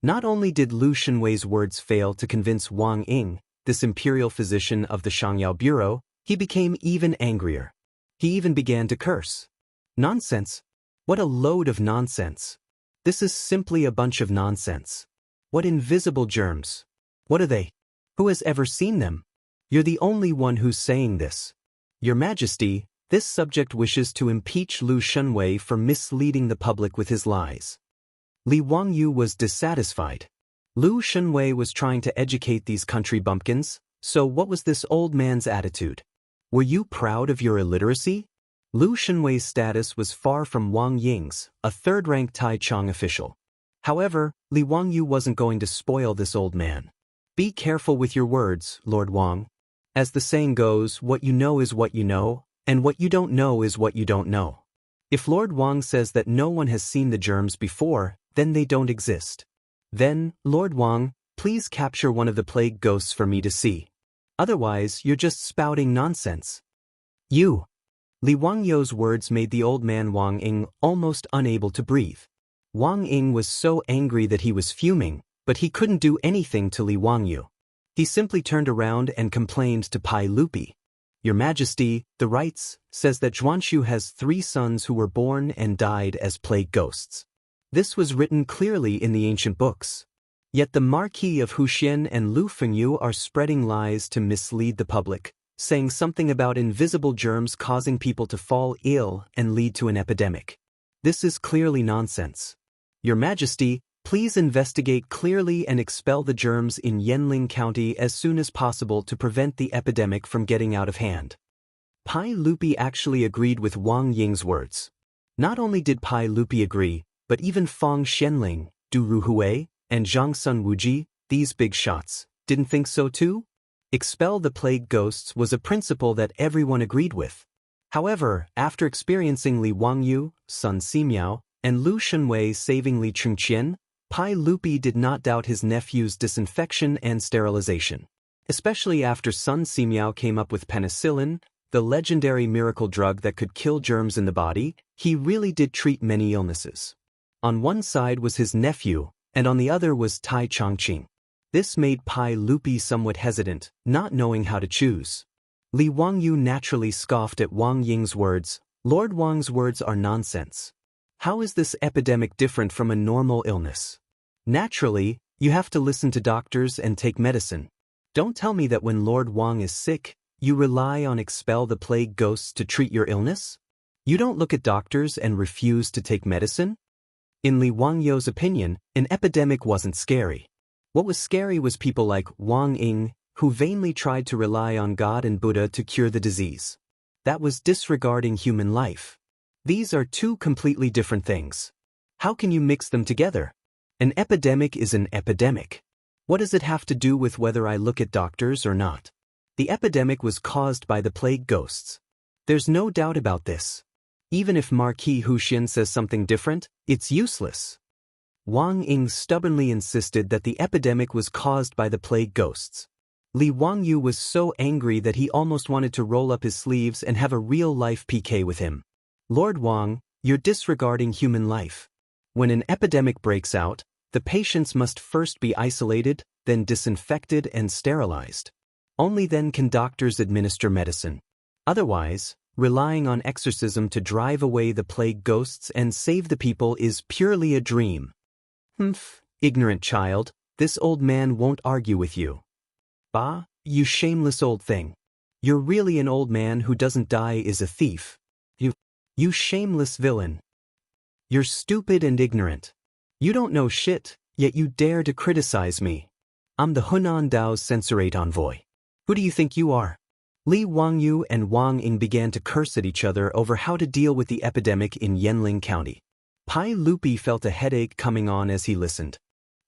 [SPEAKER 1] Not only did Lu Shunwei's words fail to convince Wang Ying, this imperial physician of the Xiangyao Bureau, he became even angrier. He even began to curse. Nonsense! What a load of nonsense! This is simply a bunch of nonsense. What invisible germs! What are they? Who has ever seen them? You're the only one who's saying this. Your Majesty, this subject wishes to impeach Lu Shunwei for misleading the public with his lies. Li Wangyu was dissatisfied. Lu Shunwei was trying to educate these country bumpkins, so what was this old man's attitude? Were you proud of your illiteracy? Lu Shunwei's status was far from Wang Ying's, a third-rank Taichang official. However, Li Wangyu wasn't going to spoil this old man. Be careful with your words, Lord Wang. As the saying goes, what you know is what you know, and what you don't know is what you don't know. If Lord Wang says that no one has seen the germs before, then they don't exist. Then, Lord Wang, please capture one of the plague ghosts for me to see. Otherwise, you're just spouting nonsense. You. Li Wangyou's words made the old man Wang Ying almost unable to breathe. Wang Ying was so angry that he was fuming, but he couldn't do anything to Li Wangyou. He simply turned around and complained to Pai Lupi. Your Majesty, the rites says that Zhuanshu has 3 sons who were born and died as plague ghosts. This was written clearly in the ancient books. Yet the Marquis of Huxian and Lu Fengyu are spreading lies to mislead the public, saying something about invisible germs causing people to fall ill and lead to an epidemic. This is clearly nonsense. Your Majesty, please investigate clearly and expel the germs in Yanling County as soon as possible to prevent the epidemic from getting out of hand. Pai Lupi actually agreed with Wang Ying's words. Not only did Pai Lupi agree, but even Fang Xianling, Du Ruhui, and Zhang Sun Wuji, these big shots, didn't think so too? Expel the plague ghosts was a principle that everyone agreed with. However, after experiencing Li Wangyou, Sun Simiao, and Lu Shenwei saving Li Chengqian, Pai Lupi did not doubt his nephew's disinfection and sterilization. Especially after Sun Simiao came up with penicillin, the legendary miracle drug that could kill germs in the body, he really did treat many illnesses. On one side was his nephew, and on the other was Tai Chongqing. This made Pai Lupi somewhat hesitant, not knowing how to choose. Li Wangyou naturally scoffed at Wang Ying's words. Lord Wang's words are nonsense. How is this epidemic different from a normal illness? Naturally, you have to listen to doctors and take medicine. Don't tell me that when Lord Wang is sick, you rely on expel the plague ghosts to treat your illness? You don't look at doctors and refuse to take medicine? In Li Wangyou's opinion, an epidemic wasn't scary. What was scary was people like Wang Ying, who vainly tried to rely on God and Buddha to cure the disease. That was disregarding human life. These are 2 completely different things. How can you mix them together? An epidemic is an epidemic. What does it have to do with whether I look at doctors or not? The epidemic was caused by the plague ghosts. There's no doubt about this. Even if Marquis Huxian says something different, it's useless. Wang Ying stubbornly insisted that the epidemic was caused by the plague ghosts. Li Wangyou was so angry that he almost wanted to roll up his sleeves and have a real-life PK with him. Lord Wang, you're disregarding human life. When an epidemic breaks out, the patients must first be isolated, then disinfected and sterilized. Only then can doctors administer medicine. Otherwise, relying on exorcism to drive away the plague ghosts and save the people is purely a dream. Humph, ignorant child, this old man won't argue with you. Bah, you shameless old thing. You're really an old man who doesn't die is a thief. You shameless villain. You're stupid and ignorant. You don't know shit, yet you dare to criticize me. I'm the Hunan Dao's censorate envoy. Who do you think you are? Li Wangyou and Wang Ying began to curse at each other over how to deal with the epidemic in Yanling County. Pai Lupi felt a headache coming on as he listened.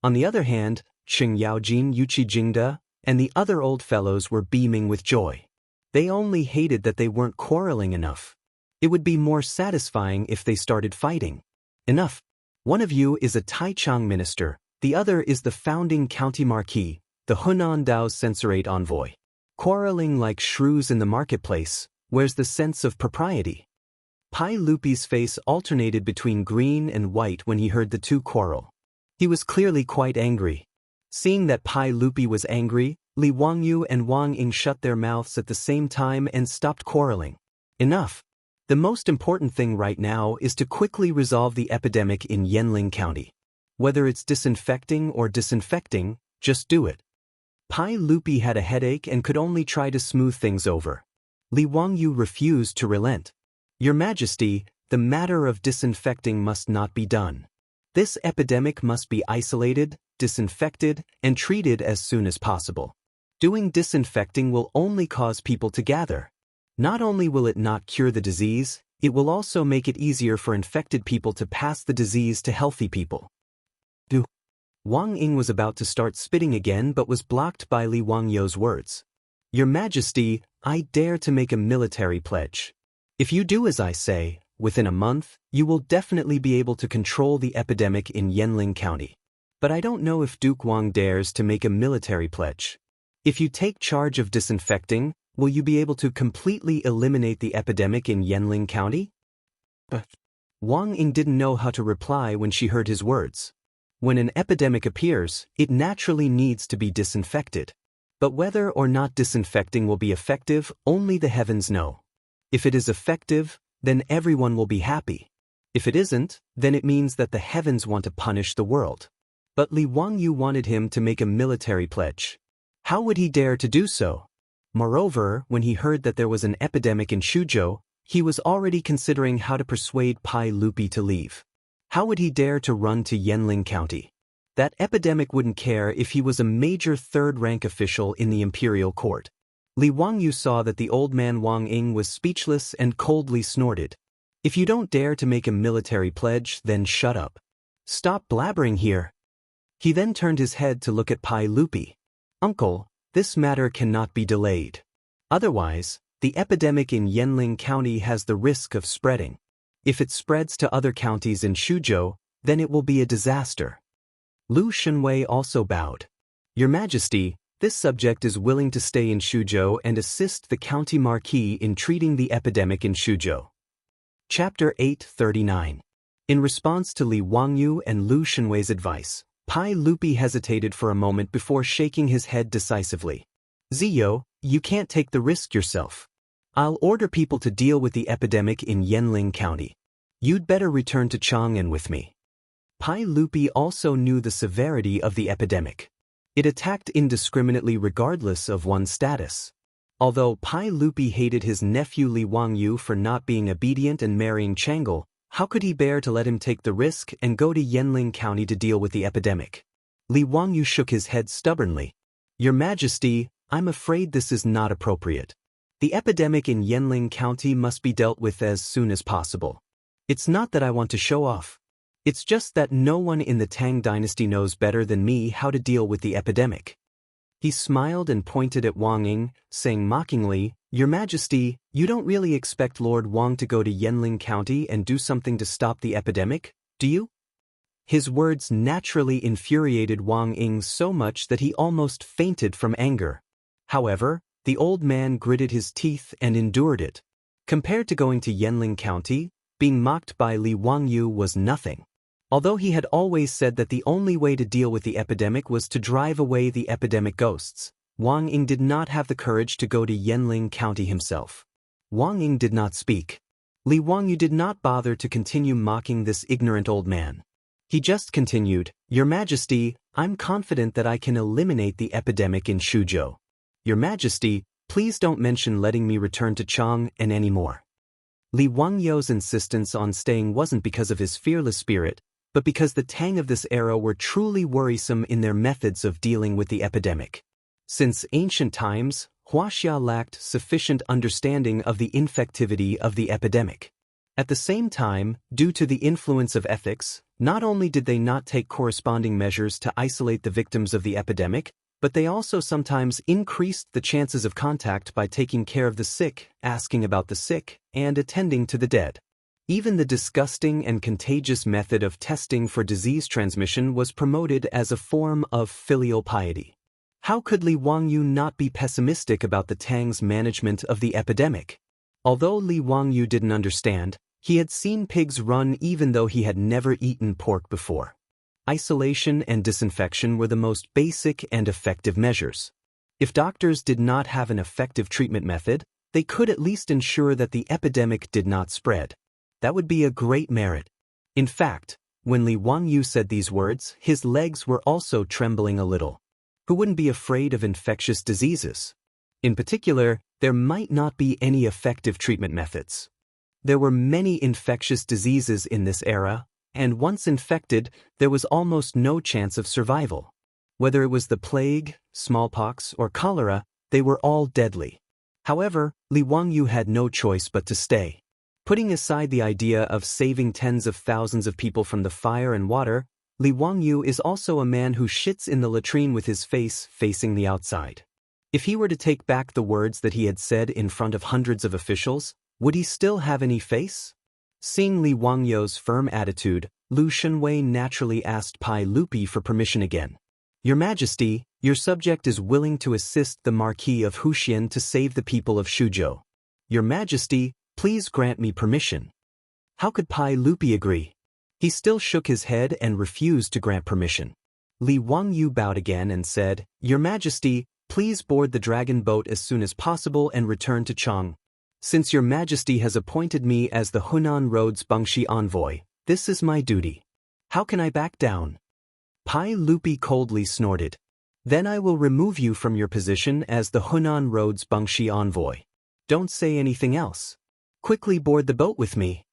[SPEAKER 1] On the other hand, Cheng Yaojin, Yuchi Jingda, and the other old fellows were beaming with joy. They only hated that they weren't quarreling enough. It would be more satisfying if they started fighting. Enough. One of you is a Taichung minister, the other is the founding county marquis, the Hunan Dao's censorate envoy. Quarreling like shrews in the marketplace, where's the sense of propriety? Pai Lupi's face alternated between green and white when he heard the 2 quarrel. He was clearly quite angry. Seeing that Pai Lupi was angry, Li Wangyou and Wang Ying shut their mouths at the same time and stopped quarreling. Enough. The most important thing right now is to quickly resolve the epidemic in Yanling County. Whether it's disinfecting or disinfecting, just do it. Pai Lupi had a headache and could only try to smooth things over. Li Wangyou refused to relent. Your Majesty, the matter of disinfecting must not be done. This epidemic must be isolated, disinfected, and treated as soon as possible. Doing disinfecting will only cause people to gather. Not only will it not cure the disease, it will also make it easier for infected people to pass the disease to healthy people. Wang Ying was about to start spitting again but was blocked by Li Wangyou's words. Your Majesty, I dare to make a military pledge. If you do as I say, within a month, you will definitely be able to control the epidemic in Yanling County. But I don't know if Duke Wang dares to make a military pledge. If you take charge of disinfecting, Will you be able to completely eliminate the epidemic in Yanling County? Wang Ying didn't know how to reply when she heard his words. When an epidemic appears, it naturally needs to be disinfected. But whether or not disinfecting will be effective, only the heavens know. If it is effective, then everyone will be happy. If it isn't, then it means that the heavens want to punish the world. But Li Wangyu wanted him to make a military pledge. How would he dare to do so? Moreover, when he heard that there was an epidemic in Shuzhou, he was already considering how to persuade Pai Lupi to leave. How would he dare to run to Yanling County? That epidemic wouldn't care if he was a major third-rank official in the imperial court. Li Wangyu saw that the old man Wang Ying was speechless and coldly snorted. If you don't dare to make a military pledge, then shut up. Stop blabbering here. He then turned his head to look at Pai Lupi. Uncle, this matter cannot be delayed. Otherwise, the epidemic in Yanling County has the risk of spreading. If it spreads to other counties in Shuzhou, then it will be a disaster. Lu Shenwei also bowed. Your Majesty, this subject is willing to stay in Shuzhou and assist the county marquis in treating the epidemic in Shuzhou. Chapter 839. In response to Li Wangyu and Lu Shenwei's advice, Pai Lupi hesitated for a moment before shaking his head decisively. Ziyo, you can't take the risk yourself. I'll order people to deal with the epidemic in Yanling County. You'd better return to Chang'an with me. Pai Lupi also knew the severity of the epidemic. It attacked indiscriminately regardless of one's status. Although Pai Lupi hated his nephew Li Wangyu for not being obedient and marrying Changle, how could he bear to let him take the risk and go to Yanling County to deal with the epidemic? Li Wangyu shook his head stubbornly. Your Majesty, I'm afraid this is not appropriate. The epidemic in Yanling County must be dealt with as soon as possible. It's not that I want to show off. It's just that no one in the Tang dynasty knows better than me how to deal with the epidemic. He smiled and pointed at Wang Ying, saying mockingly, Your Majesty, you don't really expect Lord Wang to go to Yanling County and do something to stop the epidemic, do you? His words naturally infuriated Wang Ying so much that he almost fainted from anger. However, the old man gritted his teeth and endured it. Compared to going to Yanling County, being mocked by Li Wangyu was nothing. Although he had always said that the only way to deal with the epidemic was to drive away the epidemic ghosts, Wang Ying did not have the courage to go to Yanling County himself. Wang Ying did not speak. Li Wangyu did not bother to continue mocking this ignorant old man. He just continued, Your Majesty, I'm confident that I can eliminate the epidemic in Shuzhou. Your Majesty, please don't mention letting me return to Chang'an anymore. Li Wangyu's insistence on staying wasn't because of his fearless spirit, but because the Tang of this era were truly worrisome in their methods of dealing with the epidemic. Since ancient times, Huaxia lacked sufficient understanding of the infectivity of the epidemic. At the same time, due to the influence of ethics, not only did they not take corresponding measures to isolate the victims of the epidemic, but they also sometimes increased the chances of contact by taking care of the sick, asking about the sick, and attending to the dead. Even the disgusting and contagious method of testing for disease transmission was promoted as a form of filial piety. How could Li Wangyu not be pessimistic about the Tang's management of the epidemic? Although Li Wangyu didn't understand, he had seen pigs run even though he had never eaten pork before. Isolation and disinfection were the most basic and effective measures. If doctors did not have an effective treatment method, they could at least ensure that the epidemic did not spread. That would be a great merit. In fact, when Li Wangyu said these words, his legs were also trembling a little. Who wouldn't be afraid of infectious diseases? In particular, there might not be any effective treatment methods. There were many infectious diseases in this era, and once infected, there was almost no chance of survival. Whether it was the plague, smallpox, or cholera, they were all deadly. However, Li Wangyu had no choice but to stay. Putting aside the idea of saving tens of thousands of people from the fire and water, Li Wangyu is also a man who shits in the latrine with his face facing the outside. If he were to take back the words that he had said in front of hundreds of officials, would he still have any face? Seeing Li Wangyu's firm attitude, Lu Shenwei naturally asked Pai Lupi for permission again. Your Majesty, your subject is willing to assist the Marquis of Huxian to save the people of Shuzhou. Your Majesty, please grant me permission. How could Pai Lupi agree? He still shook his head and refused to grant permission. Li Wangyu bowed again and said, Your Majesty, please board the dragon boat as soon as possible and return to Chang. Since Your Majesty has appointed me as the Hunan Road's Bangxi envoy, this is my duty. How can I back down? Pai Lupi coldly snorted. Then I will remove you from your position as the Hunan Road's Bangxi envoy. Don't say anything else. Quickly board the boat with me.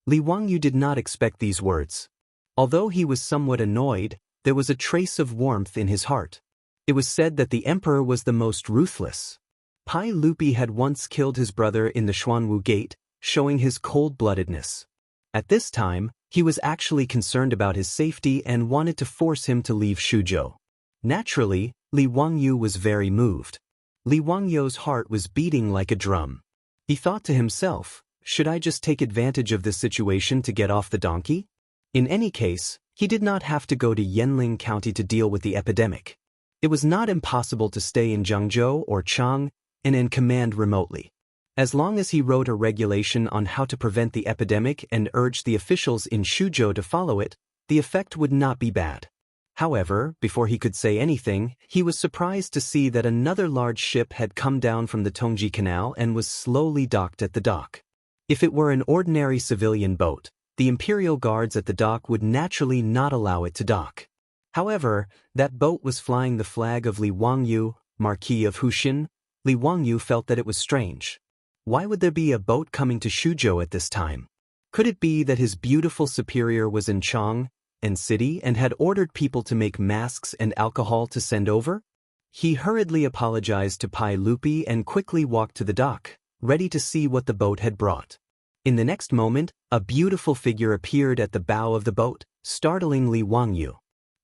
[SPEAKER 1] Li Wangyu did not expect these words. Although he was somewhat annoyed, there was a trace of warmth in his heart. It was said that the emperor was the most ruthless. Pai Lupi had once killed his brother in the Xuanwu Gate, showing his cold-bloodedness. At this time, he was actually concerned about his safety and wanted to force him to leave Shuzhou. Naturally, Li Wangyu was very moved. Li Wangyu's heart was beating like a drum. He thought to himself, should I just take advantage of this situation to get off the donkey? In any case, he did not have to go to Yanling County to deal with the epidemic. It was not impossible to stay in Zhengzhou or Chang and command remotely. As long as he wrote a regulation on how to prevent the epidemic and urged the officials in Shuzhou to follow it, the effect would not be bad. However, before he could say anything, he was surprised to see that another large ship had come down from the Tongji Canal and was slowly docked at the dock. If it were an ordinary civilian boat, the imperial guards at the dock would naturally not allow it to dock. However, that boat was flying the flag of Li Wangyu, Marquis of Huxian. Li Wangyu felt that it was strange. Why would there be a boat coming to Shuzhou at this time? Could it be that his beautiful superior was in Chang and city and had ordered people to make masks and alcohol to send over? He hurriedly apologized to Pai Lupi and quickly walked to the dock, ready to see what the boat had brought. In the next moment, a beautiful figure appeared at the bow of the boat, startling Li Wangyu.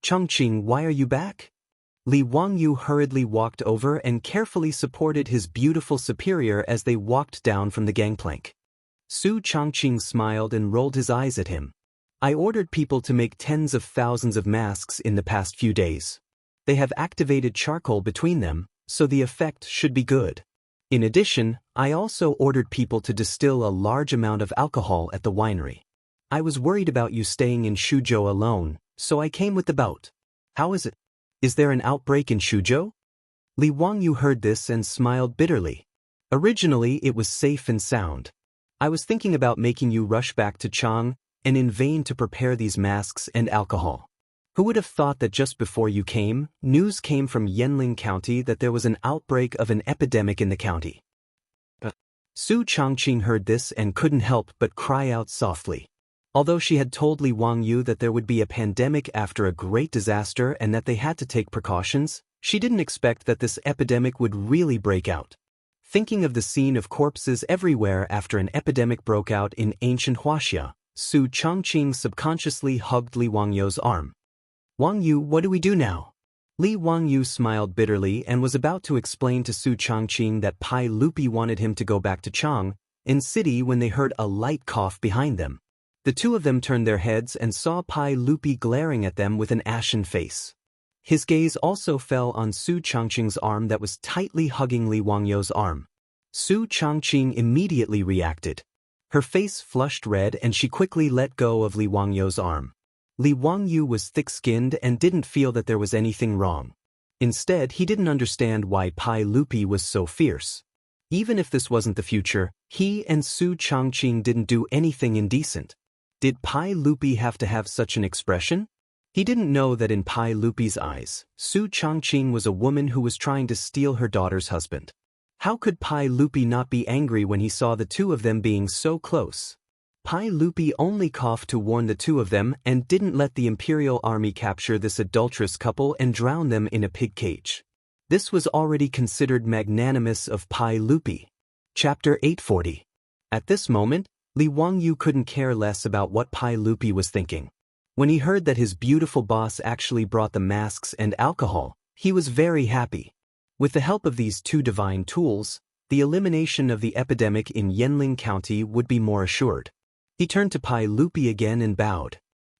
[SPEAKER 1] Chongqing, why are you back? Li Wangyu hurriedly walked over and carefully supported his beautiful superior as they walked down from the gangplank. Su Chongqing smiled and rolled his eyes at him. I ordered people to make tens of thousands of masks in the past few days. They have activated charcoal between them, so the effect should be good. In addition, I also ordered people to distill a large amount of alcohol at the winery. I was worried about you staying in Shuzhou alone, so I came with the boat. How is it? Is there an outbreak in Shuzhou? Li Wangyu heard this and smiled bitterly. Originally, it was safe and sound. I was thinking about making you rush back to Chang, and in vain to prepare these masks and alcohol. Who would have thought that just before you came, news came from Yanling County that there was an outbreak of an epidemic in the county? Su Chongqing heard this and couldn't help but cry out softly. Although she had told Li Wangyu that there would be a pandemic after a great disaster and that they had to take precautions, she didn't expect that this epidemic would really break out. Thinking of the scene of corpses everywhere after an epidemic broke out in ancient Huaxia, Su Chongqing subconsciously hugged Li Wangyu's arm. Wangyu, what do we do now? Li Wangyu smiled bitterly and was about to explain to Su Chongqing that Pai Lupi wanted him to go back to Chang in city when they heard a light cough behind them. The two of them turned their heads and saw Pai Lupi glaring at them with an ashen face. His gaze also fell on Su Chongqing's arm that was tightly hugging Li Wangyu's arm. Su Chongqing immediately reacted. Her face flushed red and she quickly let go of Li Wangyu's arm. Li Wangyu was thick-skinned and didn't feel that there was anything wrong. Instead, he didn't understand why Pai Lupi was so fierce. Even if this wasn't the future, he and Su Chongqing didn't do anything indecent. Did Pai Lupi have to have such an expression? He didn't know that in Pai Lupi's eyes, Su Chongqing was a woman who was trying to steal her daughter's husband. How could Pai Lupi not be angry when he saw the two of them being so close? Pai Lupi only coughed to warn the two of them and didn't let the imperial army capture this adulterous couple and drown them in a pig cage. This was already considered magnanimous of Pai Lupi. Chapter 840. At this moment, Li Wangyu couldn't care less about what Pai Lupi was thinking. When he heard that his beautiful boss actually brought the masks and alcohol, he was very happy. With the help of these two divine tools, the elimination of the epidemic in Yanling County would be more assured. He turned to Pai Lupi again and bowed.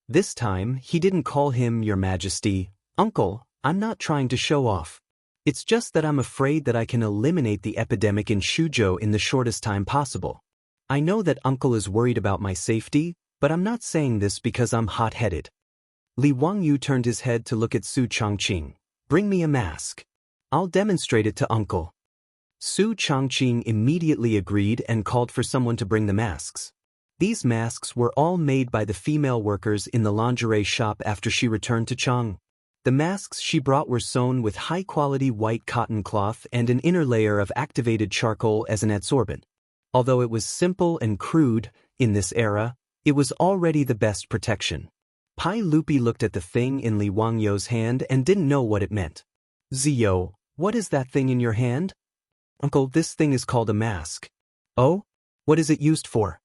[SPEAKER 1] This time, he didn't call him Your Majesty, Uncle, I'm not trying to show off. It's just that I'm afraid that I can eliminate the epidemic in Shuzhou in the shortest time possible. I know that uncle is worried about my safety, but I'm not saying this because I'm hot-headed. Li Wangyu turned his head to look at Su Changqing. Bring me a mask. I'll demonstrate it to uncle. Su Changqing immediately agreed and called for someone to bring the masks. These masks were all made by the female workers in the lingerie shop after she returned to Chang. The masks she brought were sewn with high-quality white cotton cloth and an inner layer of activated charcoal as an adsorbent. Although it was simple and crude, in this era, it was already the best protection. Pai Lupi looked at the thing in Li Wangyu's hand and didn't know what it meant. Ziyo, what is that thing in your hand? Uncle, this thing is called a mask. Oh? What is it used for?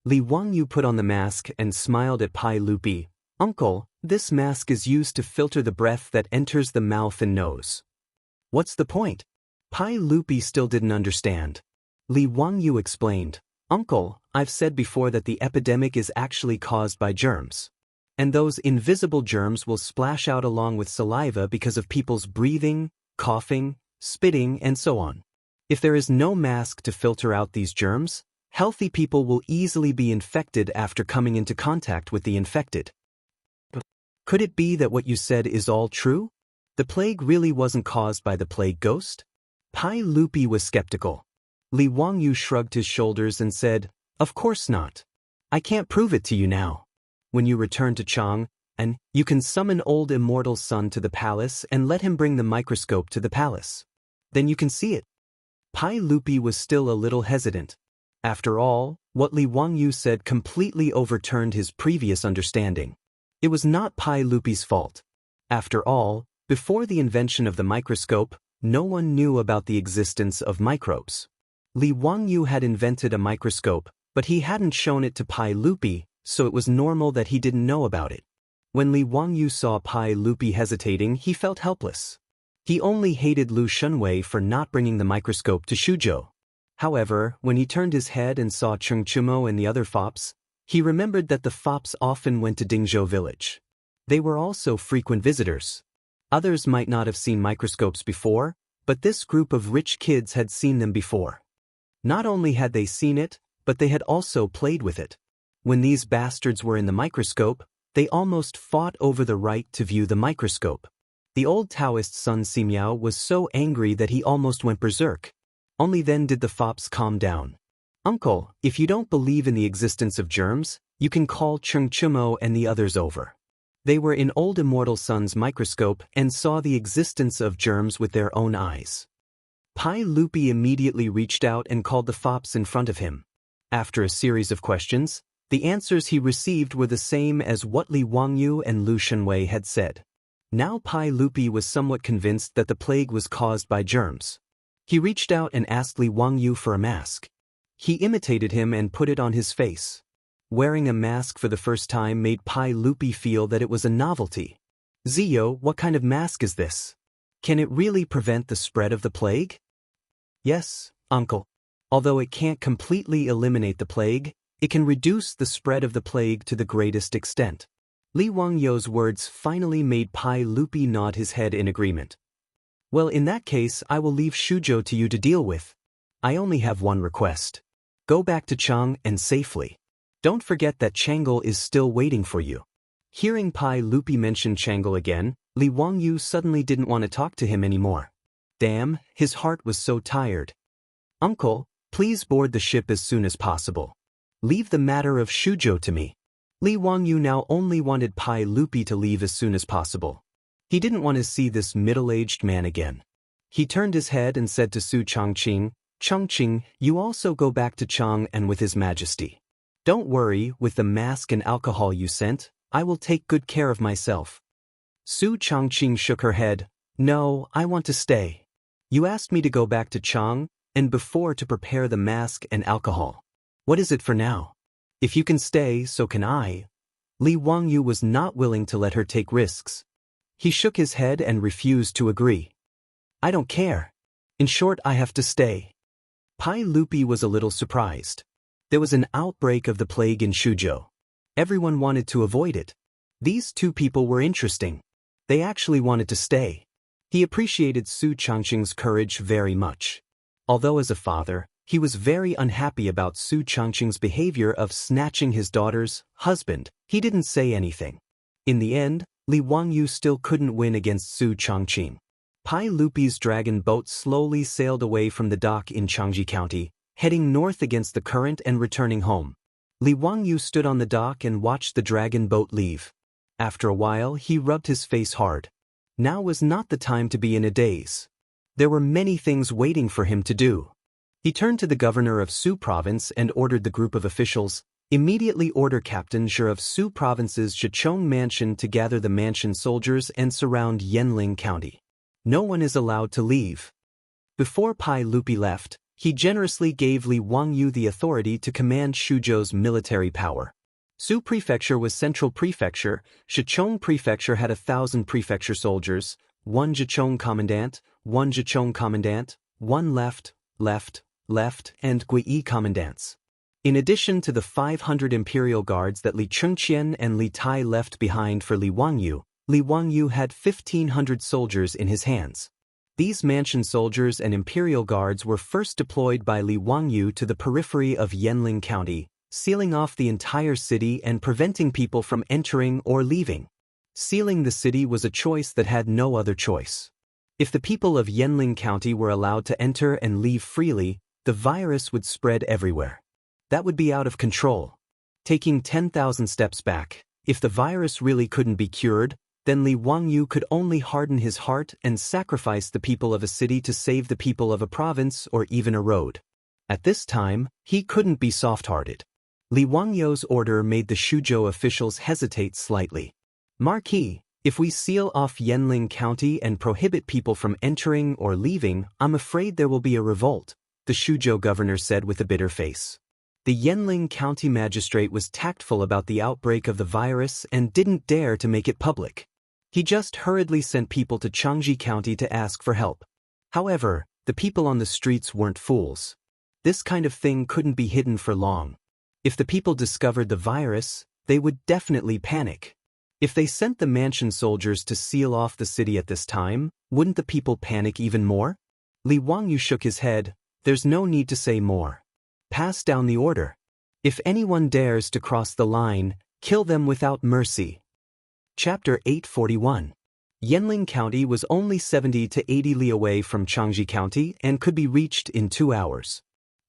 [SPEAKER 1] Li Wangyu put on the mask and smiled at Pai Lupi. Uncle, this mask is used to filter the breath that enters the mouth and nose. What's the point? Pai Lupi still didn't understand. Li Wangyu explained. Uncle, I've said before that the epidemic is actually caused by germs. And those invisible germs will splash out along with saliva because of people's breathing, coughing, spitting, and so on. If there is no mask to filter out these germs, healthy people will easily be infected after coming into contact with the infected. Could it be that what you said is all true? The plague really wasn't caused by the plague ghost? Pai Lupi was skeptical. Li Wangyu shrugged his shoulders and said, Of course not. I can't prove it to you now. When you return to Chang, and you can summon old Immortal's son to the palace and let him bring the microscope to the palace. Then you can see it. Pai Lupi was still a little hesitant. After all, what Li Wangyu said completely overturned his previous understanding. It was not Pai Lupi's fault. After all, before the invention of the microscope, no one knew about the existence of microbes. Li Wangyu had invented a microscope, but he hadn't shown it to Pai Lupi, so it was normal that he didn't know about it. When Li Wangyu saw Pai Lupi hesitating, he felt helpless. He only hated Lu Shunwei for not bringing the microscope to Shuzhou. However, when he turned his head and saw Cheng Chumo and the other fops, he remembered that the fops often went to Dingzhou village. They were also frequent visitors. Others might not have seen microscopes before, but this group of rich kids had seen them before. Not only had they seen it, but they had also played with it. When these bastards were in the microscope, they almost fought over the right to view the microscope. The old Daoist Sun Simiao was so angry that he almost went berserk. Only then did the fops calm down. Uncle, if you don't believe in the existence of germs, you can call Cheng Chumo and the others over. They were in old Immortal Sun's microscope and saw the existence of germs with their own eyes. Pai Lupi immediately reached out and called the fops in front of him. After a series of questions, the answers he received were the same as what Li Wangyu and Lu Shunwei had said. Now Pai Lupi was somewhat convinced that the plague was caused by germs. He reached out and asked Li Wangyu for a mask. He imitated him and put it on his face. Wearing a mask for the first time made Pai Lupi feel that it was a novelty. Ziyo, what kind of mask is this? Can it really prevent the spread of the plague? Yes, uncle. Although it can't completely eliminate the plague, it can reduce the spread of the plague to the greatest extent. Li Wangyu's words finally made Pai Lupi nod his head in agreement. Well, in that case, I will leave Shuzhou to you to deal with. I only have one request. Go back to Chang and safely. Don't forget that Chang'e is still waiting for you. Hearing Pai Lupi mention Chang'e again, Li Wangyu suddenly didn't want to talk to him anymore. Damn, his heart was so tired. Uncle, please board the ship as soon as possible. Leave the matter of Shuzhou to me. Li Wangyu now only wanted Pai Lupi to leave as soon as possible. He didn't want to see this middle-aged man again. He turned his head and said to Su Changqing, Changqing, you also go back to Chang and with His Majesty. Don't worry, with the mask and alcohol you sent, I will take good care of myself. Su Changqing shook her head. No, I want to stay. You asked me to go back to Chang, and before to prepare the mask and alcohol. What is it for now? If you can stay, so can I. Li Wangyu was not willing to let her take risks. He shook his head and refused to agree. I don't care. In short, I have to stay. Pai Lupi was a little surprised. There was an outbreak of the plague in Shuzhou. Everyone wanted to avoid it. These two people were interesting. They actually wanted to stay. He appreciated Su Changqing's courage very much. Although as a father, he was very unhappy about Su Changqing's behavior of snatching his daughter's husband, he didn't say anything. In the end, Li Wangyu still couldn't win against Su Changqing. Pai Lupi's dragon boat slowly sailed away from the dock in Changji County, heading north against the current and returning home. Li Wangyu stood on the dock and watched the dragon boat leave. After a while, he rubbed his face hard. Now was not the time to be in a daze. There were many things waiting for him to do. He turned to the governor of Su province and ordered the group of officials, immediately order Captain Zhe of Su province's Zhichong mansion to gather the mansion soldiers and surround Yanling County. No one is allowed to leave. Before Pai Lupi left, he generously gave Li Wangyu the authority to command Shuzhou's military power. Su Prefecture was central prefecture, Zhichong Prefecture had 1,000 prefecture soldiers, 1 Zhichong commandant, 1 Zhichong commandant, 1 left, and Gui commandants. In addition to the 500 imperial guards that Li Chengqian and Li Tai left behind for Li Wangyu had 1,500 soldiers in his hands. These mansion soldiers and imperial guards were first deployed by Li Wangyu to the periphery of Yanling County, sealing off the entire city and preventing people from entering or leaving. Sealing the city was a choice that had no other choice. If the people of Yanling County were allowed to enter and leave freely, the virus would spread everywhere. That would be out of control. Taking 10,000 steps back, if the virus really couldn't be cured, then Li Wangyu could only harden his heart and sacrifice the people of a city to save the people of a province or even a road. At this time, he couldn't be soft-hearted. Li Wangyu's order made the Shuzhou officials hesitate slightly. Marquis, if we seal off Yanling County and prohibit people from entering or leaving, I'm afraid there will be a revolt, the Shuzhou governor said with a bitter face. The Yanling County magistrate was tactful about the outbreak of the virus and didn't dare to make it public. He just hurriedly sent people to Changji County to ask for help. However, the people on the streets weren't fools. This kind of thing couldn't be hidden for long. If the people discovered the virus, they would definitely panic. If they sent the mansion soldiers to seal off the city at this time, wouldn't the people panic even more? Li Wangyu shook his head. There's no need to say more. Pass down the order. If anyone dares to cross the line, kill them without mercy. Chapter 841. Yanling County was only 70 to 80 li away from Changji County and could be reached in 2 hours.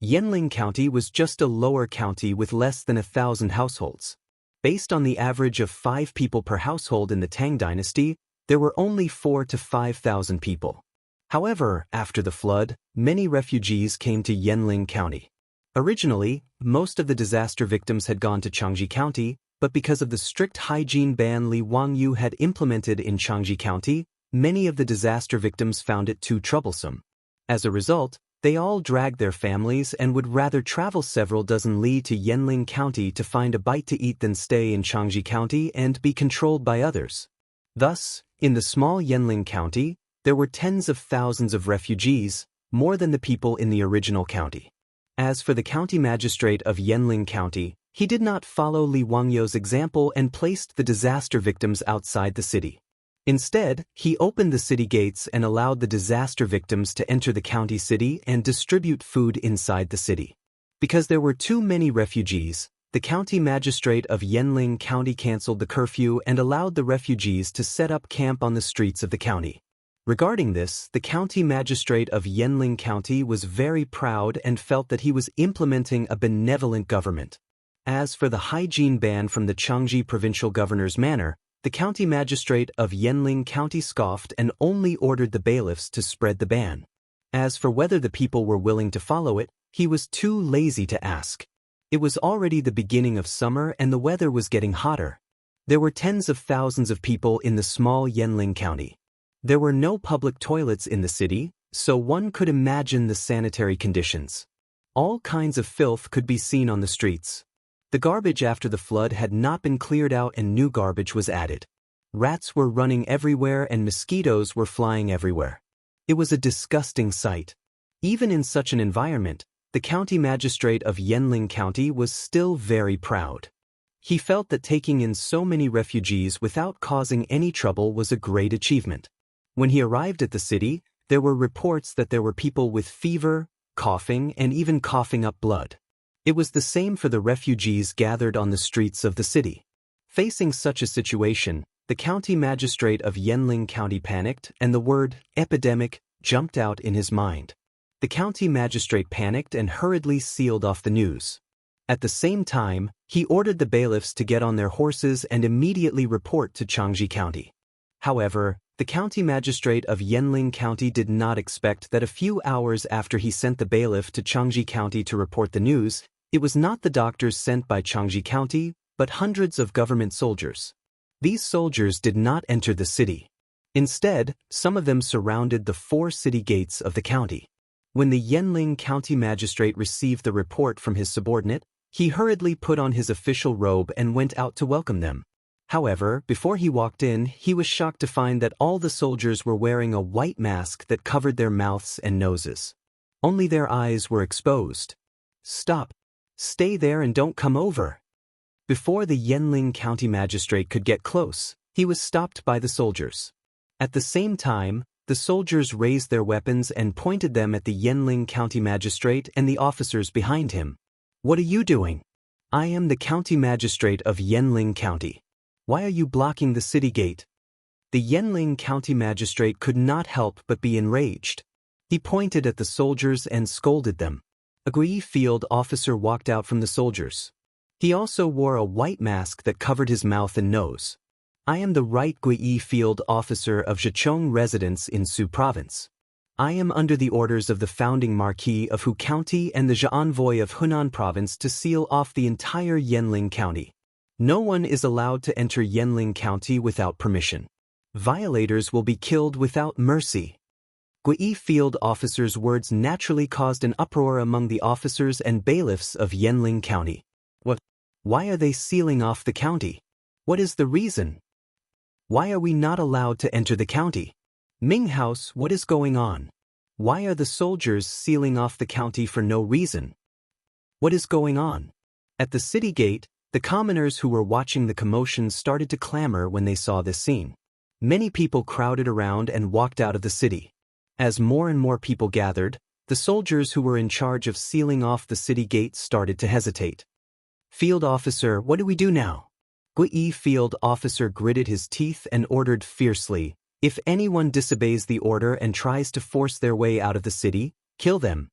[SPEAKER 1] Yanling County was just a lower county with less than 1,000 households. Based on the average of 5 people per household in the Tang dynasty, there were only 4 to 5,000 people. However, after the flood, many refugees came to Yanling County. Originally, most of the disaster victims had gone to Changji County, but because of the strict hygiene ban Li Wangyu had implemented in Changji County, many of the disaster victims found it too troublesome. As a result, they all dragged their families and would rather travel several dozen li to Yanling County to find a bite to eat than stay in Changji County and be controlled by others. Thus, in the small Yanling County, there were tens of thousands of refugees, more than the people in the original county. As for the county magistrate of Yanling County, he did not follow Li Wangyu's example and placed the disaster victims outside the city. Instead, he opened the city gates and allowed the disaster victims to enter the county city and distribute food inside the city. Because there were too many refugees, the county magistrate of Yanling County canceled the curfew and allowed the refugees to set up camp on the streets of the county. Regarding this, the county magistrate of Yanling County was very proud and felt that he was implementing a benevolent government. As for the hygiene ban from the Changji provincial governor's manor, the county magistrate of Yanling County scoffed and only ordered the bailiffs to spread the ban. As for whether the people were willing to follow it, he was too lazy to ask. It was already the beginning of summer and the weather was getting hotter. There were tens of thousands of people in the small Yanling County. There were no public toilets in the city, so one could imagine the sanitary conditions. All kinds of filth could be seen on the streets. The garbage after the flood had not been cleared out and new garbage was added. Rats were running everywhere and mosquitoes were flying everywhere. It was a disgusting sight. Even in such an environment, the county magistrate of Yanling County was still very proud. He felt that taking in so many refugees without causing any trouble was a great achievement. When he arrived at the city, there were reports that there were people with fever, coughing, and even coughing up blood. It was the same for the refugees gathered on the streets of the city. Facing such a situation, the county magistrate of Yanling County panicked, and the word epidemic jumped out in his mind. The county magistrate panicked and hurriedly sealed off the news. At the same time, he ordered the bailiffs to get on their horses and immediately report to Changji County. However, the county magistrate of Yanling County did not expect that a few hours after he sent the bailiff to Changji County to report the news, it was not the doctors sent by Changji County, but hundreds of government soldiers. These soldiers did not enter the city. Instead, some of them surrounded the 4 city gates of the county. When the Yanling County magistrate received the report from his subordinate, he hurriedly put on his official robe and went out to welcome them. However, before he walked in, he was shocked to find that all the soldiers were wearing a white mask that covered their mouths and noses. Only their eyes were exposed. "Stop! Stay there and don't come over!" Before the Yanling County magistrate could get close, he was stopped by the soldiers. At the same time, the soldiers raised their weapons and pointed them at the Yanling County magistrate and the officers behind him. "What are you doing?" "I am the county magistrate of Yanling County. Why are you blocking the city gate?" The Yanling County magistrate could not help but be enraged. He pointed at the soldiers and scolded them. A Gui field officer walked out from the soldiers. He also wore a white mask that covered his mouth and nose. "I am the right Gui field officer of Zhejiang residence in Su province. I am under the orders of the founding Marquis of Hu County and the Zhe envoy of Hunan province to seal off the entire Yanling County. No one is allowed to enter Yanling County without permission. Violators will be killed without mercy." Gui field officer's words naturally caused an uproar among the officers and bailiffs of Yanling County. "What? Why are they sealing off the county? What is the reason? Why are we not allowed to enter the county? Ming House, what is going on? Why are the soldiers sealing off the county for no reason? What is going on?" At the city gate, the commoners who were watching the commotion started to clamor when they saw this scene. Many people crowded around and walked out of the city. As more and more people gathered, the soldiers who were in charge of sealing off the city gate started to hesitate. "Field officer, what do we do now?" Gui field officer gritted his teeth and ordered fiercely, "If anyone disobeys the order and tries to force their way out of the city, kill them."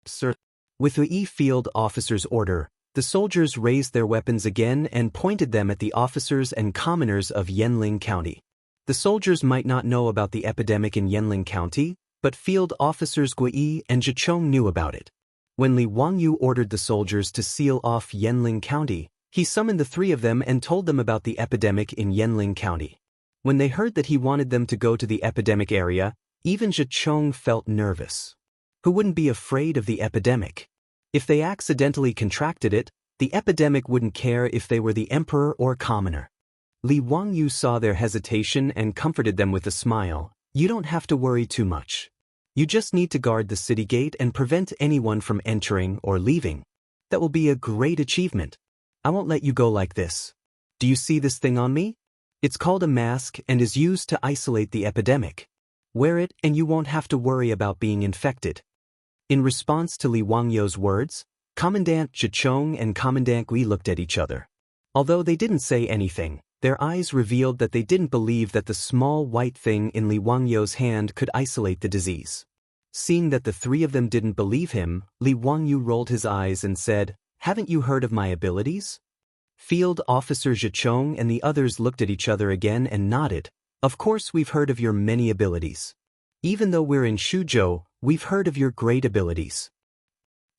[SPEAKER 1] "Sir." With Gui field officer's order, the soldiers raised their weapons again and pointed them at the officers and commoners of Yanling County. The soldiers might not know about the epidemic in Yanling County, but field officers Gui and Zhejiang knew about it. When Li Wangyu ordered the soldiers to seal off Yanling County, he summoned the 3 of them and told them about the epidemic in Yanling County. When they heard that he wanted them to go to the epidemic area, even Zhejiang felt nervous. Who wouldn't be afraid of the epidemic? If they accidentally contracted it, the epidemic wouldn't care if they were the emperor or commoner. Li Wangyu saw their hesitation and comforted them with a smile. "You don't have to worry too much. You just need to guard the city gate and prevent anyone from entering or leaving. That will be a great achievement. I won't let you go like this. Do you see this thing on me? It's called a mask and is used to isolate the epidemic. Wear it and you won't have to worry about being infected." In response to Li Wangyu's words, Commandant Zhejiang and Commandant Gui looked at each other. Although they didn't say anything, their eyes revealed that they didn't believe that the small white thing in Li Wangyu's hand could isolate the disease. Seeing that the 3 of them didn't believe him, Li Wangyu rolled his eyes and said, "Haven't you heard of my abilities?" Field Officer Zhejiang and the others looked at each other again and nodded. "Of course we've heard of your many abilities. Even though we're in Shuzhou, we've heard of your great abilities.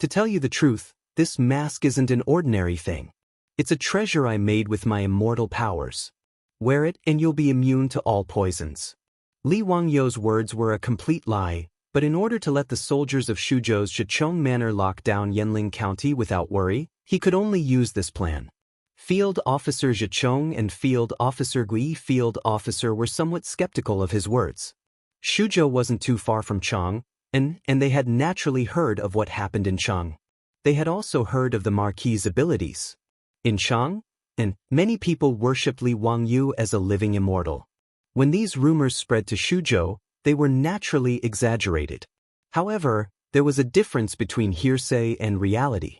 [SPEAKER 1] To tell you the truth, this mask isn't an ordinary thing. It's a treasure I made with my immortal powers. Wear it and you'll be immune to all poisons." Li Wangyu's words were a complete lie, but in order to let the soldiers of Shuzhou's Zhejiang Manor lock down Yanling County without worry, he could only use this plan. Field Officer Zhejiang and Field Officer Gui Field Officer were somewhat skeptical of his words. Shuzhou wasn't too far from Chang, and they had naturally heard of what happened in Chang. They had also heard of the Marquis' abilities. In Chang, and many people worshipped Li Wangyu as a living immortal. When these rumors spread to Shuzhou, they were naturally exaggerated. However, there was a difference between hearsay and reality.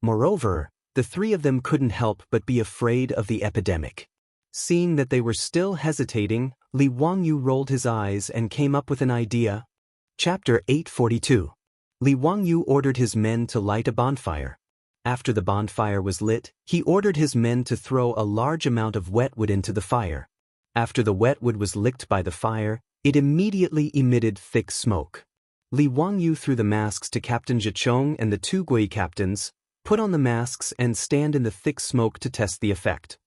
[SPEAKER 1] Moreover, the three of them couldn't help but be afraid of the epidemic. Seeing that they were still hesitating, Li Wangyu rolled his eyes and came up with an idea. Chapter 842. Li Wangyu ordered his men to light a bonfire. After the bonfire was lit, he ordered his men to throw a large amount of wet wood into the fire. After the wet wood was licked by the fire, it immediately emitted thick smoke. Li Wangyu threw the masks to Captain Zhicheng and the two Gui captains, put on the masks and stand in the thick smoke to test the effect.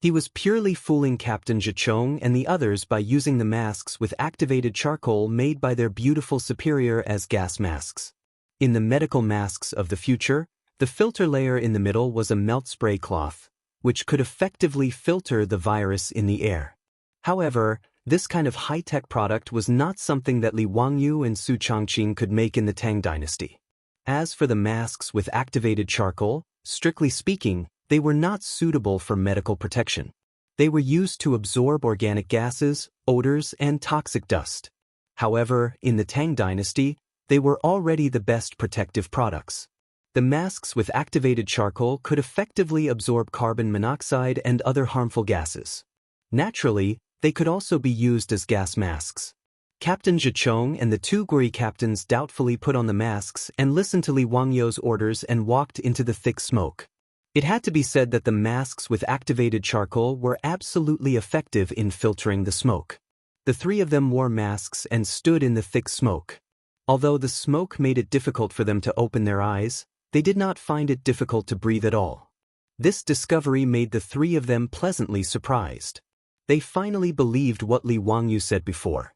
[SPEAKER 1] He was purely fooling Captain Zhicheng and the others by using the masks with activated charcoal made by their beautiful superior as gas masks. In the medical masks of the future, the filter layer in the middle was a melt spray cloth, which could effectively filter the virus in the air. However, this kind of high-tech product was not something that Li Wangyu and Su Changqing could make in the Tang dynasty. As for the masks with activated charcoal, strictly speaking, they were not suitable for medical protection. They were used to absorb organic gases, odors, and toxic dust. However, in the Tang dynasty, they were already the best protective products. The masks with activated charcoal could effectively absorb carbon monoxide and other harmful gases. Naturally, they could also be used as gas masks. Captain Zhicheng and the two Guri captains doubtfully put on the masks and listened to Li Wangyu's orders and walked into the thick smoke. It had to be said that the masks with activated charcoal were absolutely effective in filtering the smoke. The three of them wore masks and stood in the thick smoke. Although the smoke made it difficult for them to open their eyes, they did not find it difficult to breathe at all. This discovery made the three of them pleasantly surprised. They finally believed what Li Wangyu said before.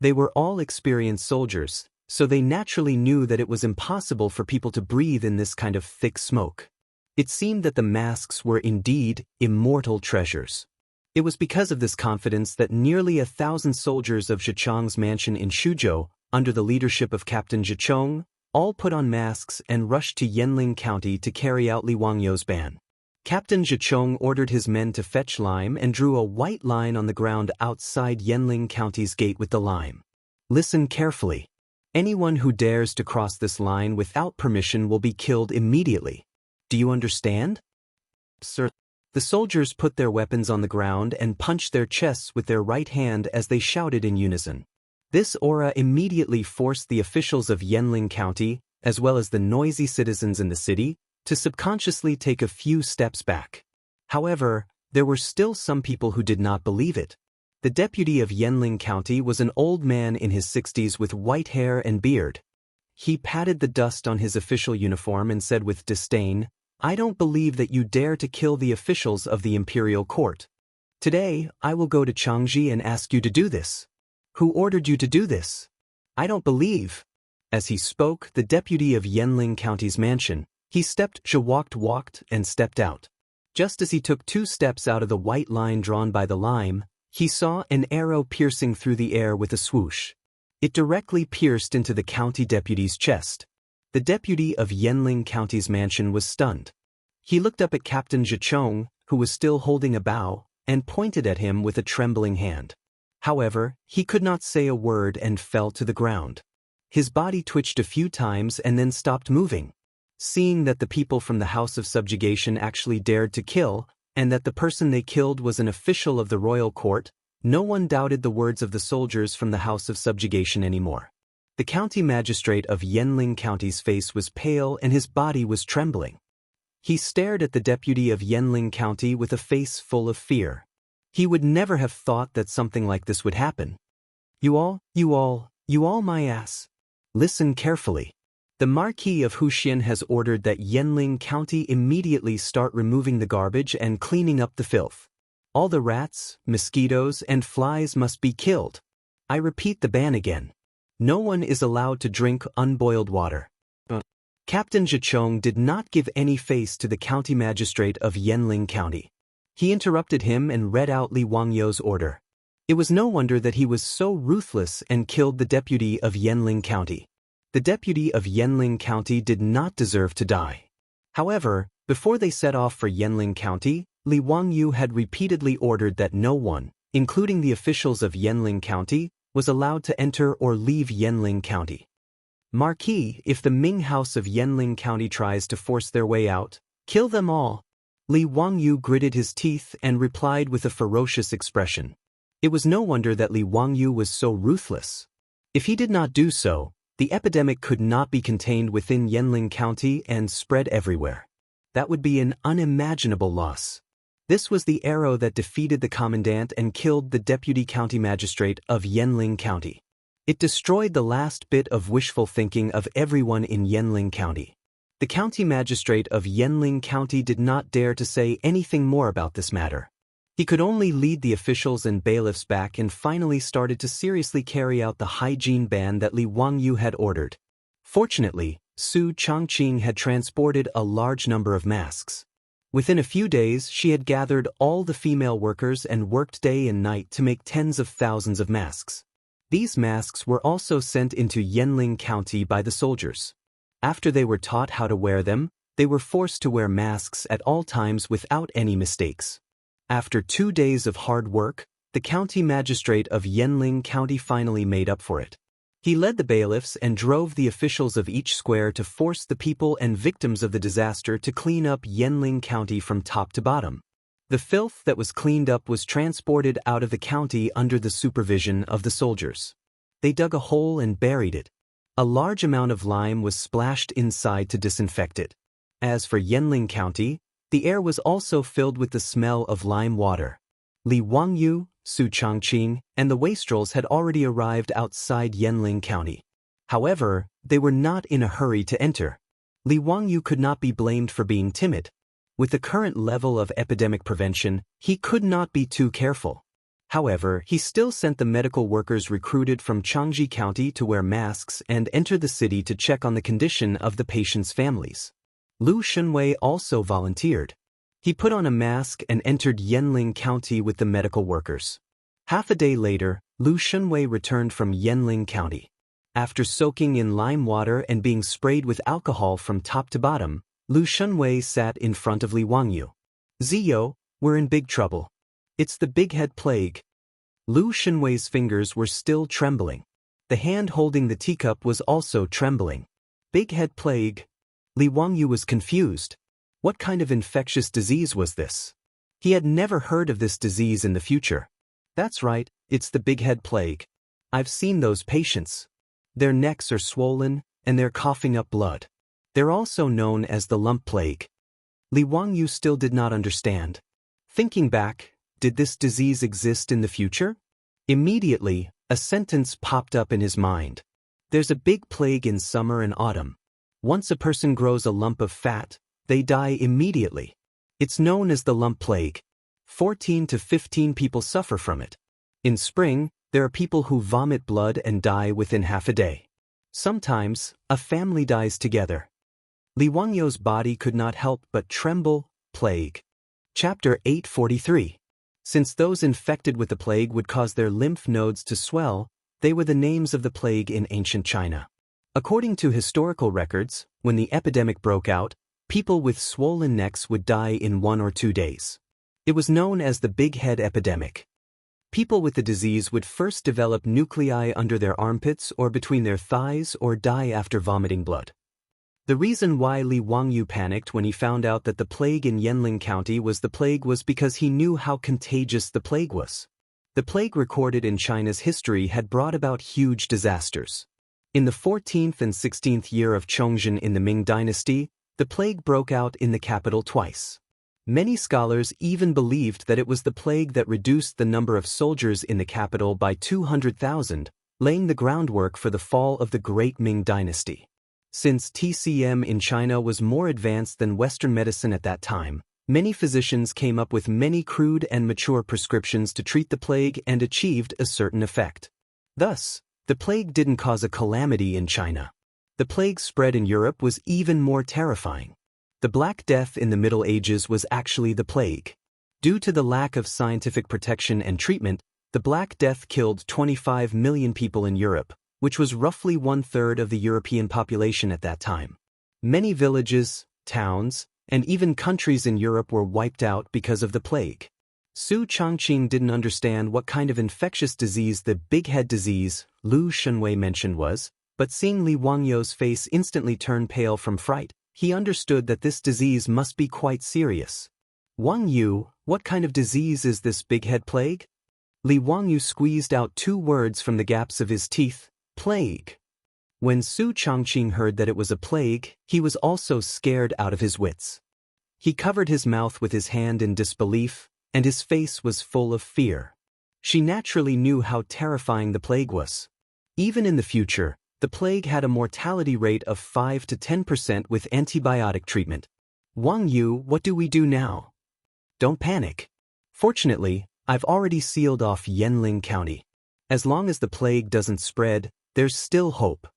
[SPEAKER 1] They were all experienced soldiers, so they naturally knew that it was impossible for people to breathe in this kind of thick smoke. It seemed that the masks were indeed immortal treasures. It was because of this confidence that nearly 1,000 soldiers of Zhicheng's mansion in Shuzhou, under the leadership of Captain Zhicheng, all put on masks and rushed to Yanling County to carry out Li Wangyu's ban. Captain Zhicheng ordered his men to fetch lime and drew a white line on the ground outside Yanling County's gate with the lime. Listen carefully. Anyone who dares to cross this line without permission will be killed immediately. Do you understand? Sir. The soldiers put their weapons on the ground and punched their chests with their right hand as they shouted in unison. This aura immediately forced the officials of Yanling County, as well as the noisy citizens in the city, to subconsciously take a few steps back. However, there were still some people who did not believe it. The deputy of Yanling County was an old man in his 60s with white hair and beard. He patted the dust on his official uniform and said with disdain, "I don't believe that you dare to kill the officials of the imperial court. Today, I will go to Changji and ask you to do this. Who ordered you to do this? I don't believe." As he spoke, the deputy of Yanling County's mansion, he walked and stepped out. Just as he took 2 steps out of the white line drawn by the lime, he saw an arrow piercing through the air with a swoosh. It directly pierced into the county deputy's chest. The deputy of Yanling County's mansion was stunned. He looked up at Captain Zhicheng, who was still holding a bow, and pointed at him with a trembling hand. However, he could not say a word and fell to the ground. His body twitched a few times and then stopped moving. Seeing that the people from the House of Subjugation actually dared to kill, and that the person they killed was an official of the royal court, no one doubted the words of the soldiers from the House of Subjugation anymore. The county magistrate of Yanling County's face was pale and his body was trembling. He stared at the deputy of Yanling County with a face full of fear. He would never have thought that something like this would happen. You all my ass. Listen carefully. The Marquis of Wuxia has ordered that Yanling County immediately start removing the garbage and cleaning up the filth. All the rats, mosquitoes, and flies must be killed. I repeat the ban again. No one is allowed to drink unboiled water. Captain Zhicheng did not give any face to the county magistrate of Yanling County. He interrupted him and read out Li Wangyu's order. It was no wonder that he was so ruthless and killed the deputy of Yanling County. The deputy of Yanling County did not deserve to die. However, before they set off for Yanling County, Li Wangyu had repeatedly ordered that no one, including the officials of Yanling County, was allowed to enter or leave Yanling County. Marquis, if the Ming House of Yanling County tries to force their way out, kill them all. Li Wangyu gritted his teeth and replied with a ferocious expression. It was no wonder that Li Wangyu was so ruthless. If he did not do so, the epidemic could not be contained within Yanling County and spread everywhere. That would be an unimaginable loss. This was the arrow that defeated the commandant and killed the deputy county magistrate of Yanling County. It destroyed the last bit of wishful thinking of everyone in Yanling County. The county magistrate of Yanling County did not dare to say anything more about this matter. He could only lead the officials and bailiffs back and finally started to seriously carry out the hygiene ban that Li Wangyu had ordered. Fortunately, Su Chongqing had transported a large number of masks. Within a few days, she had gathered all the female workers and worked day and night to make tens of thousands of masks. These masks were also sent into Yanling County by the soldiers. After they were taught how to wear them, they were forced to wear masks at all times without any mistakes. After 2 days of hard work, the county magistrate of Yanling County finally made up for it. He led the bailiffs and drove the officials of each square to force the people and victims of the disaster to clean up Yanling County from top to bottom. The filth that was cleaned up was transported out of the county under the supervision of the soldiers. They dug a hole and buried it. A large amount of lime was splashed inside to disinfect it. As for Yanling County, the air was also filled with the smell of lime water. Li Wangyu, Su Chongqing, and the wastrels had already arrived outside Yanling County. However, they were not in a hurry to enter. Li Wangyu could not be blamed for being timid. With the current level of epidemic prevention, he could not be too careful. However, he still sent the medical workers recruited from Changji County to wear masks and enter the city to check on the condition of the patients' families. Lu Shunwei also volunteered. He put on a mask and entered Yanling County with the medical workers. Half a day later, Lu Shunwei returned from Yanling County. After soaking in lime water and being sprayed with alcohol from top to bottom, Lu Shunwei sat in front of Li Wangyu. Ziyo, we're in big trouble. It's the big head plague. Lu Shunwei's fingers were still trembling. The hand holding the teacup was also trembling. Big head plague. Li Wangyu was confused. What kind of infectious disease was this? He had never heard of this disease in the future. That's right, it's the big head plague. I've seen those patients. Their necks are swollen, and they're coughing up blood. They're also known as the lump plague. Li Wangyu still did not understand. Thinking back, did this disease exist in the future? Immediately, a sentence popped up in his mind. There's a big plague in summer and autumn. Once a person grows a lump of fat, they die immediately. It's known as the lump plague. 14 to 15 people suffer from it. In spring, there are people who vomit blood and die within half a day. Sometimes, a family dies together. Li Wangyu's body could not help but tremble. Plague. Chapter 843. Since those infected with the plague would cause their lymph nodes to swell, they were the names of the plague in ancient China. According to historical records, when the epidemic broke out, people with swollen necks would die in 1 or 2 days. It was known as the big head epidemic. People with the disease would first develop nuclei under their armpits or between their thighs or die after vomiting blood. The reason why Li Wangyu panicked when he found out that the plague in Yanling County was the plague was because he knew how contagious the plague was. The plague recorded in China's history had brought about huge disasters. In the 14th and 16th year of Chongzhen in the Ming dynasty, the plague broke out in the capital twice. Many scholars even believed that it was the plague that reduced the number of soldiers in the capital by 200,000, laying the groundwork for the fall of the Great Ming dynasty. Since TCM in China was more advanced than Western medicine at that time, many physicians came up with many crude and mature prescriptions to treat the plague and achieved a certain effect. Thus, the plague didn't cause a calamity in China. The plague spread in Europe was even more terrifying. The Black Death in the Middle Ages was actually the plague. Due to the lack of scientific protection and treatment, the Black Death killed 25 million people in Europe, which was roughly 1/3 of the European population at that time. Many villages, towns, and even countries in Europe were wiped out because of the plague. Su Changqing didn't understand what kind of infectious disease the big head disease Lu Shenwei mentioned was, but seeing Li Wangyou's face instantly turn pale from fright, he understood that this disease must be quite serious. Wang Yu, what kind of disease is this big head plague? Li Wangyu squeezed out 2 words from the gaps of his teeth, plague. When Su Changqing heard that it was a plague, he was also scared out of his wits. He covered his mouth with his hand in disbelief, and his face was full of fear. She naturally knew how terrifying the plague was. Even in the future, the plague had a mortality rate of 5 to 10% with antibiotic treatment. Wang Yu, what do we do now? Don't panic. Fortunately, I've already sealed off Yanling County. As long as the plague doesn't spread, there's still hope.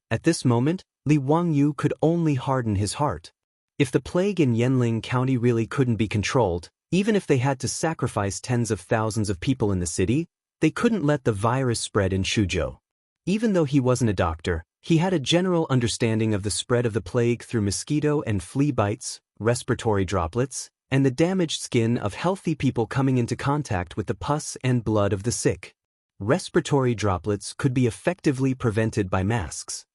[SPEAKER 1] At this moment, Li Wangyu could only harden his heart. If the plague in Yanling County really couldn't be controlled, even if they had to sacrifice tens of thousands of people in the city, they couldn't let the virus spread in Shuzhou. Even though he wasn't a doctor, he had a general understanding of the spread of the plague through mosquito and flea bites, respiratory droplets, and the damaged skin of healthy people coming into contact with the pus and blood of the sick. Respiratory droplets could be effectively prevented by masks.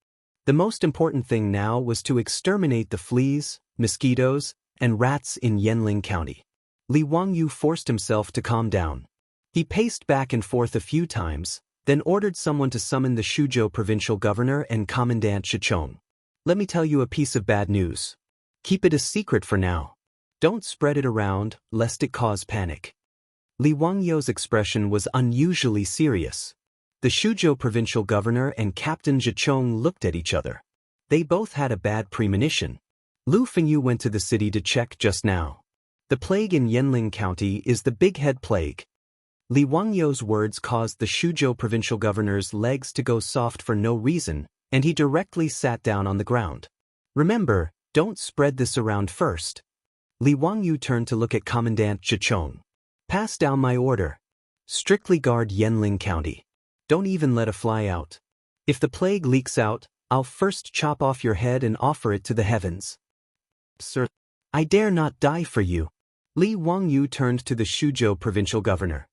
[SPEAKER 1] The most important thing now was to exterminate the fleas, mosquitoes, and rats in Yanling County. Li Wangyu forced himself to calm down. He paced back and forth a few times, then ordered someone to summon the Shuzhou provincial governor and Commandant Shichong. Let me tell you a piece of bad news. Keep it a secret for now. Don't spread it around, lest it cause panic. Li Wangyou's expression was unusually serious. The Shuzhou provincial governor and Captain Zhichong looked at each other. They both had a bad premonition. Lu Fengyu went to the city to check just now. The plague in Yanling County is the big head plague. Li Wangyou's words caused the Shuzhou provincial governor's legs to go soft for no reason, and he directly sat down on the ground. Remember, don't spread this around first. Li Wangyu turned to look at Commandant Zhichong. Pass down my order. Strictly guard Yanling County. Don't even let a fly out. If the plague leaks out, I'll first chop off your head and offer it to the heavens. Sir, I dare not die for you. Li Wangyu turned to the Shuzhou provincial governor.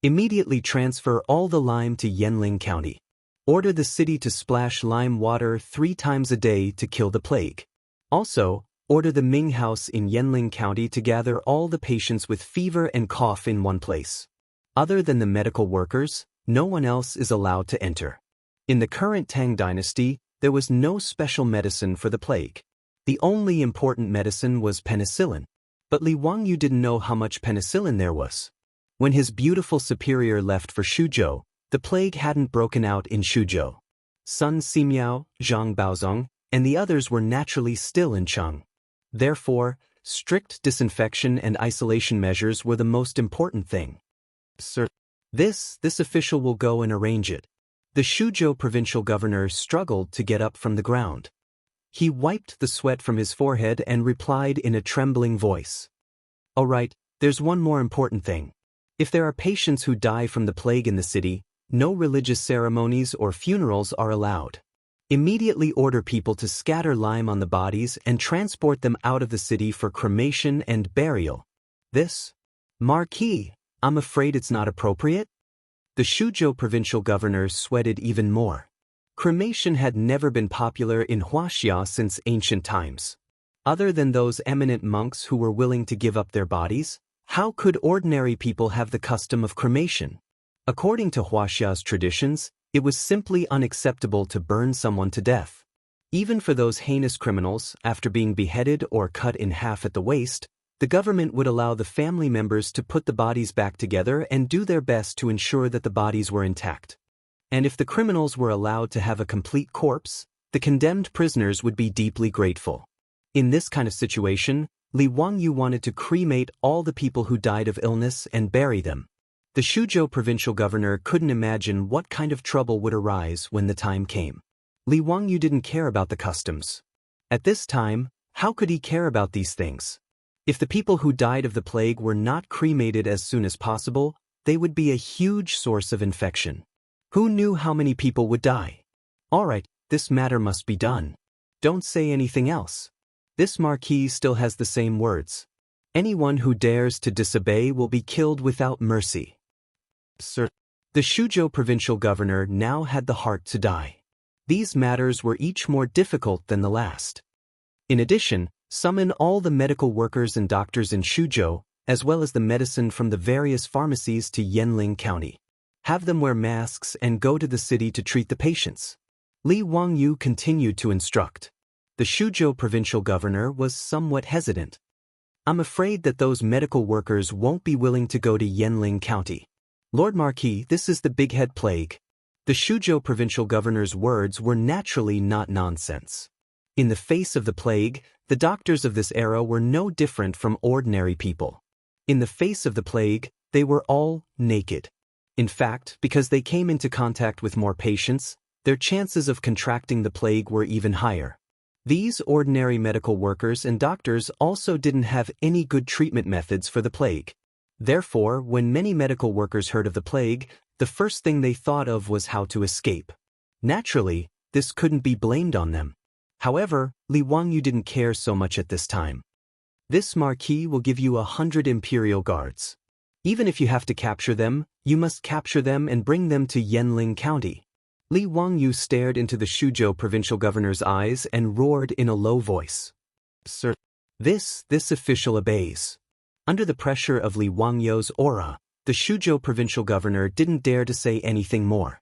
[SPEAKER 1] Immediately transfer all the lime to Yanling County. Order the city to splash lime water 3 times a day to kill the plague. Also, order the Ming House in Yanling County to gather all the patients with fever and cough in one place. Other than the medical workers, no one else is allowed to enter. In the current Tang dynasty, there was no special medicine for the plague. The only important medicine was penicillin. But Li Wangyu didn't know how much penicillin there was. When his beautiful superior left for Shuzhou, the plague hadn't broken out in Shuzhou. Sun Simiao, Zhang Baozong, and the others were naturally still in Cheng. Therefore, strict disinfection and isolation measures were the most important thing. Sir, this official will go and arrange it. The Shuzhou provincial governor struggled to get up from the ground. He wiped the sweat from his forehead and replied in a trembling voice. All right, there's one more important thing. If there are patients who die from the plague in the city, no religious ceremonies or funerals are allowed. Immediately order people to scatter lime on the bodies and transport them out of the city for cremation and burial. This? Marquis, I'm afraid it's not appropriate? The Shuzhou provincial governor sweated even more. Cremation had never been popular in Wuxia since ancient times. Other than those eminent monks who were willing to give up their bodies, how could ordinary people have the custom of cremation? According to Wuxia's traditions, it was simply unacceptable to burn someone to death. Even for those heinous criminals, after being beheaded or cut in half at the waist, the government would allow the family members to put the bodies back together and do their best to ensure that the bodies were intact. And if the criminals were allowed to have a complete corpse, the condemned prisoners would be deeply grateful. In this kind of situation, Li Wangyu wanted to cremate all the people who died of illness and bury them. The Shuzhou provincial governor couldn't imagine what kind of trouble would arise when the time came. Li Wangyu didn't care about the customs. At this time, how could he care about these things? If the people who died of the plague were not cremated as soon as possible, they would be a huge source of infection. Who knew how many people would die? All right, this matter must be done. Don't say anything else. This marquee still has the same words. Anyone who dares to disobey will be killed without mercy. Sir. The Shuzhou provincial governor now had the heart to die. These matters were each more difficult than the last. In addition, summon all the medical workers and doctors in Shuzhou, as well as the medicine from the various pharmacies to Yanling County. Have them wear masks and go to the city to treat the patients. Li Wangyu continued to instruct. The Shuzhou provincial governor was somewhat hesitant. I'm afraid that those medical workers won't be willing to go to Yanling County. Lord Marquis, this is the Big Head Plague. The Shuzhou provincial governor's words were naturally not nonsense. In the face of the plague, the doctors of this era were no different from ordinary people. In the face of the plague, they were all naked. In fact, because they came into contact with more patients, their chances of contracting the plague were even higher. These ordinary medical workers and doctors also didn't have any good treatment methods for the plague. Therefore, when many medical workers heard of the plague, the first thing they thought of was how to escape. Naturally, this couldn't be blamed on them. However, Li Wangyu didn't care so much at this time. This marquis will give you 100 imperial guards. Even if you have to capture them, you must capture them and bring them to Yanling County. Li Wangyu stared into the Shuzhou provincial governor's eyes and roared in a low voice. Sir. This official obeys. Under the pressure of Li Wangyu's aura, the Shuzhou provincial governor didn't dare to say anything more.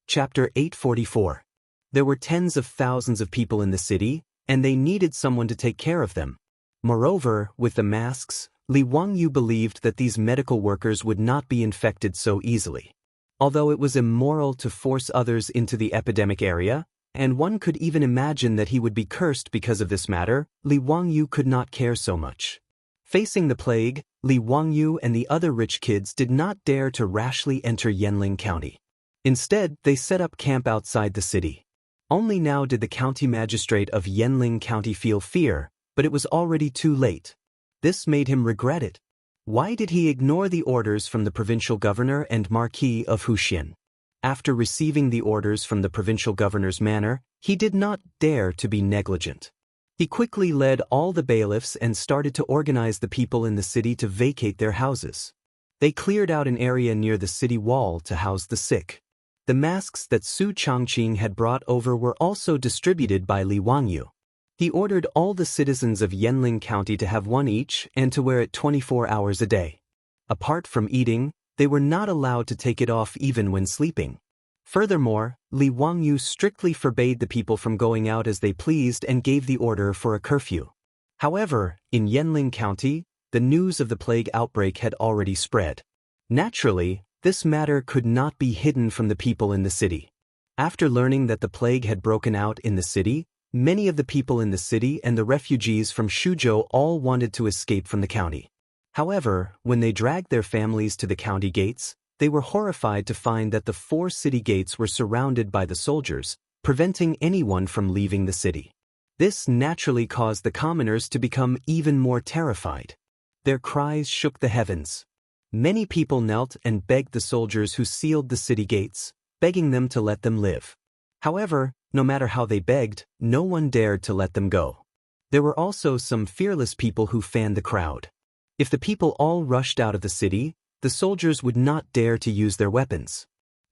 [SPEAKER 1] Chapter 844. There were tens of thousands of people in the city, and they needed someone to take care of them. Moreover, with the masks, Li Wangyu believed that these medical workers would not be infected so easily. Although it was immoral to force others into the epidemic area, and one could even imagine that he would be cursed because of this matter, Li Wangyu could not care so much. Facing the plague, Li Wangyu and the other rich kids did not dare to rashly enter Yanling County. Instead, they set up camp outside the city. Only now did the county magistrate of Yanling County feel fear, but it was already too late. This made him regret it. Why did he ignore the orders from the provincial governor and Marquis of Wuxian? After receiving the orders from the provincial governor's manor, he did not dare to be negligent. He quickly led all the bailiffs and started to organize the people in the city to vacate their houses. They cleared out an area near the city wall to house the sick. The masks that Su Changqing had brought over were also distributed by Li Wangyu. He ordered all the citizens of Yanling County to have one each and to wear it 24 hours a day. Apart from eating, they were not allowed to take it off even when sleeping. Furthermore, Li Wangyu strictly forbade the people from going out as they pleased and gave the order for a curfew. However, in Yanling County, the news of the plague outbreak had already spread. Naturally, this matter could not be hidden from the people in the city. After learning that the plague had broken out in the city, many of the people in the city and the refugees from Shuzhou all wanted to escape from the county. However, when they dragged their families to the county gates, they were horrified to find that the 4 city gates were surrounded by the soldiers, preventing anyone from leaving the city. This naturally caused the commoners to become even more terrified. Their cries shook the heavens. Many people knelt and begged the soldiers who sealed the city gates, begging them to let them live. However, no matter how they begged, no one dared to let them go. There were also some fearless people who fanned the crowd. If the people all rushed out of the city, the soldiers would not dare to use their weapons.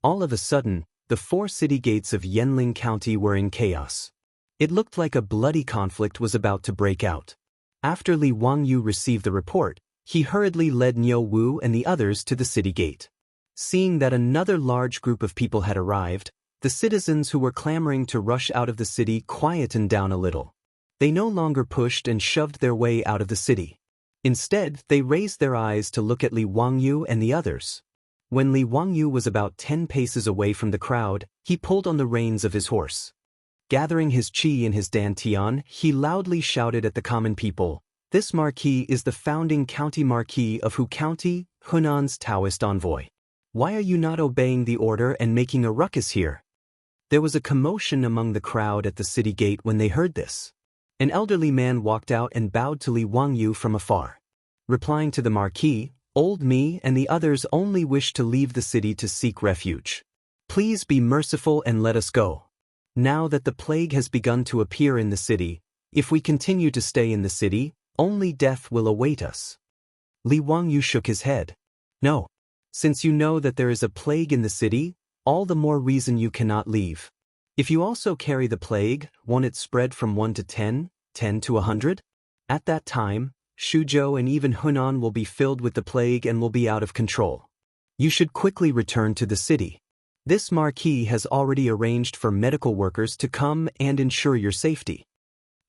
[SPEAKER 1] All of a sudden, the 4 city gates of Yanling County were in chaos. It looked like a bloody conflict was about to break out. After Li Wangyu received the report, he hurriedly led Niu Wu and the others to the city gate. Seeing that another large group of people had arrived, the citizens who were clamoring to rush out of the city quietened down a little. They no longer pushed and shoved their way out of the city. Instead, they raised their eyes to look at Li Wangyu and the others. When Li Wangyu was about 10 paces away from the crowd, he pulled on the reins of his horse. Gathering his qi in his dantian, he loudly shouted at the common people, "This marquis is the founding county marquis of Hu County, Hunan's Daoist envoy. Why are you not obeying the order and making a ruckus here?" There was a commotion among the crowd at the city gate when they heard this. An elderly man walked out and bowed to Li Wangyu from afar. Replying to the marquis, "Old me and the others only wish to leave the city to seek refuge. Please be merciful and let us go. Now that the plague has begun to appear in the city, If we continue to stay in the city, only death will await us. Li Wangyu shook his head. No. Since you know that there is a plague in the city, all the more reason you cannot leave. If you also carry the plague, won't it spread from 1 to 10, 10 to 100? At that time, Shuzhou and even Hunan will be filled with the plague and will be out of control. You should quickly return to the city. This marquis has already arranged for medical workers to come and ensure your safety.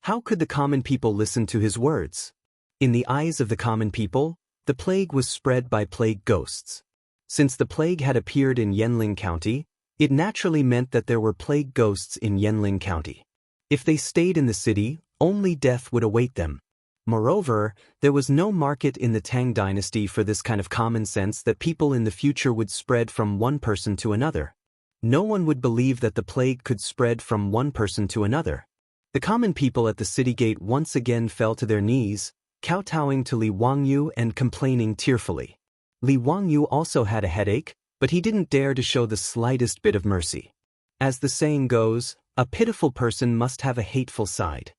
[SPEAKER 1] How could the common people listen to his words? In the eyes of the common people, the plague was spread by plague ghosts. Since the plague had appeared in Yanling County, it naturally meant that there were plague ghosts in Yanling County. If they stayed in the city, only death would await them. Moreover, there was no market in the Tang dynasty for this kind of common sense that people in the future would spread from one person to another. No one would believe that the plague could spread from one person to another. The common people at the city gate once again fell to their knees, kowtowing to Li Wangyu and complaining tearfully. Li Wangyu also had a headache, but he didn't dare to show the slightest bit of mercy. As the saying goes, a pitiful person must have a hateful side.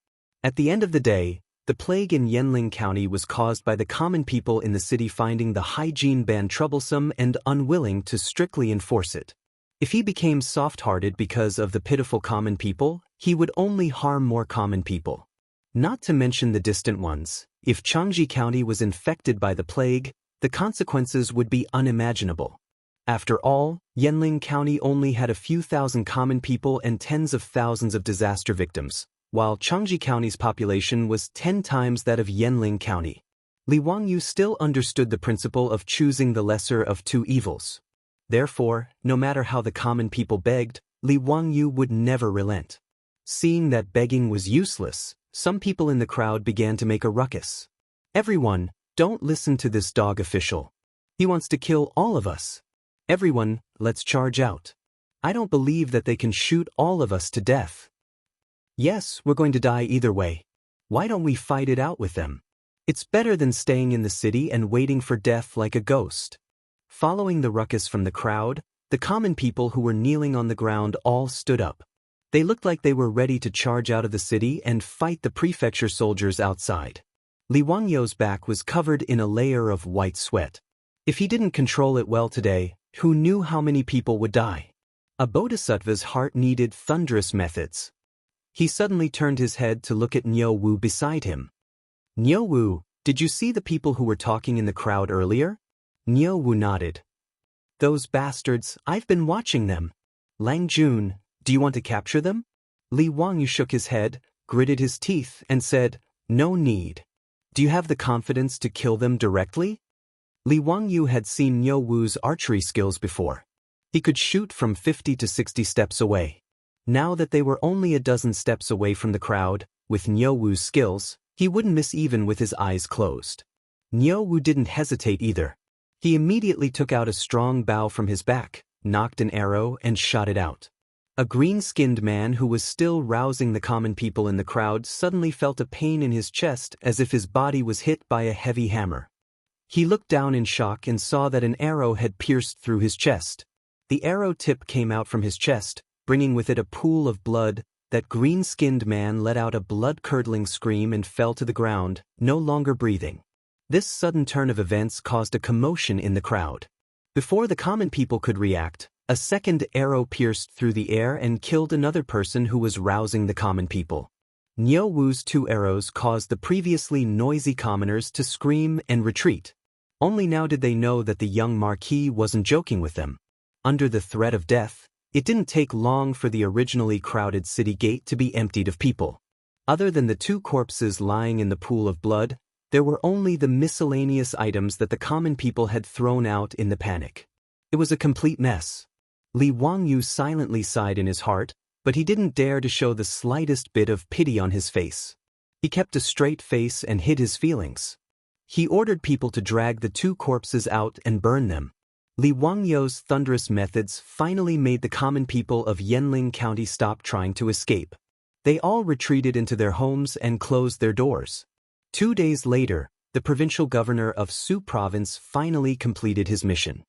[SPEAKER 1] At the end of the day, the plague in Yanling County was caused by the common people in the city finding the hygiene ban troublesome and unwilling to strictly enforce it. If he became soft-hearted because of the pitiful common people, he would only harm more common people. Not to mention the distant ones, if Changji County was infected by the plague, the consequences would be unimaginable. After all, Yanling County only had a few thousand common people and tens of thousands of disaster victims, while Changji County's population was 10 times that of Yanling County. Li Wangyu still understood the principle of choosing the lesser of two evils. Therefore, no matter how the common people begged, Li Wangyu would never relent. Seeing that begging was useless, some people in the crowd began to make a ruckus. Everyone, don't listen to this dog official. He wants to kill all of us. Everyone, let's charge out. I don't believe that they can shoot all of us to death. Yes, we're going to die either way. Why don't we fight it out with them? It's better than staying in the city and waiting for death like a ghost. Following the ruckus from the crowd, the common people who were kneeling on the ground all stood up. They looked like they were ready to charge out of the city and fight the prefecture soldiers outside. Li Wangyu's back was covered in a layer of white sweat. If he didn't control it well today, who knew how many people would die? A bodhisattva's heart needed thunderous methods. He suddenly turned his head to look at Niu Wu beside him. Niu Wu, did you see the people who were talking in the crowd earlier? Niu Wu nodded. Those bastards, I've been watching them. Lang Jun, do you want to capture them? Li Wangyu shook his head, gritted his teeth, and said, no need. Do you have the confidence to kill them directly? Li Wangyu had seen Niu Wu's archery skills before. He could shoot from 50 to 60 steps away. Now that they were only a dozen steps away from the crowd, with Niu Wu's skills, he wouldn't miss even with his eyes closed. Niu Wu didn't hesitate either. He immediately took out a strong bow from his back, knocked an arrow, and shot it out. A green-skinned man who was still rousing the common people in the crowd suddenly felt a pain in his chest as if his body was hit by a heavy hammer. He looked down in shock and saw that an arrow had pierced through his chest. The arrow tip came out from his chest, bringing with it a pool of blood. That green-skinned man let out a blood-curdling scream and fell to the ground, no longer breathing. This sudden turn of events caused a commotion in the crowd. Before the common people could react, a second arrow pierced through the air and killed another person who was rousing the common people. Niu Wu's 2 arrows caused the previously noisy commoners to scream and retreat. Only now did they know that the young marquis wasn't joking with them. Under the threat of death, it didn't take long for the originally crowded city gate to be emptied of people. Other than the 2 corpses lying in the pool of blood, there were only the miscellaneous items that the common people had thrown out in the panic. It was a complete mess. Li Wangyu silently sighed in his heart, but he didn't dare to show the slightest bit of pity on his face. He kept a straight face and hid his feelings. He ordered people to drag the 2 corpses out and burn them. Li Wangyu's thunderous methods finally made the common people of Yanling County stop trying to escape. They all retreated into their homes and closed their doors. 2 days later, the provincial governor of Su Province finally completed his mission.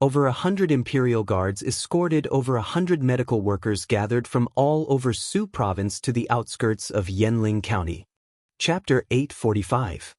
[SPEAKER 1] Over 100 imperial guards escorted over 100 medical workers gathered from all over Su province to the outskirts of Yanling County. Chapter 845.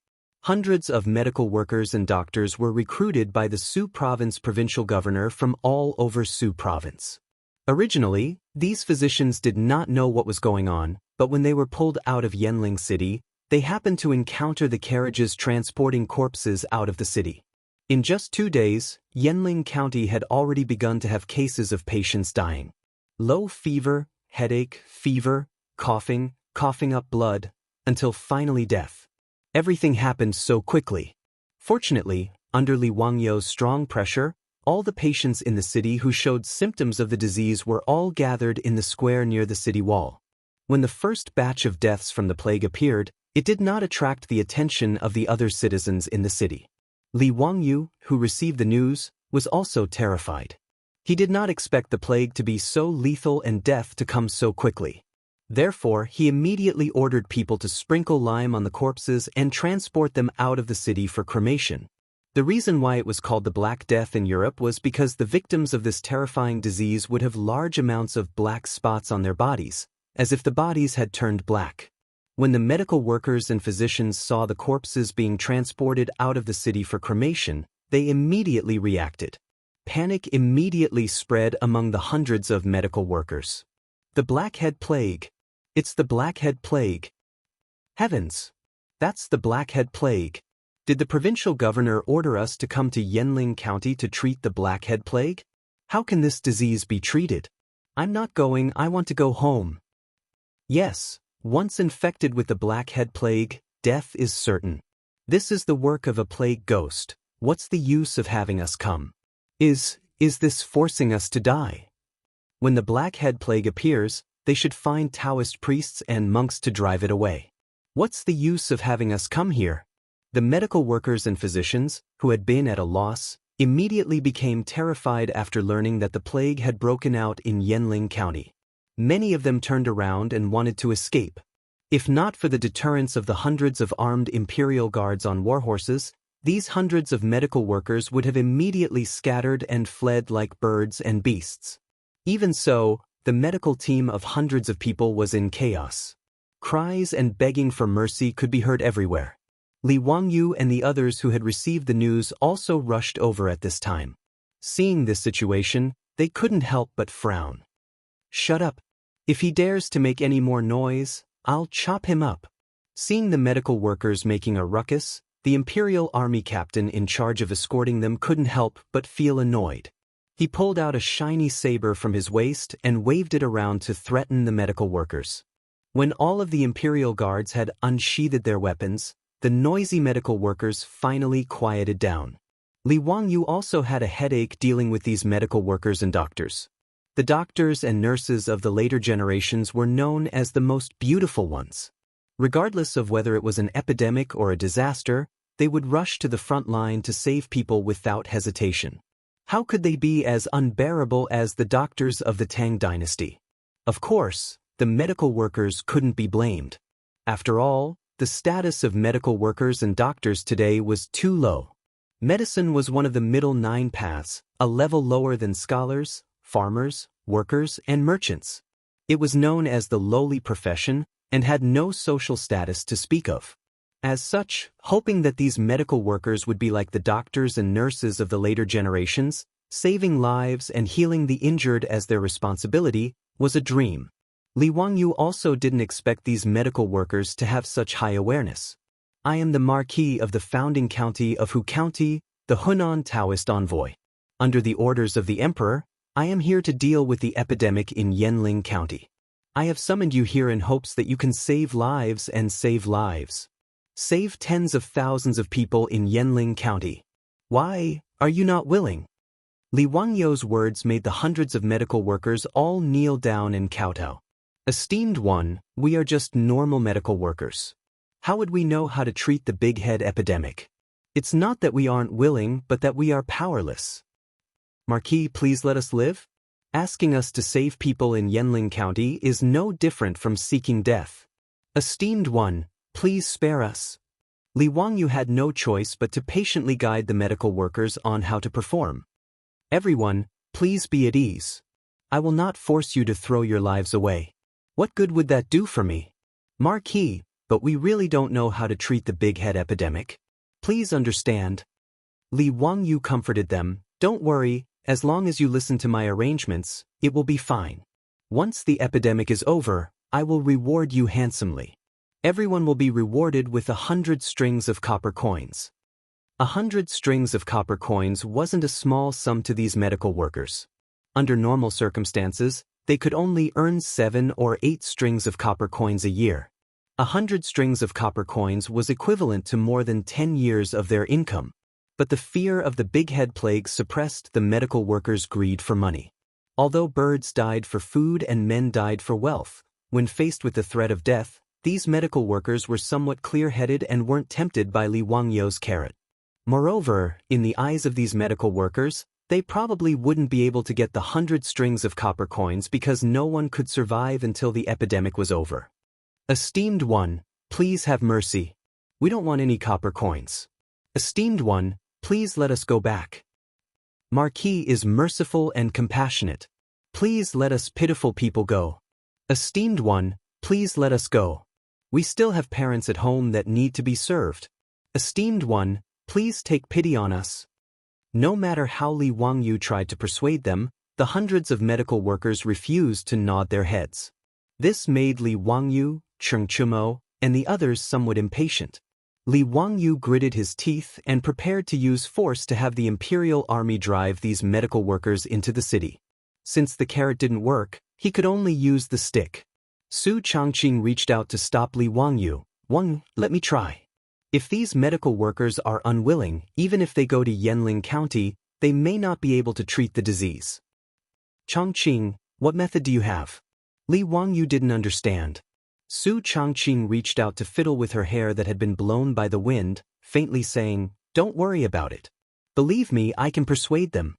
[SPEAKER 1] Hundreds of medical workers and doctors were recruited by the Su province provincial governor from all over Su province. Originally, these physicians did not know what was going on, but when they were pulled out of Yanling City, they happened to encounter the carriages transporting corpses out of the city. In just 2 days, Yanling County had already begun to have cases of patients dying. Low fever, headache, fever, coughing up blood, until finally death. Everything happened so quickly. Fortunately, under Li Wangyou's strong pressure, all the patients in the city who showed symptoms of the disease were all gathered in the square near the city wall. When the first batch of deaths from the plague appeared, it did not attract the attention of the other citizens in the city. Li Wangyou, who received the news, was also terrified. He did not expect the plague to be so lethal and death to come so quickly. Therefore, he immediately ordered people to sprinkle lime on the corpses and transport them out of the city for cremation. The reason why it was called the Black Death in Europe was because the victims of this terrifying disease would have large amounts of black spots on their bodies, as if the bodies had turned black. When the medical workers and physicians saw the corpses being transported out of the city for cremation, they immediately reacted. Panic immediately spread among the hundreds of medical workers. The Blackhead Plague. It's the Blackhead Plague. Heavens! That's the Blackhead Plague. Did the provincial governor order us to come to Yanling County to treat the Blackhead Plague? How can this disease be treated? I'm not going, I want to go home. Yes, once infected with the Blackhead Plague, death is certain. This is the work of a plague ghost. What's the use of having us come? Is this forcing us to die? When the Blackhead Plague appears, they should find Daoist priests and monks to drive it away. What's the use of having us come here? The medical workers and physicians, who had been at a loss, immediately became terrified after learning that the plague had broken out in Yanling County. Many of them turned around and wanted to escape. If not for the deterrence of the hundreds of armed imperial guards on warhorses, these hundreds of medical workers would have immediately scattered and fled like birds and beasts. Even so, the medical team of hundreds of people was in chaos. Cries and begging for mercy could be heard everywhere. Li Wangyou and the others who had received the news also rushed over at this time. Seeing this situation, they couldn't help but frown. Shut up. If he dares to make any more noise, I'll chop him up. Seeing the medical workers making a ruckus, the Imperial Army captain in charge of escorting them couldn't help but feel annoyed. He pulled out a shiny saber from his waist and waved it around to threaten the medical workers. When all of the Imperial guards had unsheathed their weapons, the noisy medical workers finally quieted down. Li Wangyou also had a headache dealing with these medical workers and doctors. The doctors and nurses of the later generations were known as the most beautiful ones. Regardless of whether it was an epidemic or a disaster, they would rush to the front line to save people without hesitation. How could they be as unbearable as the doctors of the Tang dynasty? Of course, the medical workers couldn't be blamed. After all, the status of medical workers and doctors today was too low. Medicine was one of the middle 9 paths, a level lower than scholars, farmers, workers, and merchants. It was known as the lowly profession and had no social status to speak of. As such, hoping that these medical workers would be like the doctors and nurses of the later generations, saving lives and healing the injured as their responsibility, was a dream. Li Wangyou also didn't expect these medical workers to have such high awareness. I am the Marquis of the founding county of Hu County, the Hunan Daoist envoy. Under the orders of the Emperor, I am here to deal with the epidemic in Yanling County. I have summoned you here in hopes that you can save lives and save lives. Save tens of thousands of people in Yanling County. Why are you not willing? Li Wangyou's words made the hundreds of medical workers all kneel down and kowtow. Esteemed one, we are just normal medical workers. How would we know how to treat the big head epidemic? It's not that we aren't willing, but that we are powerless. Marquis, please let us live? Asking us to save people in Yanling County is no different from seeking death. Esteemed one, please spare us. Li Wangyou had no choice but to patiently guide the medical workers on how to perform. Everyone, please be at ease. I will not force you to throw your lives away. What good would that do for me? Marquis, but we really don't know how to treat the big head epidemic. Please understand. Li Wangyu comforted them. Don't worry, as long as you listen to my arrangements, it will be fine. Once the epidemic is over, I will reward you handsomely. Everyone will be rewarded with 100 strings of copper coins. 100 strings of copper coins wasn't a small sum to these medical workers. Under normal circumstances, they could only earn 7 or 8 strings of copper coins a year. 100 strings of copper coins was equivalent to more than 10 years of their income. But the fear of the big head plague suppressed the medical workers' greed for money. Although birds died for food and men died for wealth, when faced with the threat of death, these medical workers were somewhat clear-headed and weren't tempted by Li Wangyu's carrot. Moreover, in the eyes of these medical workers, they probably wouldn't be able to get the 100 strings of copper coins because no one could survive until the epidemic was over. Esteemed one, please have mercy. We don't want any copper coins. Esteemed one, please let us go back. Marquis is merciful and compassionate. Please let us pitiful people go. Esteemed one, please let us go. We still have parents at home that need to be served. Esteemed one, please take pity on us. No matter how Li Wangyu tried to persuade them, the hundreds of medical workers refused to nod their heads. This made Li Wangyu, Cheng Chumo, and the others somewhat impatient. Li Wangyu gritted his teeth and prepared to use force to have the imperial army drive these medical workers into the city. Since the carrot didn't work, he could only use the stick. Su Changqing reached out to stop Li Wangyu. Wang, let me try. If these medical workers are unwilling, even if they go to Yanling County, they may not be able to treat the disease. Changqing, what method do you have? Li Wangyu didn't understand. Su Changqing reached out to fiddle with her hair that had been blown by the wind, faintly saying, "Don't worry about it. Believe me, I can persuade them."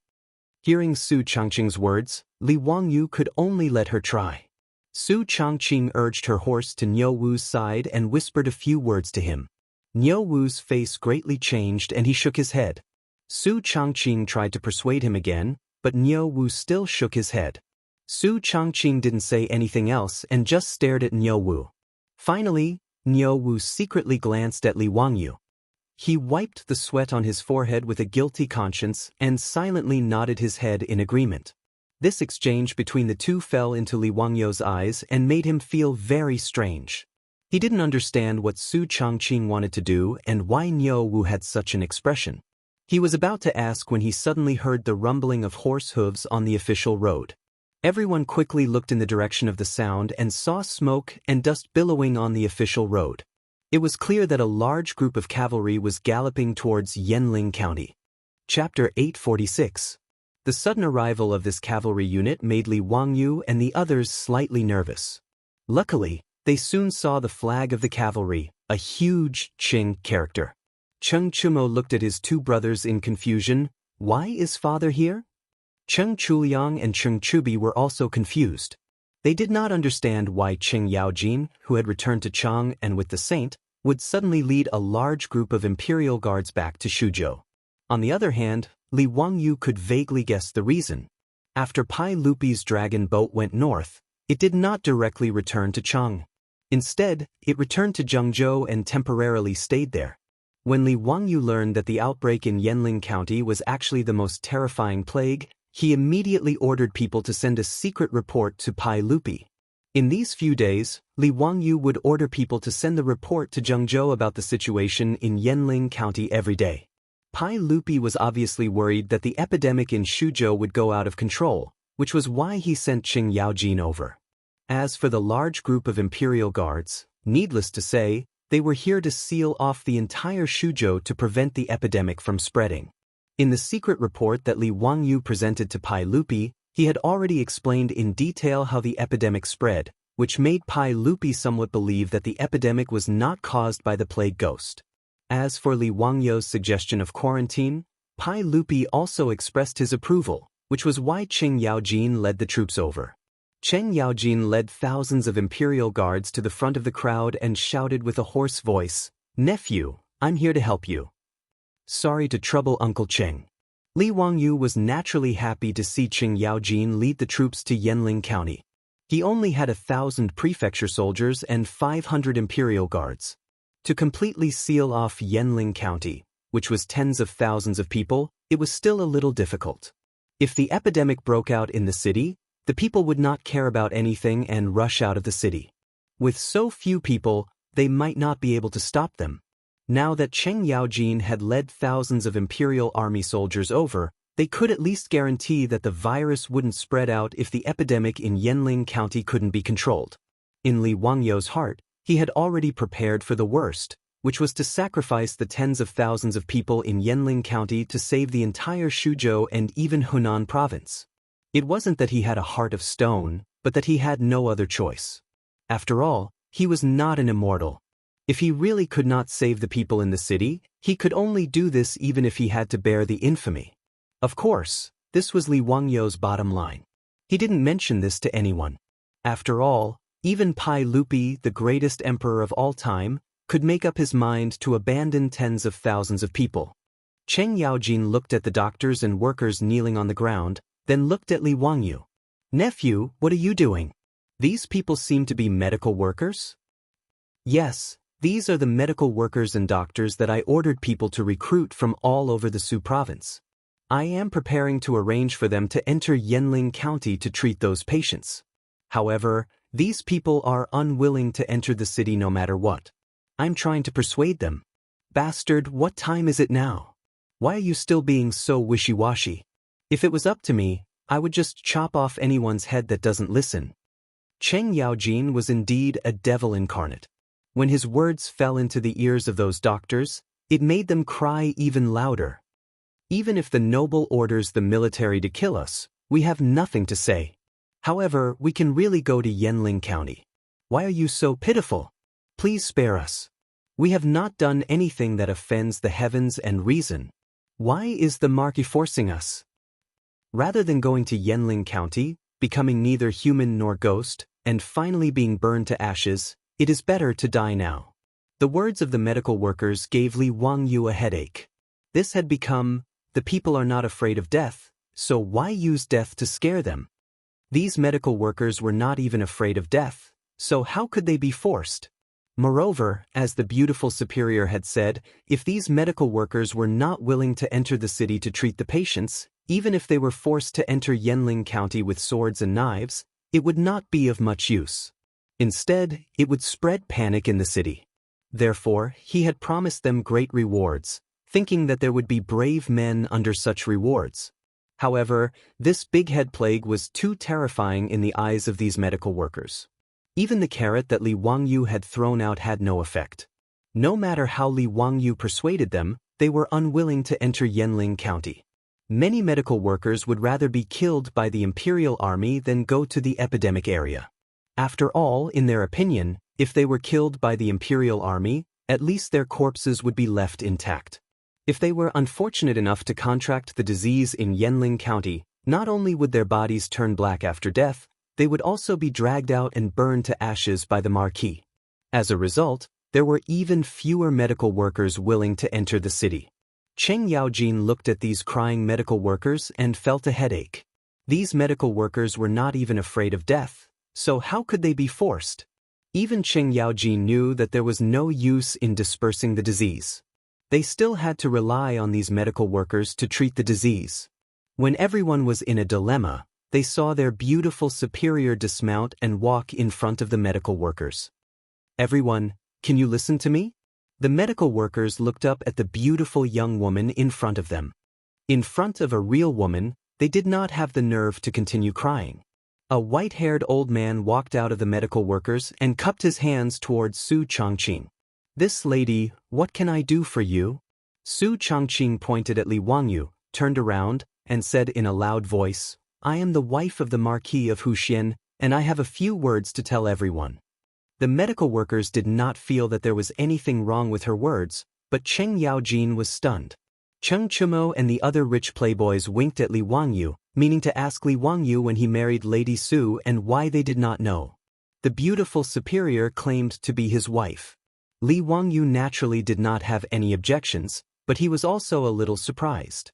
[SPEAKER 1] Hearing Su Changqing's words, Li Wangyu could only let her try. Su Changqing urged her horse to Niu Wu's side and whispered a few words to him. Niu Wu's face greatly changed and he shook his head. Su Changqing tried to persuade him again, but Niu Wu still shook his head. Su Changqing didn't say anything else and just stared at Niu Wu. Finally, Niu Wu secretly glanced at Li Wangyu. He wiped the sweat on his forehead with a guilty conscience and silently nodded his head in agreement. This exchange between the two fell into Li Wangyu's eyes and made him feel very strange. He didn't understand what Su Changqing wanted to do and why Niu Wu had such an expression. He was about to ask when he suddenly heard the rumbling of horse hooves on the official road. Everyone quickly looked in the direction of the sound and saw smoke and dust billowing on the official road. It was clear that a large group of cavalry was galloping towards Yanling County. Chapter 846. The sudden arrival of this cavalry unit made Li Wangyu and the others slightly nervous. Luckily, they soon saw the flag of the cavalry, a huge Qing character. Cheng Chumo looked at his two brothers in confusion. Why is father here? Cheng Chuliang and Cheng Chubi were also confused. They did not understand why Qing Yaojin, who had returned to Chang and with the saint, would suddenly lead a large group of imperial guards back to Shuzhou. On the other hand, Li Wangyu could vaguely guess the reason. After Pai Lupi's dragon boat went north, it did not directly return to Chang. Instead, it returned to Zhengzhou and temporarily stayed there. When Li Wangyu learned that the outbreak in Yanling County was actually the most terrifying plague, he immediately ordered people to send a secret report to Pai Lupi. In these few days, Li Wangyu would order people to send the report to Zhengzhou about the situation in Yanling County every day. Pai Lupi was obviously worried that the epidemic in Shuzhou would go out of control, which was why he sent Qing Yaojin over. As for the large group of imperial guards, needless to say, they were here to seal off the entire Shuzhou to prevent the epidemic from spreading. In the secret report that Li Wangyu presented to Pai Lupi, he had already explained in detail how the epidemic spread, which made Pai Lupi somewhat believe that the epidemic was not caused by the plague ghost. As for Li Wangyu's suggestion of quarantine, Pai Lupi also expressed his approval, which was why Qing Yaojin led the troops over. Qing Yaojin led thousands of imperial guards to the front of the crowd and shouted with a hoarse voice, "Nephew, I'm here to help you. Sorry to trouble Uncle Qing. Li Wangyu was naturally happy to see Qing Yaojin lead the troops to Yanling County. He only had 1,000 prefecture soldiers and 500 imperial guards. To completely seal off Yanling County, which was tens of thousands of people, it was still a little difficult. If the epidemic broke out in the city, the people would not care about anything and rush out of the city. With so few people, they might not be able to stop them. Now that Qing Yaojin had led thousands of imperial army soldiers over, they could at least guarantee that the virus wouldn't spread out if the epidemic in Yanling County couldn't be controlled. In Li Wangyu's heart, he had already prepared for the worst, which was to sacrifice the tens of thousands of people in Yanling County to save the entire Suzhou and even Hunan province. It wasn't that he had a heart of stone, but that he had no other choice. After all, he was not an immortal. If he really could not save the people in the city, he could only do this even if he had to bear the infamy. Of course, this was Li Wangyu's bottom line. He didn't mention this to anyone. After all, even Pai Lupi, the greatest emperor of all time, could make up his mind to abandon tens of thousands of people. Qing Yaojin looked at the doctors and workers kneeling on the ground, then looked at Li Wangyu. "Nephew, what are you doing? These people seem to be medical workers?" "Yes, these are the medical workers and doctors that I ordered people to recruit from all over the Su province. I am preparing to arrange for them to enter Yanling County to treat those patients. However, these people are unwilling to enter the city no matter what. I'm trying to persuade them. Bastard, what time is it now? Why are you still being so wishy-washy? If it was up to me, I would just chop off anyone's head that doesn't listen." Qing Yaojin was indeed a devil incarnate. When his words fell into the ears of those doctors, it made them cry even louder. "Even if the noble orders the military to kill us, we have nothing to say. However, we can really go to Yanling County. Why are you so pitiful? Please spare us. We have not done anything that offends the heavens and reason. Why is the Marquis forcing us?" Rather than going to Yanling County, becoming neither human nor ghost, and finally being burned to ashes, it is better to die now. The words of the medical workers gave Li Wangyu a headache. This had become, the people are not afraid of death, so why use death to scare them? These medical workers were not even afraid of death, so how could they be forced? Moreover, as the beautiful superior had said, if these medical workers were not willing to enter the city to treat the patients, even if they were forced to enter Yanling County with swords and knives, it would not be of much use. Instead, it would spread panic in the city. Therefore, he had promised them great rewards, thinking that there would be brave men under such rewards. However, this big-head plague was too terrifying in the eyes of these medical workers. Even the carrot that Li Wangyu had thrown out had no effect. No matter how Li Wangyu persuaded them, they were unwilling to enter Yanling County. Many medical workers would rather be killed by the imperial army than go to the epidemic area. After all, in their opinion, if they were killed by the imperial army, at least their corpses would be left intact. If they were unfortunate enough to contract the disease in Yanling County, not only would their bodies turn black after death, they would also be dragged out and burned to ashes by the Marquis. As a result, there were even fewer medical workers willing to enter the city. Qing Yaojin looked at these crying medical workers and felt a headache. These medical workers were not even afraid of death, so how could they be forced? Even Qing Yaojin knew that there was no use in dispersing the disease. They still had to rely on these medical workers to treat the disease. When everyone was in a dilemma, they saw their beautiful superior dismount and walk in front of the medical workers. "Everyone, can you listen to me?" The medical workers looked up at the beautiful young woman in front of them. In front of a real woman, they did not have the nerve to continue crying. A white-haired old man walked out of the medical workers and cupped his hands towards Su Changqing. "This lady, what can I do for you?" Su Changqing pointed at Li Wangyu, turned around, and said in a loud voice, "I am the wife of the Marquis of Wuxia, and I have a few words to tell everyone." The medical workers did not feel that there was anything wrong with her words, but Qing Yaojin was stunned. Cheng Chumo and the other rich playboys winked at Li Wangyu, meaning to ask Li Wangyu when he married Lady Su and why they did not know. The beautiful superior claimed to be his wife. Li Wangyu naturally did not have any objections, but he was also a little surprised.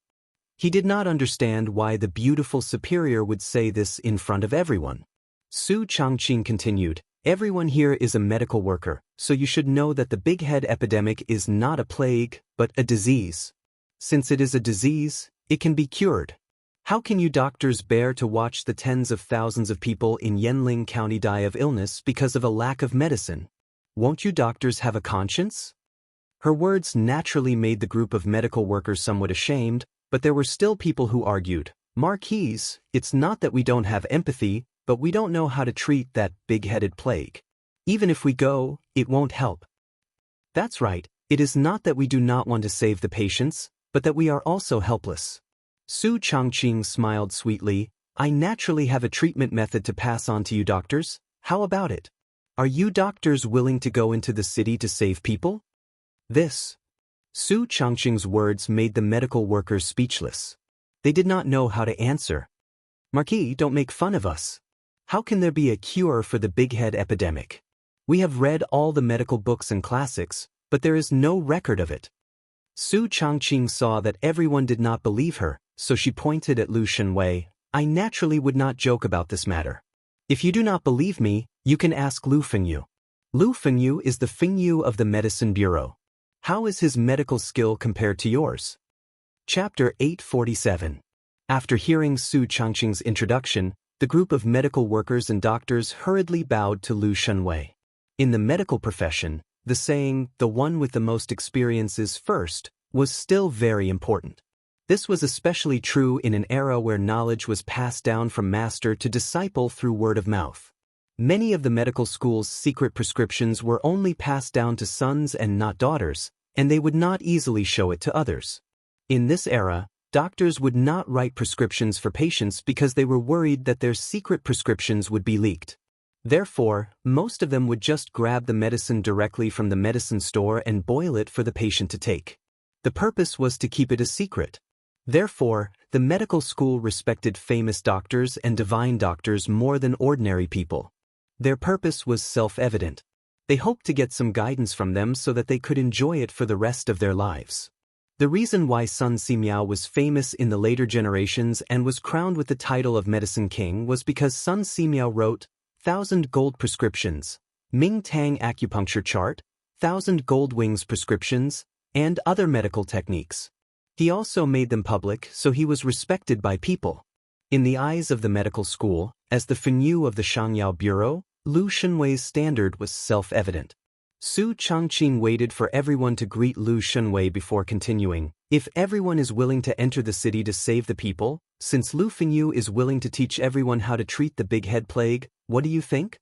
[SPEAKER 1] He did not understand why the beautiful superior would say this in front of everyone. Su Changqing continued, everyone here is a medical worker, so you should know that the big head epidemic is not a plague, but a disease. Since it is a disease, it can be cured. How can you doctors bear to watch the tens of thousands of people in Yanling County die of illness because of a lack of medicine? Won't you doctors have a conscience? Her words naturally made the group of medical workers somewhat ashamed, but there were still people who argued, Marquise, it's not that we don't have empathy, but we don't know how to treat that big-headed plague. Even if we go, it won't help. That's right, it is not that we do not want to save the patients, but that we are also helpless. Su Changqing smiled sweetly, I naturally have a treatment method to pass on to you doctors, how about it? Are you doctors willing to go into the city to save people? Su Changqing's words made the medical workers speechless. They did not know how to answer. Marquis, don't make fun of us. How can there be a cure for the big head epidemic? We have read all the medical books and classics, but there is no record of it. Su Changqing saw that everyone did not believe her, so she pointed at Lu Shenwei. I naturally would not joke about this matter. If you do not believe me, you can ask Lu Fengyu. Lu Fengyu is the Fengyu of the Medicine Bureau. How is his medical skill compared to yours? Chapter 847. After hearing Su Changqing's introduction, the group of medical workers and doctors hurriedly bowed to Lu Shenwei. In the medical profession, the saying, the one with the most experience is first, was still very important. This was especially true in an era where knowledge was passed down from master to disciple through word of mouth. Many of the medical school's secret prescriptions were only passed down to sons and not daughters, and they would not easily show it to others. In this era, doctors would not write prescriptions for patients because they were worried that their secret prescriptions would be leaked. Therefore, most of them would just grab the medicine directly from the medicine store and boil it for the patient to take. The purpose was to keep it a secret. Therefore, the medical school respected famous doctors and divine doctors more than ordinary people. Their purpose was self-evident. They hoped to get some guidance from them so that they could enjoy it for the rest of their lives. The reason why Sun Simiao was famous in the later generations and was crowned with the title of Medicine King was because Sun Simiao wrote 1,000 gold prescriptions, Ming Tang acupuncture chart, 1,000 gold wings prescriptions, and other medical techniques. He also made them public, so he was respected by people. In the eyes of the medical school, as the Fengyu of the Shangyao Bureau, Lu Shenwei's standard was self-evident. Su Changqing waited for everyone to greet Lu Shenwei before continuing. If everyone is willing to enter the city to save the people, since Lu Fengyu is willing to teach everyone how to treat the big head plague, what do you think?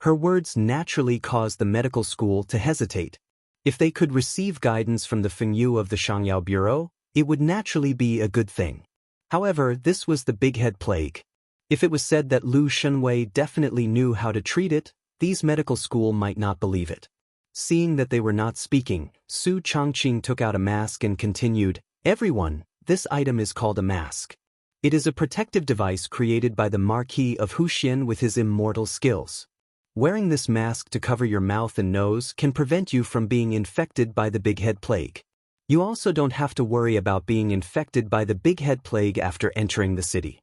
[SPEAKER 1] Her words naturally caused the medical school to hesitate. If they could receive guidance from the Fengyu of the Shangyao Bureau, it would naturally be a good thing. However, this was the big head plague. If it was said that Lu Shenwei definitely knew how to treat it, these medical school might not believe it. Seeing that they were not speaking, Su Changqing took out a mask and continued, everyone, this item is called a mask. It is a protective device created by the Marquis of Wuxian with his immortal skills. Wearing this mask to cover your mouth and nose can prevent you from being infected by the big head plague. You also don't have to worry about being infected by the big head plague after entering the city.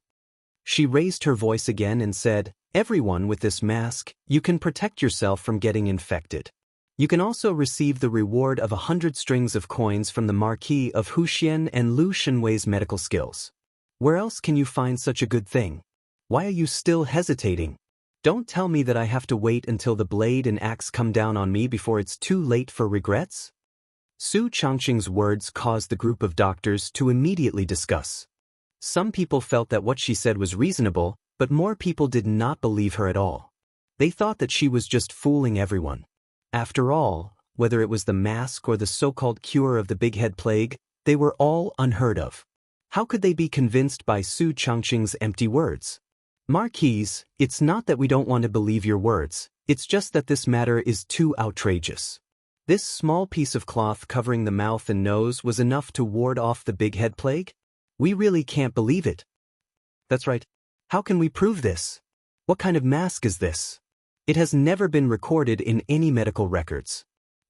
[SPEAKER 1] She raised her voice again and said, everyone with this mask, you can protect yourself from getting infected. You can also receive the reward of 100 strings of coins from the Marquis of Wuxian and Lu Shenwei's medical skills. Where else can you find such a good thing? Why are you still hesitating? Don't tell me that I have to wait until the blade and axe come down on me before it's too late for regrets? Su Changqing's words caused the group of doctors to immediately discuss. Some people felt that what she said was reasonable, but more people did not believe her at all. They thought that she was just fooling everyone. After all, whether it was the mask or the so-called cure of the big head plague, they were all unheard of. How could they be convinced by Su Changqing's empty words? Marquise, it's not that we don't want to believe your words, it's just that this matter is too outrageous. This small piece of cloth covering the mouth and nose was enough to ward off the big head plague? We really can't believe it. That's right. How can we prove this? What kind of mask is this? It has never been recorded in any medical records.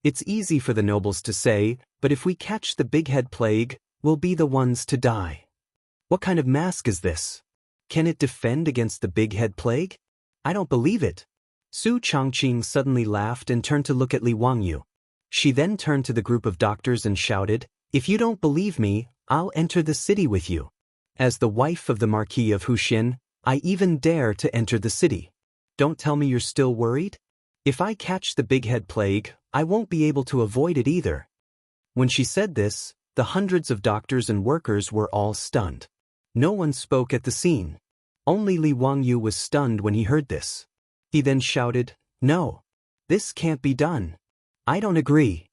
[SPEAKER 1] It's easy for the nobles to say, but if we catch the big head plague, we'll be the ones to die. What kind of mask is this? Can it defend against the big head plague? I don't believe it. Su Changqing suddenly laughed and turned to look at Li Wangyu. She then turned to the group of doctors and shouted, "If you don't believe me, I'll enter the city with you. As the wife of the Marquis of Huxian, I even dare to enter the city. Don't tell me you're still worried? If I catch the big head plague, I won't be able to avoid it either." When she said this, the hundreds of doctors and workers were all stunned. No one spoke at the scene. Only Li Wangyu was stunned when he heard this. He then shouted, "No. This can't be done. I don't agree."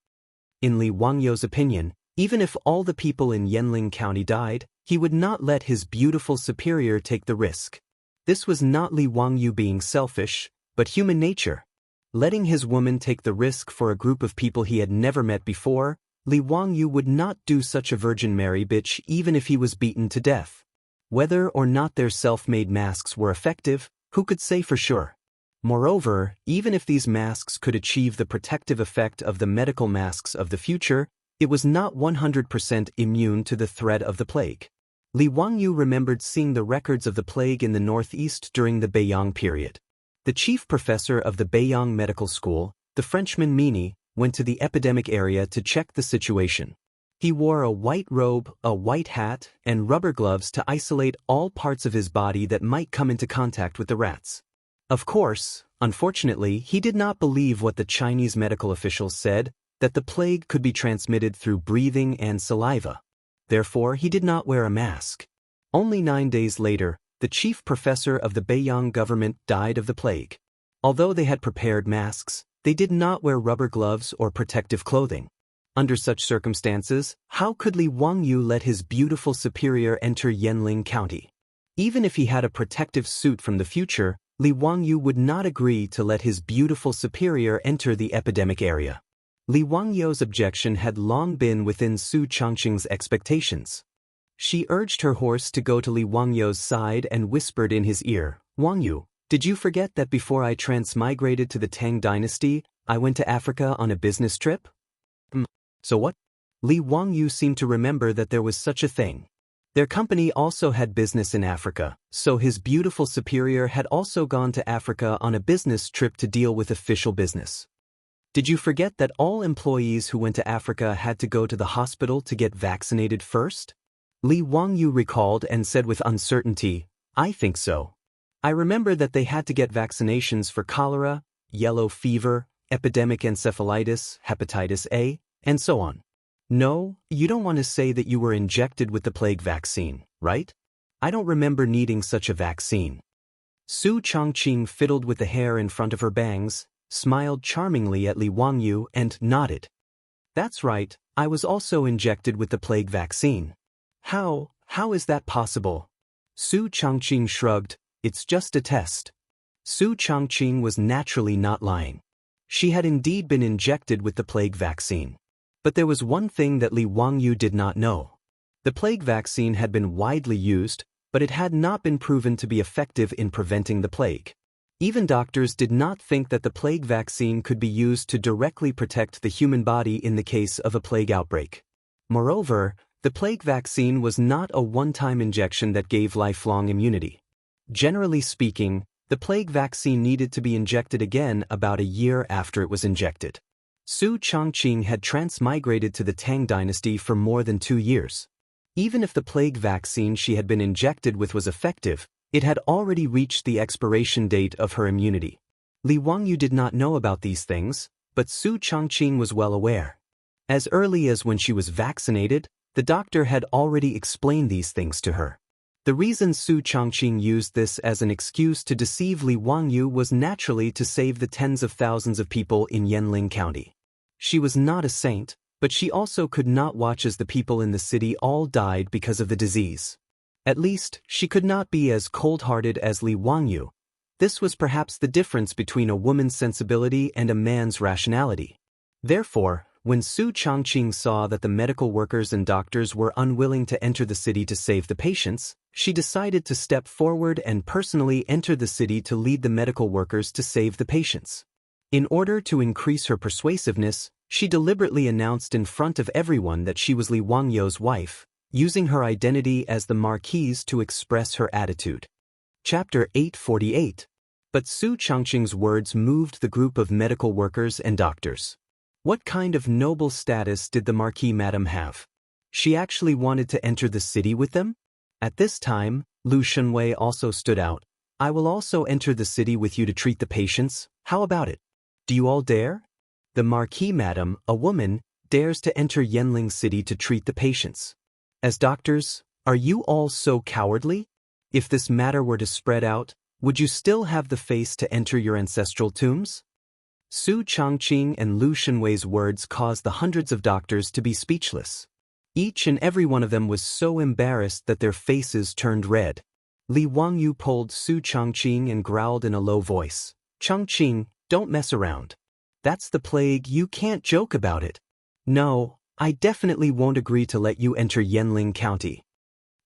[SPEAKER 1] In Li Wangyu's opinion, even if all the people in Yanling County died, he would not let his beautiful superior take the risk. This was not Li Wangyu being selfish, but human nature. Letting his woman take the risk for a group of people he had never met before, Li Wangyu would not do such a Virgin Mary bitch even if he was beaten to death. Whether or not their self-made masks were effective, who could say for sure? Moreover, even if these masks could achieve the protective effect of the medical masks of the future, it was not 100% immune to the threat of the plague. Li Wangyu remembered seeing the records of the plague in the northeast during the Beiyang period. The chief professor of the Beiyang Medical School, the Frenchman Mini, went to the epidemic area to check the situation. He wore a white robe, a white hat, and rubber gloves to isolate all parts of his body that might come into contact with the rats. Of course, unfortunately, he did not believe what the Chinese medical officials said, that the plague could be transmitted through breathing and saliva. Therefore, he did not wear a mask. Only 9 days later, the chief professor of the Beiyang government died of the plague. Although they had prepared masks, they did not wear rubber gloves or protective clothing. Under such circumstances, how could Li Wangyu let his beautiful superior enter Yanling County? Even if he had a protective suit from the future, Li Wangyu would not agree to let his beautiful superior enter the epidemic area. Li Wangyu's objection had long been within Su Changqing's expectations. She urged her horse to go to Li Wangyu's side and whispered in his ear, "Wangyu, did you forget that before I transmigrated to the Tang dynasty, I went to Africa on a business trip?" So what? Li Wangyu seemed to remember that there was such a thing. Their company also had business in Africa, so his beautiful superior had also gone to Africa on a business trip to deal with official business. Did you forget that all employees who went to Africa had to go to the hospital to get vaccinated first? Li Wangyu recalled and said with uncertainty, "I think so. I remember that they had to get vaccinations for cholera, yellow fever, epidemic encephalitis, hepatitis A, and so on." No, you don't want to say that you were injected with the plague vaccine, right? I don't remember needing such a vaccine. Su Changqing fiddled with the hair in front of her bangs, smiled charmingly at Li Wangyu and nodded. "That's right, I was also injected with the plague vaccine." How is that possible? Su Changqing shrugged, "It's just a test." Su Changqing was naturally not lying. She had indeed been injected with the plague vaccine. But there was one thing that Li Wangyu did not know. The plague vaccine had been widely used, but it had not been proven to be effective in preventing the plague. Even doctors did not think that the plague vaccine could be used to directly protect the human body in the case of a plague outbreak. Moreover, the plague vaccine was not a one-time injection that gave lifelong immunity. Generally speaking, the plague vaccine needed to be injected again about a year after it was injected. Su Changqing had transmigrated to the Tang dynasty for more than 2 years. Even if the plague vaccine she had been injected with was effective, it had already reached the expiration date of her immunity. Li Wangyu did not know about these things, but Su Changqing was well aware. As early as when she was vaccinated, the doctor had already explained these things to her. The reason Su Changqing used this as an excuse to deceive Li Wangyu was naturally to save the tens of thousands of people in Yanling County. She was not a saint, but she also could not watch as the people in the city all died because of the disease. At least, she could not be as cold-hearted as Li Wangyu. This was perhaps the difference between a woman's sensibility and a man's rationality. Therefore, when Su Changqing saw that the medical workers and doctors were unwilling to enter the city to save the patients, she decided to step forward and personally enter the city to lead the medical workers to save the patients. In order to increase her persuasiveness, she deliberately announced in front of everyone that she was Li Wangyu's wife, using her identity as the Marquise to express her attitude. Chapter 848. But Su Changqing's words moved the group of medical workers and doctors. What kind of noble status did the Marquis Madam have? She actually wanted to enter the city with them? At this time, Lu Shunwei also stood out. I will also enter the city with you to treat the patients. How about it? Do you all dare? The Marquis Madam, a woman, dares to enter Yanling City to treat the patients. As doctors, are you all so cowardly? If this matter were to spread out, would you still have the face to enter your ancestral tombs? Su Changqing and Lu Shunwei's words caused the hundreds of doctors to be speechless. Each and every one of them was so embarrassed that their faces turned red. Li Wangyu pulled Su Changqing and growled in a low voice. Changqing, don't mess around. That's the plague, you can't joke about it. No, I definitely won't agree to let you enter Yanling County.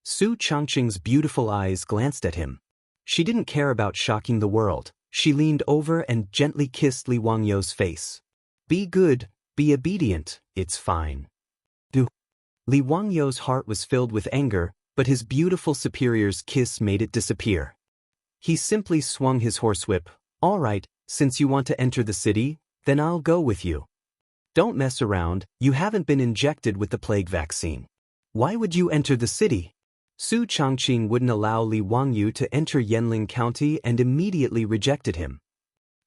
[SPEAKER 1] Su Changqing's beautiful eyes glanced at him. She didn't care about shocking the world. She leaned over and gently kissed Li Wangyu's face. Be good, be obedient, it's fine. Li Wangyu's heart was filled with anger, but his beautiful superior's kiss made it disappear. He simply swung his horsewhip. All right, since you want to enter the city, then I'll go with you. Don't mess around, you haven't been injected with the plague vaccine. Why would you enter the city? Su Changqing wouldn't allow Li Wangyu to enter Yanling County and immediately rejected him.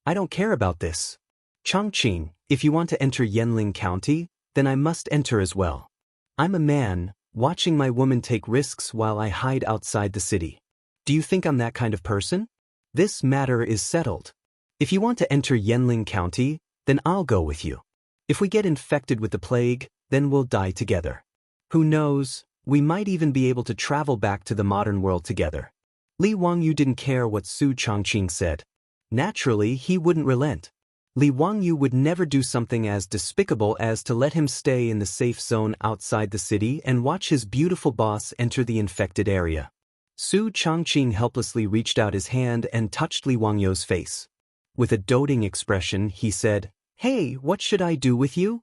[SPEAKER 1] I don't care about this. Changqing, if you want to enter Yanling County, then I must enter as well. I'm a man, watching my woman take risks while I hide outside the city. Do you think I'm that kind of person? This matter is settled. If you want to enter Yanling County, then I'll go with you. If we get infected with the plague, then we'll die together. Who knows, we might even be able to travel back to the modern world together. Li Wangyu didn't care what Su Changqing said. Naturally, he wouldn't relent. Li Wangyu would never do something as despicable as to let him stay in the safe zone outside the city and watch his beautiful boss enter the infected area. Su Changqing helplessly reached out his hand and touched Li Wangyu's face. With a doting expression, he said, Hey, what should I do with you?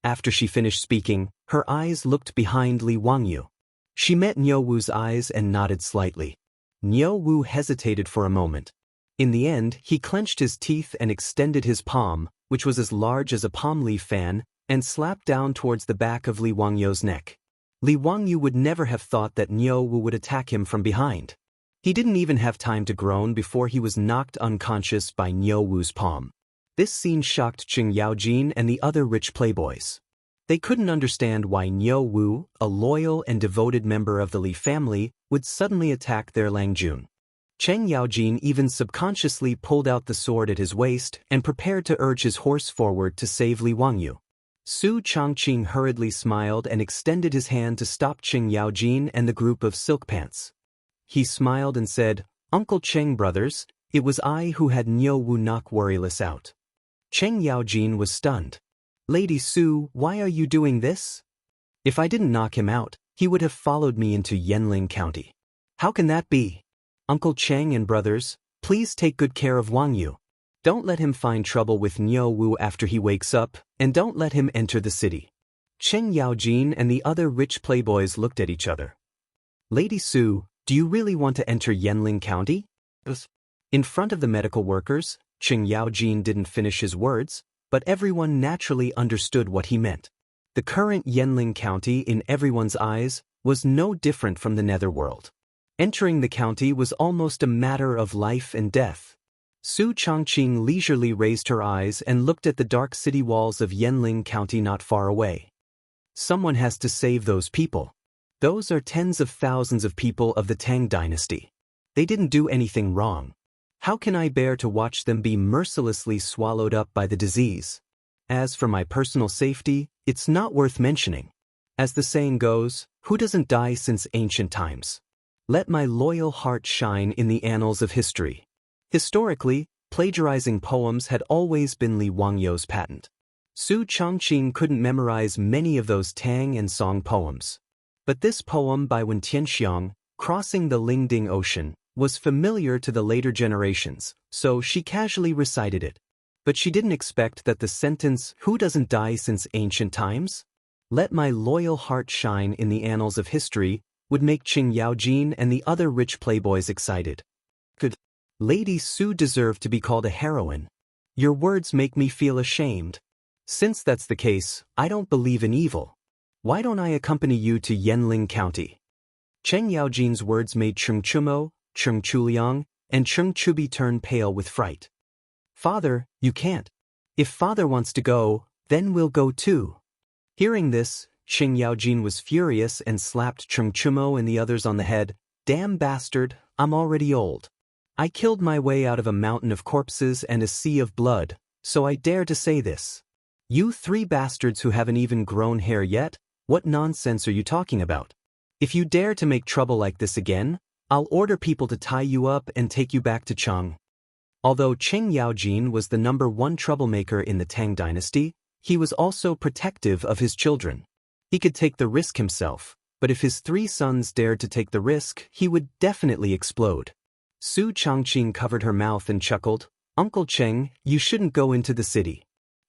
[SPEAKER 1] After she finished speaking, her eyes looked behind Li Wangyu. She met Niu Wu's eyes and nodded slightly. Niu Wu hesitated for a moment. In the end, he clenched his teeth and extended his palm, which was as large as a palm leaf fan, and slapped down towards the back of Li Wangyu's neck. Li Wangyu would never have thought that Niu Wu would attack him from behind. He didn't even have time to groan before he was knocked unconscious by Niu Wu's palm. This scene shocked Qing Yaojin and the other rich playboys. They couldn't understand why Niu Wu, a loyal and devoted member of the Li family, would suddenly attack their Langjun. Cheng Yaojin even subconsciously pulled out the sword at his waist and prepared to urge his horse forward to save Li Wangyu. Su Changqing hurriedly smiled and extended his hand to stop Qing Yaojin and the group of silk pants. He smiled and said, Uncle Cheng brothers, it was I who had Niu Wu knock Worryless out. Cheng Yaojin was stunned. Lady Su, why are you doing this? If I didn't knock him out, he would have followed me into Yanling County. How can that be? Uncle Cheng and brothers, please take good care of Wangyu. Don't let him find trouble with Niu Wu after he wakes up, and don't let him enter the city. Cheng Yaojin and the other rich playboys looked at each other. Lady Su, do you really want to enter Yanling County? In front of the medical workers, Qing Yaojin didn't finish his words, but everyone naturally understood what he meant. The current Yanling County, in everyone's eyes, was no different from the netherworld. Entering the county was almost a matter of life and death. Su Changqing leisurely raised her eyes and looked at the dark city walls of Yanling County not far away. Someone has to save those people. Those are tens of thousands of people of the Tang dynasty. They didn't do anything wrong. How can I bear to watch them be mercilessly swallowed up by the disease? As for my personal safety, it's not worth mentioning. As the saying goes, who doesn't die since ancient times? Let my loyal heart shine in the annals of history. Historically, plagiarizing poems had always been Li Wangyu's patent. Su Changqing couldn't memorize many of those Tang and Song poems. But this poem by Wen Tianxiang, Crossing the Lingding Ocean, was familiar to the later generations, so she casually recited it. But she didn't expect that the sentence, "Who doesn't die since ancient times?" "Let my loyal heart shine in the annals of history," would make Qing Yaojin and the other rich playboys excited. Could Lady Su deserve to be called a heroine? Your words make me feel ashamed. Since that's the case, I don't believe in evil. Why don't I accompany you to Yanling County? Cheng Yaojin's words made Cheng Chumo, Cheng Chuliang, and Cheng Chubi turn pale with fright. "Father, you can't. If father wants to go, then we'll go too." Hearing this, Cheng Yaojin was furious and slapped Cheng Chumo and the others on the head. "Damn bastard, I'm already old. I killed my way out of a mountain of corpses and a sea of blood, so I dare to say this. You three bastards who haven't even grown hair yet, what nonsense are you talking about? If you dare to make trouble like this again, I'll order people to tie you up and take you back to Cheng." Although Cheng Yaojin was the #1 troublemaker in the Tang dynasty, he was also protective of his children. He could take the risk himself, but if his 3 sons dared to take the risk, he would definitely explode. Su Changqing covered her mouth and chuckled. "Uncle Cheng, you shouldn't go into the city.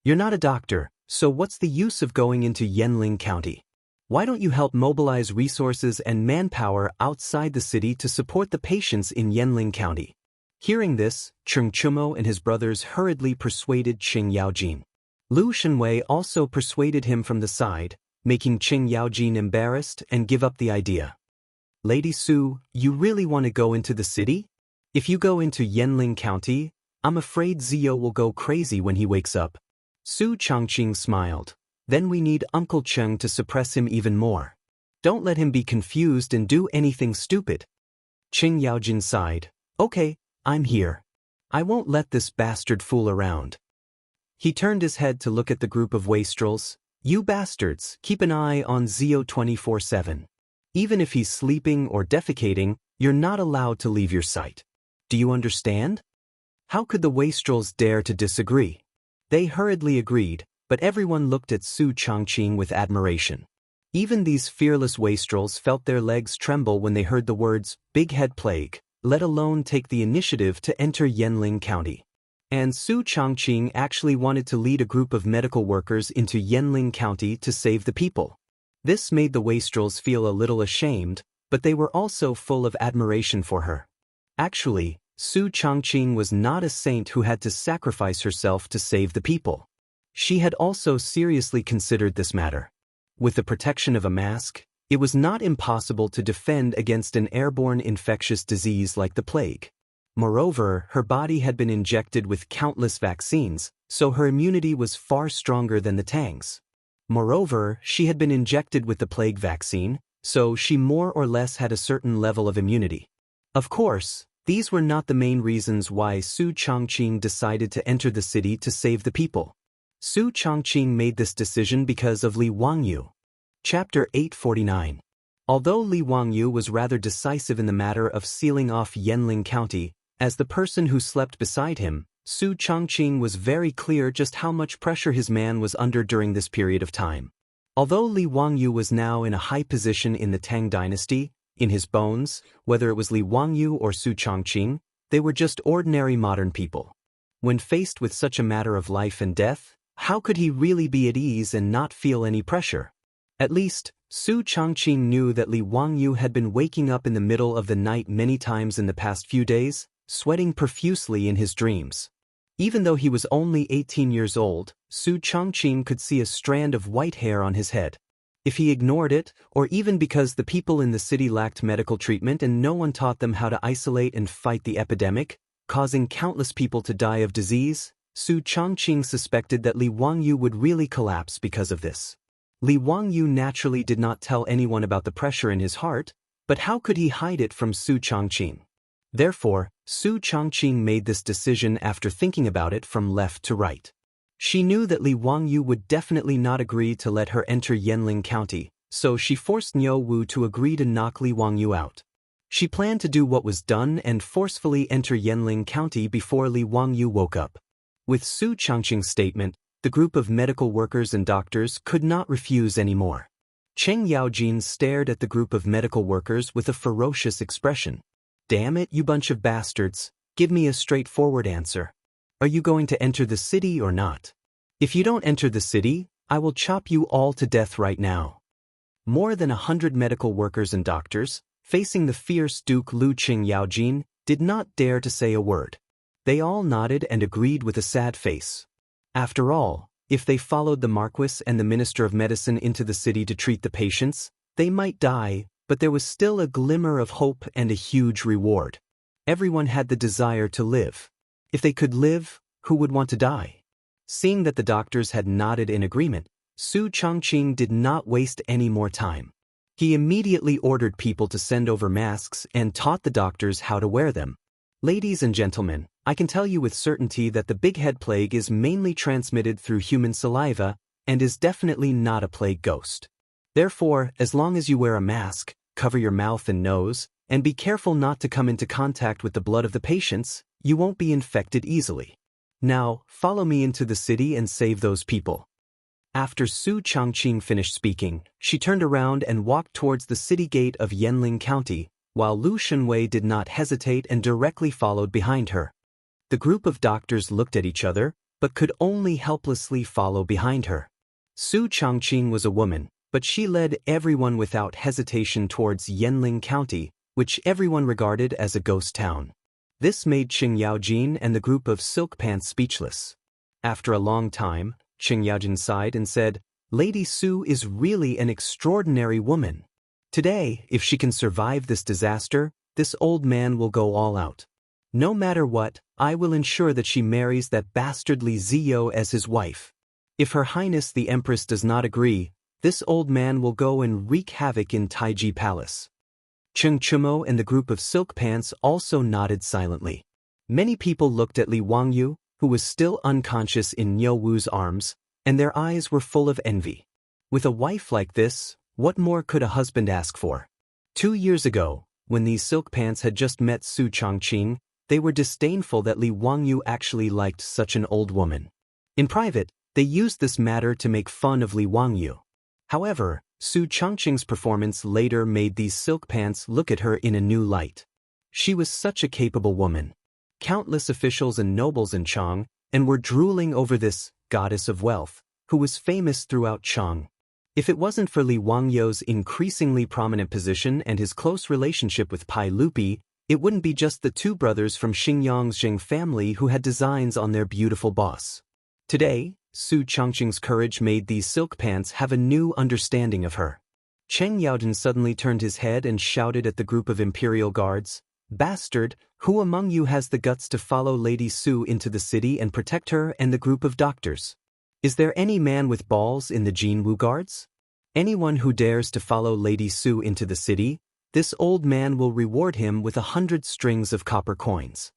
[SPEAKER 1] You're not a doctor, so what's the use of going into Yanling County? Why don't you help mobilize resources and manpower outside the city to support the patients in Yanling County?" Hearing this, Cheng Chumo and his brothers hurriedly persuaded Qing Yaojin. Lu Shenwei also persuaded him from the side, making Qing Yaojin embarrassed and give up the idea. "Lady Su, you really want to go into the city? If you go into Yanling County, I'm afraid Zio will go crazy when he wakes up." Su Changqing smiled. "Then we need Uncle Cheng to suppress him even more. Don't let him be confused and do anything stupid." Qing Yaojin sighed. "Okay, I'm here. I won't let this bastard fool around." He turned his head to look at the group of wastrels. "You bastards, keep an eye on Zio 24/7. Even if he's sleeping or defecating, you're not allowed to leave your sight. Do you understand?" How could the wastrels dare to disagree? They hurriedly agreed, but everyone looked at Su Changqing with admiration. Even these fearless wastrels felt their legs tremble when they heard the words, "Big Head Plague," let alone take the initiative to enter Yanling County. And Su Changqing actually wanted to lead a group of medical workers into Yanling County to save the people. This made the wastrels feel a little ashamed, but they were also full of admiration for her. Actually, Su Changqing was not a saint who had to sacrifice herself to save the people. She had also seriously considered this matter. With the protection of a mask, it was not impossible to defend against an airborne infectious disease like the plague. Moreover, her body had been injected with countless vaccines, so her immunity was far stronger than the Tang's. Moreover, she had been injected with the plague vaccine, so she more or less had a certain level of immunity. Of course, these were not the main reasons why Su Changqing decided to enter the city to save the people. Su Changqing made this decision because of Li Wangyu. Chapter 849. Although Li Wangyu was rather decisive in the matter of sealing off Yanling County, as the person who slept beside him, Su Changqing was very clear just how much pressure his man was under during this period of time. Although Li Wangyu was now in a high position in the Tang dynasty, in his bones, whether it was Li Wangyu or Su Changqing, they were just ordinary modern people. When faced with such a matter of life and death, how could he really be at ease and not feel any pressure? At least, Su Changqing knew that Li Wangyu had been waking up in the middle of the night many times in the past few days, sweating profusely in his dreams. Even though he was only 18 years old, Su Changqing could see a strand of white hair on his head. If he ignored it, or even because the people in the city lacked medical treatment and no one taught them how to isolate and fight the epidemic, causing countless people to die of disease, Su Changqing suspected that Li Wangyu would really collapse because of this. Li Wangyu naturally did not tell anyone about the pressure in his heart, but how could he hide it from Su Changqing? Therefore, Su Changqing made this decision after thinking about it from left to right. She knew that Li Wangyu would definitely not agree to let her enter Yanling County, so she forced Niu Wu to agree to knock Li Wangyu out. She planned to do what was done and forcefully enter Yanling County before Li Wangyu woke up. With Su Changqing's statement, the group of medical workers and doctors could not refuse anymore. Cheng Yaojin stared at the group of medical workers with a ferocious expression. "Damn it, you bunch of bastards, give me a straightforward answer. Are you going to enter the city or not? If you don't enter the city, I will chop you all to death right now." More than 100 medical workers and doctors, facing the fierce Duke Lu Qingyaojin, did not dare to say a word. They all nodded and agreed with a sad face. After all, if they followed the Marquis and the Minister of Medicine into the city to treat the patients, they might die, but there was still a glimmer of hope and a huge reward. Everyone had the desire to live. If they could live, who would want to die? Seeing that the doctors had nodded in agreement, Su Changqing did not waste any more time. He immediately ordered people to send over masks and taught the doctors how to wear them. "Ladies and gentlemen, I can tell you with certainty that the big head plague is mainly transmitted through human saliva and is definitely not a plague ghost. Therefore, as long as you wear a mask, cover your mouth and nose, and be careful not to come into contact with the blood of the patients, you won't be infected easily. Now, follow me into the city and save those people." After Su Changqing finished speaking, she turned around and walked towards the city gate of Yanling County, while Lu Shenwei did not hesitate and directly followed behind her. The group of doctors looked at each other, but could only helplessly follow behind her. Su Changqing was a woman, but she led everyone without hesitation towards Yanling County, which everyone regarded as a ghost town. This made Qingyaojin and the group of silk pants speechless. After a long time, Qingyaojin sighed and said, "Lady Su is really an extraordinary woman. Today, if she can survive this disaster, this old man will go all out. No matter what, I will ensure that she marries that bastard Li Ziyo as his wife. If Her Highness the Empress does not agree, this old man will go and wreak havoc in Taiji Palace." Cheng Chumo and the group of silk pants also nodded silently. Many people looked at Li Wangyu, who was still unconscious in Niu Wu's arms, and their eyes were full of envy. With a wife like this, what more could a husband ask for? 2 years ago, when these silk pants had just met Su Changqing, they were disdainful that Li Wangyu actually liked such an old woman. In private, they used this matter to make fun of Li Wangyu. However, Su Changqing's performance later made these silk pants look at her in a new light. She was such a capable woman. Countless officials and nobles in Chang were drooling over this goddess of wealth, who was famous throughout Chang. If it wasn't for Li Wangyu's increasingly prominent position and his close relationship with Pai Lupi, it wouldn't be just the two brothers from Xingyang's Jing family who had designs on their beautiful boss. Today, Su Changqing's courage made these silk pants have a new understanding of her. Cheng Yaojin suddenly turned his head and shouted at the group of imperial guards, "Bastard, who among you has the guts to follow Lady Su into the city and protect her and the group of doctors? Is there any man with balls in the Jinwu guards? Anyone who dares to follow Lady Su into the city, this old man will reward him with 100 strings of copper coins."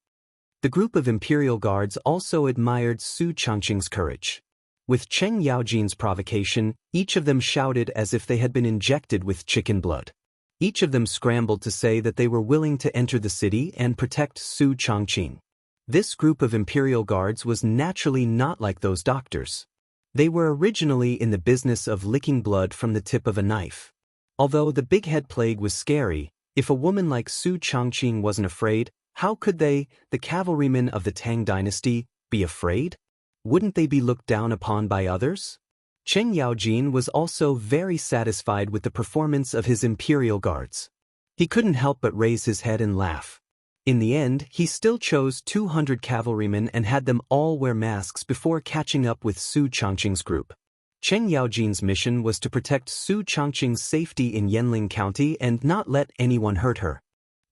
[SPEAKER 1] The group of imperial guards also admired Su Changqing's courage. With Cheng Yaojin's provocation, each of them shouted as if they had been injected with chicken blood. Each of them scrambled to say that they were willing to enter the city and protect Su Changqing. This group of imperial guards was naturally not like those doctors. They were originally in the business of licking blood from the tip of a knife. Although the big head plague was scary, if a woman like Su Changqing wasn't afraid, how could they, the cavalrymen of the Tang dynasty, be afraid? Wouldn't they be looked down upon by others? Cheng Yaojin was also very satisfied with the performance of his imperial guards. He couldn't help but raise his head and laugh. In the end, he still chose 200 cavalrymen and had them all wear masks before catching up with Su Changqing's group. Cheng Yaojin's mission was to protect Su Changqing's safety in Yanling County and not let anyone hurt her.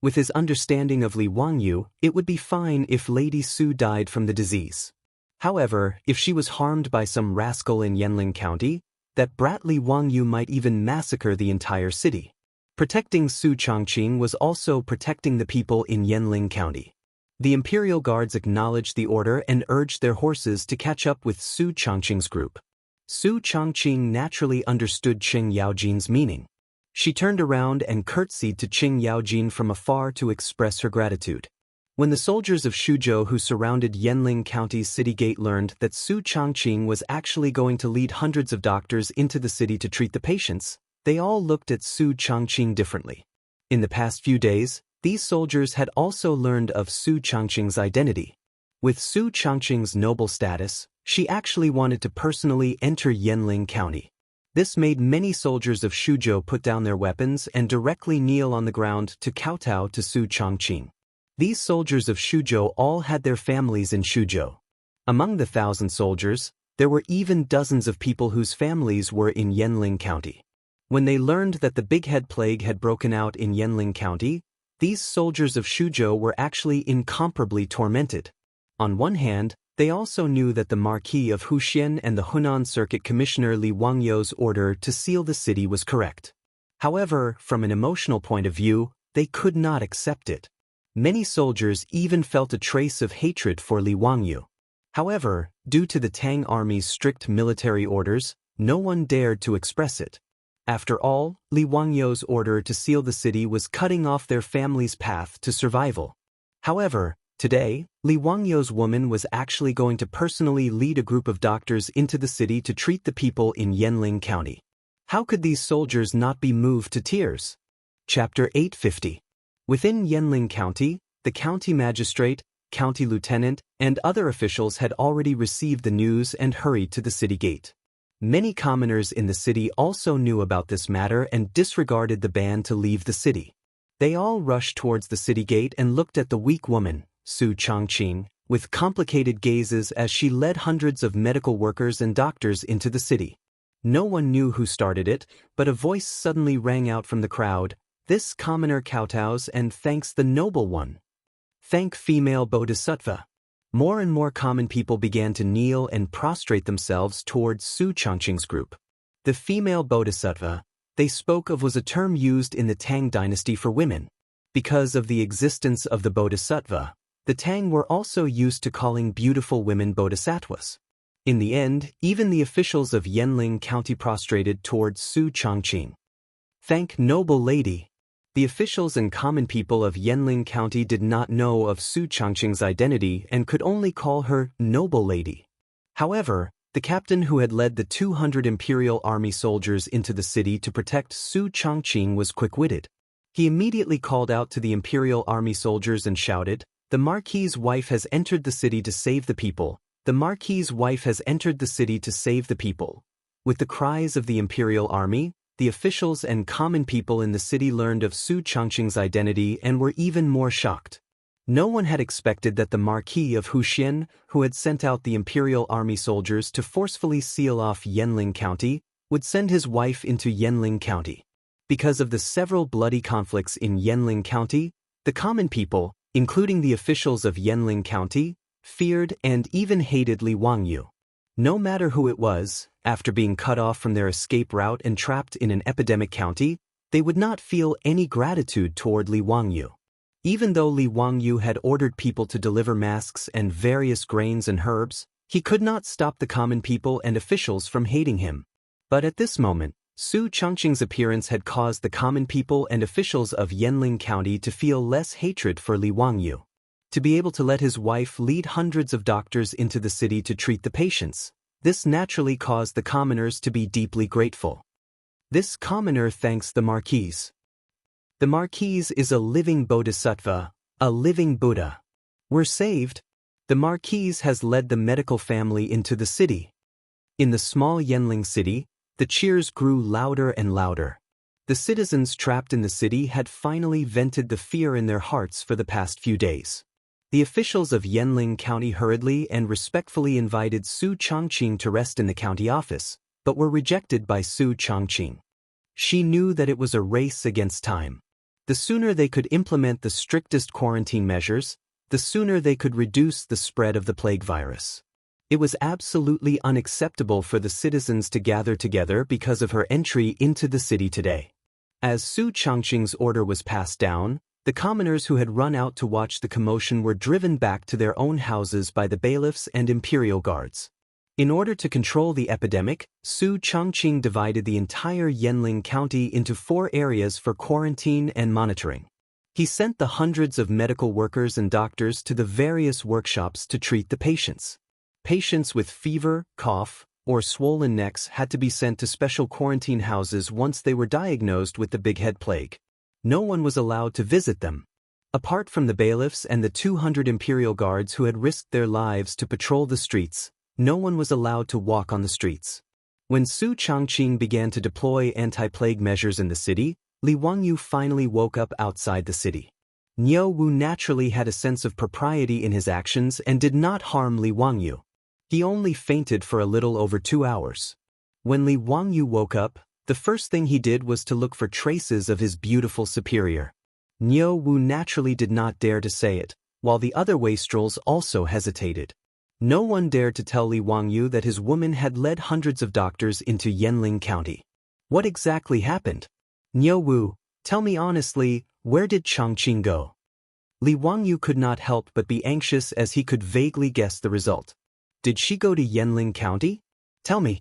[SPEAKER 1] With his understanding of Li Wangyu, it would be fine if Lady Su died from the disease. However, if she was harmed by some rascal in Yanling County, that brat Li Wangyu might even massacre the entire city. Protecting Su Changqing was also protecting the people in Yanling County. The imperial guards acknowledged the order and urged their horses to catch up with Su Changqing's group. Su Changqing naturally understood Cheng Yaojin's meaning. She turned around and curtsied to Cheng Yaojin from afar to express her gratitude. When the soldiers of Shuzhou who surrounded Yanling County's city gate learned that Su Changqing was actually going to lead hundreds of doctors into the city to treat the patients, they all looked at Su Changqing differently. In the past few days, these soldiers had also learned of Su Changqing's identity. With Su Changqing's noble status, She actually wanted to personally enter Yanling County. This made many soldiers of Shuzhou put down their weapons and directly kneel on the ground to kowtow to Su Chongqing. These soldiers of Shuzhou all had their families in Shuzhou. Among the 1,000 soldiers, there were even dozens of people whose families were in Yanling County. When they learned that the Big Head Plague had broken out in Yanling County, these soldiers of Shuzhou were actually incomparably tormented. On one hand, they also knew that the Marquis of Huxian and the Hunan Circuit Commissioner Li Wangyou's order to seal the city was correct. However, from an emotional point of view, they could not accept it. Many soldiers even felt a trace of hatred for Li Wangyou. However, due to the Tang army's strict military orders, no one dared to express it. After all, Li Wangyou's order to seal the city was cutting off their family's path to survival. However, today, Li Wangyou's woman was actually going to personally lead a group of doctors into the city to treat the people in Yanling County. How could these soldiers not be moved to tears? Chapter 850. Within Yanling County, the county magistrate, county lieutenant, and other officials had already received the news and hurried to the city gate. Many commoners in the city also knew about this matter and disregarded the ban to leave the city. They all rushed towards the city gate and looked at the weak woman, Su Chongqing, with complicated gazes as she led hundreds of medical workers and doctors into the city. No one knew who started it, but a voice suddenly rang out from the crowd, "This commoner kowtows and thanks the noble one. Thank female bodhisattva." More and more common people began to kneel and prostrate themselves towards Su Chongqing's group. The female bodhisattva they spoke of was a term used in the Tang dynasty for women. Because of the existence of the bodhisattva, the Tang were also used to calling beautiful women bodhisattvas. In the end, even the officials of Yanling County prostrated towards Su Chongqing. "Thank noble lady." The officials and common people of Yanling County did not know of Su Chongqing's identity and could only call her noble lady. However, the captain who had led the 200 Imperial Army soldiers into the city to protect Su Chongqing was quick-witted. He immediately called out to the Imperial Army soldiers and shouted, "The Marquis's wife has entered the city to save the people. The Marquis's wife has entered the city to save the people." With the cries of the Imperial Army, the officials and common people in the city learned of Su Chongqing's identity and were even more shocked. No one had expected that the Marquis of Huxian, who had sent out the Imperial Army soldiers to forcefully seal off Yanling County, would send his wife into Yanling County. Because of the several bloody conflicts in Yanling County, the common people, including the officials of Yanling County, feared and even hated Li Wangyou. No matter who it was, after being cut off from their escape route and trapped in an epidemic county, they would not feel any gratitude toward Li Wangyou. Even though Li Wangyou had ordered people to deliver masks and various grains and herbs, he could not stop the common people and officials from hating him. But at this moment, Su Chongqing's appearance had caused the common people and officials of Yanling County to feel less hatred for Li Wangyou. To be able to let his wife lead hundreds of doctors into the city to treat the patients, this naturally caused the commoners to be deeply grateful. This commoner thanks the Marquis. The Marquis is a living bodhisattva, a living Buddha. We're saved. The Marquis has led the medical family into the city. In the small Yanling city, the cheers grew louder and louder. The citizens trapped in the city had finally vented the fear in their hearts for the past few days. The officials of Yanling County hurriedly and respectfully invited Su Chongqing to rest in the county office, but were rejected by Su Chongqing. She knew that it was a race against time. The sooner they could implement the strictest quarantine measures, the sooner they could reduce the spread of the plague virus. It was absolutely unacceptable for the citizens to gather together because of her entry into the city today. As Su Chongqing's order was passed down, the commoners who had run out to watch the commotion were driven back to their own houses by the bailiffs and imperial guards. In order to control the epidemic, Su Chongqing divided the entire Yanling County into 4 areas for quarantine and monitoring. He sent the hundreds of medical workers and doctors to the various workshops to treat the patients. Patients with fever, cough, or swollen necks had to be sent to special quarantine houses once they were diagnosed with the Big Head Plague. No one was allowed to visit them. Apart from the bailiffs and the 200 imperial guards who had risked their lives to patrol the streets, no one was allowed to walk on the streets. When Su Changqing began to deploy anti-plague measures in the city, Li Wangyu finally woke up outside the city. Niu Wu naturally had a sense of propriety in his actions and did not harm Li Wangyu. He only fainted for a little over 2 hours. When Li Wangyu woke up, the first thing he did was to look for traces of his beautiful superior. Niu Wu naturally did not dare to say it, while the other wastrels also hesitated. No one dared to tell Li Wangyu that his woman had led hundreds of doctors into Yanling County. What exactly happened? Niu Wu, tell me honestly, where did Changqing go? Li Wangyu could not help but be anxious as he could vaguely guess the result. Did she go to Yanling County? Tell me.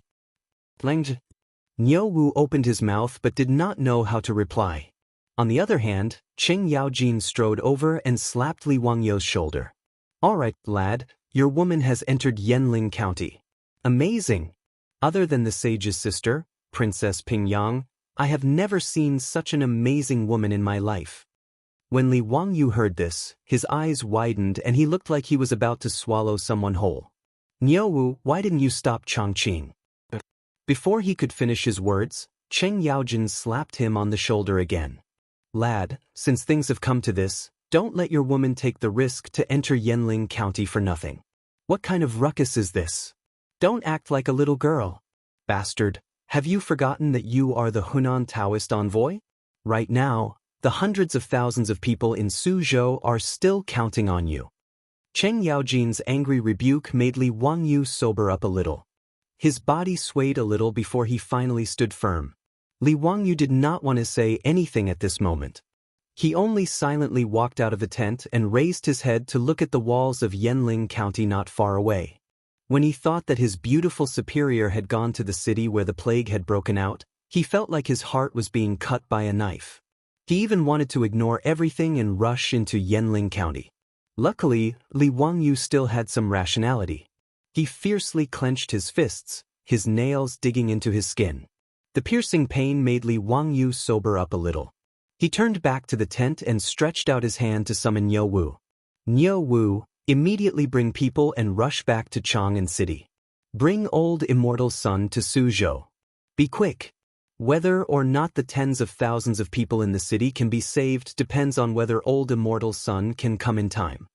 [SPEAKER 1] Niu Wu opened his mouth but did not know how to reply. On the other hand, Cheng Yaojin strode over and slapped Li Wangyu's shoulder. All right, lad, your woman has entered Yanling County. Amazing! Other than the sage's sister, Princess Pingyang, I have never seen such an amazing woman in my life. When Li Wangyu heard this, his eyes widened and he looked like he was about to swallow someone whole. Niu Wu, why didn't you stop Changqing? Before he could finish his words, Cheng Yaojin slapped him on the shoulder again. Lad, since things have come to this, don't let your woman take the risk to enter Yanling County for nothing. What kind of ruckus is this? Don't act like a little girl. Bastard, have you forgotten that you are the Hunan Daoist envoy? Right now, the hundreds of thousands of people in Suzhou are still counting on you. Cheng Yaojin's angry rebuke made Li Wangyu sober up a little. His body swayed a little before he finally stood firm. Li Wangyu did not want to say anything at this moment. He only silently walked out of the tent and raised his head to look at the walls of Yanling County not far away. When he thought that his beautiful superior had gone to the city where the plague had broken out, he felt like his heart was being cut by a knife. He even wanted to ignore everything and rush into Yanling County. Luckily, Li Wangyu still had some rationality. He fiercely clenched his fists, his nails digging into his skin. The piercing pain made Li Wangyu sober up a little. He turned back to the tent and stretched out his hand to summon Niu Wu. Niu Wu, immediately bring people and rush back to Chang'an City. Bring old Immortal's son to Suzhou. Be quick. Whether or not the tens of thousands of people in the city can be saved depends on whether old Immortal's son can come in time.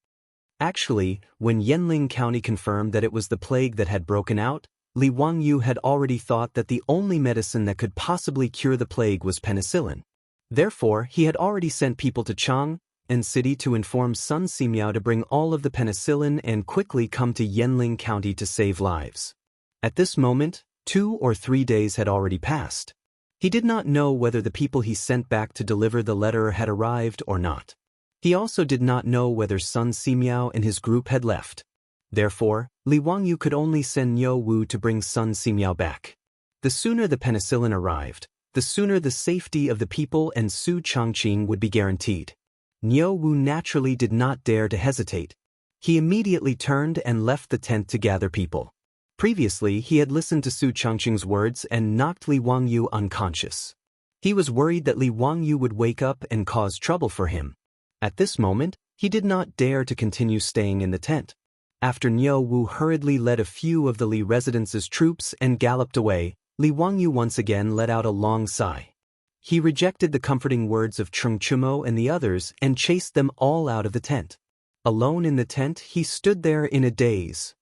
[SPEAKER 1] Actually, when Yanling County confirmed that it was the plague that had broken out, Li Wangyu had already thought that the only medicine that could possibly cure the plague was penicillin. Therefore, he had already sent people to Chang'an City to inform Sun Simiao to bring all of the penicillin and quickly come to Yanling County to save lives. At this moment, 2 or 3 days had already passed. He did not know whether the people he sent back to deliver the letter had arrived or not. He also did not know whether Sun Simiao and his group had left. Therefore, Li Wangyu could only send Niu Wu to bring Sun Simiao back. The sooner the penicillin arrived, the sooner the safety of the people and Su Changqing would be guaranteed. Niu Wu naturally did not dare to hesitate. He immediately turned and left the tent to gather people. Previously, he had listened to Su Changqing's words and knocked Li Wangyu unconscious. He was worried that Li Wangyu would wake up and cause trouble for him. At this moment, he did not dare to continue staying in the tent. After Niu Wu hurriedly led a few of the Li residence's troops and galloped away, Li Wangyu once again let out a long sigh. He rejected the comforting words of Cheng Chumo and the others and chased them all out of the tent. Alone in the tent, he stood there in a daze.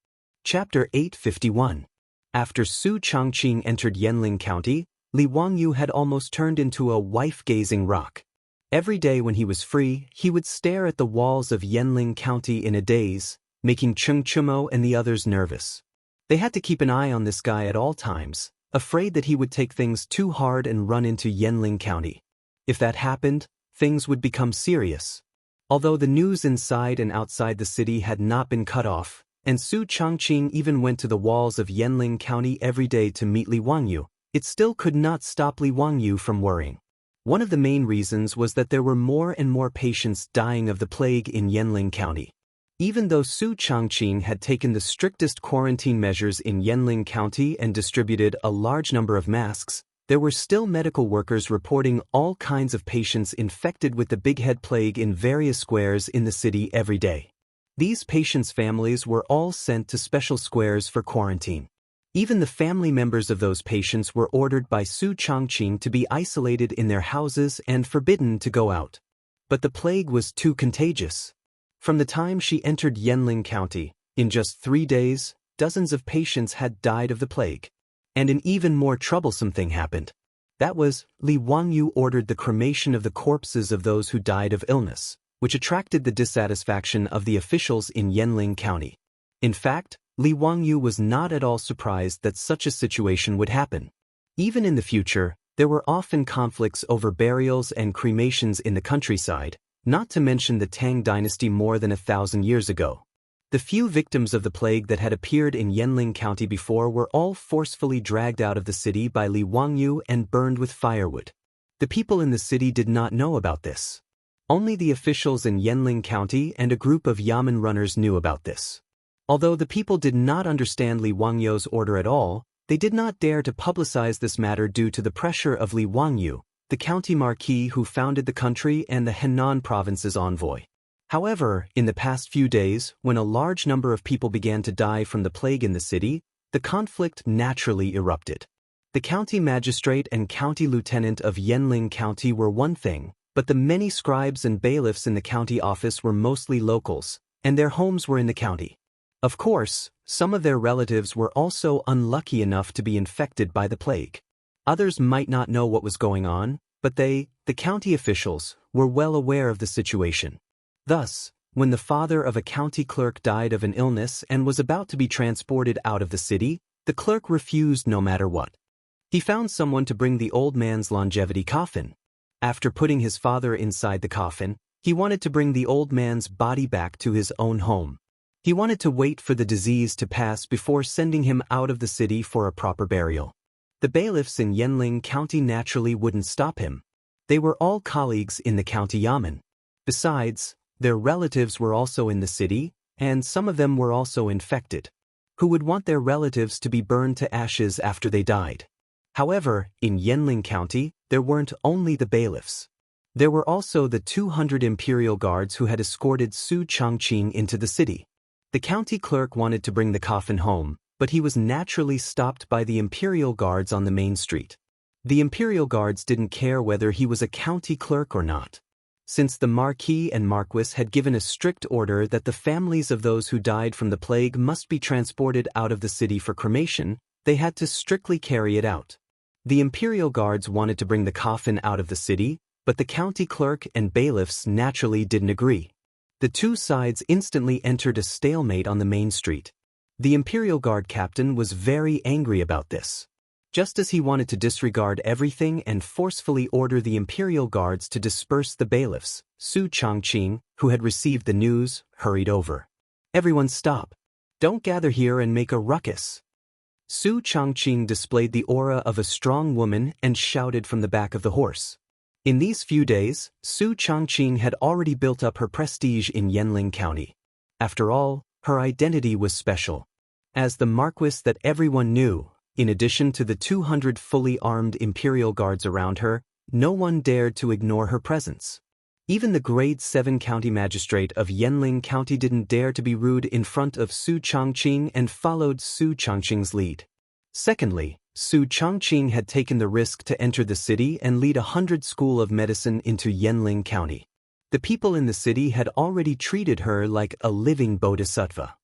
[SPEAKER 1] Chapter 851. After Su Changqing entered Yanling County, Li Wangyu had almost turned into a wife-gazing rock. Every day when he was free, he would stare at the walls of Yanling County in a daze, making Cheng Chumo and the others nervous. They had to keep an eye on this guy at all times, afraid that he would take things too hard and run into Yanling County. If that happened, things would become serious. Although the news inside and outside the city had not been cut off, and Su Changqing even went to the walls of Yanling County every day to meet Li Wangyu, it still could not stop Li Wangyu from worrying. One of the main reasons was that there were more and more patients dying of the plague in Yanling County. Even though Su Changqing had taken the strictest quarantine measures in Yanling County and distributed a large number of masks, there were still medical workers reporting all kinds of patients infected with the big head plague in various squares in the city every day. These patients' families were all sent to special squares for quarantine. Even the family members of those patients were ordered by Su Changqing to be isolated in their houses and forbidden to go out. But the plague was too contagious. From the time she entered Yanling County, in just 3 days, dozens of patients had died of the plague. And an even more troublesome thing happened. That was, Li Wangyu ordered the cremation of the corpses of those who died of illness, which attracted the dissatisfaction of the officials in Yanling County. In fact, Li Wangyu was not at all surprised that such a situation would happen. Even in the future, there were often conflicts over burials and cremations in the countryside, not to mention the Tang dynasty more than 1,000 years ago. The few victims of the plague that had appeared in Yanling County before were all forcefully dragged out of the city by Li Wangyu and burned with firewood. The people in the city did not know about this. Only the officials in Yanling County and a group of yamen runners knew about this. Although the people did not understand Li Wangyu's order at all, they did not dare to publicize this matter due to the pressure of Li Wangyu, the county marquis who founded the country and the Henan province's envoy. However, in the past few days, when a large number of people began to die from the plague in the city, the conflict naturally erupted. The county magistrate and county lieutenant of Yanling County were one thing, but the many scribes and bailiffs in the county office were mostly locals, and their homes were in the county. Of course, some of their relatives were also unlucky enough to be infected by the plague. Others might not know what was going on, but they, the county officials, were well aware of the situation. Thus, when the father of a county clerk died of an illness and was about to be transported out of the city, the clerk refused no matter what. He found someone to bring the old man's longevity coffin. After putting his father inside the coffin, he wanted to bring the old man's body back to his own home. He wanted to wait for the disease to pass before sending him out of the city for a proper burial. The bailiffs in Yanling County naturally wouldn't stop him. They were all colleagues in the county yamen. Besides, their relatives were also in the city, and some of them were also infected. Who would want their relatives to be burned to ashes after they died? However, in Yanling County, there weren't only the bailiffs. There were also the 200 imperial guards who had escorted Su Changqing into the city. The county clerk wanted to bring the coffin home, but he was naturally stopped by the imperial guards on the main street. The imperial guards didn't care whether he was a county clerk or not. Since the marquis and marquis had given a strict order that the families of those who died from the plague must be transported out of the city for cremation, they had to strictly carry it out. The imperial guards wanted to bring the coffin out of the city, but the county clerk and bailiffs naturally didn't agree. The two sides instantly entered a stalemate on the main street. The Imperial Guard captain was very angry about this. Just as he wanted to disregard everything and forcefully order the Imperial Guards to disperse the bailiffs, Su Changqing, who had received the news, hurried over. "Everyone stop. Don't gather here and make a ruckus." Su Changqing displayed the aura of a strong woman and shouted from the back of the horse. In these few days, Su Changqing had already built up her prestige in Yanling County. After all, her identity was special. As the marquis that everyone knew, in addition to the 200 fully armed imperial guards around her, no one dared to ignore her presence. Even the grade 7 county magistrate of Yanling County didn't dare to be rude in front of Su Changqing and followed Su Changqing's lead. Secondly, Su Changqing had taken the risk to enter the city and lead 100 school of medicine into Yanling County. The people in the city had already treated her like a living bodhisattva.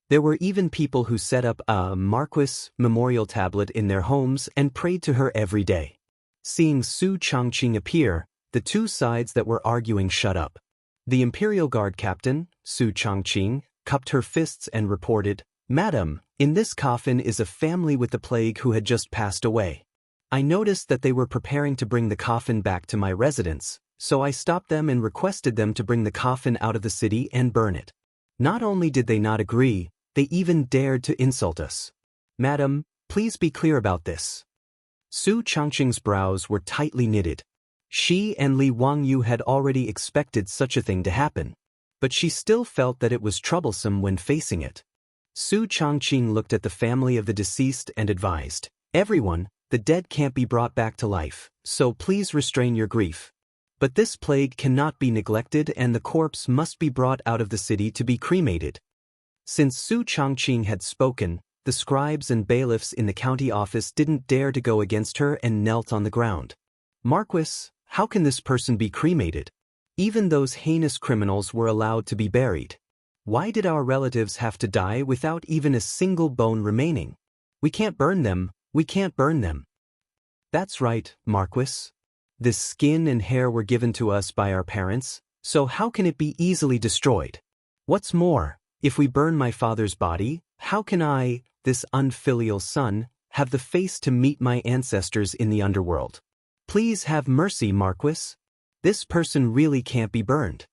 [SPEAKER 1] There were even people who set up a marquis memorial tablet in their homes and prayed to her every day. Seeing Su Changqing appear, the two sides that were arguing shut up. The Imperial Guard captain, Su Changqing, cupped her fists and reported, "Madam, in this coffin is a family with the plague who had just passed away. I noticed that they were preparing to bring the coffin back to my residence, so I stopped them and requested them to bring the coffin out of the city and burn it. Not only did they not agree, they even dared to insult us. Madam, please be clear about this." Su Changqing's brows were tightly knitted. She and Li Wangyu had already expected such a thing to happen, but she still felt that it was troublesome when facing it. Su Changqing looked at the family of the deceased and advised, "Everyone, the dead can't be brought back to life, so please restrain your grief." But this plague cannot be neglected and the corpse must be brought out of the city to be cremated. Since Su Changqing had spoken, the scribes and bailiffs in the county office didn't dare to go against her and knelt on the ground. Marquis, how can this person be cremated? Even those heinous criminals were allowed to be buried. Why did our relatives have to die without even a single bone remaining? We can't burn them, we can't burn them. That's right, Marquis. This skin and hair were given to us by our parents, so how can it be easily destroyed? What's more, if we burn my father's body, how can I, this unfilial son, have the face to meet my ancestors in the underworld? Please have mercy, Marquis. This person really can't be burned.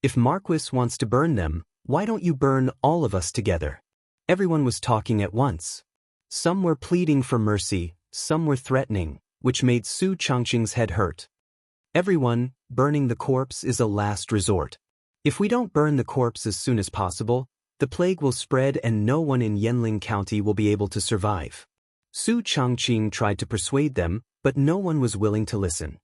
[SPEAKER 1] If Marquis wants to burn them, why don't you burn all of us together? Everyone was talking at once. Some were pleading for mercy, some were threatening, which made Su Changqing's head hurt. Everyone, burning the corpse is a last resort. If we don't burn the corpse as soon as possible, the plague will spread and no one in Yanling County will be able to survive. Su Changqing tried to persuade them, but no one was willing to listen.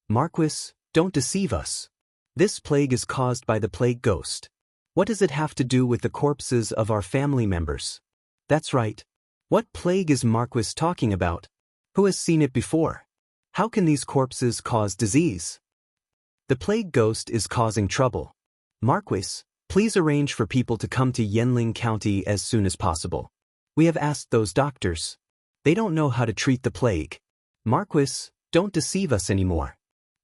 [SPEAKER 1] Marquis, don't deceive us. This plague is caused by the plague ghost. What does it have to do with the corpses of our family members? That's right. What plague is Marquis talking about? Who has seen it before? How can these corpses cause disease? The plague ghost is causing trouble. Marquis, please arrange for people to come to Yanling County as soon as possible. We have asked those doctors. They don't know how to treat the plague. Marquis, don't deceive us anymore.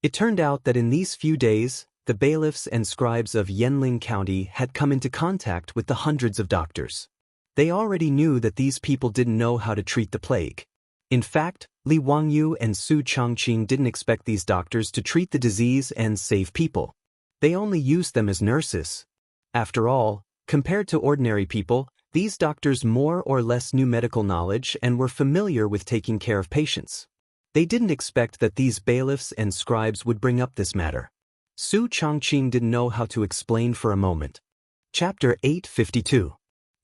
[SPEAKER 1] It turned out that in these few days, the bailiffs and scribes of Yanling County had come into contact with the hundreds of doctors. They already knew that these people didn't know how to treat the plague. In fact, Li Wangyu and Su Changqing didn't expect these doctors to treat the disease and save people. They only used them as nurses. After all, compared to ordinary people, these doctors more or less knew medical knowledge and were familiar with taking care of patients. They didn't expect that these bailiffs and scribes would bring up this matter. Su Changqing didn't know how to explain for a moment. Chapter 852.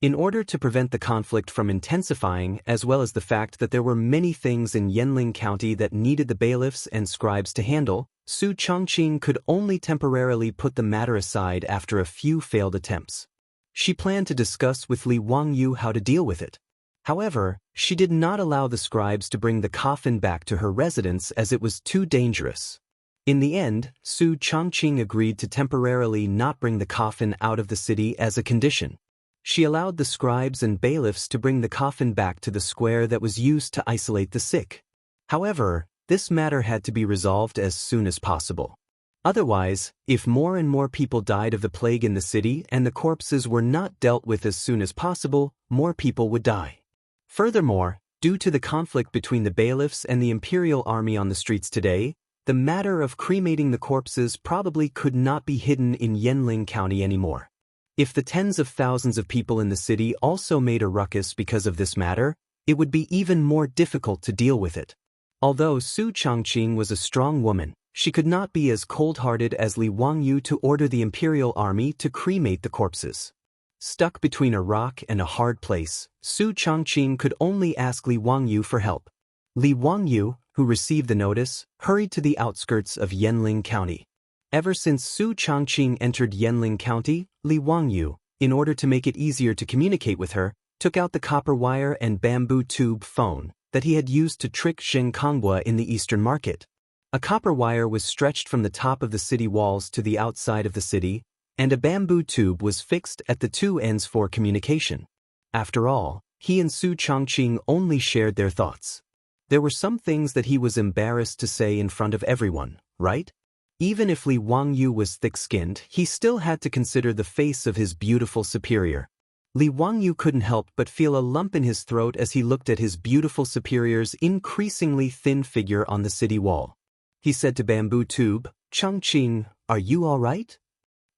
[SPEAKER 1] In order to prevent the conflict from intensifying, as well as the fact that there were many things in Yanling County that needed the bailiffs and scribes to handle, Su Changqing could only temporarily put the matter aside after a few failed attempts. She planned to discuss with Li Wangyu how to deal with it. However, she did not allow the scribes to bring the coffin back to her residence as it was too dangerous. In the end, Su Changqing agreed to temporarily not bring the coffin out of the city as a condition. She allowed the scribes and bailiffs to bring the coffin back to the square that was used to isolate the sick. However, this matter had to be resolved as soon as possible. Otherwise, if more and more people died of the plague in the city and the corpses were not dealt with as soon as possible, more people would die. Furthermore, due to the conflict between the bailiffs and the imperial army on the streets today, the matter of cremating the corpses probably could not be hidden in Yanling County anymore. If the tens of thousands of people in the city also made a ruckus because of this matter, it would be even more difficult to deal with it. Although Su Changqing was a strong woman, she could not be as cold-hearted as Li Wangyu to order the imperial army to cremate the corpses. Stuck between a rock and a hard place, Su Changqing could only ask Li Wangyu for help. Li Wangyu, who received the notice, hurried to the outskirts of Yanling County. Ever since Su Changqing entered Yanling County, Li Wangyu, in order to make it easier to communicate with her, took out the copper wire and bamboo tube phone that he had used to trick Zheng Konghua in the Eastern Market. A copper wire was stretched from the top of the city walls to the outside of the city, and a bamboo tube was fixed at the two ends for communication. After all, he and Su Changqing only shared their thoughts. There were some things that he was embarrassed to say in front of everyone, right? Even if Li Wangyu was thick-skinned, he still had to consider the face of his beautiful superior. Li Wangyu couldn't help but feel a lump in his throat as he looked at his beautiful superior's increasingly thin figure on the city wall. He said to Bamboo Tube, "Changqing, are you all right?"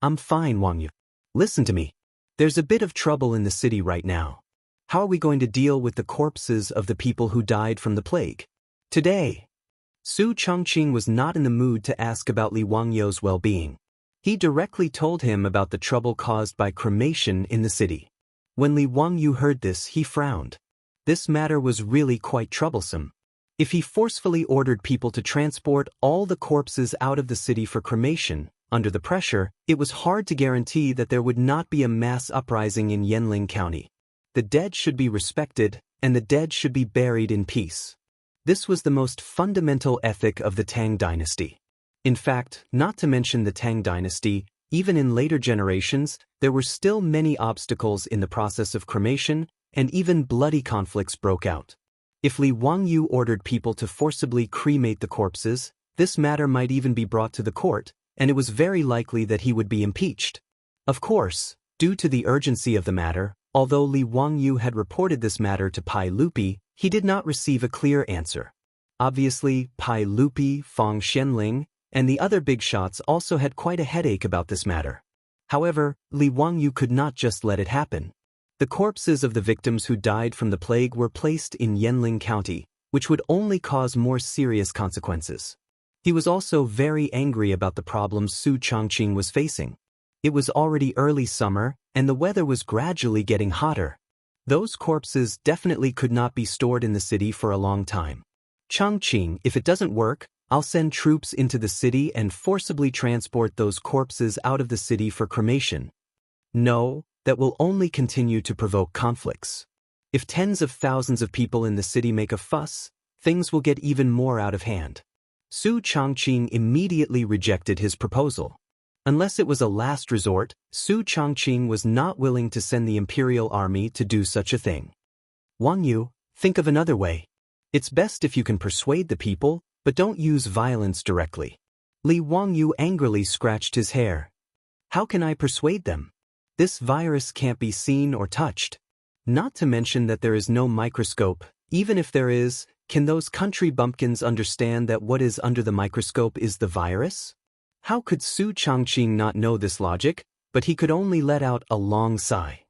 [SPEAKER 1] "I'm fine, Wangyu. Listen to me. There's a bit of trouble in the city right now. How are we going to deal with the corpses of the people who died from the plague? Today." Su Changqing was not in the mood to ask about Li Wangyu's well-being. He directly told him about the trouble caused by cremation in the city. When Li Wangyu heard this, he frowned. This matter was really quite troublesome. If he forcefully ordered people to transport all the corpses out of the city for cremation, under the pressure, it was hard to guarantee that there would not be a mass uprising in Yanling County. The dead should be respected, and the dead should be buried in peace. This was the most fundamental ethic of the Tang dynasty. In fact, not to mention the Tang dynasty, even in later generations, there were still many obstacles in the process of cremation, and even bloody conflicts broke out. If Li Wangyu ordered people to forcibly cremate the corpses, this matter might even be brought to the court, and it was very likely that he would be impeached. Of course, due to the urgency of the matter, although Li Wangyu had reported this matter to Pai Lupi, he did not receive a clear answer. Obviously, Pai Lupi, Fang Xianling, and the other big shots also had quite a headache about this matter. However, Li Wangyu could not just let it happen. The corpses of the victims who died from the plague were placed in Yanling County, which would only cause more serious consequences. He was also very angry about the problems Su Changqing was facing. It was already early summer, and the weather was gradually getting hotter. Those corpses definitely could not be stored in the city for a long time. Changqing, if it doesn't work, I'll send troops into the city and forcibly transport those corpses out of the city for cremation. No, that will only continue to provoke conflicts. If tens of thousands of people in the city make a fuss, things will get even more out of hand. Su Changqing immediately rejected his proposal. Unless it was a last resort, Su Changqing was not willing to send the imperial army to do such a thing. Wang Yu, think of another way. It's best if you can persuade the people, but don't use violence directly. Li Wangyu angrily scratched his hair. How can I persuade them? This virus can't be seen or touched. Not to mention that there is no microscope. Even if there is, can those country bumpkins understand that what is under the microscope is the virus? How could Su Changqing not know this logic, but he could only let out a long sigh.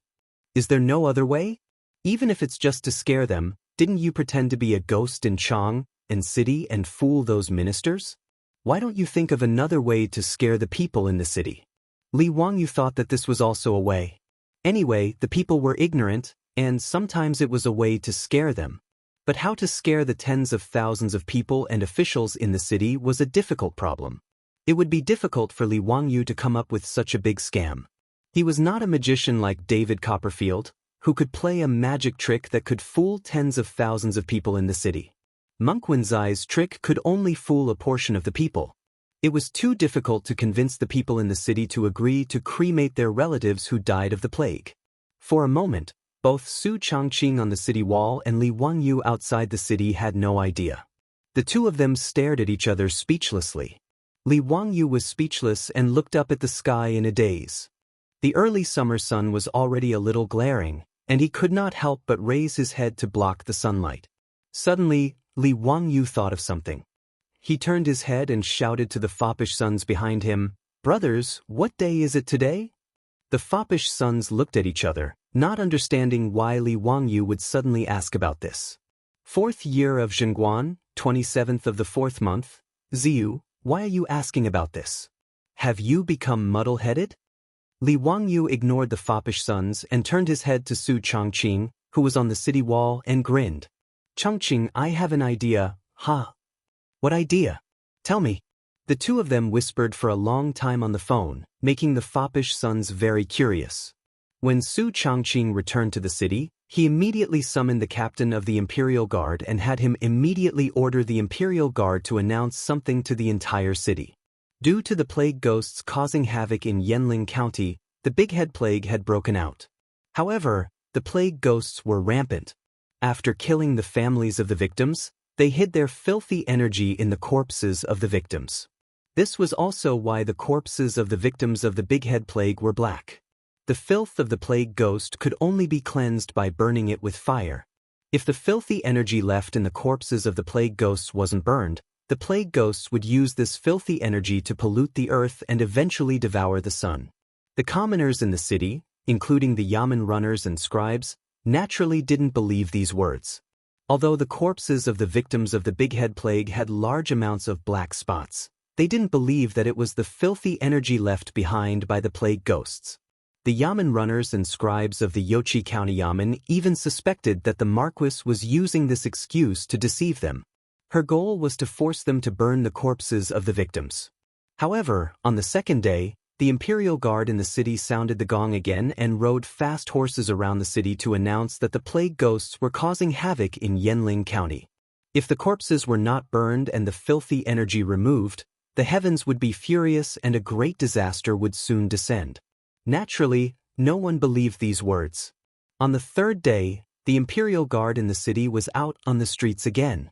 [SPEAKER 1] Is there no other way? Even if it's just to scare them, didn't you pretend to be a ghost in Chang and city and fool those ministers? Why don't you think of another way to scare the people in the city? Li Wangyu thought that this was also a way. Anyway, the people were ignorant, and sometimes it was a way to scare them. But how to scare the tens of thousands of people and officials in the city was a difficult problem. It would be difficult for Li Wangyu to come up with such a big scam. He was not a magician like David Copperfield, who could play a magic trick that could fool tens of thousands of people in the city. Monk Wenzai's trick could only fool a portion of the people. It was too difficult to convince the people in the city to agree to cremate their relatives who died of the plague. For a moment, both Su Changqing on the city wall and Li Wangyu outside the city had no idea. The two of them stared at each other speechlessly. Li Wangyu was speechless and looked up at the sky in a daze. The early summer sun was already a little glaring, and he could not help but raise his head to block the sunlight. Suddenly, Li Wangyu thought of something. He turned his head and shouted to the foppish sons behind him, "Brothers, what day is it today?" The foppish sons looked at each other, not understanding why Li Wangyu would suddenly ask about this. 4th year of Zhengguan, 27th of the 4th month. Ziyu, why are you asking about this? Have you become muddle-headed? Li Wangyu ignored the foppish sons and turned his head to Su Changqing, who was on the city wall, and grinned. "Changqing, I have an idea, huh?" "What idea? Tell me." The two of them whispered for a long time on the phone, making the foppish sons very curious. When Su Changqing returned to the city, he immediately summoned the captain of the Imperial Guard and had him immediately order the Imperial Guard to announce something to the entire city. Due to the plague ghosts causing havoc in Yanling County, the Big Head Plague had broken out. However, the plague ghosts were rampant. After killing the families of the victims, they hid their filthy energy in the corpses of the victims. This was also why the corpses of the victims of the Big Head Plague were black. The filth of the plague ghost could only be cleansed by burning it with fire. If the filthy energy left in the corpses of the plague ghosts wasn't burned, the plague ghosts would use this filthy energy to pollute the earth and eventually devour the sun. The commoners in the city, including the yamen runners and scribes, naturally didn't believe these words. Although the corpses of the victims of the Big Head Plague had large amounts of black spots, they didn't believe that it was the filthy energy left behind by the plague ghosts. The yamen runners and scribes of the Yochi County Yamen even suspected that the Marquis was using this excuse to deceive them. Her goal was to force them to burn the corpses of the victims. However, on the second day, the Imperial Guard in the city sounded the gong again and rode fast horses around the city to announce that the plague ghosts were causing havoc in Yanling County. If the corpses were not burned and the filthy energy removed, the heavens would be furious and a great disaster would soon descend. Naturally, no one believed these words. On the third day, the Imperial Guard in the city was out on the streets again.